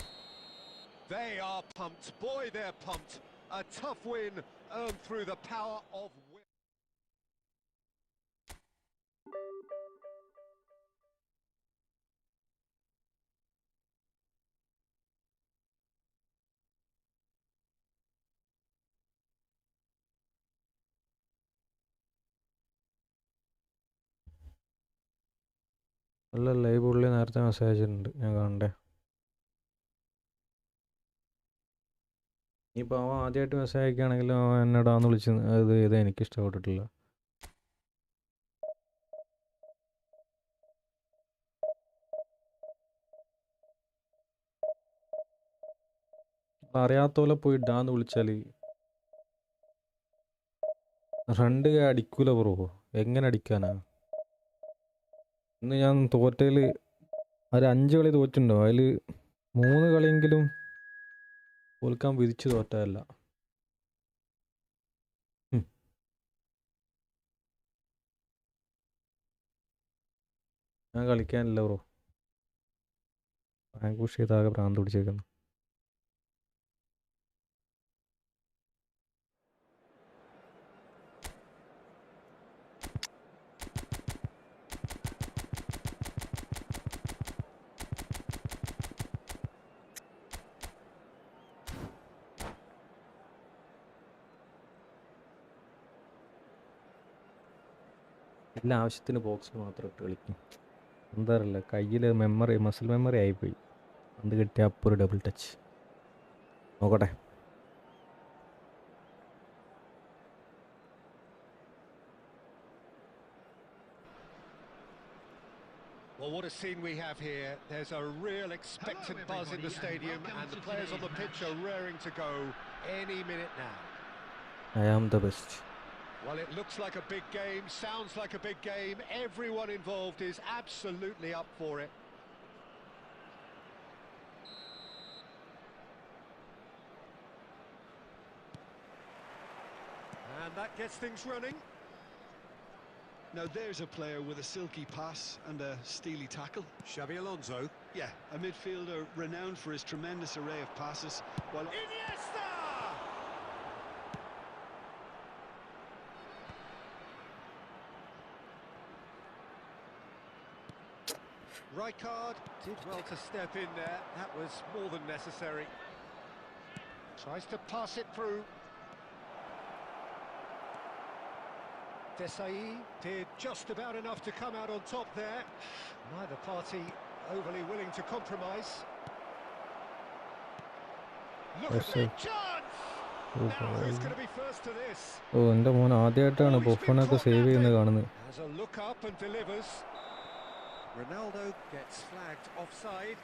They are pumped. Boy, they're pumped. A tough win earned through the power of will. അല്ലല്ല ഈ പുള്ളി നേരത്തെ message അയച്ചിട്ടുണ്ട് ഞാൻ കാണണ്ടേ ഇനിയിപ്പോൾ അവൻ ആദ്യമായിട്ട് മെസ്സേജ് അയക്കുകയാണെങ്കിലും അവൻ എന്നോടാന്ന് വിളിച്ച് അത് ഇത് എനിക്ക് ഇഷ്ടപ്പെട്ടിട്ടില്ല അറിയാത്ത പോലെ പോയി ഡാന്ന് വിളിച്ചാൽ 2 അടിക്കൂല ബ്രോ എങ്ങനെ അടിക്കാനാ ഇന്ന് ഞാൻ തോറ്റതിൽ ഒരു 5 കളി തോറ്റുണ്ടോ അതിൽ 3 കളിയെങ്കിലും തോൽക്കാൻ വിധിച്ച് തോറ്റതല്ല ഞാൻ കളിക്കാനില്ല ബ്രോ റാങ്ക് പുഷ് ചെയ്താകെ ഭ്രാന്ത് പിടിച്ചേക്കുന്നു എല്ലാ ആവശ്യത്തിന് ബോക്സിൽ മാത്രം ഇട്ട് കളിക്കും എന്താ അറിയില്ല കയ്യിൽ മസിൽ മെമ്മറി ആയിപ്പോയി അത് കിട്ടിയ അപ്പോൾ ഒരു ഡബിൾ ടച്ച് നോക്കട്ടെ Well, what a scene we have here. There's a real expectant buzz in the stadium and the players on the pitch are raring to go any minute now. I am the best. Well, it looks like a big game, sounds like a big game. Everyone involved is absolutely up for it. And that gets things running. Now there's a player with a silky pass and a steely tackle. Xabi Alonso. Yeah, a midfielder renowned for his tremendous array of passes. While Iniesta! Rijkaard did well to step in there. That was more than necessary. Tries to pass it through. Desai did just about enough to come out on top there. Neither party overly willing to compromise. Look at the chance! Now who's going to be first to this? ഓ എൻ്റെ മോൻ ആദ്യമായിട്ടാണ് ബൊഫണൊക്കെ save ചെയ്യുന്നത് കാണുന്നത് Has a look up and delivers. Ronaldo gets flagged offside.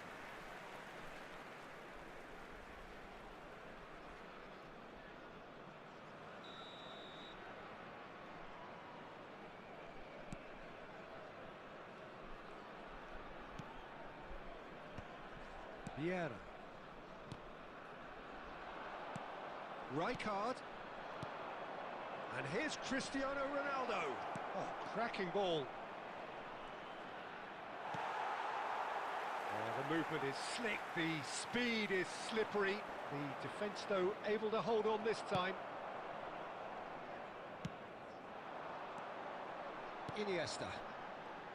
Vieira. Rijkaard. And here's Cristiano Ronaldo. Oh, cracking ball. The movement is slick, the speed is slippery. The defence, though, able to hold on this time. Iniesta.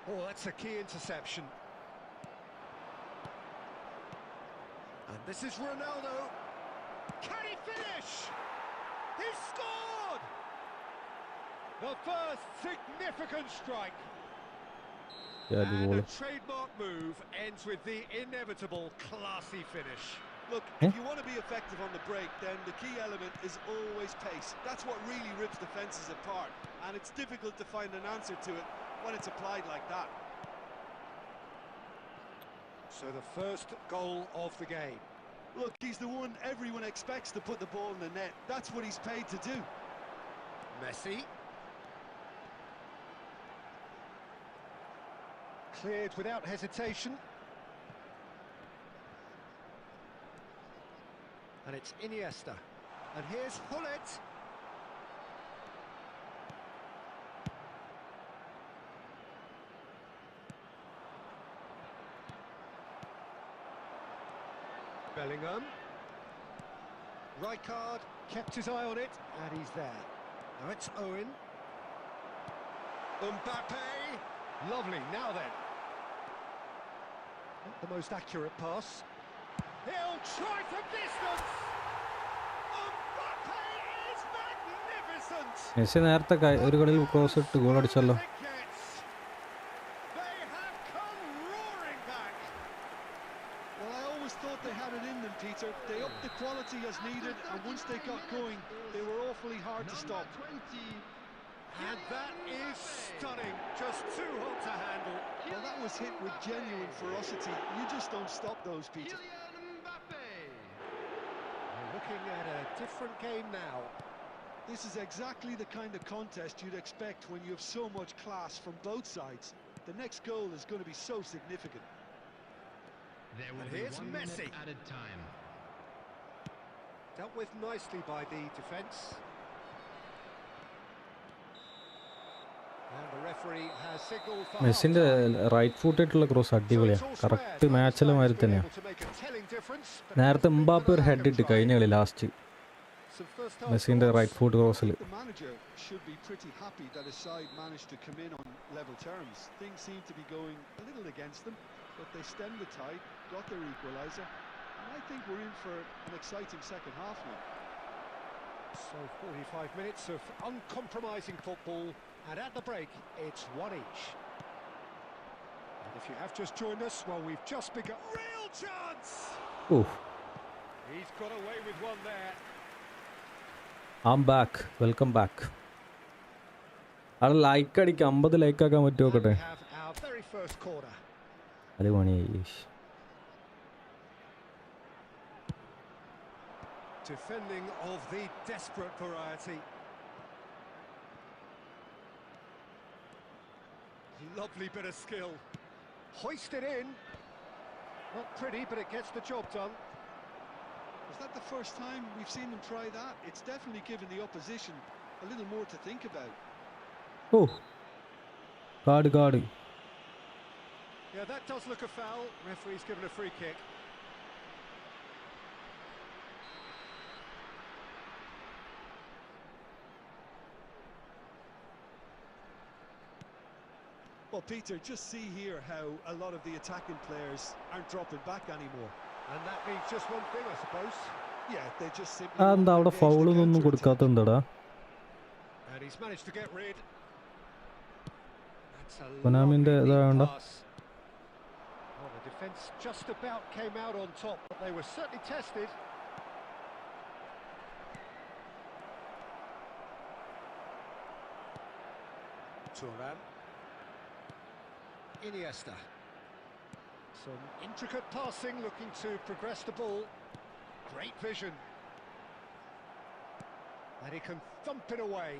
Oh, that's a key interception. And this is Ronaldo. Can he finish? He scored! The first significant strike. And a trademark move ends with the inevitable classy finish. Look, if you want to be effective on the break, then the key element is always pace. That's what really rips defences apart, and it's difficult to find an answer to it when it's applied like that. So the first goal of the game. Look, he's the one everyone expects to put the ball in the net. That's what he's paid to do. Messi. Cleared without hesitation. And it's Iniesta. And here's Hullet. Bellingham. Rijkaard kept his eye on it, and he's there. Now it's Owen. Mbappe. Lovely, now then. Not the most accurate pass. He'll try from distance. Mbappe is magnificent. Messi നേരത്തെ ഒരു കളിയിൽ cross ഇട്ട് goal അടിച്ചല്ലോ. They have come roaring back. Well, I always thought they had it in them, Peter. They upped the quality as needed, and once they got going, they were awfully hard to stop. And that is stunning, just too hot to handle. Well, that was hit with genuine ferocity. You just don't stop those, Peter. We're looking at a different game now. This is exactly the kind of contest you'd expect when you have so much class from both sides. The next goal is going to be so significant. There will And be here's 1 Messi. minute added time. Dealt with nicely by the defence. And the referee has signalled for മെസ്സിന്റെ right foot ആയിട്ടുള്ള cross അടിപൊളിയാണ്. Correct മാച്ചിലെ മാതിരി തന്നെയാണ്. നേരത്തെ Mbappe ഒരു head ഇട്ട് കഴിഞ്ഞ കളി ലാസ്റ്റ് മെസ്സിന്റെ റൈറ്റ് ഫൂട്ട് ക്രോസിൽ. The manager should be pretty happy that his side managed to come in on level terms. Things seem to be going a little against them, but they stemmed the tide, got their equaliser, and I think we're in for an exciting second half now. So 45 minutes of uncompromising football, and at the break it's one each. And if you have just joined us, well, we've just begun. Real chance! He's got away with one there. I'm back. Welcome back. അത് like അടിക്കാം, 50 like ആക്കാൻ പറ്റുമോ നോക്കട്ടെ. We have our very first corner. അത് പണിയായി. Defending of the desperate variety. Lovely bit of skill. Hoist it in. Not pretty, but it gets the job done. Was that the first time we've seen them try that? It's definitely given the opposition a little more to think about. Oh, guard. Yeah, that does look a foul. Referee's given a free kick. Well, Peter, just see here how a lot of the attacking players aren't dropping back anymore. And that means just one thing, I suppose. Yeah, they just simply എന്താ അവിടെ ഫൗളൊന്നും കൊടുക്കാത്തതെന്താടാ? And he's managed to get rid. That's a Konamiന്റെ ഇതായോണ്ട. Well, the defence just about came out on top, but they were certainly tested. Judan. Iniesta. Some intricate passing, looking to progress the ball. Great vision. And he can thump it away.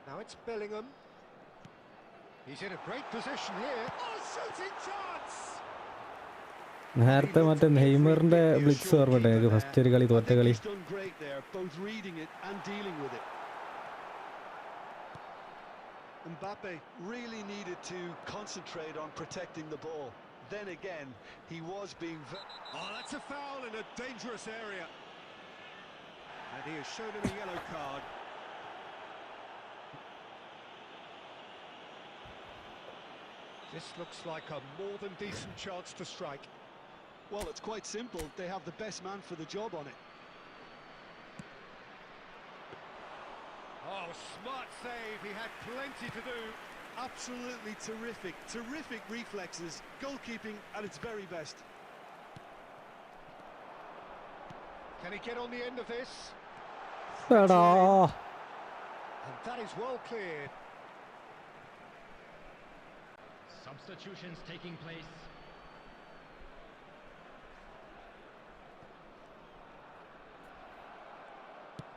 Now it's Bellingham. He's in a great position here. Oh, shooting chance! നേരത്തെ മറ്റേ നെയ്മറിന്റെ blitz ഓർമ്മട്ടെ എനിക്ക് first ഒരു കളി തോറ്റ കളി. He's done great there, both reading it and dealing with it. Mbappe really needed to concentrate on protecting the ball. Then again, he was being... Oh, that's a foul in a dangerous area. And he has shown him a yellow card. This looks like a more than decent chance to strike. Well, it's quite simple. They have the best man for the job on it. Oh, smart save. He had plenty to do. Absolutely terrific. Terrific reflexes. Goalkeeping at its very best. Can he get on the end of this? എടാ And that is well cleared. Substitutions taking place.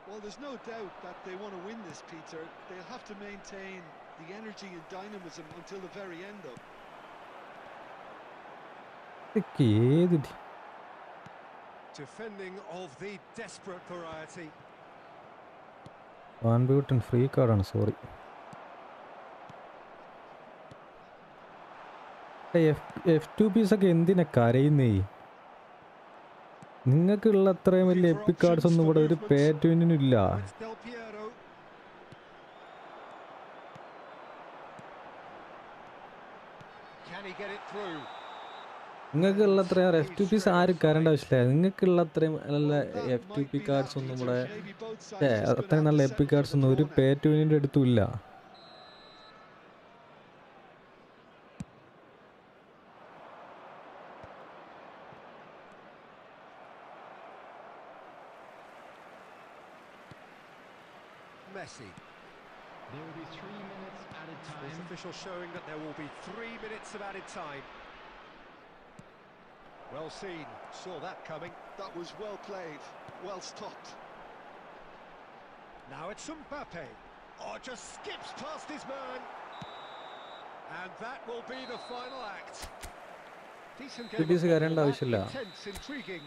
Well, there's no doubt that they want to win this, Peter. They'll have to maintain the energy and dynamism until the very end, though. ഇതൊക്കെ ഏത് Defending of the desperate variety. Van Buyten free കാർഡാണ്, sorry. F2Ps ഒക്കെ എന്തിനാ കരയുന്നേ? നിങ്ങൾക്കുള്ള അത്രയും വലിയ EPIC cards ഒന്നും ഇവിടെ ഒരു പേറ്റുവിനും ഇല്ല. It's Del Piero. Can he get it through? നിങ്ങൾക്കുള്ള അത്രയും F2Ps ആരും കരേണ്ട ആവശ്യമില്ല. നിങ്ങൾക്കുള്ള അത്രയും നല്ല F2P കാർഡ്സ് ഒന്നും ഇവിടെ, അത്രയും നല്ല എപ്പിക് കാർഡ്സ് ഒന്നും ഒരു പേറ്റുവിൻ്റെ അടുത്തും ഇല്ല. Messi. There will be 3 minutes added There's time. official showing that there will be 3 minutes of added time. Well seen. Saw that coming. That was well played. Well stopped. Now it's Mbappe. Oh, just skips past his man. And that will be the final act. Decent game. F2Ps കരേണ്ട ആവശ്യമില്ല. Intense, intriguing.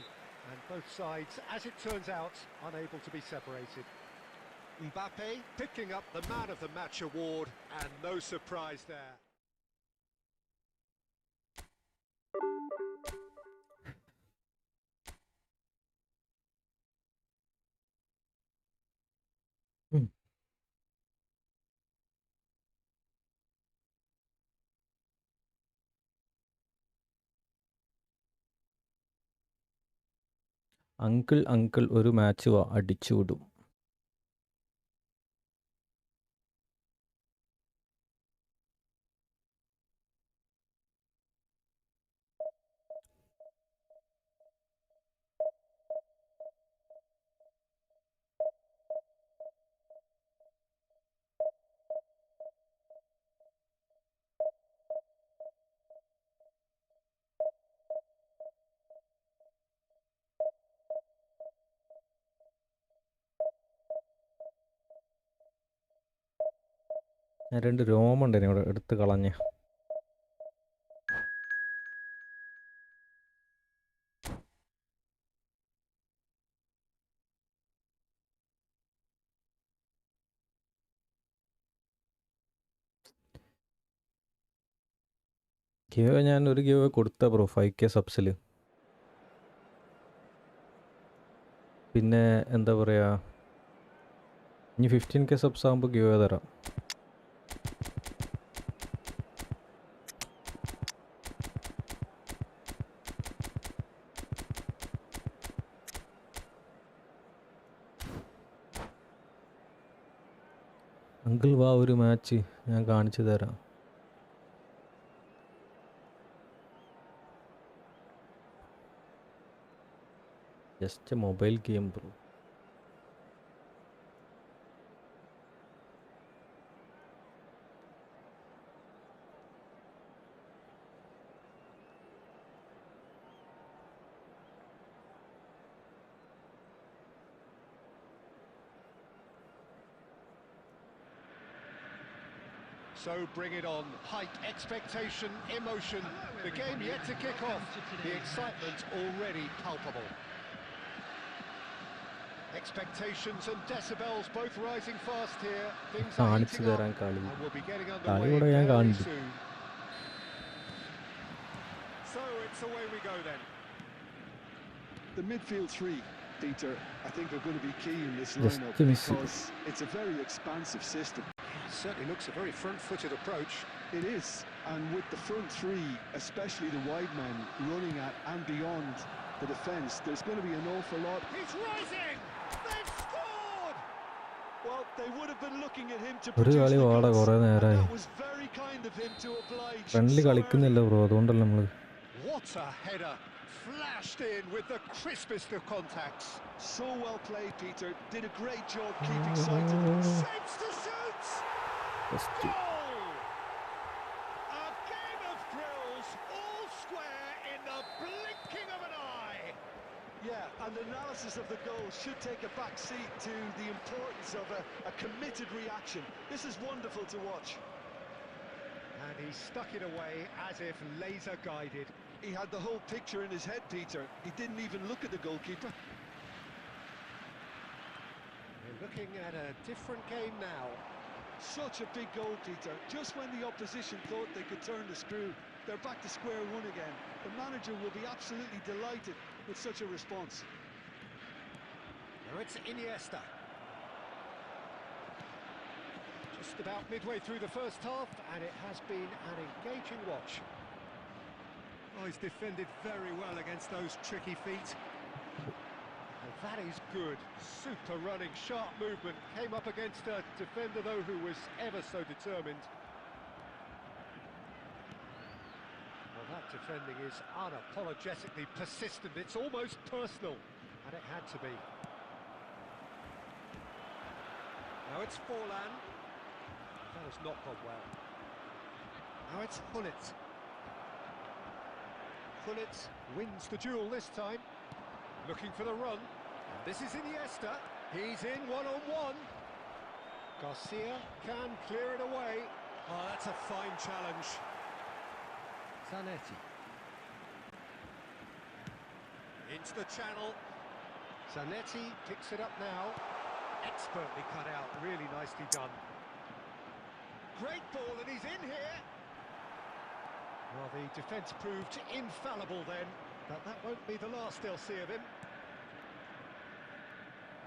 And both sides, as it turns out, unable to be separated. Mbappe picking up the Man of the Match award, and no surprise there. Uncle ഒരു match അടിച്ചുവിടും. ഞാൻ 2 രോമുണ്ട് ഇവിടെ എടുത്ത് കളഞ്ഞ്. ഞാൻ ഒരു give കൊടുത്ത bro 5K സബ്സിൽ. പിന്നെ എന്താ പറയുക, ഇനി 15K സബ്സ് ആകുമ്പോൾ ഗിവ് തരാം. അങ്കിൾ വാ, ഒരു മാച്ച് ഞാൻ കാണിച്ചു തരാം. Just mobile game bro. So bring it on. Hype, expectation, emotion. The game yet to kick off. The excitement already palpable. Expectations and decibels both rising fast here. Things are heating up and we'll be getting underway very soon. So it's away we go then. The midfield three, Peter, I think are going to be key in this lineup because it's a very expansive system. It certainly looks a very front-footed approach. It is, and with the front three, especially the wide men, running at and beyond the defence, there's going to be an awful lot. He's rising! They've scored! Well, they would have been looking at him to ഒരു produce കളി the vada goods, കുറേ and നേരമായി that was very kind of him to oblige. Friendly കളിക്കുന്നില്ല bro, അതുകൊണ്ടല്ല നമ്മൾ. What a header! Flashed in with the crispest of contacts. So well played, Peter. Did a great job keeping sight of it. Shapes to shoot! Goal! A game of thrills, all square in the blinking of an eye. Yeah, and analysis of the goal should take a back seat to the importance of a committed reaction. This is wonderful to watch. And he stuck it away as if laser guided. He had the whole picture in his head, Peter. He didn't even look at the goalkeeper. We're looking at a different game now. Such a big goal, Peter. Just when the opposition thought they could turn the screw, they're back to square one again. The manager will be absolutely delighted with such a response. Now it's Iniesta. Just about midway through the first half, and it has been an engaging watch. Oh, he's defended very well against those tricky feet. And that is good. Super running, sharp movement. Came up against a defender, though, who was ever so determined. Well, that defending is unapologetically persistent. It's almost personal, and it had to be. Now it's Forlan. That has not gone well. Now it's Hullet. Hullet wins the duel this time. Looking for the run. And this is Iniesta. He's in one-on-one. Garcia can clear it away. Oh, that's a fine challenge. Zanetti. Into the channel. Zanetti picks it up now. Expertly cut out. Really nicely done. Great ball, and he's in here. Well, the defence proved infallible then, but that won't be the last they'll see of him.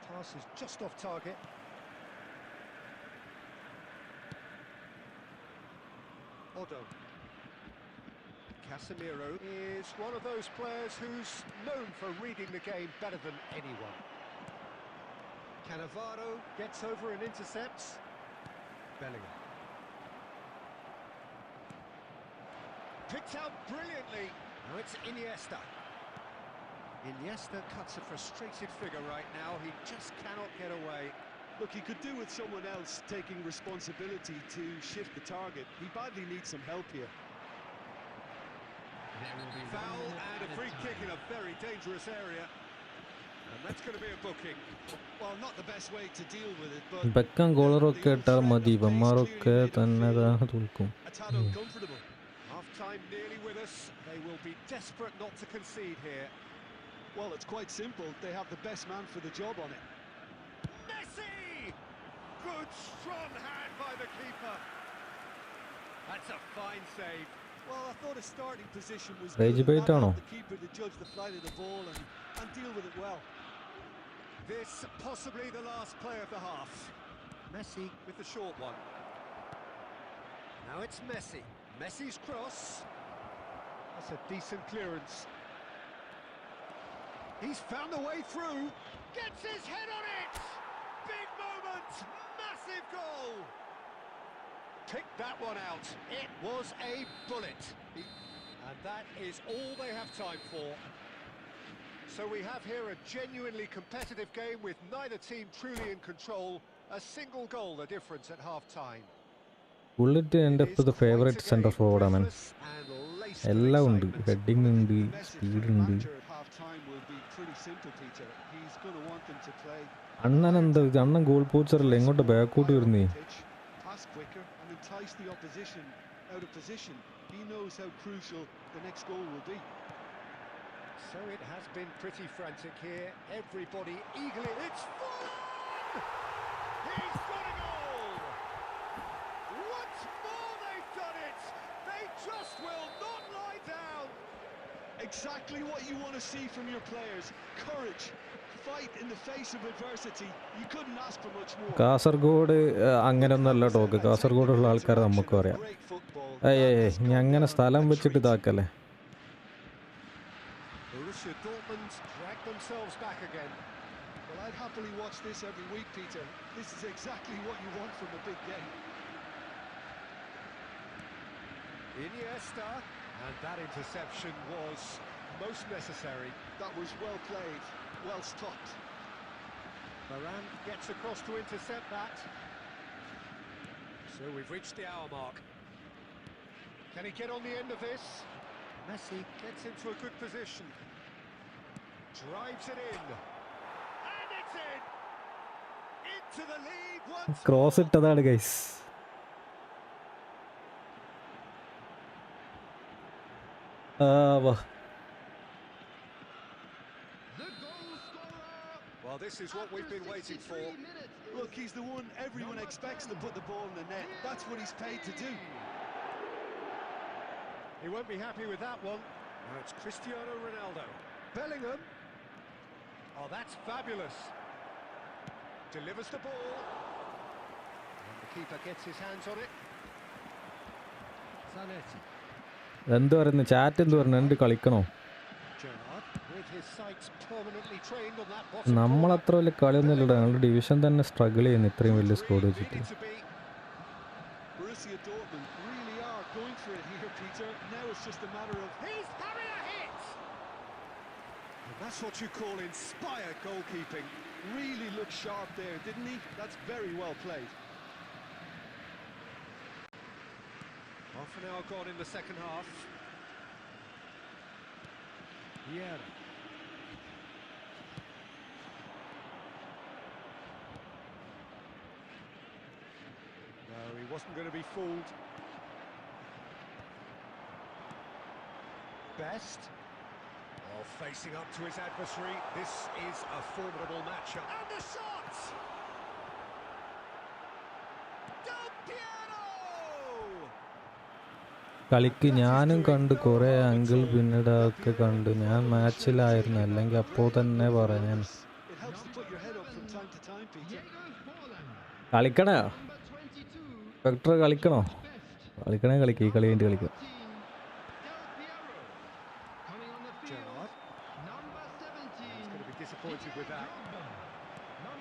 Pass is just off target. Odo. Casemiro is one of those players who's known for reading the game better than anyone. Cannavaro gets over and intercepts. Bellingham. Picked out brilliantly. Now it's Iniesta. Iniesta cuts a frustrated figure right now. He just cannot get away. Look, he could do with someone else taking responsibility to shift the target. He badly needs some help here. Foul and a free kick in a very dangerous area. And that's going to be a booking. Well, not the best way to deal with it, but ബെക്കം ഗോളറൊക്കെ ഇട്ടാൽ മതി, ഇവന്മാരൊക്കെ തന്നെ തോൽക്കും. a tad uncomfortable. Half-time nearly with us. They will be desperate not to concede here. Well, it's quite simple. They have the best man for the job on it. Messi! Good strong hand by the keeper. That's a fine save. Well, I thought his starting position was Rage good. bait That ആണോ? helped the keeper to judge the flight of the ball and deal with it well. This possibly the last play of the half. Messi with the short one. Now it's Messi. Messi's cross. That's a decent clearance. He's found a way through. Gets his head on it! Big moment! Massive goal! Picked that one out. It was a bullet. And that is all they have time for. So we have here a genuinely competitive game with neither team truly in control. A single goal the difference at half-time. Bullet എൻ്റെ ഇപ്പോഴത്തെ favourite centre ഫോർവേഡാണ്. എല്ലാം ഉണ്ട്, heading ഉണ്ട്, speed ഉണ്ട്. He's going to want them to play. അണ്ണൻ എന്താ ഇത്? അണ്ണൻ goal പോച്ചറല്ലേ, എങ്ങോട്ട് ബാക്കോട്ട് വരുന്നേ? pass quicker and entice the opposition out of position. He knows how crucial the next goal will be. So it has been pretty frantic here. Everybody eagerly. It's full on! He's got a goal! Once more they've done it! They just will not lie down! Exactly what you want to see from your players. Courage. Fight in the face of adversity. You couldn't ask for much more. Kasaragod അങ്ങനെയൊന്നല്ല talk. കാസർഗോഡുള്ള ആൾക്കാരെ നമുക്കും അറിയാം. ഇനി അങ്ങനെ സ്ഥലം വെച്ചിട്ട് ഇതാക്കല്ലേ. Borussia Dortmund drag themselves back again. Well, I'd happily watch this every week, Peter. This is exactly what you want from a big game. Iniesta, and that interception was most necessary. That was well played, well stopped. Varane gets across to intercept that. So we've reached the hour mark. Can he get on the end of this? Messi gets into a good position. Drives it in. And it's in! Into the lead once cross ഇട്ടതാണ് guys. വാ. Well, this is what we've been waiting for. Look, he's the one everyone expects to put the ball in the net. That's what he's paid to do. He won't be happy with that one. Now it's Cristiano Ronaldo. Bellingham. Oh, that's fabulous. Delivers the ball. And the keeper gets his hands on it. Zanetti. എന്ത് പറയുന്നു, chat എന്ത് പറഞ്ഞു, എന്ത് കളിക്കണോ? Gerrard with his sights permanently trained on that bottom. നമ്മളത്ര വലിയ കളിയൊന്നും ഇല്ലടാ. ഞങ്ങളുടെ division തന്നെ സ്ട്രഗിൾ ചെയ്യുന്നു ഇത്രയും വലിയ സ്കോഡ് വെച്ചിട്ട്. Borussia Dortmund really are going for it here, Peter. Now it's just a matter of... He's having a hit! And that's what you call inspired goalkeeping. Really looked sharp there, didn't he? That's very well played. Half an hour gone in the second half. Yeah. No, he wasn't going to be fooled. Best. Oh, facing up to his adversary. This is a formidable matchup. And the shot! Del Piero! കളിക്ക് ഞാനും കണ്ട് കുറേ angle പിന്നീട് ഒക്കെ കണ്ട്. ഞാൻ മാച്ചിലായിരുന്നു, അല്ലെങ്കിൽ അപ്പോൾ തന്നെ പറയാൻ. It helps to put your head up from time to time, Peter. കളിക്കണോ വെക്ടർ, കളിക്കണോ? കളിക്കണേ കളിക്കുക, ഈ കളി വേണ്ടി കളിക്കുക. Gerrard. He's going to be disappointed with that.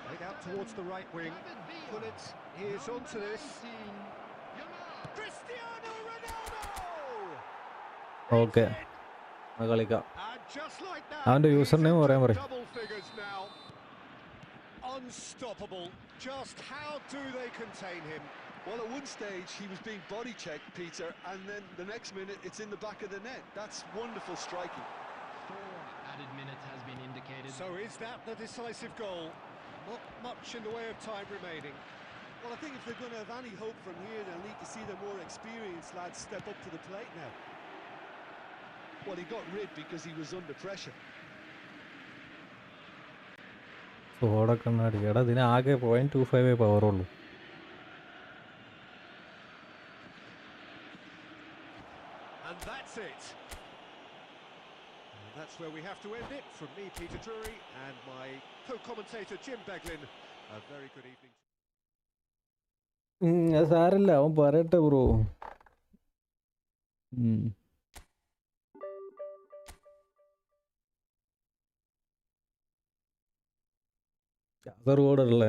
Played out towards the right wing. Pullet is onto this. Cristiano Ronaldo! Okay, കളിക്കാം. And just like that, അവൻ്റെ യൂസർ നെയിം പറയാൻ പറയും. double figures now. Unstoppable. Just how do they contain him? Well, at one stage he was being body checked, Peter, and then the next minute it's in the back of the net. That's wonderful striking. 4 added minutes has been indicated. So is that the decisive goal? Not much in the way of time remaining. Well, I think if they're going to have any hope from here, they'll need to see the more experienced lads step up to the plate now. Well, he got rid because he was under pressure. സ്കോഡൊക്കെ ഒന്ന് അടിക്കടാ. ഇതിന് ആകെ 0.25 പവറുള്ളൂ. And that's it. And that's where we have to end it. From me, Peter Drury, and my co-commentator, Jim Beglin. A very good evening. അത് സാരല്ല, അവൻ പറയട്ടെ bro. കാസർഗോഡുള്ള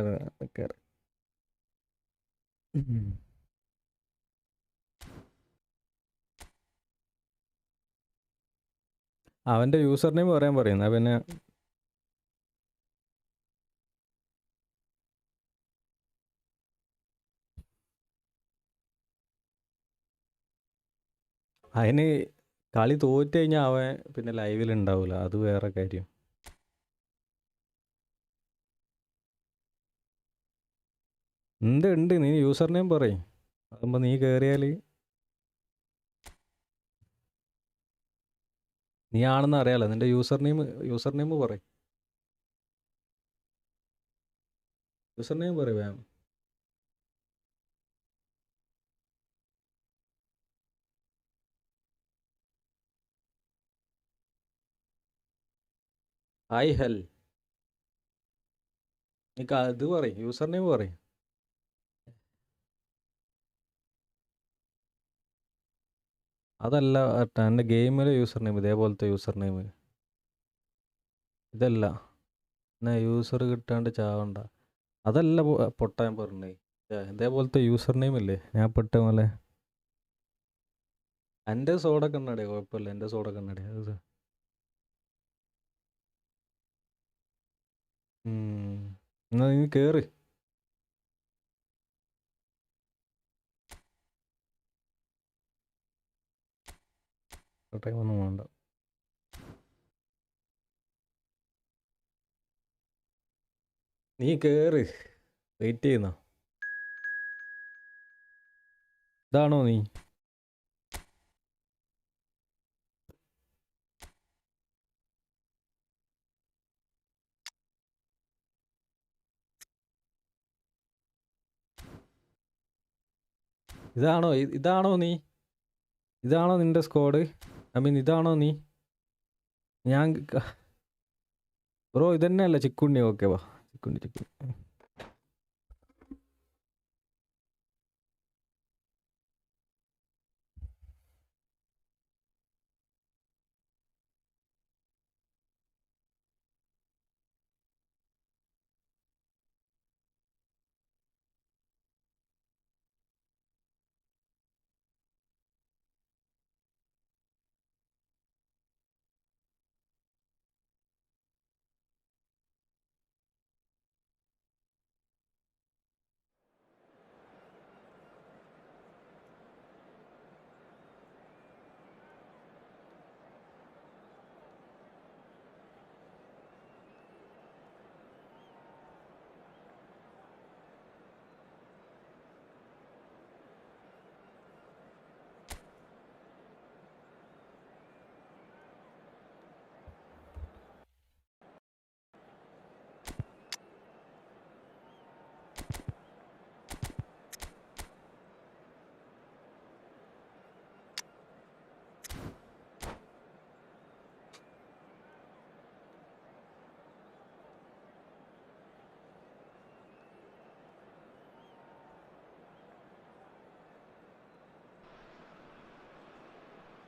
അവൻ്റെ user name പറയാൻ പറയുന്ന പിന്നെ അതിന് കളി തോറ്റ് കഴിഞ്ഞാൽ അവൻ പിന്നെ ലൈവിൽ ഉണ്ടാവില്ല, അത് വേറെ കാര്യം. ഉണ്ട്, നീ യൂസർ നെയിം പറയും. അതാകുമ്പോൾ നീ കയറിയാൽ നീ ആണെന്ന് അറിയാലോ. നിന്റെ യൂസർ നെയിം പറയും. യൂസർ നെയിം പറയും വേം. Hi hell. നീ ഇത് പറയും, യൂസർ നെയിം പറയും. അതല്ല എൻ്റെ ഗെയിമിലെ യൂസർ നെയിം, ഇതേപോലത്തെ യൂസർ നെയിം. ഇതല്ല എന്നാ യൂസർ കിട്ടാണ്ട് ചാവണ്ട. അതല്ല പൊട്ടാൻ പറഞ്ഞേ. ഇതേപോലത്തെ യൂസർ നെയിം ഇല്ലേ ഞാൻ പെട്ട പോലെ. എൻ്റെ സോഡ കണ്ണടയാ, കുഴപ്പമില്ല. എൻ്റെ സോഡ കണ്ണടയാ അത്. എന്നാ നീ കയറി. ടൈമൊന്നും വേണ്ട. നീ കയറി. വെയിറ്റ് ചെയ്യുന്ന ഇതാണോ നീ? ഇതാണോ നീ? ഇതാണോ നിന്റെ സ്ക്വാഡ്? ഐ മീൻ ഇതാണോ നീ? ഞാൻ ബ്രോ ഇതന്നെയല്ല ചിക്കുണ്ണി. ഓക്കെ വാ, ചിക്കുണ്ണി.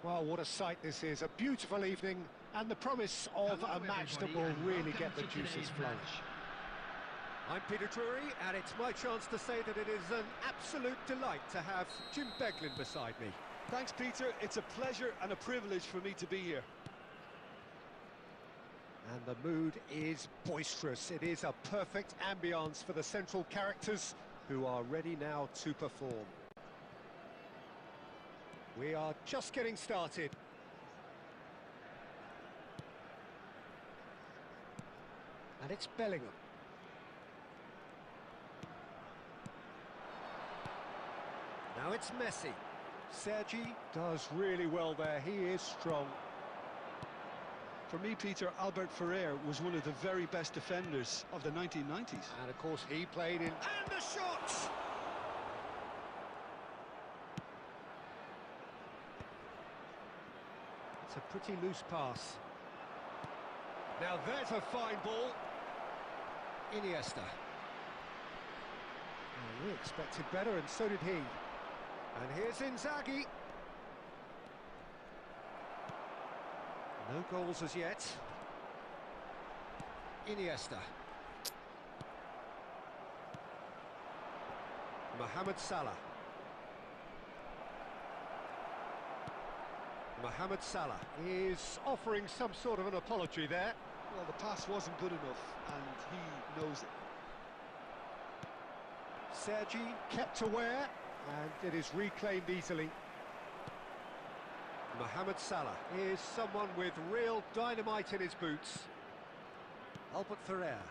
Well, what a sight this is. A beautiful evening and the promise of a match that will really get the juices flowing. I'm Peter Drury, and it's my chance to say that it is an absolute delight to have Jim Beglin beside me. Thanks, Peter. It's a pleasure and a privilege for me to be here. And the mood is boisterous. It is a perfect ambience for the central characters who are ready now to perform. We are just getting started. And it's Bellingham. Now it's Messi. Sergi does really well there. He is strong. For me, Peter, Albert Ferrer was one of the very best defenders of the 1990s. And of course he played in... And the shot! It's a pretty loose pass. Now there's a fine ball. Iniesta. Oh, we expected better, and so did he. And here's Inzaghi. No goals as yet. Iniesta. Mohamed Salah. Mohamed Salah is offering some sort of an apology there. Well, the pass wasn't good enough, and he knows it. Sergi kept aware, and it is reclaimed easily. Mohamed Salah is someone with real dynamite in his boots. Albert Ferrer.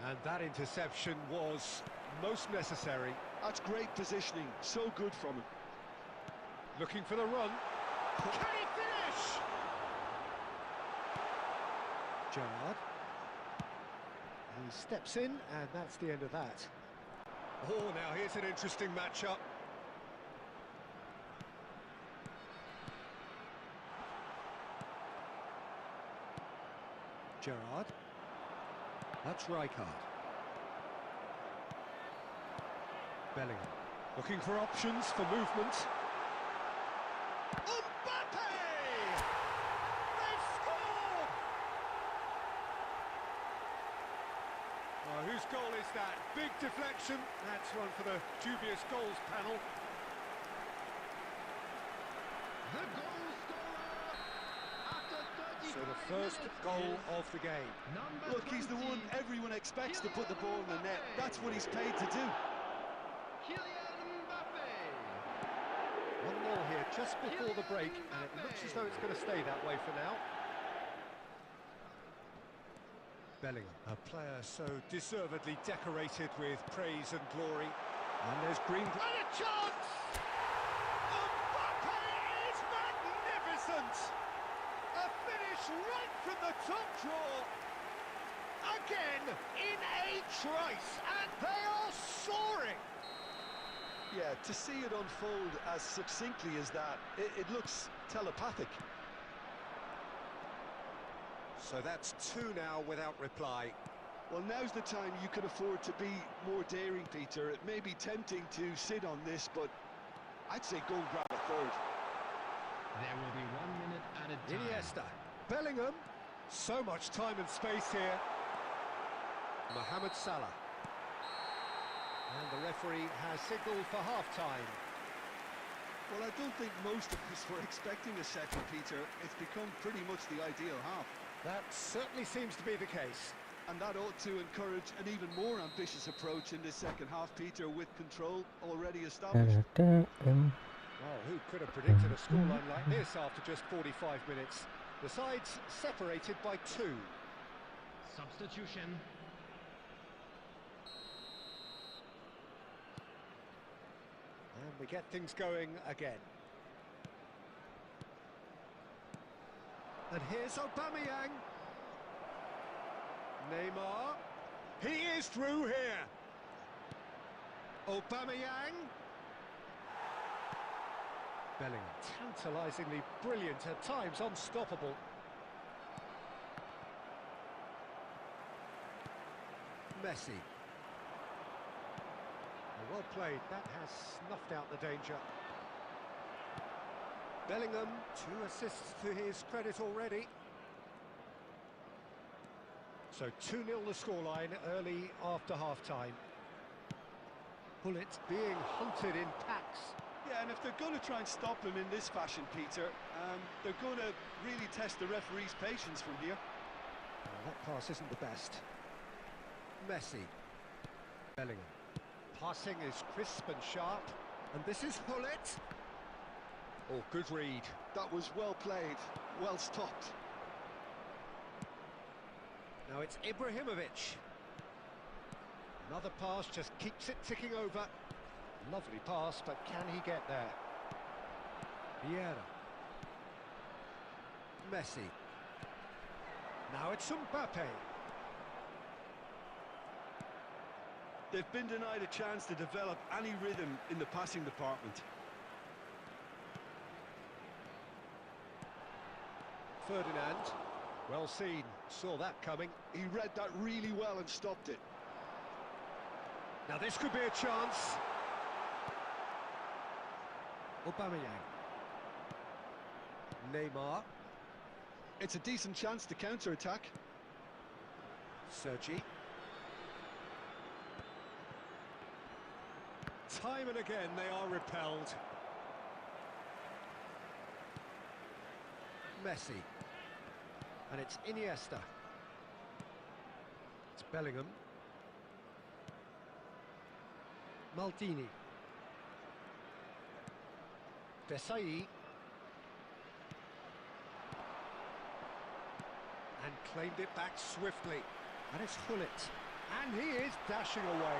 And that interception was most necessary. That's great positioning, so good from him. Looking for the run. Can he finish? Gerrard. He steps in, and that's the end of that. Oh, now here's an interesting matchup. Gerrard. That's Rijkaard. Bellingham. Looking for options for movement. Mbappe! They've scored! Oh, whose goal is that? Big deflection. That's one for the dubious goals panel. The goal scorer after 35 So the first minutes goal is of the game. number Look, he's the one 20, everyone expects to put the ball in the net. That's what he's paid to do. Kylian Mbappe. 1-0 here just before the break, and it looks as though it's going to stay that way for now. Bellingham, a player so deservedly decorated with praise and glory. And there's green... And a chance! Mbappe is magnificent! A finish right from the top draw. Again, in a trice, and they are soaring! Yeah, to see it unfold as succinctly as that, it looks telepathic. So that's 2 now without reply. Well, now's the time you can afford to be more daring, Peter. It may be tempting to sit on this, but I'd say go and grab a third. There will be 1 minute at a time. Iniesta, Bellingham, so much time and space here. Mohamed Salah. And the referee has signalled for half-time. Well, I don't think most of us were expecting a second, Peter. It's become pretty much the ideal half. That certainly seems to be the case. And that ought to encourage an even more ambitious approach in this second half, Peter, with control already established. Well, who could have predicted a scoreline like this after just 45 minutes? The sides separated by 2. Substitution. And we get things going again. And here's Aubameyang. Neymar. He is through here. Aubameyang. Bellingham, tantalisingly brilliant, at times unstoppable. Messi. Well played, that has snuffed out the danger. Bellingham, 2 assists to his credit already. So 2-0 the scoreline early after half-time. Bullet being hunted in packs. Yeah, and if they're going to try and stop him in this fashion, Peter, they're going to really test the referee's patience from here. Well, that pass isn't the best. Messi. Bellingham. Passing is crisp and sharp. And this is Hullet. Oh, good read. That was well played, well stopped. Now it's Ibrahimovic. Another pass just keeps it ticking over. Lovely pass, but can he get there? Vieira. Messi. Now it's Mbappe. They've been denied a chance to develop any rhythm in the passing department. Ferdinand. Well seen, saw that coming. He read that really well and stopped it. Now this could be a chance. Aubameyang. Neymar. It's a decent chance to counter-attack. Sergi. Time and again they are repelled. Messi. And it's Iniesta. It's Bellingham. Maldini. Desai. And claimed it back swiftly. And it's Hullet. And he is dashing away.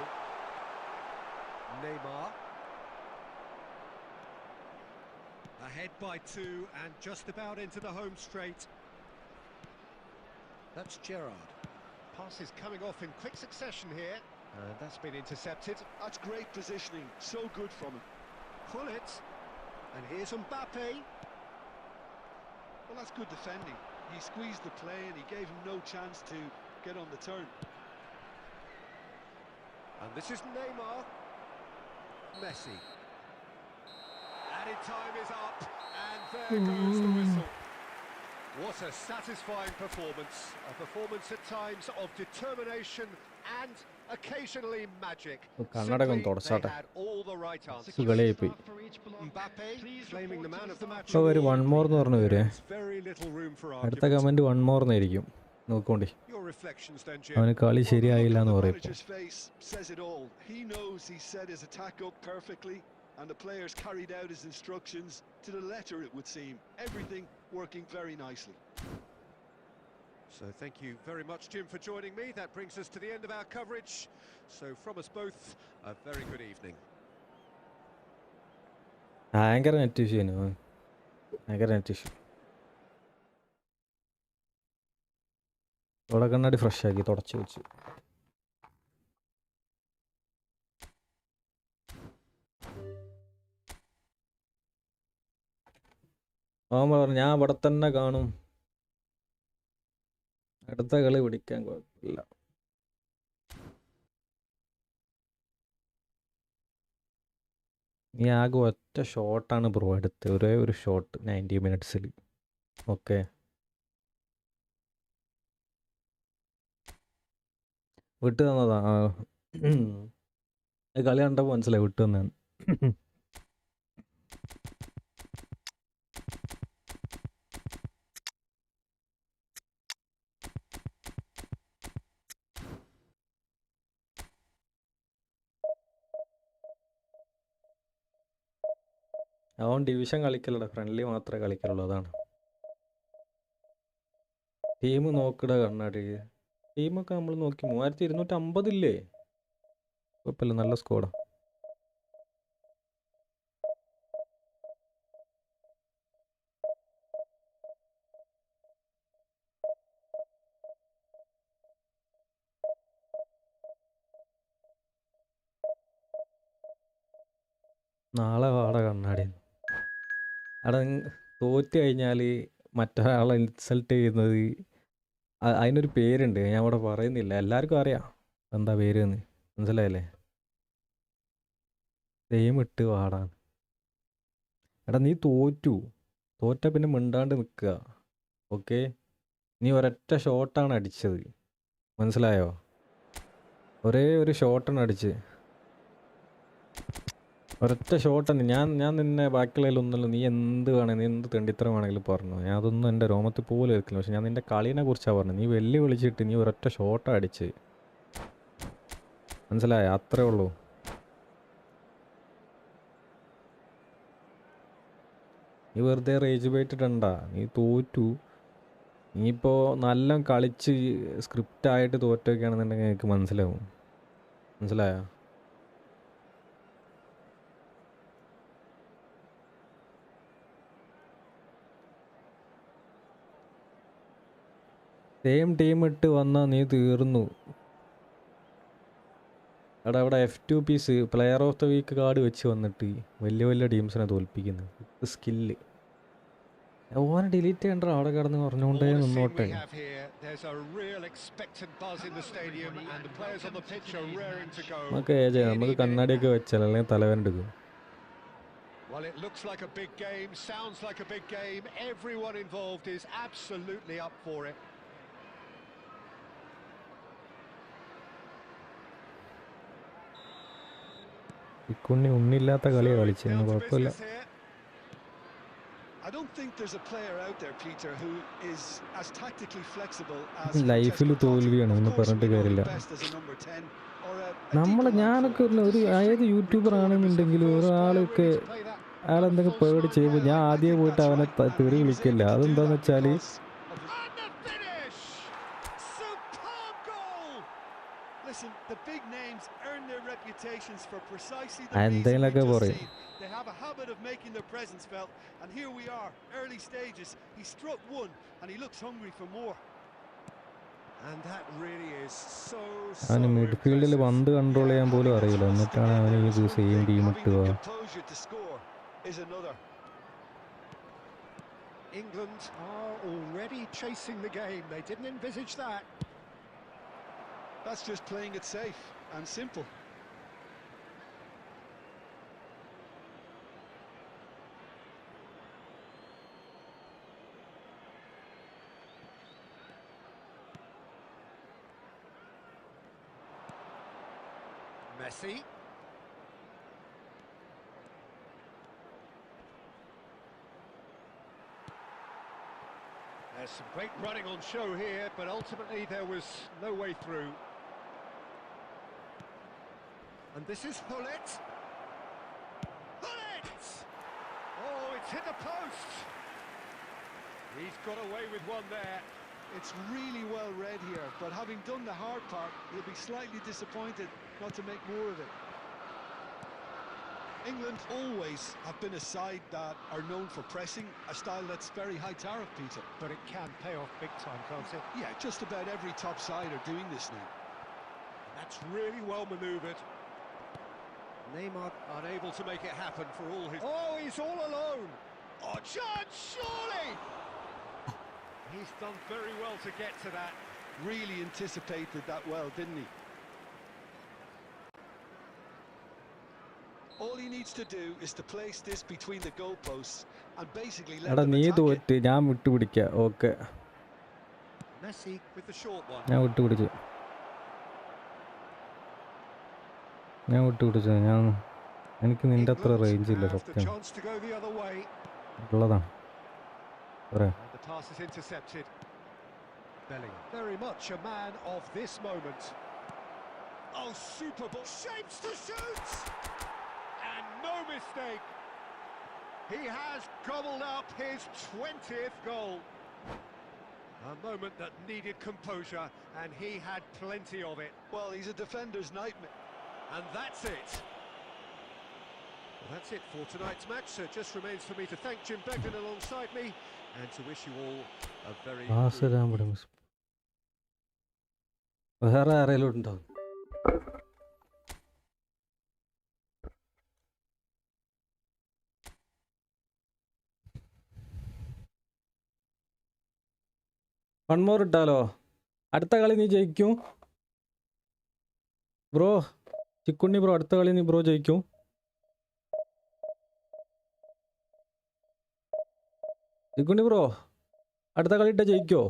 Neymar. Ahead by 2 and just about into the home straight. That's Gerrard. Pass is coming off in quick succession here. And that's been intercepted. That's great positioning, so good from him. Pull it. And here's Mbappe. Well, that's good defending. He squeezed the play and he gave him no chance to get on the turn. And this is Neymar. Messi. Added time is up, and there goes the whistle. What a satisfying performance. A performance at times of determination and occasionally magic. കണ്ണടക്കം Simply, തുടച്ചാട്ടെ. they had all the right answers. സുഖളിയായിപ്പോയി. Mbappe claiming the man of the match. ഇപ്പോൾ ഒരു one more എന്ന് പറഞ്ഞു വരെ Very little room for അടുത്ത argument. Comment one more എന്നായിരിക്കും നോക്കോണ്ടി. Your reflections then, Jim. അവന് കളി ശരിയായില്ല എന്ന് The പറയും. manager's face says it all. He knows he set his attack up perfectly, and the players carried out his instructions to the letter, it would seem. Everything working very nicely. So thank you very much, Jim, for joining me. That brings us to the end of our coverage. So from us both, a very good evening. ഭയങ്കര net issue ആണ്. ഭയങ്കര net issue. ഇവിടെ കണ്ണാടി fresh ആക്കി തുടച്ച് വെച്ചു. അവൻ പറഞ്ഞു ഞാൻ ഇവിടെ തന്നെ കാണും, അടുത്ത കളി പിടിക്കാൻ കുഴപ്പമില്ല. നീ ആകെ ഒറ്റ ഷോട്ടാണ് ബ്രോ എടുത്തത്, ഒരേ ഒരു ഷോട്ട് 90 മിനിറ്റ്സിൽ. ഓക്കെ വിട്ടു തന്നതാ. കളി കണ്ടപ്പോൾ മനസ്സിലായി വിട്ടു തന്നെയാണ്. അവൻ ഡിവിഷൻ കളിക്കലടാ, ഫ്രണ്ട്ലി മാത്രമേ കളിക്കലുള്ളൂ. അതാണ് ടീം നോക്കിട കണ്ണാടി. ടീമൊക്കെ നമ്മൾ നോക്കി 3250 ഇല്ലേ, കുഴപ്പമില്ല, നല്ല സ്കോഡാ. നാളെ വാട കണ്ണാടി. അവിടെ തോറ്റ് കഴിഞ്ഞാൽ മറ്റൊരാളെ ഇൻസൾട്ട് ചെയ്യുന്നത്, അതിനൊരു പേരുണ്ട്, ഞാൻ ഇവിടെ പറയുന്നില്ല, എല്ലാവർക്കും അറിയാം എന്താ പേര് എന്ന്, മനസ്സിലായല്ലേ? സെയിം ഇട്ട് വാടാൻ. എടാ നീ തോറ്റ പിന്നെ മിണ്ടാണ്ട് നിൽക്കുക. ഓക്കെ, നീ ഒരൊറ്റ ഷോട്ടാണ് അടിച്ചത്, മനസ്സിലായോ? ഒരേ ഒരു ഷോട്ടാണ് അടിച്ചത്, ഒരൊറ്റ ഷോട്ടാണ്. ഞാൻ നിന്നെ ബാക്കിയുള്ളതിലൊന്നുമല്ല, നീ എന്ത് വേണമെങ്കിൽ, നീ എന്ത് തെണ്ടിത്തരം വേണമെങ്കിലും പറഞ്ഞു, ഞാൻ അതൊന്നും എൻ്റെ രോമത്തിൽ പോലും എടുക്കില്ല. പക്ഷെ ഞാൻ നിൻ്റെ കളീനെ കുറിച്ചാണ് പറഞ്ഞത്. നീ വെല്ലു വിളിച്ചിട്ട് നീ ഒരൊറ്റ ഷോട്ടാണ് അടിച്ച്, മനസ്സിലായോ? അത്രേ ഉള്ളൂ. നീ വെറുതെ റേജ് പോയിട്ടിടണ്ട. നീ തോറ്റു, നീയിപ്പോൾ നല്ല കളിച്ച് സ്ക്രിപ്റ്റായിട്ട് തോറ്റൊക്കെയാണെന്നുണ്ടെങ്കിൽ എനിക്ക് മനസ്സിലാവും, മനസ്സിലായോ? സെയിം ടീം ഇട്ട് വന്നാൽ നീ തീർന്നു. അവിടെ F2Ps player of the week card വെച്ച് വന്നിട്ട് വലിയ വലിയ ടീംസിനെ തോൽപ്പിക്കുന്നു. ഇത് സ്കില്ല്. ഓനെ ഡിലീറ്റ് ചെയ്യണ്ട, അവിടെ കിടന്ന് പറഞ്ഞുകൊണ്ടേ നിന്നോട്ടെ. നമുക്ക് നമുക്ക് കണ്ണാടിയൊക്കെ വെച്ചാൽ അല്ലെങ്കിൽ തലവേദന എടുക്കും. Well, it looks like a big game, sounds like a big game. Everyone involved is absolutely up for it. ഇക്കുണ്ണി ഉണ്ണില്ലാത്ത കളിയാണ് കളിച്ചത്, കുഴപ്പമില്ല. I don't think there's a player out there, Peter, who is as tactically flexible as ലൈഫിൽ തോൽവിയാണ്, ഒന്നും പറഞ്ഞിട്ട് കാര്യമില്ല. ഞാനൊക്കെ ഒരു ഏത് യൂട്യൂബർ ആണെന്നുണ്ടെങ്കിലും ഒരാളൊക്കെ അയാളെന്തെങ്കിലും പേടി ചെയ്യുമ്പോൾ ഞാൻ ആദ്യം പോയിട്ട് അവനെ തെറി വിളിക്കില്ല. അതെന്താന്ന് വെച്ചാൽ Listen, the big names earn their reputations for precisely the And reason then like we've a just worry. seen. They have a habit of making their presence felt, and here we are, early stages. He struck one, and he looks hungry for more. And that really is so അവന് മിഡ്ഫീൽഡിൽ പന്ത് control ചെയ്യാൻ പോലും അറിയില്ല, എന്നിട്ടാണ് അവന് ഇത് same team ഇട്ടുക. Composure to score is another. England are already chasing the game. They didn't envisage that. That's just playing it safe and simple. Messi. There's some great running on show here, but ultimately there was no way through. And this is Hullet. Hullet! Oh, it's hit the post. He's got away with one there. It's really well read here, but having done the hard part, he'll be slightly disappointed not to make more of it. England always have been a side that are known for pressing, a style that's very high tariff, Peter. But it can pay off big time, can't it? Yeah, just about every top side are doing this now. That's really well manoeuvred. Neymar unable to make it happen for all his... Oh, he's all alone! Oh, chance, surely! He's done very well to get to that. Really anticipated that well, didn't he? All he needs to do is to place this between the goalposts and basically let എടാ them നീ attack it. തോറ്റ്, ഞാൻ വിട്ടുപിടിക്കാം. Okay, Messi with the short one. ഞാൻ വിട്ടുപിടിച്ചു. എനിക്ക് നിന്റെ അത്ര range ഇല്ല, Have the സത്യം chance to go the other way. ഉള്ളതാണ്. And the pass is intercepted. Bellingham, very much a man of this moment. Oh, super ball, shapes to shoot! And no mistake. He has gobbled up his 20th goal. A moment that needed composure, and he had plenty of it. Well, he's a defender's nightmare. And that's it. Well, that's it for tonight's match. So it just remains for me to thank Jim Begden alongside me and to wish you all a very good... വേറെ ആരെങ്കിലും ഉണ്ടോ? വൺമോർ ഇട്ടാലോ? അടുത്ത കളി നീ ജയിക്കും bro. ചിക്കുണ്ണി bro, അടുത്ത കളി നീ ബ്രോ ജയിക്കും. ചിക്കുണ്ണി ബ്രോ, അടുത്ത കളി ഇട്ടാ ജയിക്കോ?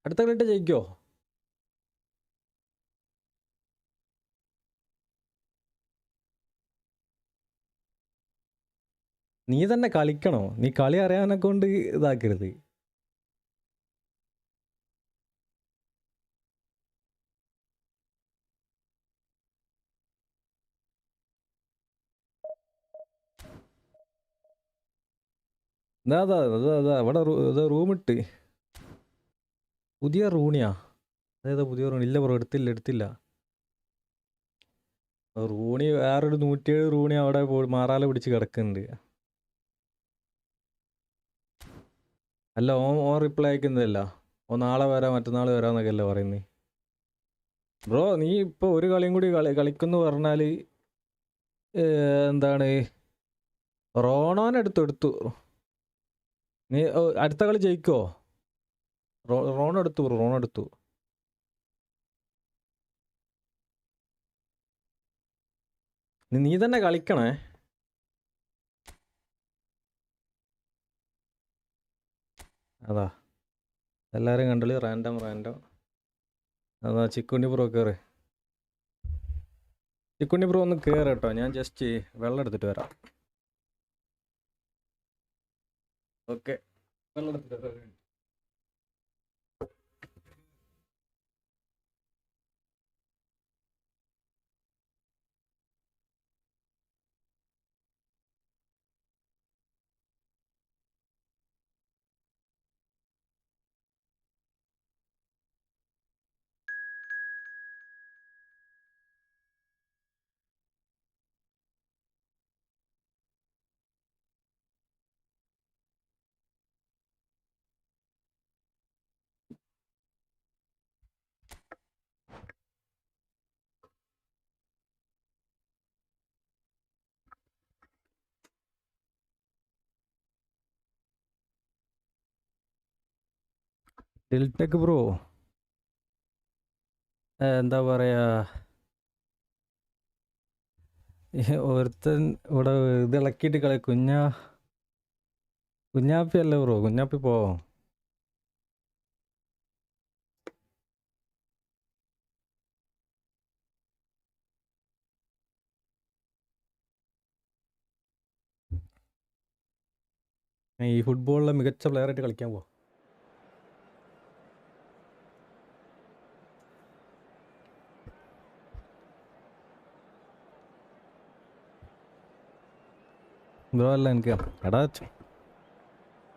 അടുത്ത കളി ഇട്ടാ ജയിക്കോ? നീ തന്നെ കളിക്കണോ? നീ കളി അറിയാനെ കൊണ്ട് ഇതാക്കരുത്. ഇവിടെ റൂമിട്ട് പുതിയ റൂണിയാ. അതേതാ പുതിയ റൂണി? ഇല്ല ബ്രോ, എടുത്തില്ല. റൂണി വേറൊരു 107 റൂണി അവിടെ മാറാല പിടിച്ച് കിടക്കുന്നുണ്ട്. അല്ല, ഓൻ റിപ്ലൈ അയക്കുന്നതല്ല. നാളെ വരാം, മറ്റന്നാൾ വരാമെന്നൊക്കെ അല്ലേ പറയുന്നത്. ബ്രോ, നീ ഇപ്പോൾ ഒരു കളിയും കൂടി കളിക്കുന്നു പറഞ്ഞാൽ എന്താണ്, റോണോനെടുത്തു. നീ അടുത്ത കളി ജയിക്കോ? റോണെടുത്തു. നീ തന്നെ കളിക്കണേ. അതാ എല്ലാവരും കണ്ടളി. റാൻഡം. അതാ ചിക്കുണ്ണി ബ്രോ കയറ്. ചിക്കുണ്ണി ബ്രോ ഒന്ന് കയറ് കേട്ടോ. ഞാൻ ജസ്റ്റ് വെള്ളം എടുത്തിട്ട് വരാം. ഓക്കെ, വെള്ളം എടുത്തിട്ട് വരാം. ഡിൽടെക് ബ്രോ എന്താ പറയുക, ഒരുത്തൻ ഇവിടെ ഇത് ഇളക്കിയിട്ട് കളി കുഞ്ഞാപ്പി അല്ലേ ബ്രോ, കുഞ്ഞാപ്പി പോവോ? ഈ ഫുട്ബോളിലെ മികച്ച പ്ലെയറായിട്ട് കളിക്കാൻ പോവാം. ബ്രോ അല്ല എനിക്ക് എടാ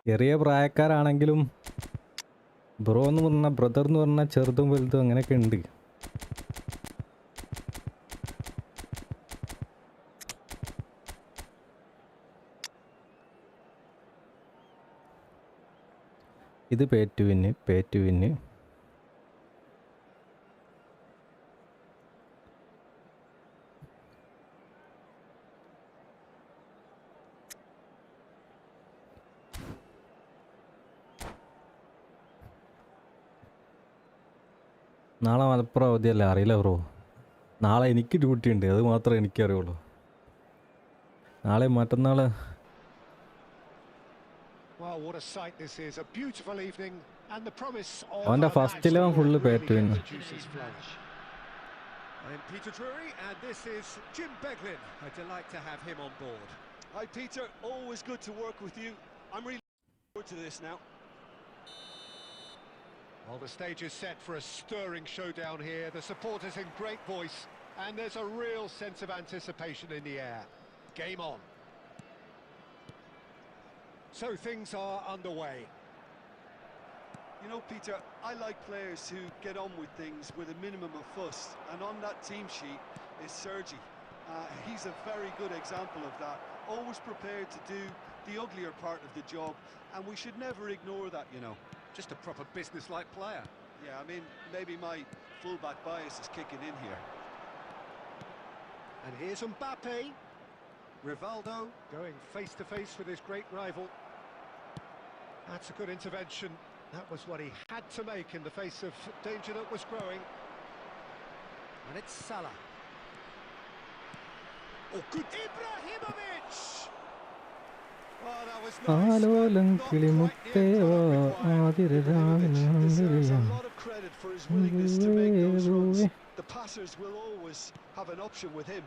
ചെറിയ പ്രായക്കാരാണെങ്കിലും ബ്രോ എന്ന് പറഞ്ഞാൽ ബ്രദർ എന്ന് പറഞ്ഞാൽ ചെറുതും വലുതും അങ്ങനെയൊക്കെ ഉണ്ട്. ഇത് പേറ്റുവിന് നാളെ മലപ്പുറം അവധിയല്ലേ, അറിയില്ല ബ്രോ. നാളെ എനിക്ക് ഡ്യൂട്ടി ഉണ്ട്, അത് മാത്രമേ എനിക്കറിയുള്ളൂ. നാളെ മറ്റന്നാൾ അവൻ്റെ ഫസ്റ്റ് 11 ഫുള്ള് പേറ്റുവിന്. I'm Peter Drury, and this is Jim Beglin. A delight to have him on board. Hi Peter, always good to work with you. I'm really looking forward to this now. Well, the stage is set for a stirring showdown here. The supporters in great voice, and there's a real sense of anticipation in the air. Game on. So things are underway. You know, Peter, I like players who get on with things with a minimum of fuss, and on that team sheet is Sergi. He's a very good example of that. Always prepared to do the uglier part of the job, and we should never ignore that, you know. Just a proper business-like player. Yeah, I mean, maybe my fullback bias is kicking in here. And here's Mbappe. Rivaldo going face-to-face with his great rival. That's a good intervention. That was what he had to make in the face of danger that was growing. And it's Salah. Oh, good. Ibrahimovic! Oh, that was nice. Not quite near target required. Ibrahimovic deserves a lot of credit for his willingness to make those runs. The passers will always have an option with him.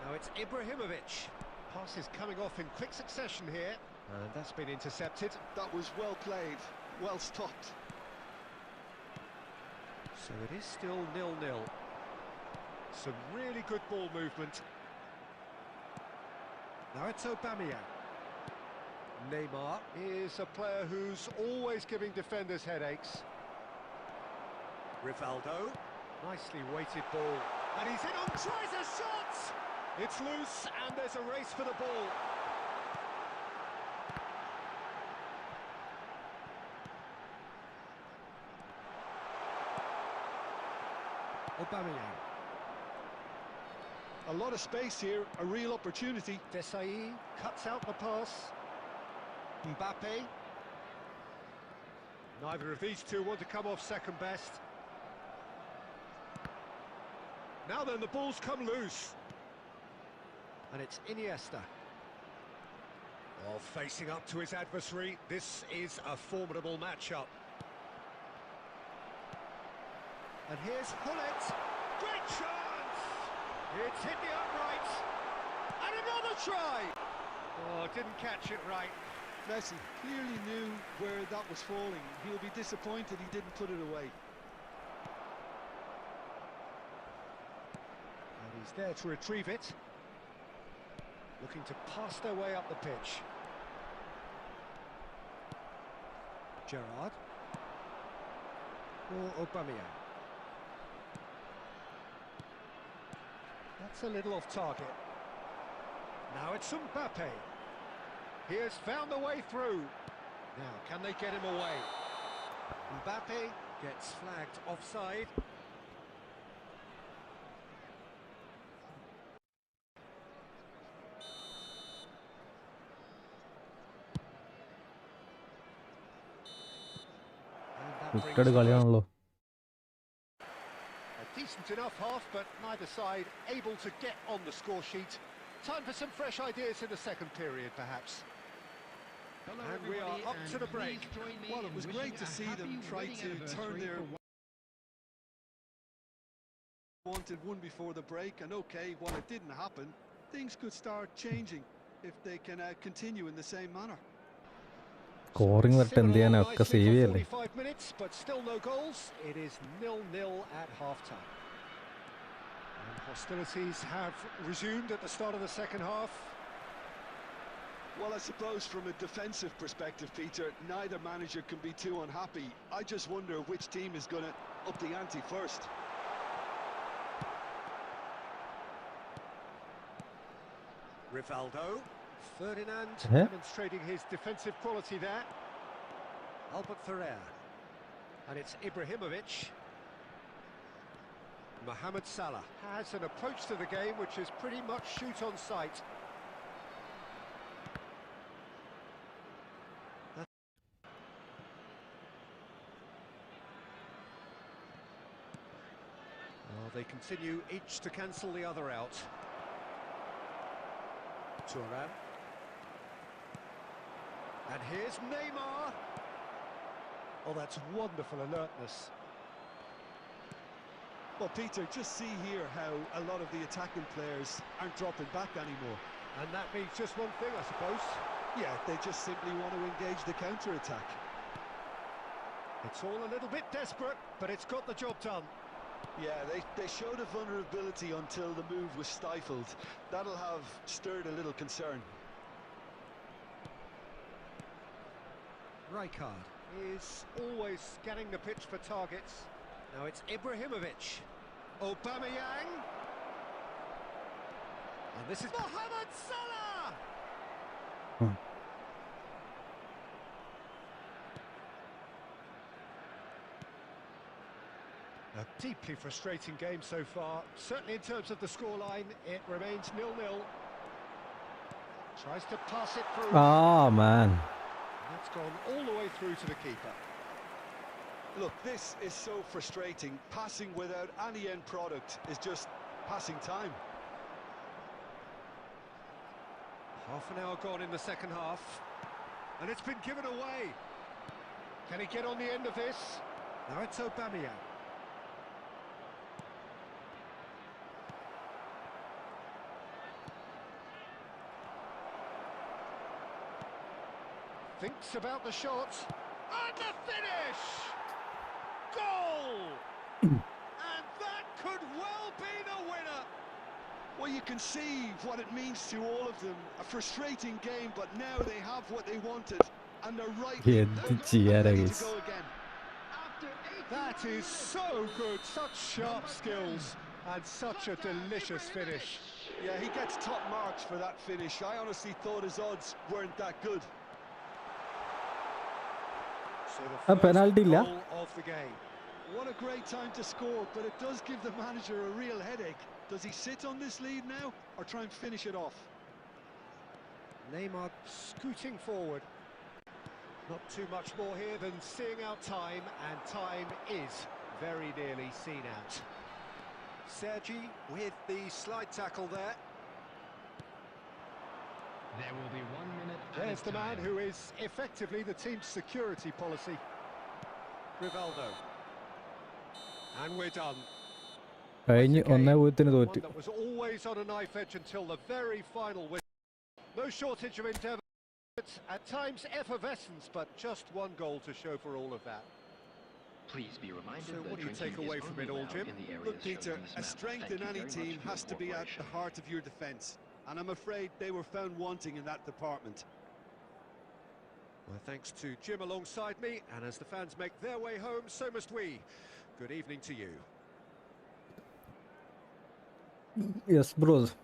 Now it's Ibrahimovic. Pass is coming off in quick succession here, and that's been intercepted. That was well played, well stopped. So it is still 0-0. Some really good ball movement. Now it's Aubameyang. Neymar is a player who's always giving defenders headaches. Rivaldo, nicely weighted ball, and he's in on tries a shot! It's loose, and there's a race for the ball. Aubameyang. A lot of space here, a real opportunity. Desai cuts out the pass. Mbappe. Neither of these two want to come off second best. Now then, the ball's come loose. And it's Iniesta. Oh, facing up to his adversary. This is a formidable matchup. And here's Hullet. Great chance! It's hit the upright. And another try! Oh, didn't catch it right. Messi clearly knew where that was falling. He'll be disappointed he didn't put it away. And he's there to retrieve it. Looking to pass their way up the pitch. Gerrard. Or Aubameyang. That's a little off target. Now it's Mbappe. He has found a way through. Now, can they get him away? Mbappe gets flagged offside. Wicket കളിയാണല്ലോ. A decent enough half, but neither side able to get on the score sheet. Time for some fresh ideas in the second period, perhaps. Hello, And we are everybody, up and to the break. please join me Well, it in was wishing great to a see them happy try wedding to turn anniversary their for wanted one before the break, and okay, while it didn't happen, things could start changing if they can continue in the same manner. Scoring വരട്ടെ, എന്ത് ചെയ്യാനാ, ഒക്കെ Nicely save for ചെയ്യല്ലേ. 45 minutes, but still no goals. It is 0-0 at half-time. And hostilities have resumed at the start of the second half. Well, I suppose from a defensive perspective, Peter, neither manager can be too unhappy. I just wonder which team is going to up the ante first. Rivaldo, Ferdinand demonstrating his defensive quality there. Albert Ferrer, and it's Ibrahimovic. Mohamed Salah has an approach to the game which is pretty much shoot on sight. Well, they continue each to cancel the other out. Judan. And here's Neymar. Oh, that's wonderful alertness. Well, Peter, just see here how a lot of the attacking players aren't dropping back anymore. And that means just one thing, I suppose. Yeah, they just simply want to engage the counter-attack. It's all a little bit desperate, but it's got the job done. Yeah, they showed a vulnerability until the move was stifled. That'll have stirred a little concern. Rijkaard is always scanning the pitch for targets. Now it's Ibrahimovic. Aubameyang. And this is Mohamed Salah! A deeply frustrating game so far. Certainly in terms of the scoreline, it remains 0-0. Tries to pass it through. Man. That's gone all the way through to the keeper. Look, this is so frustrating. Passing without any end product is just passing time. Half an hour gone in the second half. And it's been given away. Can he get on the end of this? Now it's Aubameyang. Thinks about the shot. And the finish! Goal! And that could well be the winner. Well, you can see what it means to all of them. A frustrating game, but now they have what they wanted. And they're right ready to go again. That is so good. Such sharp skills and such a delicious finish. Yeah, he gets top marks for that finish. I honestly thought his odds weren't that good. So the first penalty goal of the game. What a great time to score, but it does give the manager a real headache. Does he sit on this lead now or try and finish it off? Neymar scooting forward. Not too much more here than seeing out time, and time is very nearly seen out. Sergi with the slide tackle there. There will be 1 minute at There's a the man time. who is effectively the team's security policy. Rivaldo. And we're done. കഴിഞ്ഞ് Once again, 1-0 one തോറ്റ്. that was always on a knife edge until the very final whistle. No shortage of endeavour. At times effervescence, but just one goal to show for all of that. Please be reminded So that what do you drinking take away is from only it all, allowed Jim? in the areas Look, Peter, shown on this a map. strength Thank in you any very team much for has your to be at cooperation. the heart of your defence. And I'm afraid they were found wanting in that department. Well, thanks to Jim alongside me, and as the fans make their way home, so must we. Good evening to you. Yes, bros.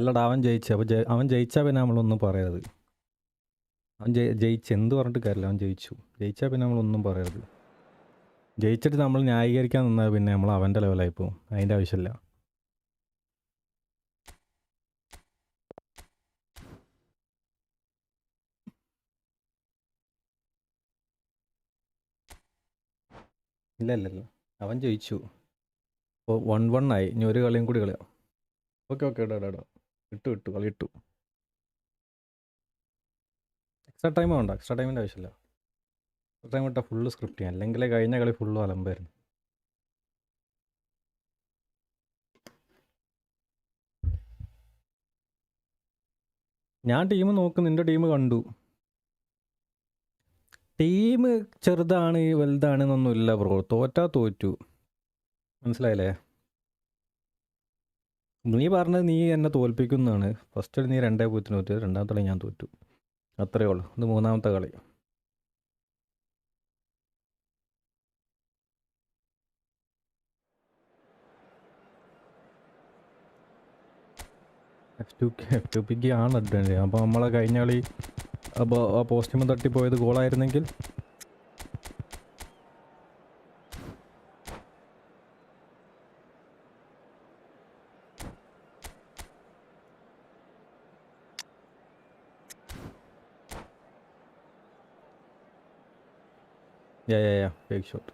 അല്ലടാ അവൻ ജയിച്ചു. അപ്പോൾ അവൻ ജയിച്ചാൽ പിന്നെ നമ്മളൊന്നും പറയരുത്. അവൻ ജയിച്ച് എന്ത് പറഞ്ഞിട്ട് കാര്യമില്ല, അവൻ ജയിച്ചു. ജയിച്ചാൽ പിന്നെ നമ്മളൊന്നും പറയരുത്. ജയിച്ചിട്ട് നമ്മൾ ന്യായീകരിക്കാൻ നിന്നാൽ പിന്നെ നമ്മൾ അവൻ്റെ ലെവലായി പോകും. അതിൻ്റെ ആവശ്യമില്ല. ഇല്ല ഇല്ല ഇല്ല, അവൻ ജയിച്ചു. അപ്പോൾ 1-1 ആയി. ഇനി ഒരു കളിയും കൂടി കളിയാം. ഓക്കെ ഇടാ ഇട്ടു കളി ഇട്ടു. എക്സ്ട്രാ ടൈം വേണ്ട, എക്സ്ട്രാ ടൈമിൻ്റെ ആവശ്യമില്ല. എക്സ്ട്രാ ടൈം ഇട്ടാൽ ഫുള്ള് സ്ക്രിപ്റ്റ് ചെയ്യാം. അല്ലെങ്കിൽ കഴിഞ്ഞ കളി ഫുള്ള് അലമ്പായിരുന്നു. ഞാൻ ടീം നോക്കും, നിൻ്റെ ടീം കണ്ടു. ടീം ചെറുതാണ് വലുതാണെന്നൊന്നുമില്ല ബ്രോ. തോറ്റു, മനസ്സിലായില്ലേ? നീ പറഞ്ഞത് നീ എന്നെ തോൽപ്പിക്കുന്നതാണ്. ഫസ്റ്റ് നീ 2-0 തോറ്റു, രണ്ടാമത്തെ കളി ഞാൻ തോറ്റു, അത്രയേ ഉള്ളൂ. ഇത് മൂന്നാമത്തെ കളി. F2Pക്ക് ആണ് അഡ്വാൻറ്റേജ്. അപ്പോൾ നമ്മളെ കഴിഞ്ഞ കളി അപ്പോൾ ആ പോസ്റ്റിമ തട്ടിപ്പോയത് ഗോളായിരുന്നെങ്കിൽ yeah, big shot.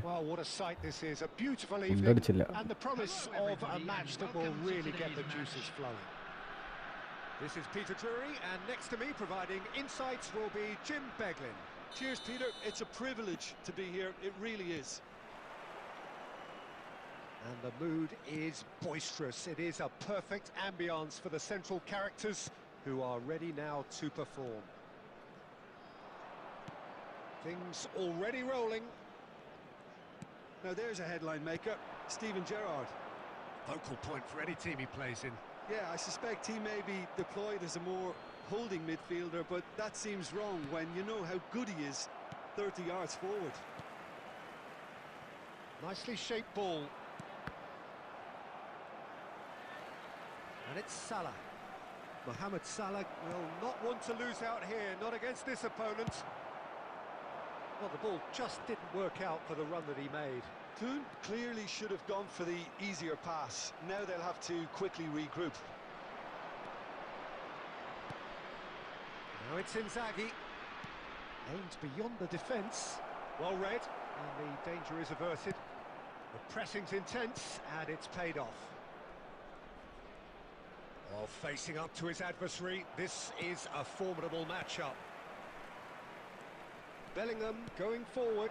Well, what a sight this is. A beautiful evening and the promise of a match that will really get the juices flowing. This is Peter Drury, and next to me providing insights will be Jim Beglin. Cheers, Peter. It's a privilege to be here. It really is. And the mood is boisterous. It is a perfect ambience for the central characters who are ready now to perform. Things already rolling. Now there's a headline maker, Steven Gerrard. Focal point for any team he plays in. Yeah, I suspect he may be deployed as a more holding midfielder, but that seems wrong when you know how good he is 30 yards forward. Nicely shaped ball. And it's Salah. Mohamed Salah will not want to lose out here, not against this opponent. Well, the ball just didn't work out for the run that he made. Kuhn clearly should have gone for the easier pass. Now they'll have to quickly regroup. Now it's Inzaghi. Aimed beyond the defence. Well read, and the danger is averted. The pressing's intense, and it's paid off. Well, facing up to his adversary, this is a formidable matchup. Bellingham going forward.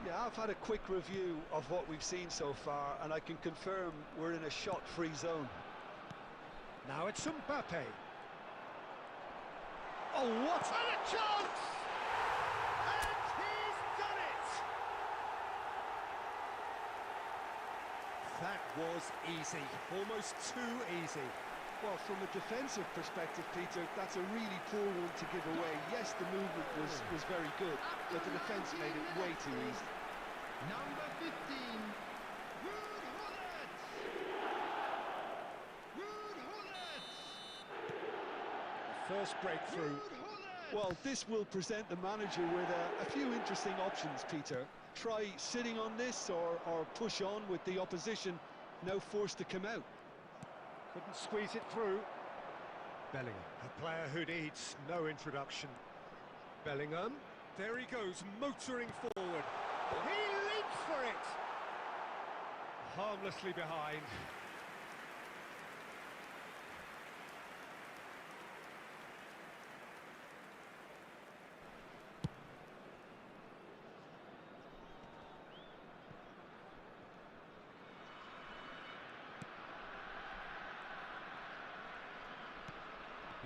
Yeah, I've had a quick review of what we've seen so far, and I can confirm we're in a shot-free zone. Now it's Mbappe. Oh, what a chance! And he's done it! That was easy, almost too easy. Well, from a defensive perspective, Peter, that's a really poor one to give away. Yes, the movement was very good, but the defence made it way too easy. Number 15, Ruud Gullit! Ruud Gullit! First breakthrough. Well, this will present the manager with a few interesting options, Peter. Try sitting on this or push on with the opposition, now forced to come out. Couldn't squeeze it through. Bellingham, a player who needs no introduction. Bellingham, there he goes, motoring forward. He aims for it. Harmlessly behind.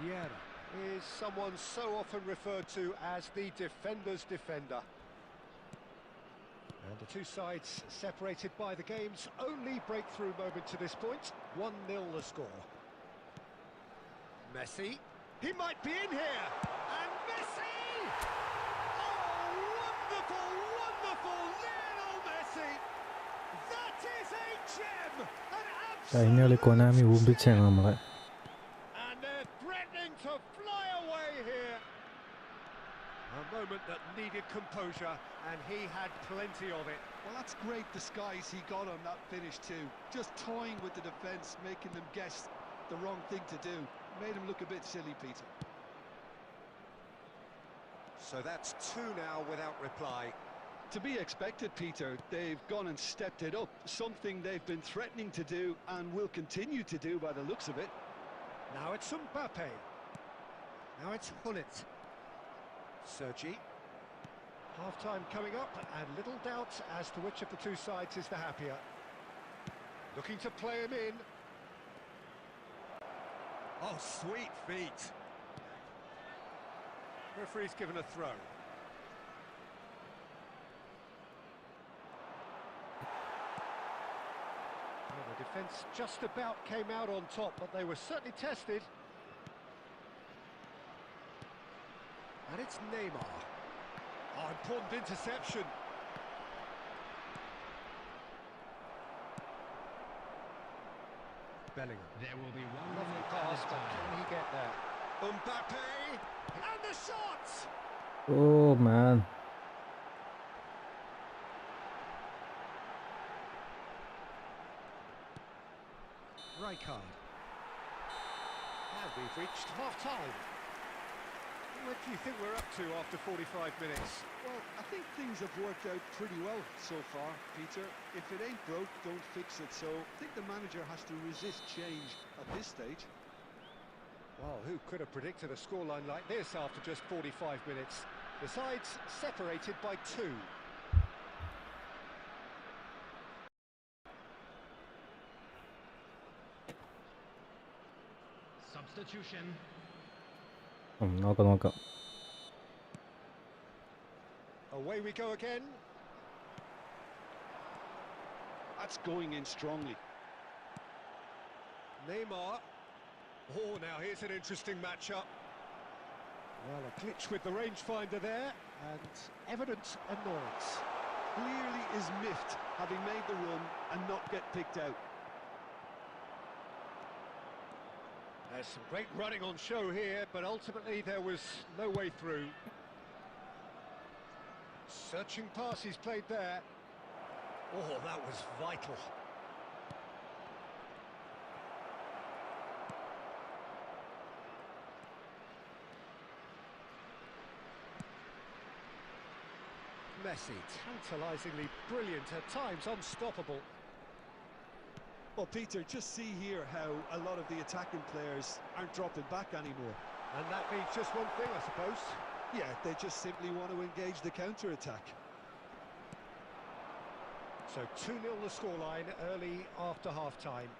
Vieira is someone so often referred to as the defender's defender. And the two sides separated by the game's only breakthrough moment to this point. 1-0 the score. Messi. He might be in here. And Messi! Oh, wonderful, wonderful Lionel Messi! That is a gem! An കഴിഞ്ഞ കളി Konami ഊമ്പിച്ചാണ് നമ്മളെ. And they're threatening to fly away here. A moment that needed composure, and he had plenty of it. Well, that's great disguise he got on that finish too. Just toying with the defence, making them guess the wrong thing to do. Made him look a bit silly, Peter. So that's 2 now without reply. To be expected, Peter. They've gone and stepped it up. Something they've been threatening to do and will continue to do by the looks of it. Now it's Mbappe. Now it's Hullet. Sergi. Half-time coming up, and little doubt as to which of the two sides is the happier. Looking to play him in. Oh, sweet feet. Referee's given a throw. Well, the defence just about came out on top, but they were certainly tested. And it's Neymar. Oh, important interception. Bellingham. There will be one Lovely minute pass, added but time. can he get there? Mbappe! And the shot! Oh man. Rijkaard. And we've reached half-time. What do you think we're up to after 45 minutes? Well, I think things have worked out pretty well so far, Peter. If it ain't broke, don't fix it. So I think the manager has to resist change at this stage. Well, who could have predicted a scoreline like this after just 45 minutes? The sides separated by 2. Substitution. നോക്കാം. Away we go again. That's going in strongly. Neymar. Oh, now here's an interesting matchup. Well, a glitch with the rangefinder there, and evident annoyance. Clearly is miffed, having made the run and not get picked out. There's some great running on show here, but ultimately there was no way through. Searching pass he's played there. Oh, that was vital. Messi, tantalisingly brilliant, at times unstoppable. Well, Peter, just see here how a lot of the attacking players aren't dropping back anymore. And that means just one thing, I suppose. Yeah, they just simply want to engage the counter-attack. So 2-0 the scoreline early after half-time.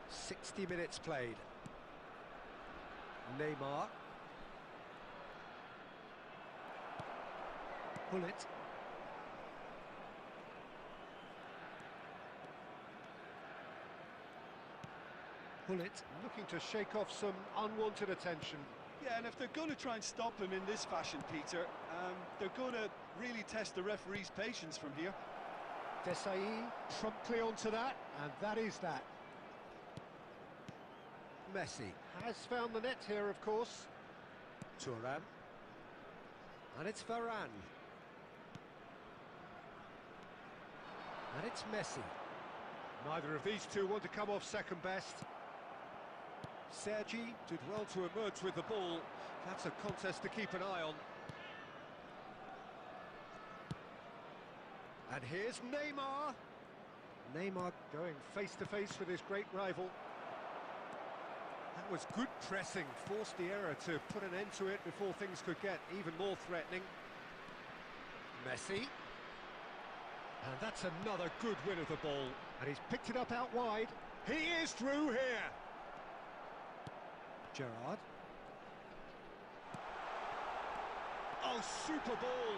60 minutes played. Neymar. Hullet. Hullet looking to shake off some unwanted attention. Yeah, and if they're going to try and stop him in this fashion, Peter, they're going to really test the referee's patience from here. Desai promptly onto that, and that is that. Messi has found the net here, of course. Turan. And it's Varane. And it's Messi. Neither of these two want to come off second best. Sergi did well to emerge with the ball. That's a contest to keep an eye on. And here's Neymar. Neymar going face-to-face with his great rival. That was good pressing, forced the error to put an end to it before things could get even more threatening. Messi. And that's another good win of the ball. And he's picked it up out wide. He is through here. Gerrard. Oh, super ball.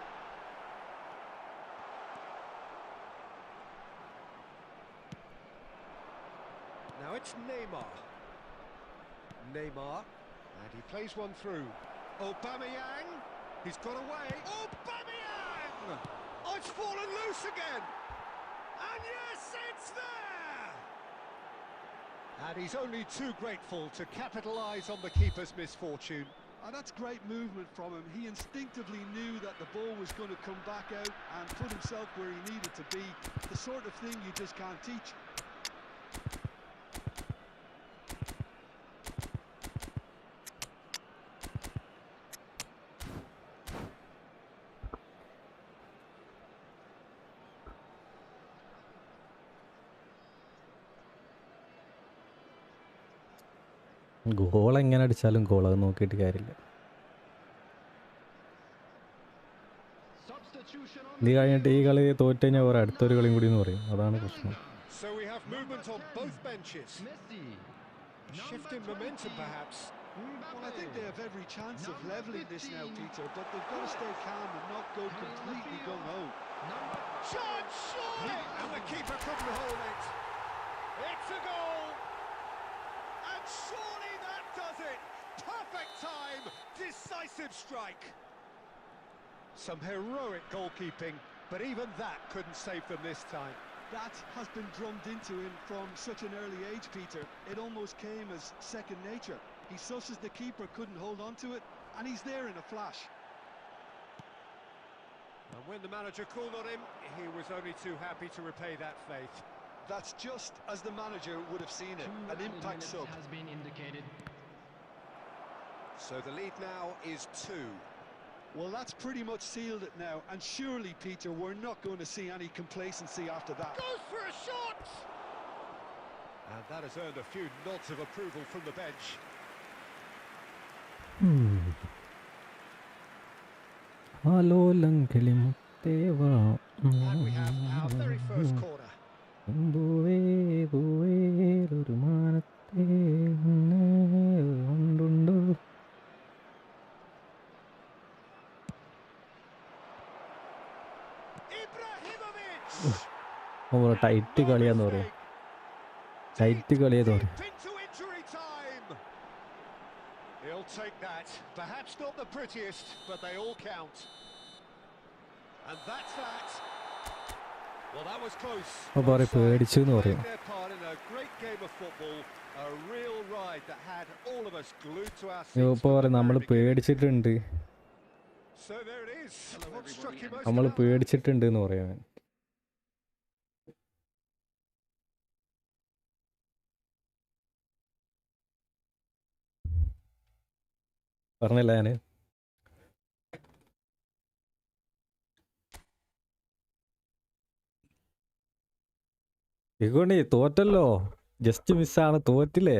Now it's Neymar. Neymar. And he plays one through. Aubameyang. He's got away. Aubameyang! Oh, it's fallen loose again. And yes, it's there! And he's only too grateful to capitalise on the keeper's misfortune. And that's great movement from him. He instinctively knew that the ball was going to come back out and put himself where he needed to be. The sort of thing you just can't teach. Goal എങ്ങനെ അടിച്ചാലും goal, അത് നോക്കിയിട്ട് കാര്യമില്ല. ഇത് കഴിഞ്ഞിട്ട് ഈ കളി തോറ്റ് കഴിഞ്ഞാൽ വേറെ അടുത്തൊരു കളിയും കൂടി എന്ന് പറയും. അതാണ് പ്രശ്നം. So we have movement on both benches. Shifting momentum perhaps. Well, I think they have every chance of levelling this now, Peter, but they've got to stay calm and not go completely gung-ho. Chance, surely! And the keeper couldn't hold it. It's a goal! And surely that does it! Perfect time, decisive strike. Some heroic goalkeeping, but even that couldn't save them this time. That has been drummed into him from such an early age, Peter. It almost came as second nature. He susses the keeper couldn't hold on to it, and he's there in a flash. And when the manager called on him, he was only too happy to repay that faith. That's just as the manager would have seen it, an impact sub. Has been indicated. So the lead now is 2. Well, that's pretty much sealed it now, and surely, Peter, we're not going to see any complacency after that. Goes for a shot! And that has earned a few nods of approval from the bench. Hello ലങ്കിളി മുത്തേവാ. And we have our very first corner. പൂവേ പൂവേലൊരു മാനത്തേ ഉണ്ടുണ്ടോ. Ibrahimovic! Tight കളിയാന്ന് പറയാം. Tight കളിയെന്ന് പറയാം. Deep into injury time. He'll take that. Perhaps not the prettiest, but they all count. And that's that. Well, that was close. പേടിച്ചു എന്ന് പറയാം. Their part in a great game of football, a real ride that had all of us glued to our seats. ഇപ്പോൾ പറയാം നമ്മൾ പേടിച്ചിട്ടുണ്ട്, So there it is. What struck you most നമ്മൾ about that? പേടിച്ചിട്ടുണ്ട് എന്ന് പറയാൻ. പറഞ്ഞില്ല ഞാൻ. ഇഗോണി തോറ്റല്ലോ, ജസ്റ്റ് മിസ്സാണ്, തോറ്റില്ലേ.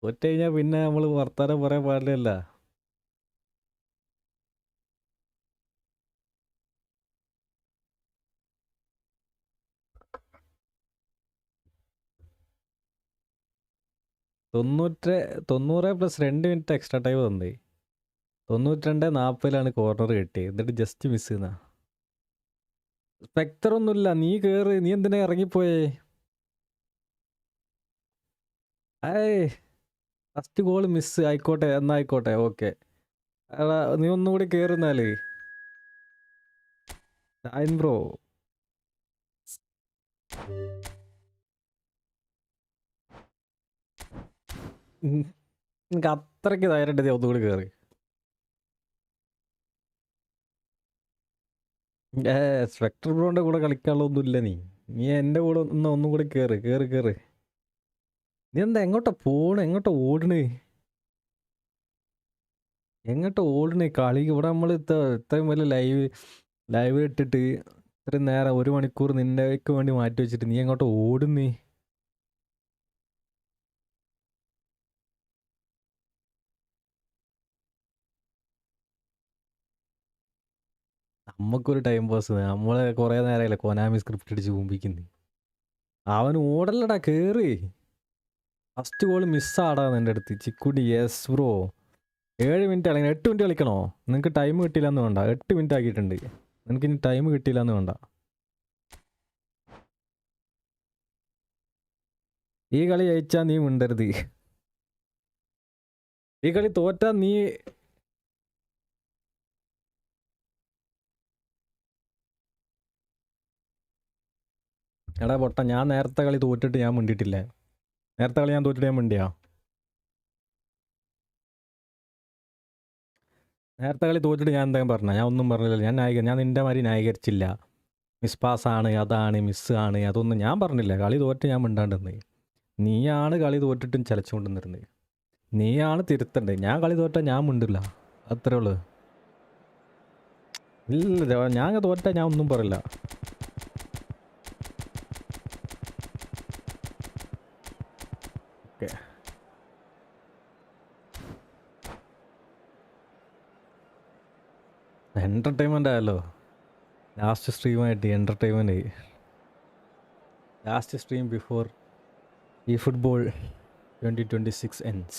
തോറ്റ് കഴിഞ്ഞാൽ പിന്നെ നമ്മൾ വർത്താനം പറയാൻ പാടില്ലല്ല. തൊണ്ണൂറ് പ്ലസ് 2 മിനിറ്റ് എക്സ്ട്രാ ടൈം തന്നേ. 92-40 കോർണർ കിട്ടിയത്, എന്നിട്ട് ജസ്റ്റ് മിസ് ചെയ്യുന്ന. സ്പെക്ടർ ഒന്നുമില്ല, നീ കേറ്, നീ എന്തിനാ ഇറങ്ങിപ്പോയേ? ഫസ്റ്റ് ഗോൾ മിസ് ആയിക്കോട്ടെ, എന്നായിക്കോട്ടെ, ഓക്കെ. നീ ഒന്നുകൂടി കേറുന്നാല് ബ്രോ. എനിക്ക് അത്രയ്ക്ക് ധൈര്യമുണ്ട്, ഒന്നുകൂടി കയറി. സ്പെക്ടർ ബ്രോന്റെ കൂടെ കളിക്കാനുള്ളതൊന്നുമില്ല നീ. നീ എൻ്റെ കൂടെ ഒന്നും കൂടി കേറ്. നീ എന്താ എങ്ങോട്ടാ പോണ്? എങ്ങോട്ടാ ഓടണ്? കളി ഇവിടെ നമ്മൾ ഇത്രയും വലിയ ലൈവ് ഇട്ടിട്ട് ഇത്രയും നേരം 1 മണിക്കൂർ നിന്നേക്ക് വേണ്ടി മാറ്റി വെച്ചിട്ട് നീ എങ്ങോട്ടാ ഓടുന്നേ? നമുക്കൊരു ടൈം പാസ്. നമ്മളെ കുറേ നേരമല്ലേ കൊനാമി സ്ക്രിപ്റ്റ് അടിച്ച് മുമ്പിക്കുന്നു. അവൻ ഓടല്ലടാ, കേറ്. ഫസ്റ്റ് ഗോൾ മിസ്സാടാന്ന് എൻ്റെ അടുത്ത് ചിക്കുട്ടി. Yes bro. 7 മിനിറ്റ് അല്ലെങ്കിൽ 8 മിനിറ്റ് കളിക്കണോ? നിനക്ക് ടൈം കിട്ടിയില്ലെന്ന് വേണ്ട. 8 മിനിറ്റ് ആക്കിയിട്ടുണ്ട്. നിനക്ക് ഇനി ടൈം കിട്ടിയില്ലെന്ന് വേണ്ട. ഈ കളി ജയിച്ചാൽ നീ മിണ്ടരുത്. ഈ കളി തോറ്റാ നീ എടാ പൊട്ട, ഞാൻ നേരത്തെ കളി തോറ്റിട്ട് ഞാൻ മിണ്ടിയിട്ടില്ലേ? നേരത്തെ കളി ഞാൻ തോറ്റിട്ട് ഞാൻ മിണ്ടിയാ? നേരത്തെ കളി തോറ്റിട്ട് ഞാൻ എന്തെങ്കിലും പറഞ്ഞ? ഞാൻ ഒന്നും പറഞ്ഞില്ല. ഞാൻ നിൻ്റെ മാതിരി ന്യായീകരിച്ചില്ല. മിസ് പാസ്സാണ്, അതാണ്, മിസ്സാണ്, അതൊന്നും ഞാൻ പറഞ്ഞില്ല. കളി തോറ്റ് ഞാൻ മിണ്ടാണ്ടിരുന്നത്. നീയാണ് കളി തോറ്റിട്ടും ചലച്ചുകൊണ്ടിരുന്നത്. നീയാണ് തിരുത്തണ്ടേ. ഞാൻ കളി തോറ്റാൽ ഞാൻ മിണ്ടില്ല, അത്രേ ഉള്ളൂ. ഇല്ല, ഞാൻ തോറ്റാൽ ഞാൻ ഒന്നും പറയില്ല. ഓക്കെ, എൻ്റർടൈൻമെൻ്റ് ആയല്ലോ. ലാസ്റ്റ് സ്ട്രീമായിട്ട് എൻ്റർടൈൻമെൻ്റ് ആയി. Last stream before Efootball 2026 ends.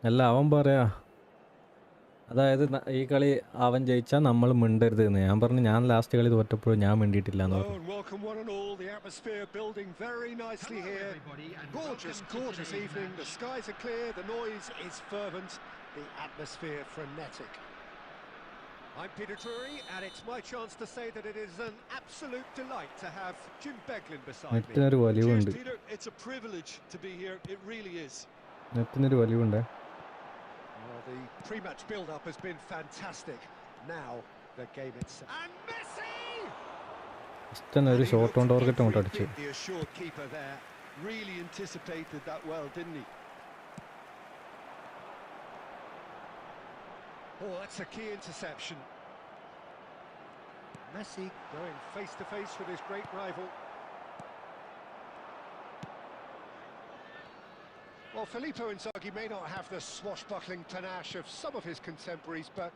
അല്ല, അവൻ പറയാ, അതായത് ഈ കളി അവൻ ജയിച്ചാൽ നമ്മൾ മിണ്ടരുത് എന്ന്. ഞാൻ പറഞ്ഞു ഞാൻ ലാസ്റ്റ് കളി തോറ്റപ്പോഴും ഞാൻ മിണ്ടിയിട്ടില്ല എന്ന് പറഞ്ഞു. Welcome one and all. The atmosphere building very nicely here. Gorgeous evening. The skies are clear. The noise is fervent. The atmosphere frenetic. I'm Peter Drury, and it's my chance to say that it is an absolute delight to have Jim Beglin beside me. നെറ്റിനൊരു വലിവുണ്ട്. Peter, it's a privilege to be here. It really is. നെറ്റിനൊരു വലിവുണ്ട്. Well, the pre-match build-up has been fantastic. Now the game itself. And Messi! ഒരു shot on target അങ്ങോട്ട് അടിച്ചു. The assured keeper there really anticipated that well, didn't he? Oh, that's a key interception. Messi going face-to-face with his great rival. Well, Filippo Inzaghi may not have the swashbuckling panache of some of his contemporaries, but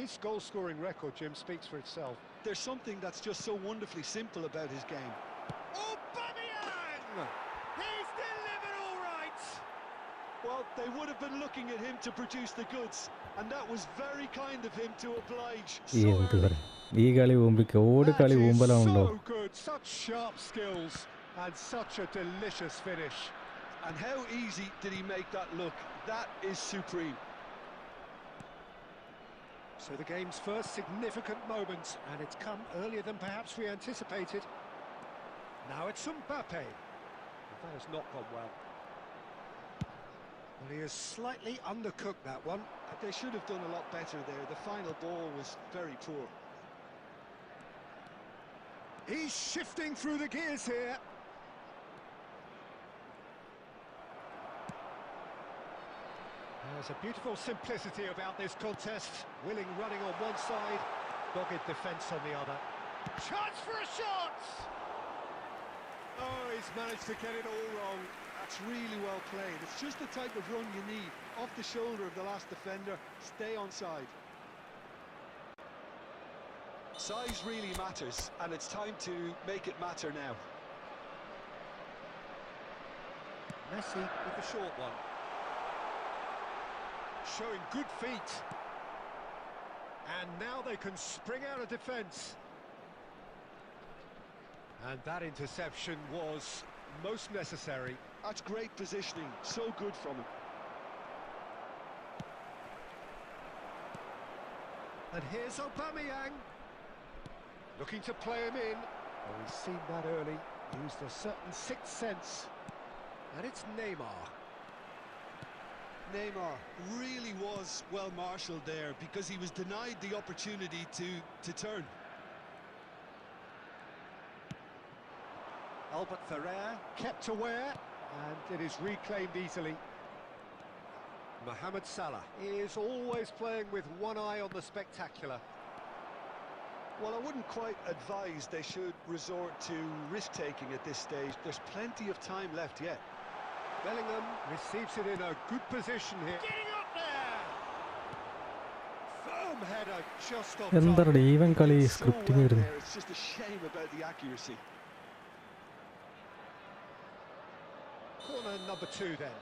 his goal-scoring record, Jim, speaks for itself. There's something that's just so wonderfully simple about his game. Aubameyang! He's delivered all right! Well, they would have been looking at him to produce the goods, and that was very kind of him to oblige so early. ഈ കളി മുമ്പിക്ക് ഓട് കളി മുമ്പിലാണല്ലോ. So good, such sharp skills and such a delicious finish. And how easy did he make that look? That is supreme. So the game's first significant moment, and it's come earlier than perhaps we anticipated. Now it's Mbappe. That has not gone well. Well, he has slightly undercooked that one. They should have done a lot better there. The final ball was very poor. He's shifting through the gears here. There's a beautiful simplicity about this contest. Willing running on one side, dogged defence on the other. Chance for a shot! Oh, he's managed to get it all wrong. That's really well played. It's just the type of run you need. Off the shoulder of the last defender, stay onside. Size really matters, and it's time to make it matter now. Messi with the short one. Showing good feet. And now they can spring out of defence. And that interception was most necessary. That's great positioning, so good from him. And here's Aubameyang. Looking to play him in. Oh, he's seen that early. Used a certain sixth sense. And it's Neymar. Neymar really was well marshalled there because he was denied the opportunity to turn. Albert Ferrer kept aware, and it is reclaimed easily. Mohamed Salah is always playing with one eye on the spectacular. Well, I wouldn't quite advise they should resort to risk-taking at this stage. There's plenty of time left yet. Bellingham receives it in a good position here. Getting up there! Firm header just off എന്താണ് target. Even കളി So well scripting വരുന്നു. there, it's just a shame about the accuracy. Corner number 2 then.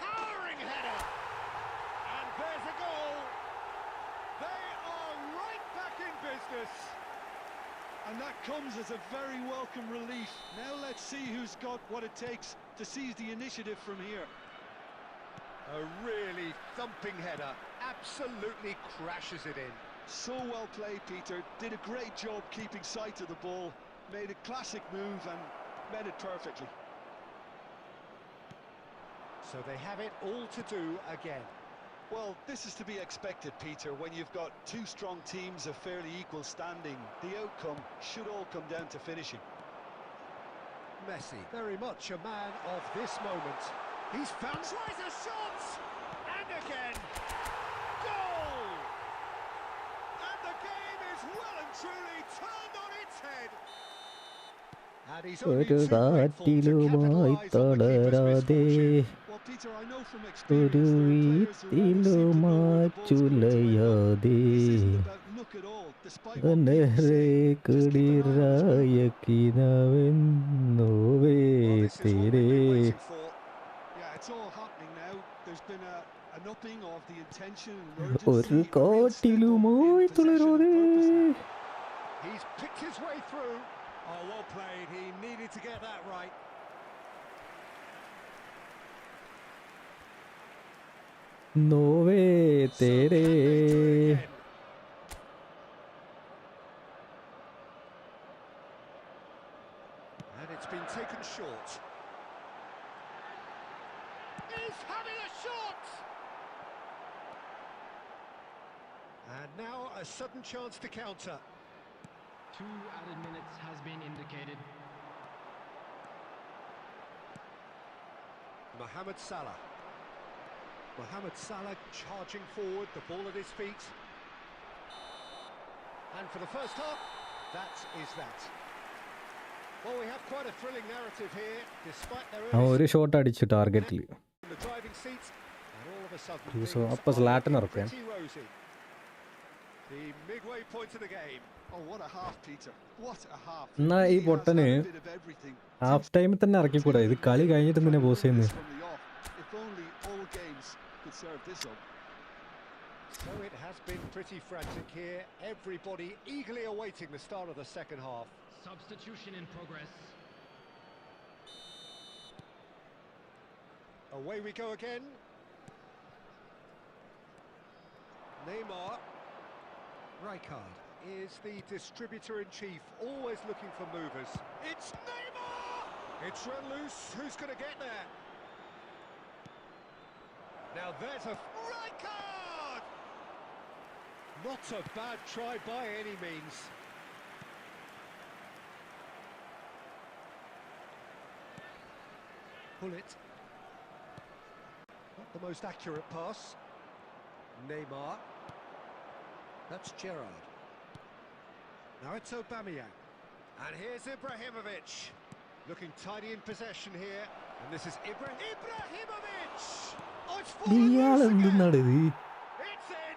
Towering header! And there's a goal! They are right back in business! And that comes as a very welcome relief. Now let's see who's got what it takes to seize the initiative from here. A really thumping header, absolutely crashes it in. So well played, Peter. Did a great job keeping sight of the ball. Made a classic move and met it perfectly. So they have it all to do again. Well, this is to be expected, Peter. When you've got two strong teams of fairly equal standing, the outcome should all come down to finishing. Messi, very much a man of this moment. He's found, tries a shot, and again, goal! And the game is well and truly turned on its head. And he's only ഒരു too grateful to കാറ്റിലുമായി capitalise on the keeper's തളരാതെ misfortune. Well, Peter, I know from ഒരു experience there are players who always seem to know when the ball's going to end up. വീത്തിലുമാച്ചുലയാതെ This isn't about luck at all, despite what people അനഹരെ say. Just keep an eye on his movement. കടിരായക്കിനവെന്നോവേ Well, this is what we've Tere been waiting for. Yeah, it's all happening now. There's been an upping of the intention and ഒരു urgency, a real step up in കാറ്റിലുമായി possession and തളരാതെ purpose now. He's picked his way through. Oh, well played. He needed to get that right. No way So Tere can they do it again? And it's been taken short. He's having a shot! And now a sudden chance to counter. 2 added minutes has been indicated. Mohamed Salah. Mohamed Salah charging forward, the ball at his feet. And for the first half, that is that. Well, we have quite a thrilling narrative here, despite their ആ early ഒരു shot അടിച്ചു ടാർഗറ്റിൽ in the driving seat, and all of a sudden So, things up as are Latin looking ഇറക്കാൻ. pretty rosy. The midway point of the game. Oh, what a half, Peter. What a half. എന്നാ ഈ Really has Pottan had a bit of everything. Half ടൈമിൽ തന്നെ ഇറക്കിക്കൂടാ ഇത് കളി കഴിഞ്ഞിട്ട് തന്നെ pose ചെയ്യുന്നത് From the off. If only all games could serve this up. So it has been pretty frantic here. Everybody eagerly awaiting the start of the second half. Substitution in progress. Away we go again. Neymar. Rijkaard is the distributor-in-chief, always looking for movers. It's Neymar! It's run loose. Who's going to get there? Now there's a Rijkaard! Not a bad try by any means. Pull it. Not the most accurate pass. Neymar. That's Gerrard. Now it's Aubameyang. And here's Ibrahimovic. Looking tidy in possession here. And this is Ibrahimovic! Oh, it's fallen loose ഇയാളെന്തെന്നാണ് again. ഇത് It's in!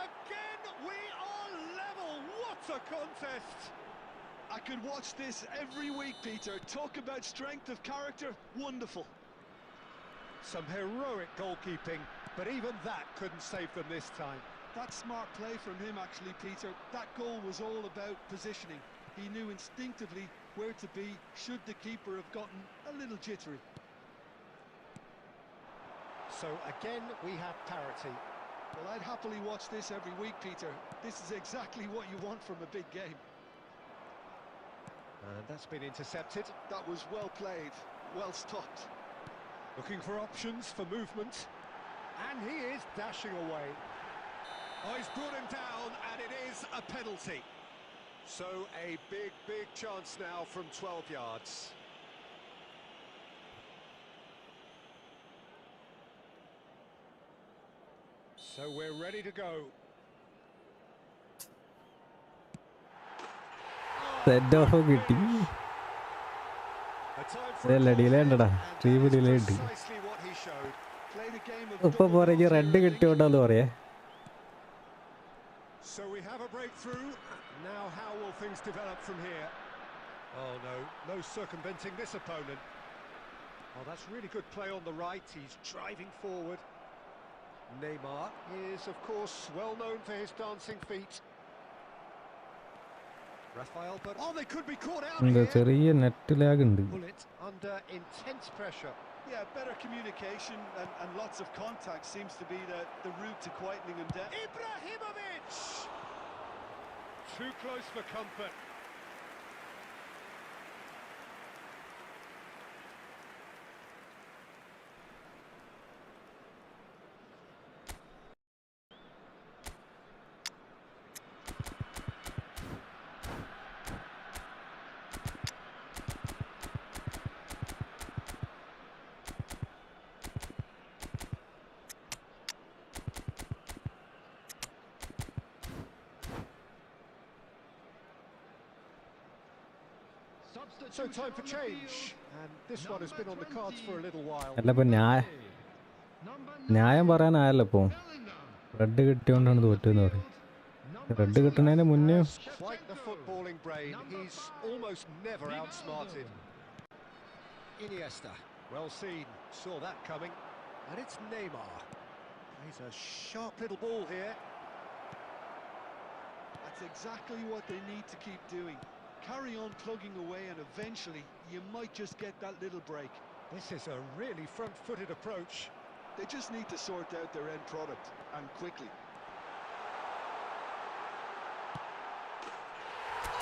Again, we are level. What a contest! I could watch this every week, Peter. Talk about strength of character. Wonderful. Some heroic goalkeeping, but even that couldn't save them this time. That's smart play from him, actually, Peter. That goal was all about positioning. He knew instinctively where to be should the keeper have gotten a little jittery. So again, we have parity. Well, I'd happily watch this every week, Peter. This is exactly what you want from a big game. And that's been intercepted. That was well played, well stopped. Looking for options for movement. And he is dashing away. Oh, he's brought him down, and it is a penalty. So a big chance now from 12 yards. So we're ready to go. Set of കിട്ടി. ഡിലേണ്ടടാ, 3 delay ഉണ്ട്. ഇപ്പൊ പുറകെ red കിട്ടിയോണ്ടെന്ന് പറയാ. So we have a breakthrough. Now how will things develop from here? Oh no circumventing this opponent. Oh, that's really good play on the right. He's driving forward. Neymar is, of course, well known for his dancing feet. Rafael, but oh, they could be caught out here. ചെറിയ net lag ഉണ്ട്. Bullet under intense pressure. Yeah, better communication and lots of contact seems to be the route to quietening him down. Ibrahimovic! Too close for comfort. So time for change, and this one has been on the cards for a little while. അല്ല ഇപ്പൊ ന്യായം പറയാനായല്ലോ ഇപ്പൊ. Red കിട്ടിയോണ്ടാണ് തോറ്റെന്ന് പറയും. Red കിട്ടുന്നതിന് മുന്നേ Quite the footballing brain. He's almost never outsmarted. Iniesta, well seen, saw that coming, and it's Neymar. He's a sharp little ball here. That's exactly what they need to keep doing. Carry on plugging away and eventually you might just get that little break. This is a really front-footed approach. They just need to sort out their end product, and quickly.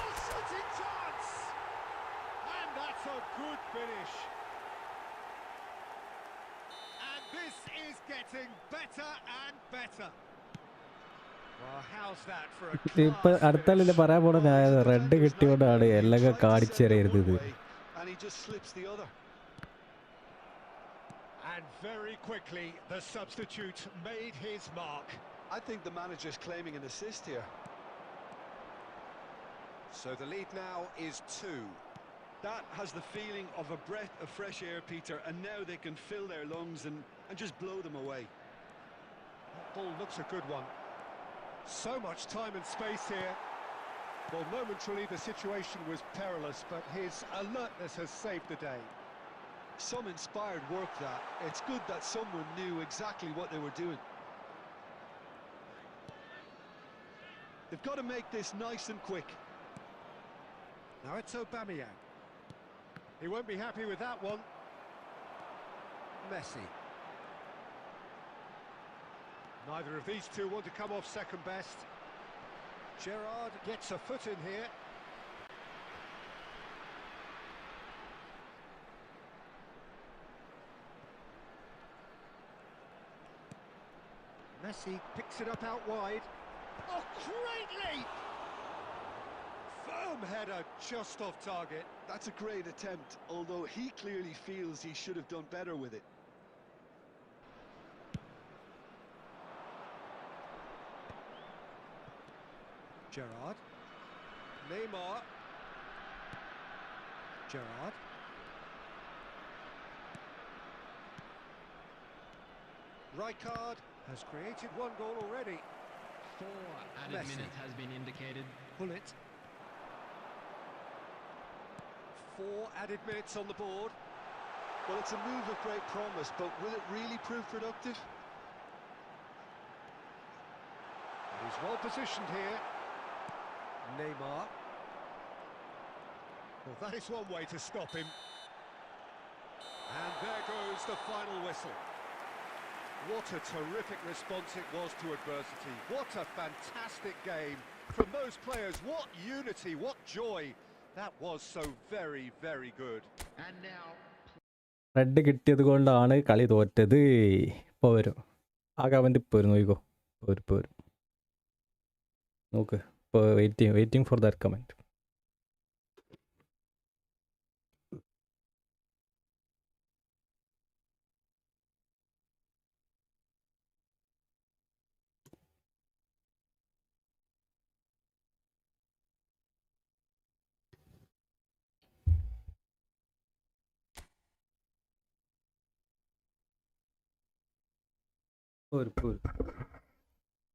Oh, shooting chance! And that's a good finish. And this is getting better and better. Well, how's that for a ഇപ്പൊ അടുത്താളില് പറയാൻ പോണ ന്യായം red കിട്ടിയോണ്ടാണ് എല്ലാം കാണിച്ചറിയരുത്. And he just slips the other. And very quickly the substitute made his mark. I think the manager's claiming an assist here. So the lead now is 2. That has the feeling of a breath of fresh air, Peter, and now they can fill their lungs and just blow them away. That ball looks a good one. So much time and space here. Well, momentarily the situation was perilous, but his alertness has saved the day. Some inspired work that. It's good that someone knew exactly what they were doing. They've got to make this nice and quick. Now it's Aubameyang. He won't be happy with that one. Messi. Neither of these two want to come off second best. Gerrard gets a foot in here. Messi picks it up out wide. Oh, great leap! Firm header just off target. That's a great attempt, although he clearly feels he should have done better with it. Gerrard. Neymar. Gerrard. Rijkaard has created one goal already. 4 added Messi. minutes has been indicated. Bullet. 4 added minutes on the board. Well, it's a move of great promise, but will it really prove productive? He's well positioned here. Neymar. Well, that is one way to stop him. And there goes the final whistle. What a terrific response it was to adversity. What a fantastic game from those players. What unity, what joy. That was so very, very good. And now, red കിട്ടിയത് കൊണ്ടാണ് കളി തോറ്റത്. ഇപ്പോൾ വരും ആ comment. ഇപ്പോൾ വരും, നോക്കിക്കോ. ഇപ്പോൾ വരും നോക്ക്. ഇപ്പോൾ waiting for that comment.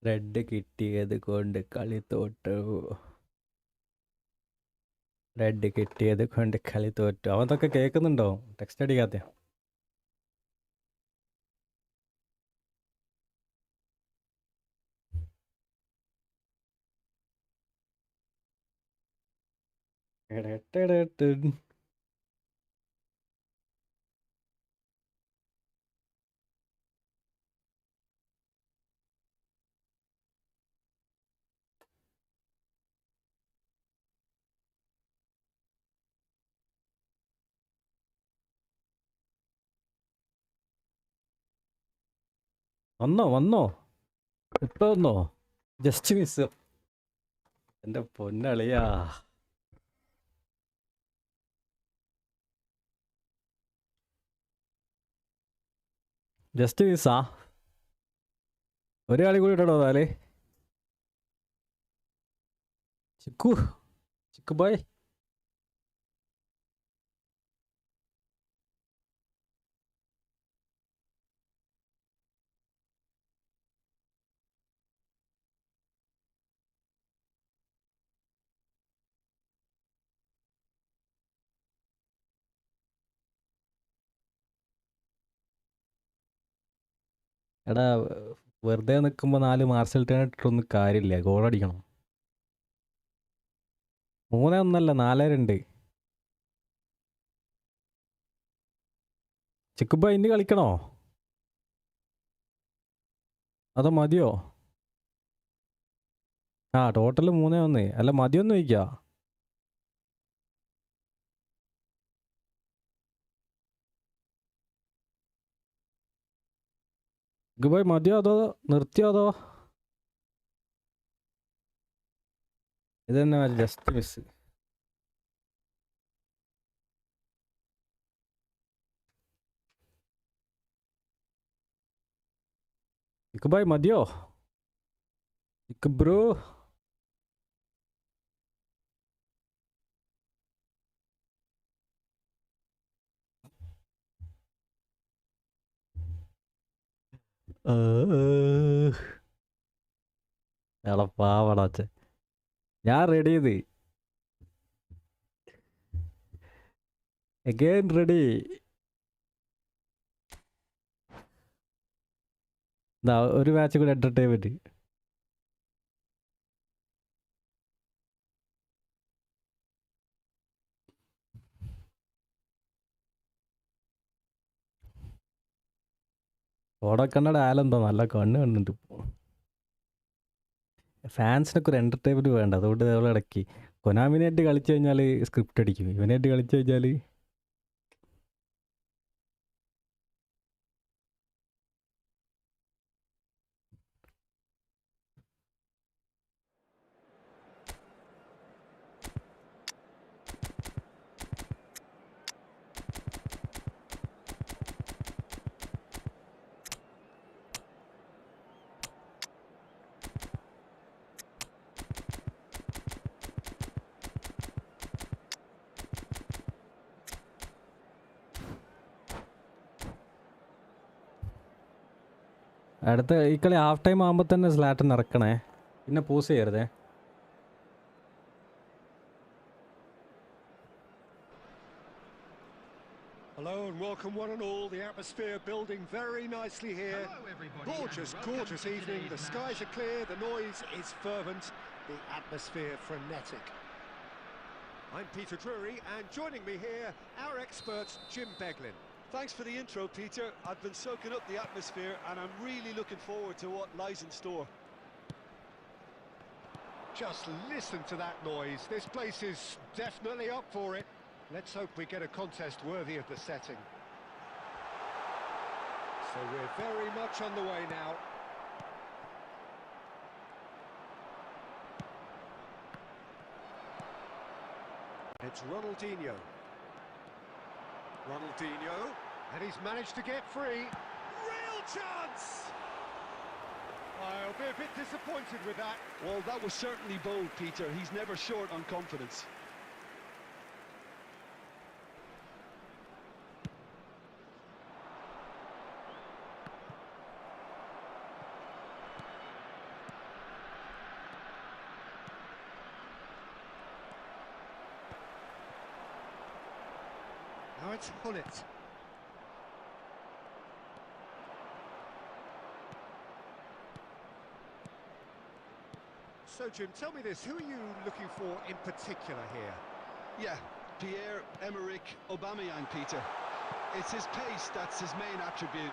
Red കിട്ടിയത് കൊണ്ട് കളി തോറ്റു. റെഡ് കിട്ടിയത് കൊണ്ട് കളി തോറ്റു. അവതൊക്കെ കേൾക്കുന്നുണ്ടോ? ടെക്സ്റ്റ് അടിക്കാത്ത വന്നോ ഇപ്പൊ വന്നോ? Just miss. എൻ്റെ പൊന്നളിയാ. ജസ്റ്റ് മിസ്സാ. ഒരു കളി കൂടി ഇട്ടോ താലേ. ചിക്കു ബോയ്. എടാ വെറുതെ നിൽക്കുമ്പോൾ 4 മാർസൽ ടേൺ ഇട്ടിട്ടൊന്നും കാര്യമില്ല. ഗോളടിക്കണം. 3-1 4-2. ചിക്കുബ ഇനി കളിക്കണോ അതോ മതിയോ? ടോട്ടൽ 3-1. അല്ല മതിയൊന്നും ചോദിക്കുക. ചിക്കുബോയ് മതിയോ അതോ നിർത്തിയോ അതോ ഇത് തന്നെ ജസ്റ്റ് മിസ്. ചിക്കുബോയ് മതിയോ? ചിക്കു ബ്രോ. പാവടാച്ച. ഞാൻ റെഡി ചെയ്ത് അഗൈൻ റെഡി. ഒരു മാച്ച് കൂടി എന്റർടൈൻമെന്റ്. ഓടക്കണ്ണട ആലെന്തോ നല്ല കണ്ണ് കണ്ടിട്ട് ഇപ്പോൾ. ഫാൻസിനൊക്കെ ഒരു എൻ്റർടൈൻമെൻറ്റ് വേണ്ട. അതുകൊണ്ട് നമ്മൾ ഇടയ്ക്ക് കൊനാമിനായിട്ട് കളിച്ചു കഴിഞ്ഞാൽ സ്ക്രിപ്റ്റ് അടിക്കും. ഇവനായിട്ട് കളിച്ചു കഴിഞ്ഞാൽ അടുത്ത ഈ കളി ഹാഫ് ടൈം ആകുമ്പോൾ തന്നെ സ്ലാറ്റൻ ഇറക്കണേ. പിന്നെ pose ചെയ്യരുതേ. Hello and welcome one and all. The atmosphere building very nicely here. hello everybody. Gorgeous, and welcome gorgeous to evening. today's The match. skies are clear, the noise is fervent, the atmosphere frenetic. I'm Peter Drury, and joining me here, our expert Jim Beglin. Thanks for the intro, Peter. I've been soaking up the atmosphere and I'm really looking forward to what lies in store. Just listen to that noise. This place is definitely up for it. Let's hope we get a contest worthy of the setting. So we're very much on the way now. It's Ronaldinho. Ronaldinho, and he's managed to get free. Real chance! I'll be a bit disappointed with that. Well, that was certainly bold, Peter. He's never short on confidence. Now it's Hullet. So, Jim, tell me this, who are you looking for in particular here? Yeah, Pierre-Emerick Aubameyang, Peter. It's his pace that's his main attribute,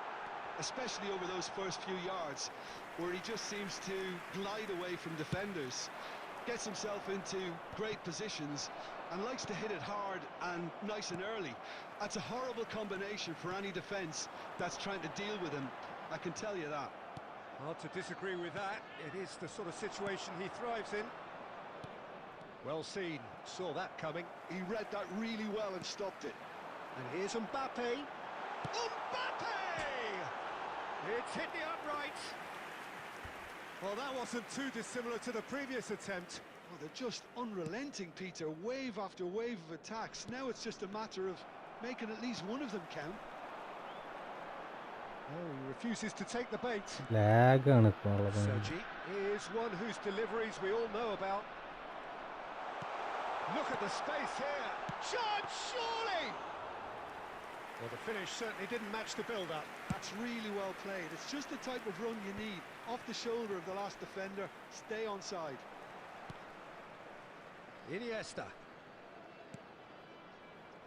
especially over those first few yards, where he just seems to glide away from defenders, gets himself into great positions, and likes to hit it hard and nice and early. That's a horrible combination for any defence that's trying to deal with him, I can tell you that. Hard to disagree with that. It is the sort of situation he thrives in. Well seen, saw that coming. He read that really well and stopped it. And here's Mbappe. Mbappe! It's hit the upright. Well, that wasn't too dissimilar to the previous attempt. Oh, they're just unrelenting, Peter. Wave after wave of attacks. Now it's just a matter of making at least one of them count. Oh, he refuses to take the bait. Lag ആണ് Sergi is one whose deliveries we all know about. Look at the space here. Chance, surely! Well, the finish certainly didn't match the build-up. That's really well played. It's just the type of run you need. Off the shoulder of the last defender, stay onside. Iniesta.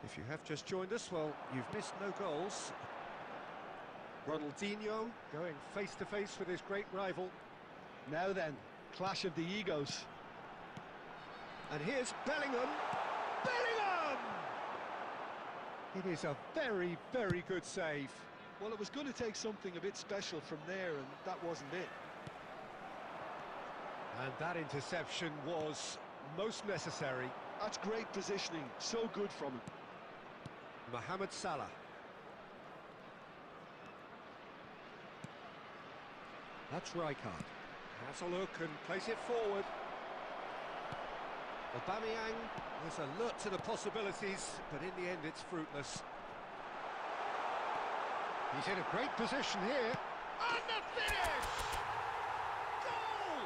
If you have just joined us, well, you've missed no goals. Ronaldinho going face-to-face with his great rival. Now then, clash of the egos. And here's Bellingham. Bellingham! It is a very, very good save. Well, it was going to take something a bit special from there, and that wasn't it. And that interception was most necessary. That's great positioning, so good from him. Mohamed Salah. That's Rijkaard. Has a look and plays it forward. Aubameyang is alert to the possibilities, but in the end it's fruitless. He's in a great position here. And the finish! Goal!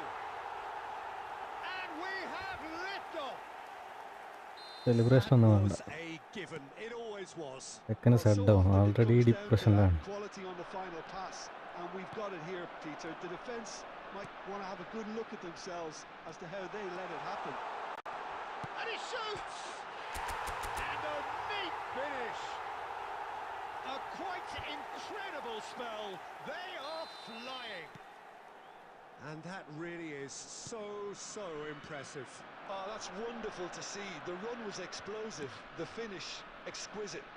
And we have liftoff! celebration ഒന്നും വേണ്ട. Was a given. It always was. Second set down. Already depression ലാണ്. Quality on the final pass, and we've got it here, Peter. The defence might want to have a good look at themselves as to how they let it happen. And he shoots! And a neat finish! A quite incredible spell. They are flying. And that really is so impressive. Oh, that's wonderful to see. The run was explosive, the finish exquisite.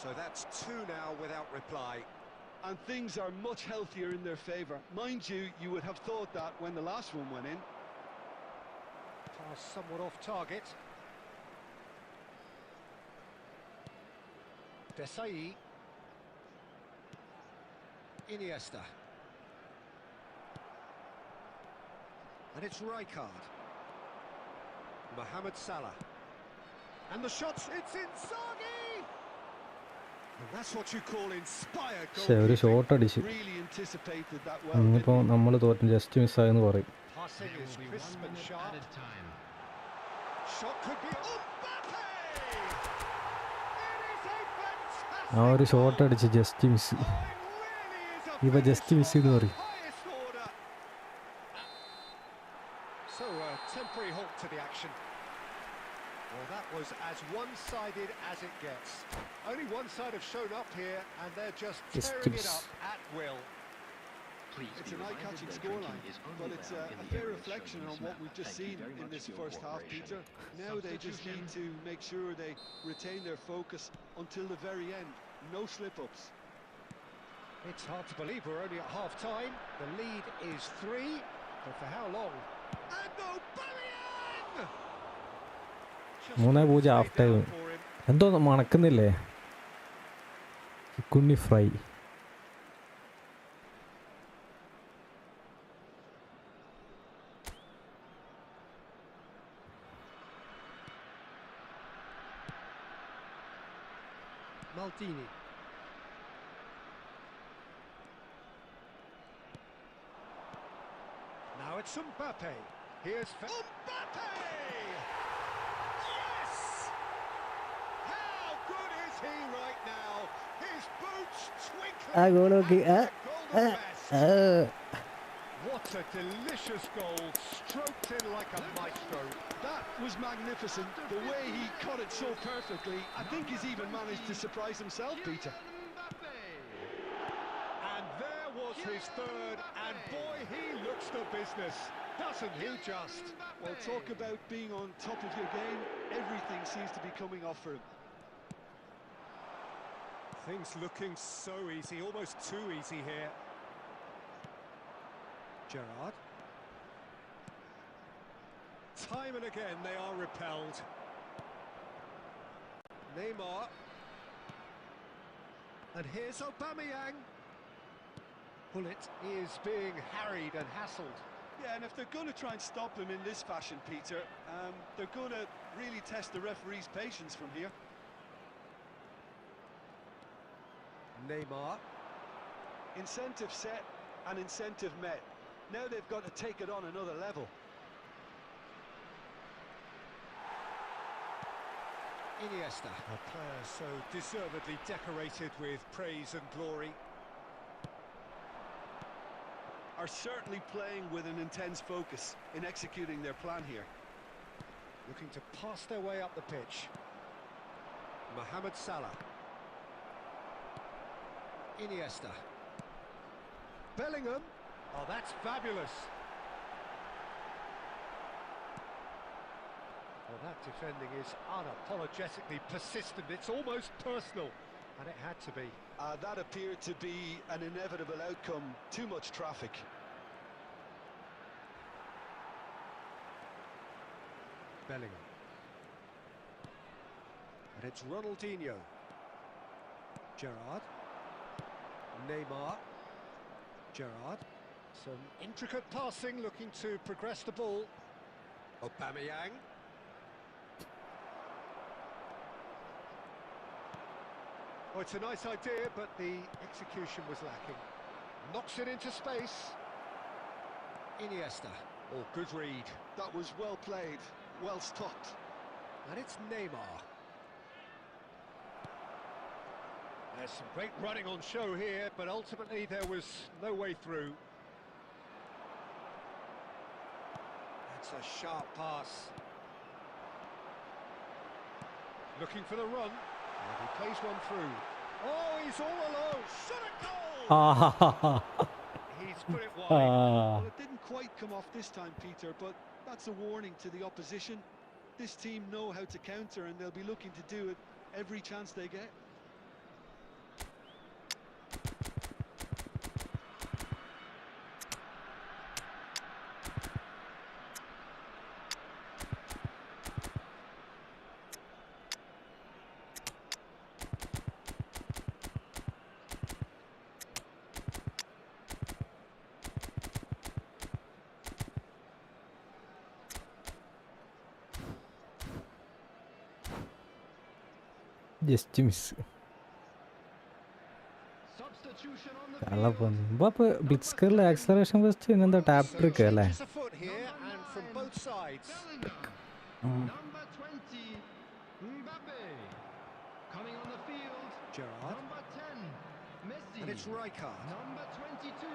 So that's two now without reply. And things are much healthier in their favour. Mind you, you would have thought that when the last one went in. Pass somewhat off target. Desai. Iniesta. And it's Rijkaard. Mohamed Salah. And the shots, it's Inzaghi! And that's what you call inspired പക്ഷേ ഒരു shot അടിച്ച് Really anticipated that well. ഇനിയിപ്പോൾ നമ്മൾ തോറ്റു just മിസ്സായെന്ന് പറയും. Passing There is will be crisp one and minute sharp. added time. Shot could be Mbappe! It is a fantastic ആ ഒരു shot goal. അടിച്ച് just miss. Oh, it really is a ഇവ finish just miss ചെയ്തു of the പറയും. highest order. So a temporary halt to the action. Well, that was as one-sided as it gets. Only one side have shown up here, and they're just tearing it up at will. It's an eye-catching scoreline, but it's a fair reflection on what we've just seen in this first half, Peter. Now they just need to make sure they retain their focus until the very end. No slip-ups. It's hard to believe we're only at half-time. The lead is 3, but for how long? And Aubameyang! 3-0 half time. എന്തോ മണക്കുന്നില്ലേ കുണ്ണി fry. Maldini. Now it's Mbappe. Here's Mbappe! Yes! How good is he right now? His boots twinkling. Golden vest. What a delicious goal, stroked in like a maestro. That was magnificent. The way he cut it so perfectly. I think he's even managed to surprise himself, Peter. And there was his third, and boy, he looks the business, doesn't he just? Well, talk about being on top of your game. Everything seems to be coming off for him. Things looking so easy, almost too easy here. Gerrard. Time and again they are repelled. Neymar. And here's Aubameyang. Bullet is being harried and hassled. Yeah, and if they're going to try and stop him in this fashion, Peter, they're going to really test the referee's patience from here. Neymar. Incentive set and incentive met. Now they've got to take it on another level. Iniesta. A player so deservedly decorated with praise and glory. Are certainly playing with an intense focus in executing their plan here. Looking to pass their way up the pitch. Mohamed Salah. Iniesta. Bellingham. Oh, that's fabulous. Well, that defending is unapologetically persistent. It's almost personal, and it had to be. That appeared to be an inevitable outcome. Too much traffic. Bellingham. And it's Ronaldinho. Gerrard. Neymar. Gerrard. Some intricate passing, looking to progress the ball. Aubameyang. Oh, it's a nice idea, but the execution was lacking. Knocks it into space. Iniesta. Oh, good read. That was well played, well stopped. And it's Neymar. There's some great running on show here, but ultimately there was no way through. That's a sharp pass. Looking for the run. And he plays one through. Oh, he's all alone. Shot a goal! He's put it wide. Well, it didn't quite come off this time, Peter, but that's a warning to the opposition. This team know how to counter, and they'll be looking to do it every chance they get. Just miss. Substitution on the കള്ളപ്പം ഇപ്പോൾ ബ്ലിറ്റ്സ്കറിൽ acceleration first പിന്നെന്താ tap trick അല്ലേ? Changes afoot here and from both sides. Bellingham. Number 20, Mbappe. Coming on the field. Gerrard. Number 10, Messi. And it's Rijkaard. Number 22,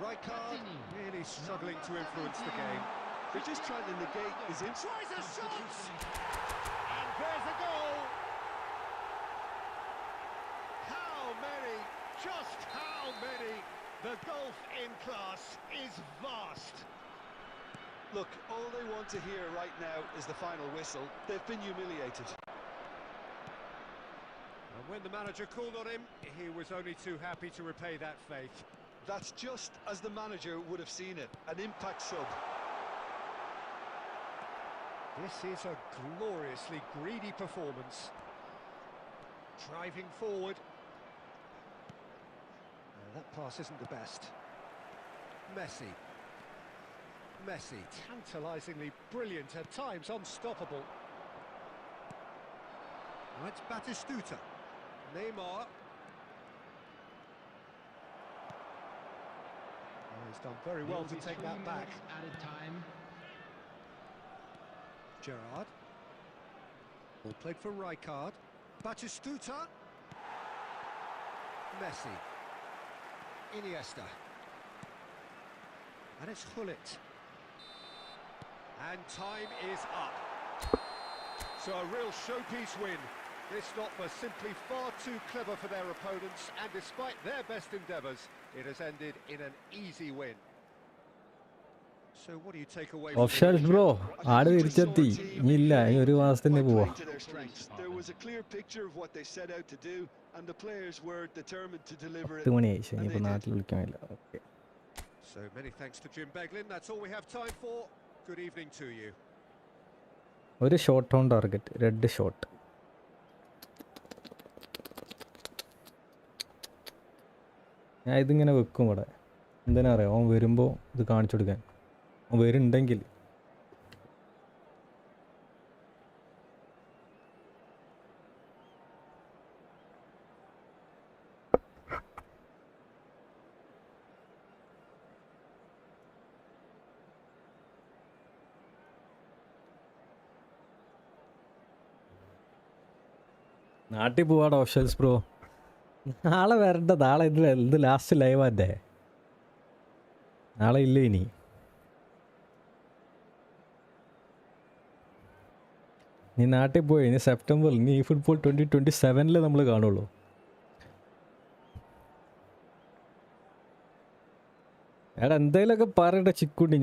Rijkaard Platini. really struggling to influence the game. They're just trying to negate his Tries a shot! And There's a goal. How many? Just how many? The gulf in class is vast. Look, all they want to hear right now is the final whistle. They've been humiliated. And when the manager called on him, he was only too happy to repay that faith. That's just as the manager would have seen it, an impact sub. This is a gloriously greedy performance. Driving forward. That pass isn't the best. Messi. Messi, tantalisingly brilliant, at times unstoppable. Now it's Batistuta. Neymar. Oh, he's done very well to take that back. Added time. Gerrard. Ball played for Rijkaard. Batistuta. Messi. Iniesta. And it's Gullit. And time is up. So a real showpiece win. This lot were simply far too clever for their opponents, and despite their best endeavours, it has ended in an easy win. So what do you take away from ഓഫ്ഷാൽസ് the bro I ആട് think we saw തിരിച്ചെത്തി a team ഇനിയില്ല ഇനി ഒരു playing മാസത്തിന് by പോവാ playing to their strengths. There was a clear picture of what they set out to do, and the players were determined to deliver it. 10 മണിയായി And ഇനിയിപ്പോൾ they did. നാട്ടിൽ വിളിക്കാനില്ല. Okay, So many thanks to Jim Beglin. That's all we have time for. Good evening to you. ഒരു shot on target, red shot. ഞാൻ ഇതിങ്ങനെ വെക്കും ഇവിടെ. എന്തിനാ അറിയാം, അവൻ വരുമ്പോൾ ഇത് കാണിച്ചു കൊടുക്കാൻ. അവൻ വരുന്നുണ്ടെങ്കിൽ നാട്ടിൽ പോവാടെ ഓഫ്ഷൽസ് ബ്രോ. നാളെ വരണ്ട, നാളെ ഇത് ലാസ്റ്റ് ലൈവാൻ്റെ. നാളെ ഇല്ല ഇനി. നീ നാട്ടിൽ പോയി, ഇനി സെപ്റ്റംബറിൽ ഇനി ഫുട്ബോൾ 2027 നമ്മൾ കാണുള്ളൂ. എടാ എന്തെങ്കിലുമൊക്കെ പറയട്ടെ ചിക്കുണ്ടി.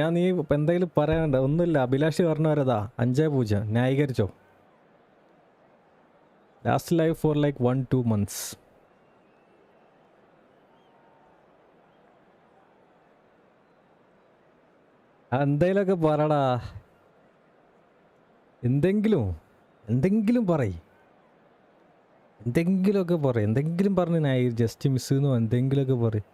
ഞാൻ നീ ഇപ്പം എന്തെങ്കിലും പറയാനുണ്ട്? ഒന്നുമില്ല, അഭിലാഷ് പറഞ്ഞു വരതാ 5-0 ന്യായീകരിച്ചോ. Last live for like 1-2 months. എന്തെങ്കിലുമൊക്കെ പറടാ, എന്തെങ്കിലും പറയ്, എന്തെങ്കിലുമൊക്കെ പറയും, എന്തെങ്കിലും പറഞ്ഞ് ന്യായീ ജസ്റ്റ് മിസ് എന്നോ എന്തെങ്കിലുമൊക്കെ പറയും.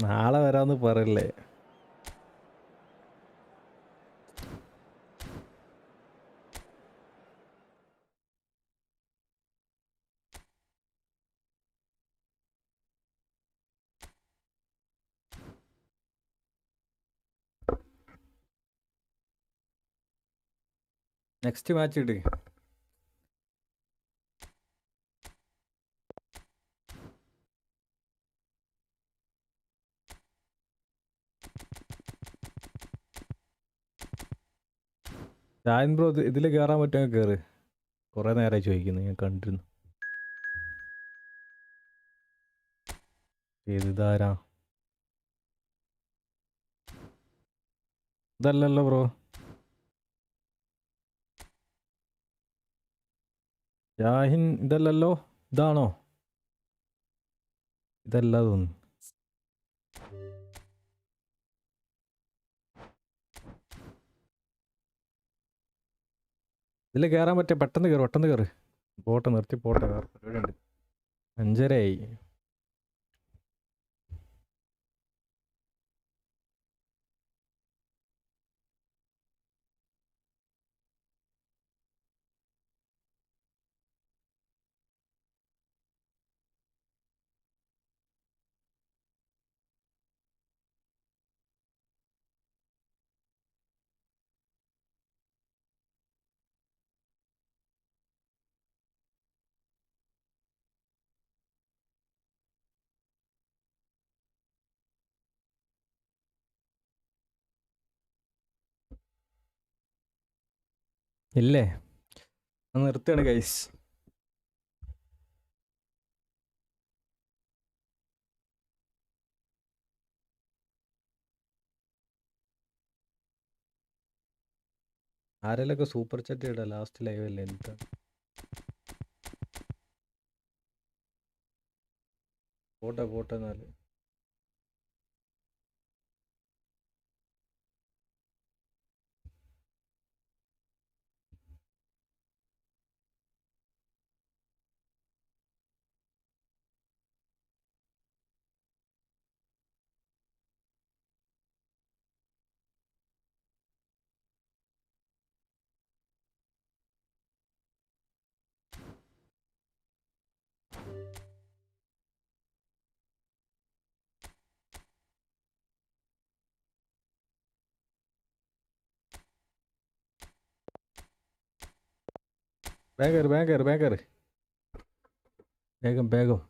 നാളെ വരാമെന്ന് പറയല്ലേ. നെക്സ്റ്റ് മാച്ച് ഇട്. ഷാഹിൻ ബ്രോ ഇതിൽ കയറാൻ പറ്റുമെങ്കിൽ കയറ്. കുറേ നേരമായി ചോദിക്കുന്നു, ഞാൻ കണ്ടിരുന്നു. ഇതാരാ? ഇതല്ലല്ലോ ബ്രോ. ഷാഹിൻ ഇതല്ലല്ലോ. ഇതാണോ? ഇതല്ല തോന്നുന്നു. ഇതിൽ കയറാൻ പറ്റിയ പെട്ടെന്ന് കയറ്. പോട്ടെ, നിർത്തി പോട്ടെ, വേറെ പരിപാടിയുണ്ട്. 5:30 ആയി. ഇല്ലേ? നിർത്തുകയാണ് ഗൈസ്. ആരെങ്കിലൊക്കെ സൂപ്പർ ചാറ്റ് ഇടാം. ലാസ്റ്റ് ലൈവ് അല്ലേ? എന്താ പോട്ടെ എന്നാല്. വേഗം balm.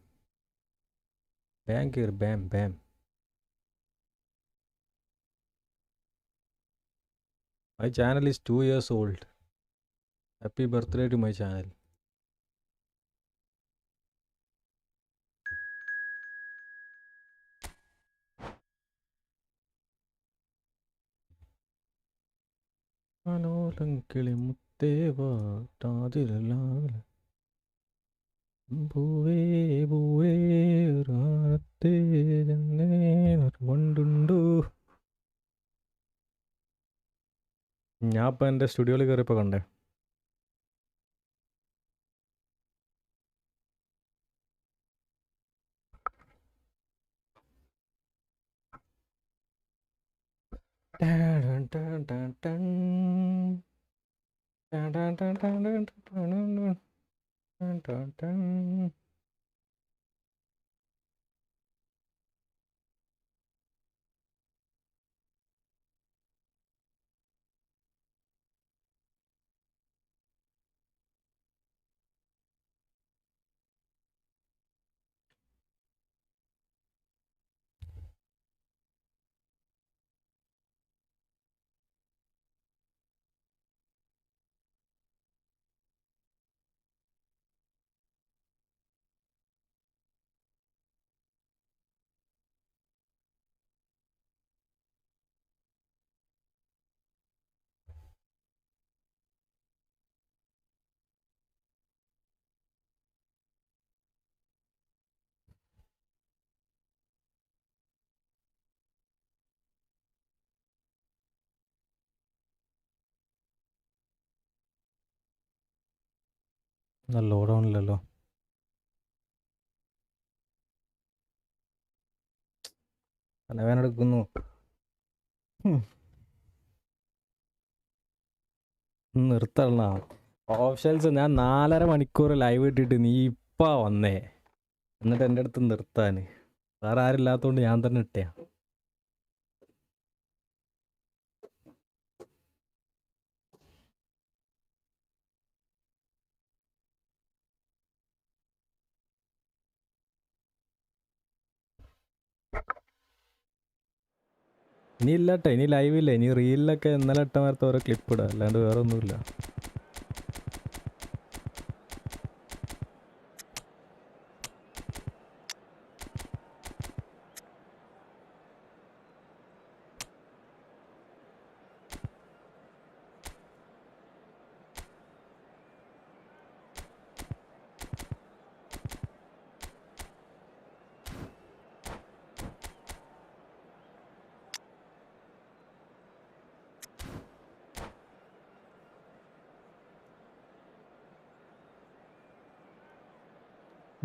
My channel is 2 years old. Happy birthday to my channel. മനോലം കിളിമുത്തേവാ ടാതിരലാല പൂവേ റാത്തേ കൊണ്ടുണ്ടോ. ഞാൻ ഇപ്പം എൻ്റെ സ്റ്റുഡിയോയിൽ കയറിയപ്പോൾ കണ്ടേ. ലോഡൗണില്ലല്ലോ. തലവേനെടുക്കുന്നു. നിർത്തണ ഓപ്ഷൻസ്. ഞാൻ 4.5 മണിക്കൂർ ലൈവ് ഇട്ടിട്ട് നീ ഇപ്പാ വന്നേ, എന്നിട്ട് എൻ്റെ അടുത്ത് നിർത്താൻ. വേറെ ആരില്ലാത്തതുകൊണ്ട് ഞാൻ തന്നെ ഇട്ടേ. ഇനി ഇല്ലട്ടെ, ഇനി ലൈവില്ല. ഇനി റീലിലൊക്കെ ഇന്നലെ ഇട്ട നേരത്തെ ഓരോ ക്ലിപ്പ് ഇടാം, അല്ലാണ്ട് വേറെ ഒന്നുമില്ല.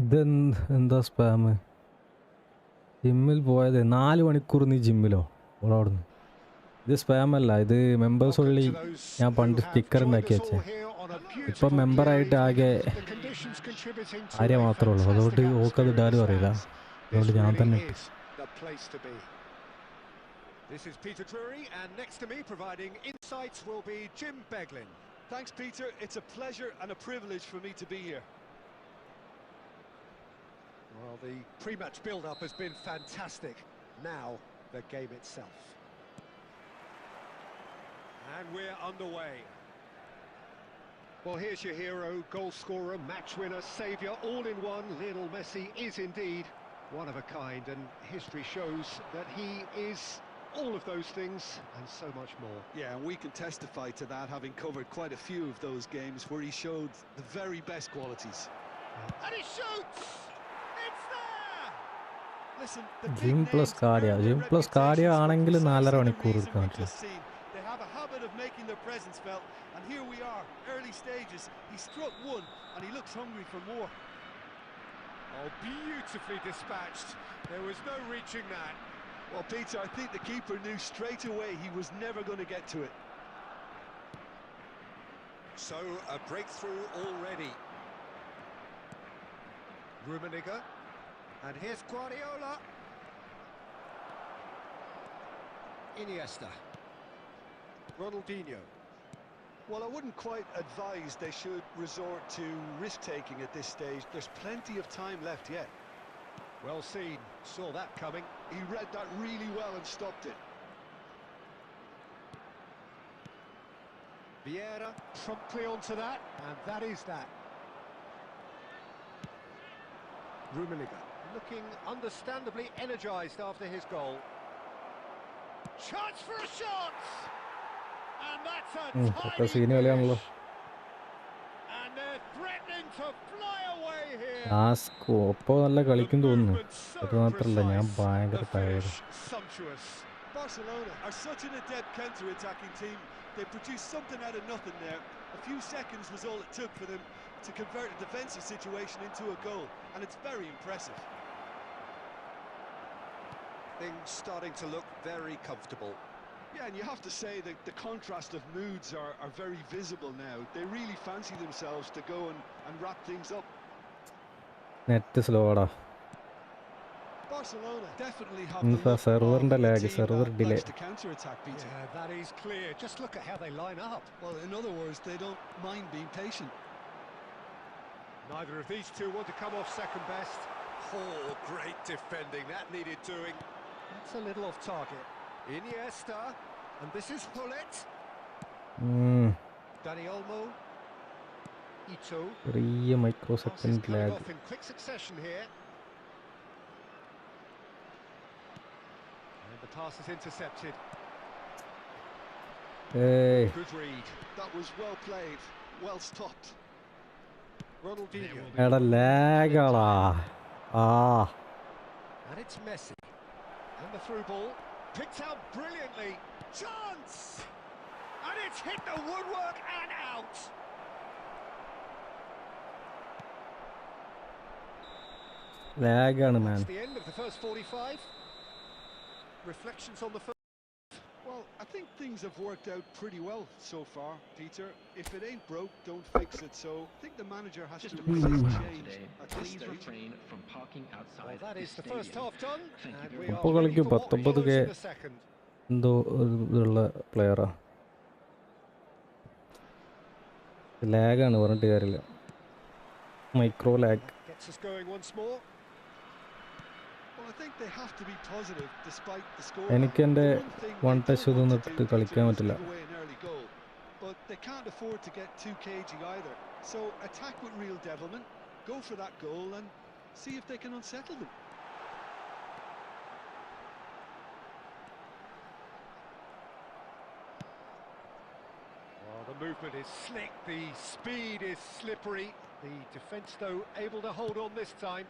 ഇതെന്താ സ്പാമ്? ജിമ്മിൽ പോയത് 4 മണിക്കൂർ നീ ജിമ്മിലോ? അവിടുന്ന് ഇത് സ്പാമല്ല, ഇത് മെമ്പേഴ്സ് ഉള്ളി. ഞാൻ പണ്ട് സ്റ്റിക്കർ ഉണ്ടാക്കി വെച്ചേ. ഇപ്പം മെമ്പറായിട്ട് ആകെ ആര്യ മാത്രമേ ഉള്ളൂ. അതുകൊണ്ട് ഓക്കത് ഇടാനും അറിയില്ല. അതുകൊണ്ട് ഞാൻ തന്നെ ഇട്ടു. This is Peter Drury, and next to me providing insights will be Jim Beglin. Thanks, Peter. It's a pleasure and a privilege for me to be here. Well, the pre-match build-up has been fantastic. Now, the game itself. And we're underway. Well, here's your hero, goal scorer, match winner, saviour, all in one. Lionel Messi is indeed one of a kind, and history shows that he is all of those things and so much more. Yeah, and we can testify to that, having covered quite a few of those games where he showed the very best qualities. And he shoots! It's there! Listen, the Gym big plus names cardio. earn their Gym plus cardio reputations for ആണെങ്കിൽ 4.5 precisely the മണിക്കൂർ reason എടുക്കാൻ we've പറ്റില്ല. just seen. They have a habit of making their presence felt, and here we are, early stages. He struck one, and he looks hungry for more. Oh, beautifully dispatched. There was no reaching that. Well, Peter, I think the keeper knew straight away he was never going to get to it. So, a breakthrough already. Rummenigge. And here's Guardiola. Iniesta. Ronaldinho. Well, I wouldn't quite advise they should resort to risk-taking at this stage. There's plenty of time left yet. Well seen. Saw that coming. He read that really well and stopped it. Vieira promptly onto that, and that is that. Rummenigge looking understandably energised after his goal. Chance for a shot! And that's a tiny finish. And they're threatening to fly away here. ആ scope നല്ല കളിക്കും തോന്നുന്നു. അത് മാത്രമല്ല ഞാൻ ഭയങ്കര tired. Sumptuous. Barcelona are such an adept counter-attacking team. They produced something out of nothing there. A few seconds was all it took for them to convert a defensive situation into a goal, and it's very impressive. Things starting to look very comfortable. Yeah, and you have to say that the contrast of moods are very visible now. They really fancy themselves to go and wrap things up. Net സ്ലോടാ. Barcelona definitely have the look സെർവറിന്റെ of a ലാഗ്, team server that delay. likes to counter-attack, Peter. Yeah, that is clear. Just look at how they line up. Well, in other words, they don't mind being patient. Neither of these two want to come off second best. Oh, great defending. That needed doing. That's a little off target. Iniesta. And this is Hullet. Dani Olmo. Ito. ചെറിയ micro Passes second coming lag. off in quick succession here. And the pass is intercepted. ഏയ് Good read. That was well played, well stopped. Ronaldinho. എടാ ലാഗാടാ. ആ And it's Messi. And the through ball. Picked out brilliantly. Chance! And it's hit the woodwork and out. ലാഗാണ് man. That's the end of the first 45. Reflections on the first. Well, I think things have worked out pretty well so far, Peter. If it ain't broke, don't fix it. So I think the manager has Just to a quick make a note change today. at this Please stage. refrain from parking outside Well, that the is the first stadium. half done. Thank you And very we much. are ready for what 19 follows in the second. എന്തോ ഇതുള്ള പ്ലെയറാ. ലാഗാണ് പറഞ്ഞിട്ട് കാര്യമില്ല. Micro lag. Gets us going once more. Well, I think they have to be positive despite the score. എനിക്ക് എൻ്റെ The one thing one they touch don't ഇതൊന്നും want to ഇട്ടിട്ട് do, കളിക്കാൻ Peter, is പറ്റില്ല. give away an early goal. But they can't afford to get too cagey either. So attack with real devilment, go for that goal and see if they can unsettle them. Oh, the movement is slick, the speed is slippery. The defence, though, able to hold on this time.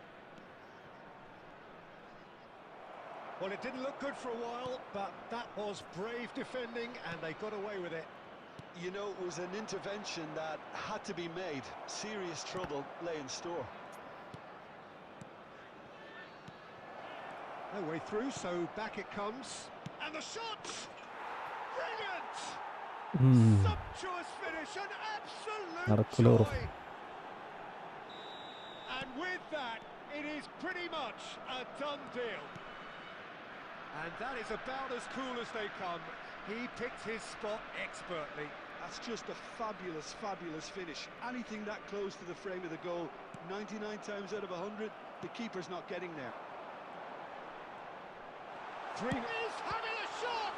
Well, it didn't look good for a while, but that was brave defending, and they got away with it. You know, it was an intervention that had to be made. Serious trouble lay in store. No way through, so back it comes. And the shot! Brilliant! Sumptuous finish, an absolute joy! And with that, it is pretty much a done deal. And that is about as cool as they come. He picked his spot expertly. That's just a fabulous, fabulous finish. Anything that close to the frame of the goal, 99 times out of 100, the keeper's not getting there. He's having a shot!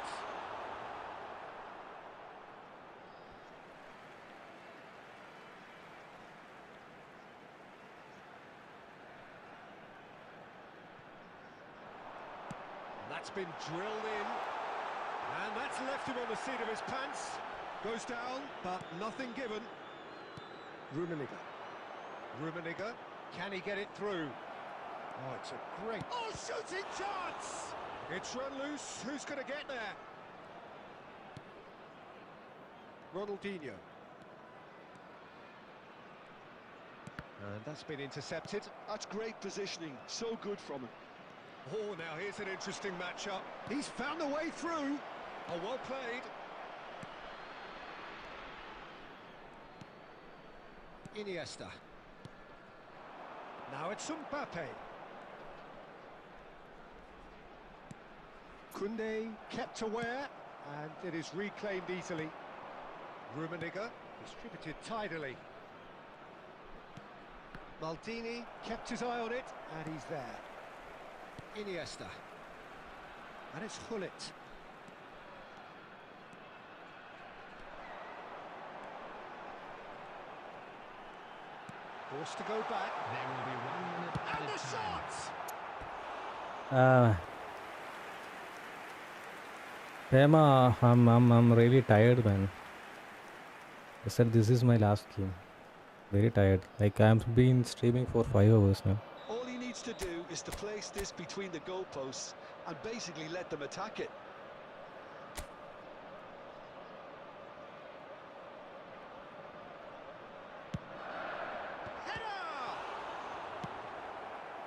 That's been drilled in. And that's left him on the seat of his pants. Goes down, but nothing given. Rummenigge. Rummenigge. Can he get it through? Oh, it's a great... Oh, shooting chance! It's run loose. Who's going to get there? Ronaldinho. And that's been intercepted. That's great positioning. So good from him. Oh, now here's an interesting matchup. He's found a way through. Oh, well played. Iniesta. Now it's Mbappe. Koundé kept aware, and it is reclaimed easily. Rummenigge distributed tidily. Maldini kept his eye on it, and he's there. Iniesta. And it's Hullet. Forced to go back. There will be 1 minute And added the time. shot! Pema, I'm really tired, man. I said this is my last game. Very tired. Like I've been streaming for 5 hours now. All he needs to do is to place this between the goalposts and basically let them attack it. Header!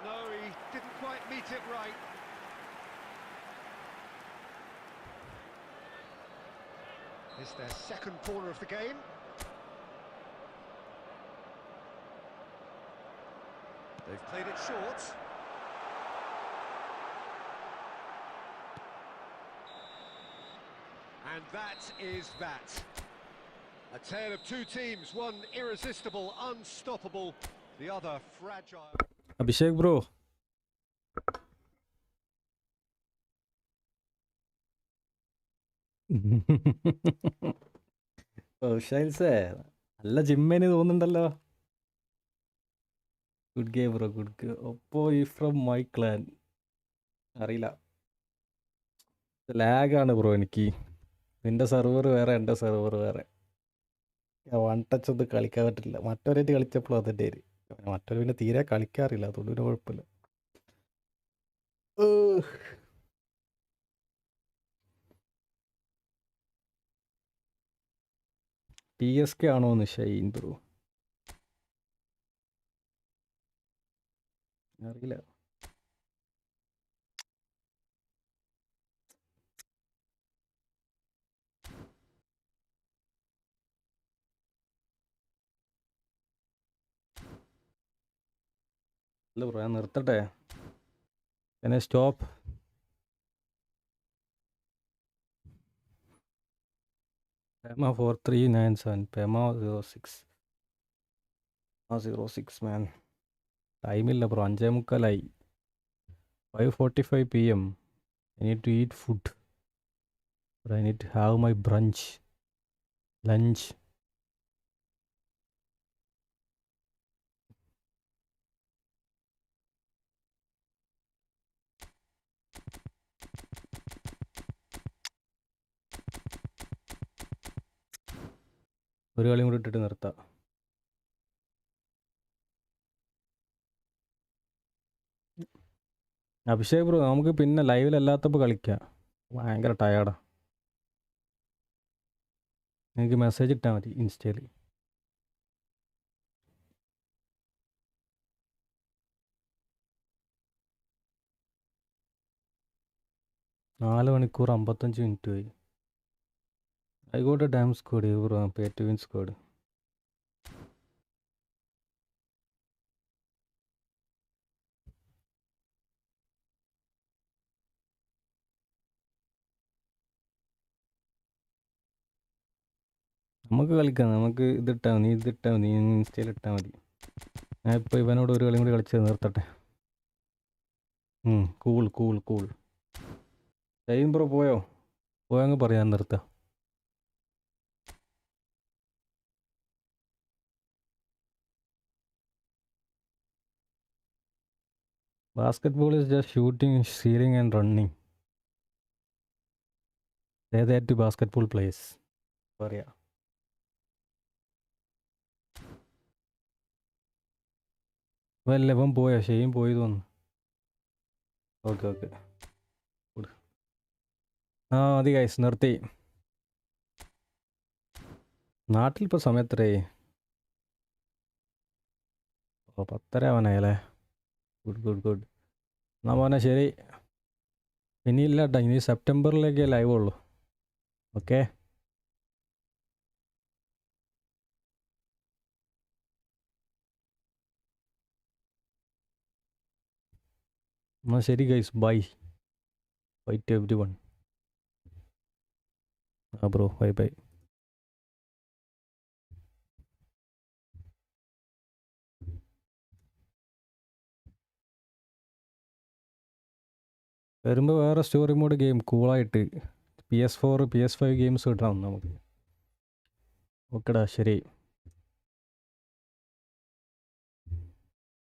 No, he didn't quite meet it right. It's their second corner of the game. They've played it short. And that is that. A tale of two teams, one irresistible, unstoppable, the other fragile. Abhishek bro. ഷൈൽസേ നല്ല ജിമ്മേന് തോന്നുന്നുണ്ടല്ലോ. Good game bro, good game. Oppo ഈ from my clan അറിയില്ല, ലാഗാണ് bro എനിക്ക്. നിൻ്റെ server വേറെ, എൻ്റെ സെർവർ വേറെ. വൺ ടച്ച് ഒന്നും കളിക്കാൻ പറ്റില്ല. മറ്റൊരായിട്ട് കളിച്ചപ്പോൾ അതിൻ്റെ പേര്, മറ്റൊരു പിന്നെ തീരെ കളിക്കാറില്ല, അതുകൊണ്ട് പിന്നെ കുഴപ്പമില്ല. PSK ആണോന്ന് ഷൈൻ ബ്രോ അറിയില്ല. അല്ല ബ്രോ, ഞാൻ നിർത്തട്ടെ. Can I stop? Pema 4397, Pema 06. 06 man. ടൈമില്ല bro, 5:45. 5:45 PM. I need to eat food. But I need to have my lunch. ഒരു കളിയും കൂടി ഇട്ടിട്ട് നിർത്താം. അഭിഷേക് ബ്രോ, നമുക്ക് പിന്നെ ലൈവിലല്ലാത്തപ്പോൾ കളിക്കാം. ഭയങ്കര ടയേർഡാ. എനിക്ക് മെസ്സേജ് ഇട്ടാൽ മതി ഇൻസ്റ്റയിൽ. നാല് മണിക്കൂർ 55 മിനിറ്റ് പോയി. I got a damn squad bro, pay to win squad. നമുക്ക് കളിക്കാം. നമുക്ക് ഇതിട്ടാൽ മതി, നീ ഇൻസ്റ്റയിൽ ഇട്ടാൽ മതി. ഞാൻ ഇപ്പോൾ ഇവനോട് ഒരു കളിയും കൂടി കളിച്ച് നിർത്തട്ടെ. കൂൾ. ടൈം ബ്രോ പോയങ്ങ് പറയാൻ നിർത്താം. Basketball is just shooting, stealing and running. Say that to basketball players. പറയാ വല്ലവൻ പോയാ ഷെയ്യും പോയി തോന്നുന്നു. ഓക്കെ ഓക്കെ ആ മതി ഗൈസ് നിർത്തി. നാട്ടിലിപ്പോൾ സമയത്രേ? ഓ 10:30 ആവാനായല്ലേ. Good good good. എന്നാൽ മോനെ ശരി. ഇനിയില്ല കേട്ടോ, ഇനി സെപ്റ്റംബറിലേക്കേ ലൈവ് ഉള്ളൂ. ഓക്കെ എന്നാൽ ശരി guys, bye bye to everyone. ആ ബ്രോ ബൈ ബൈ. വരുമ്പോൾ വേറെ സ്റ്റോറി മോഡ് ഗെയിം കൂളായിട്ട് PS4 PS5 ഗെയിംസ് കിട്ടണം നമുക്ക്. ഓക്കെടാ ശരി.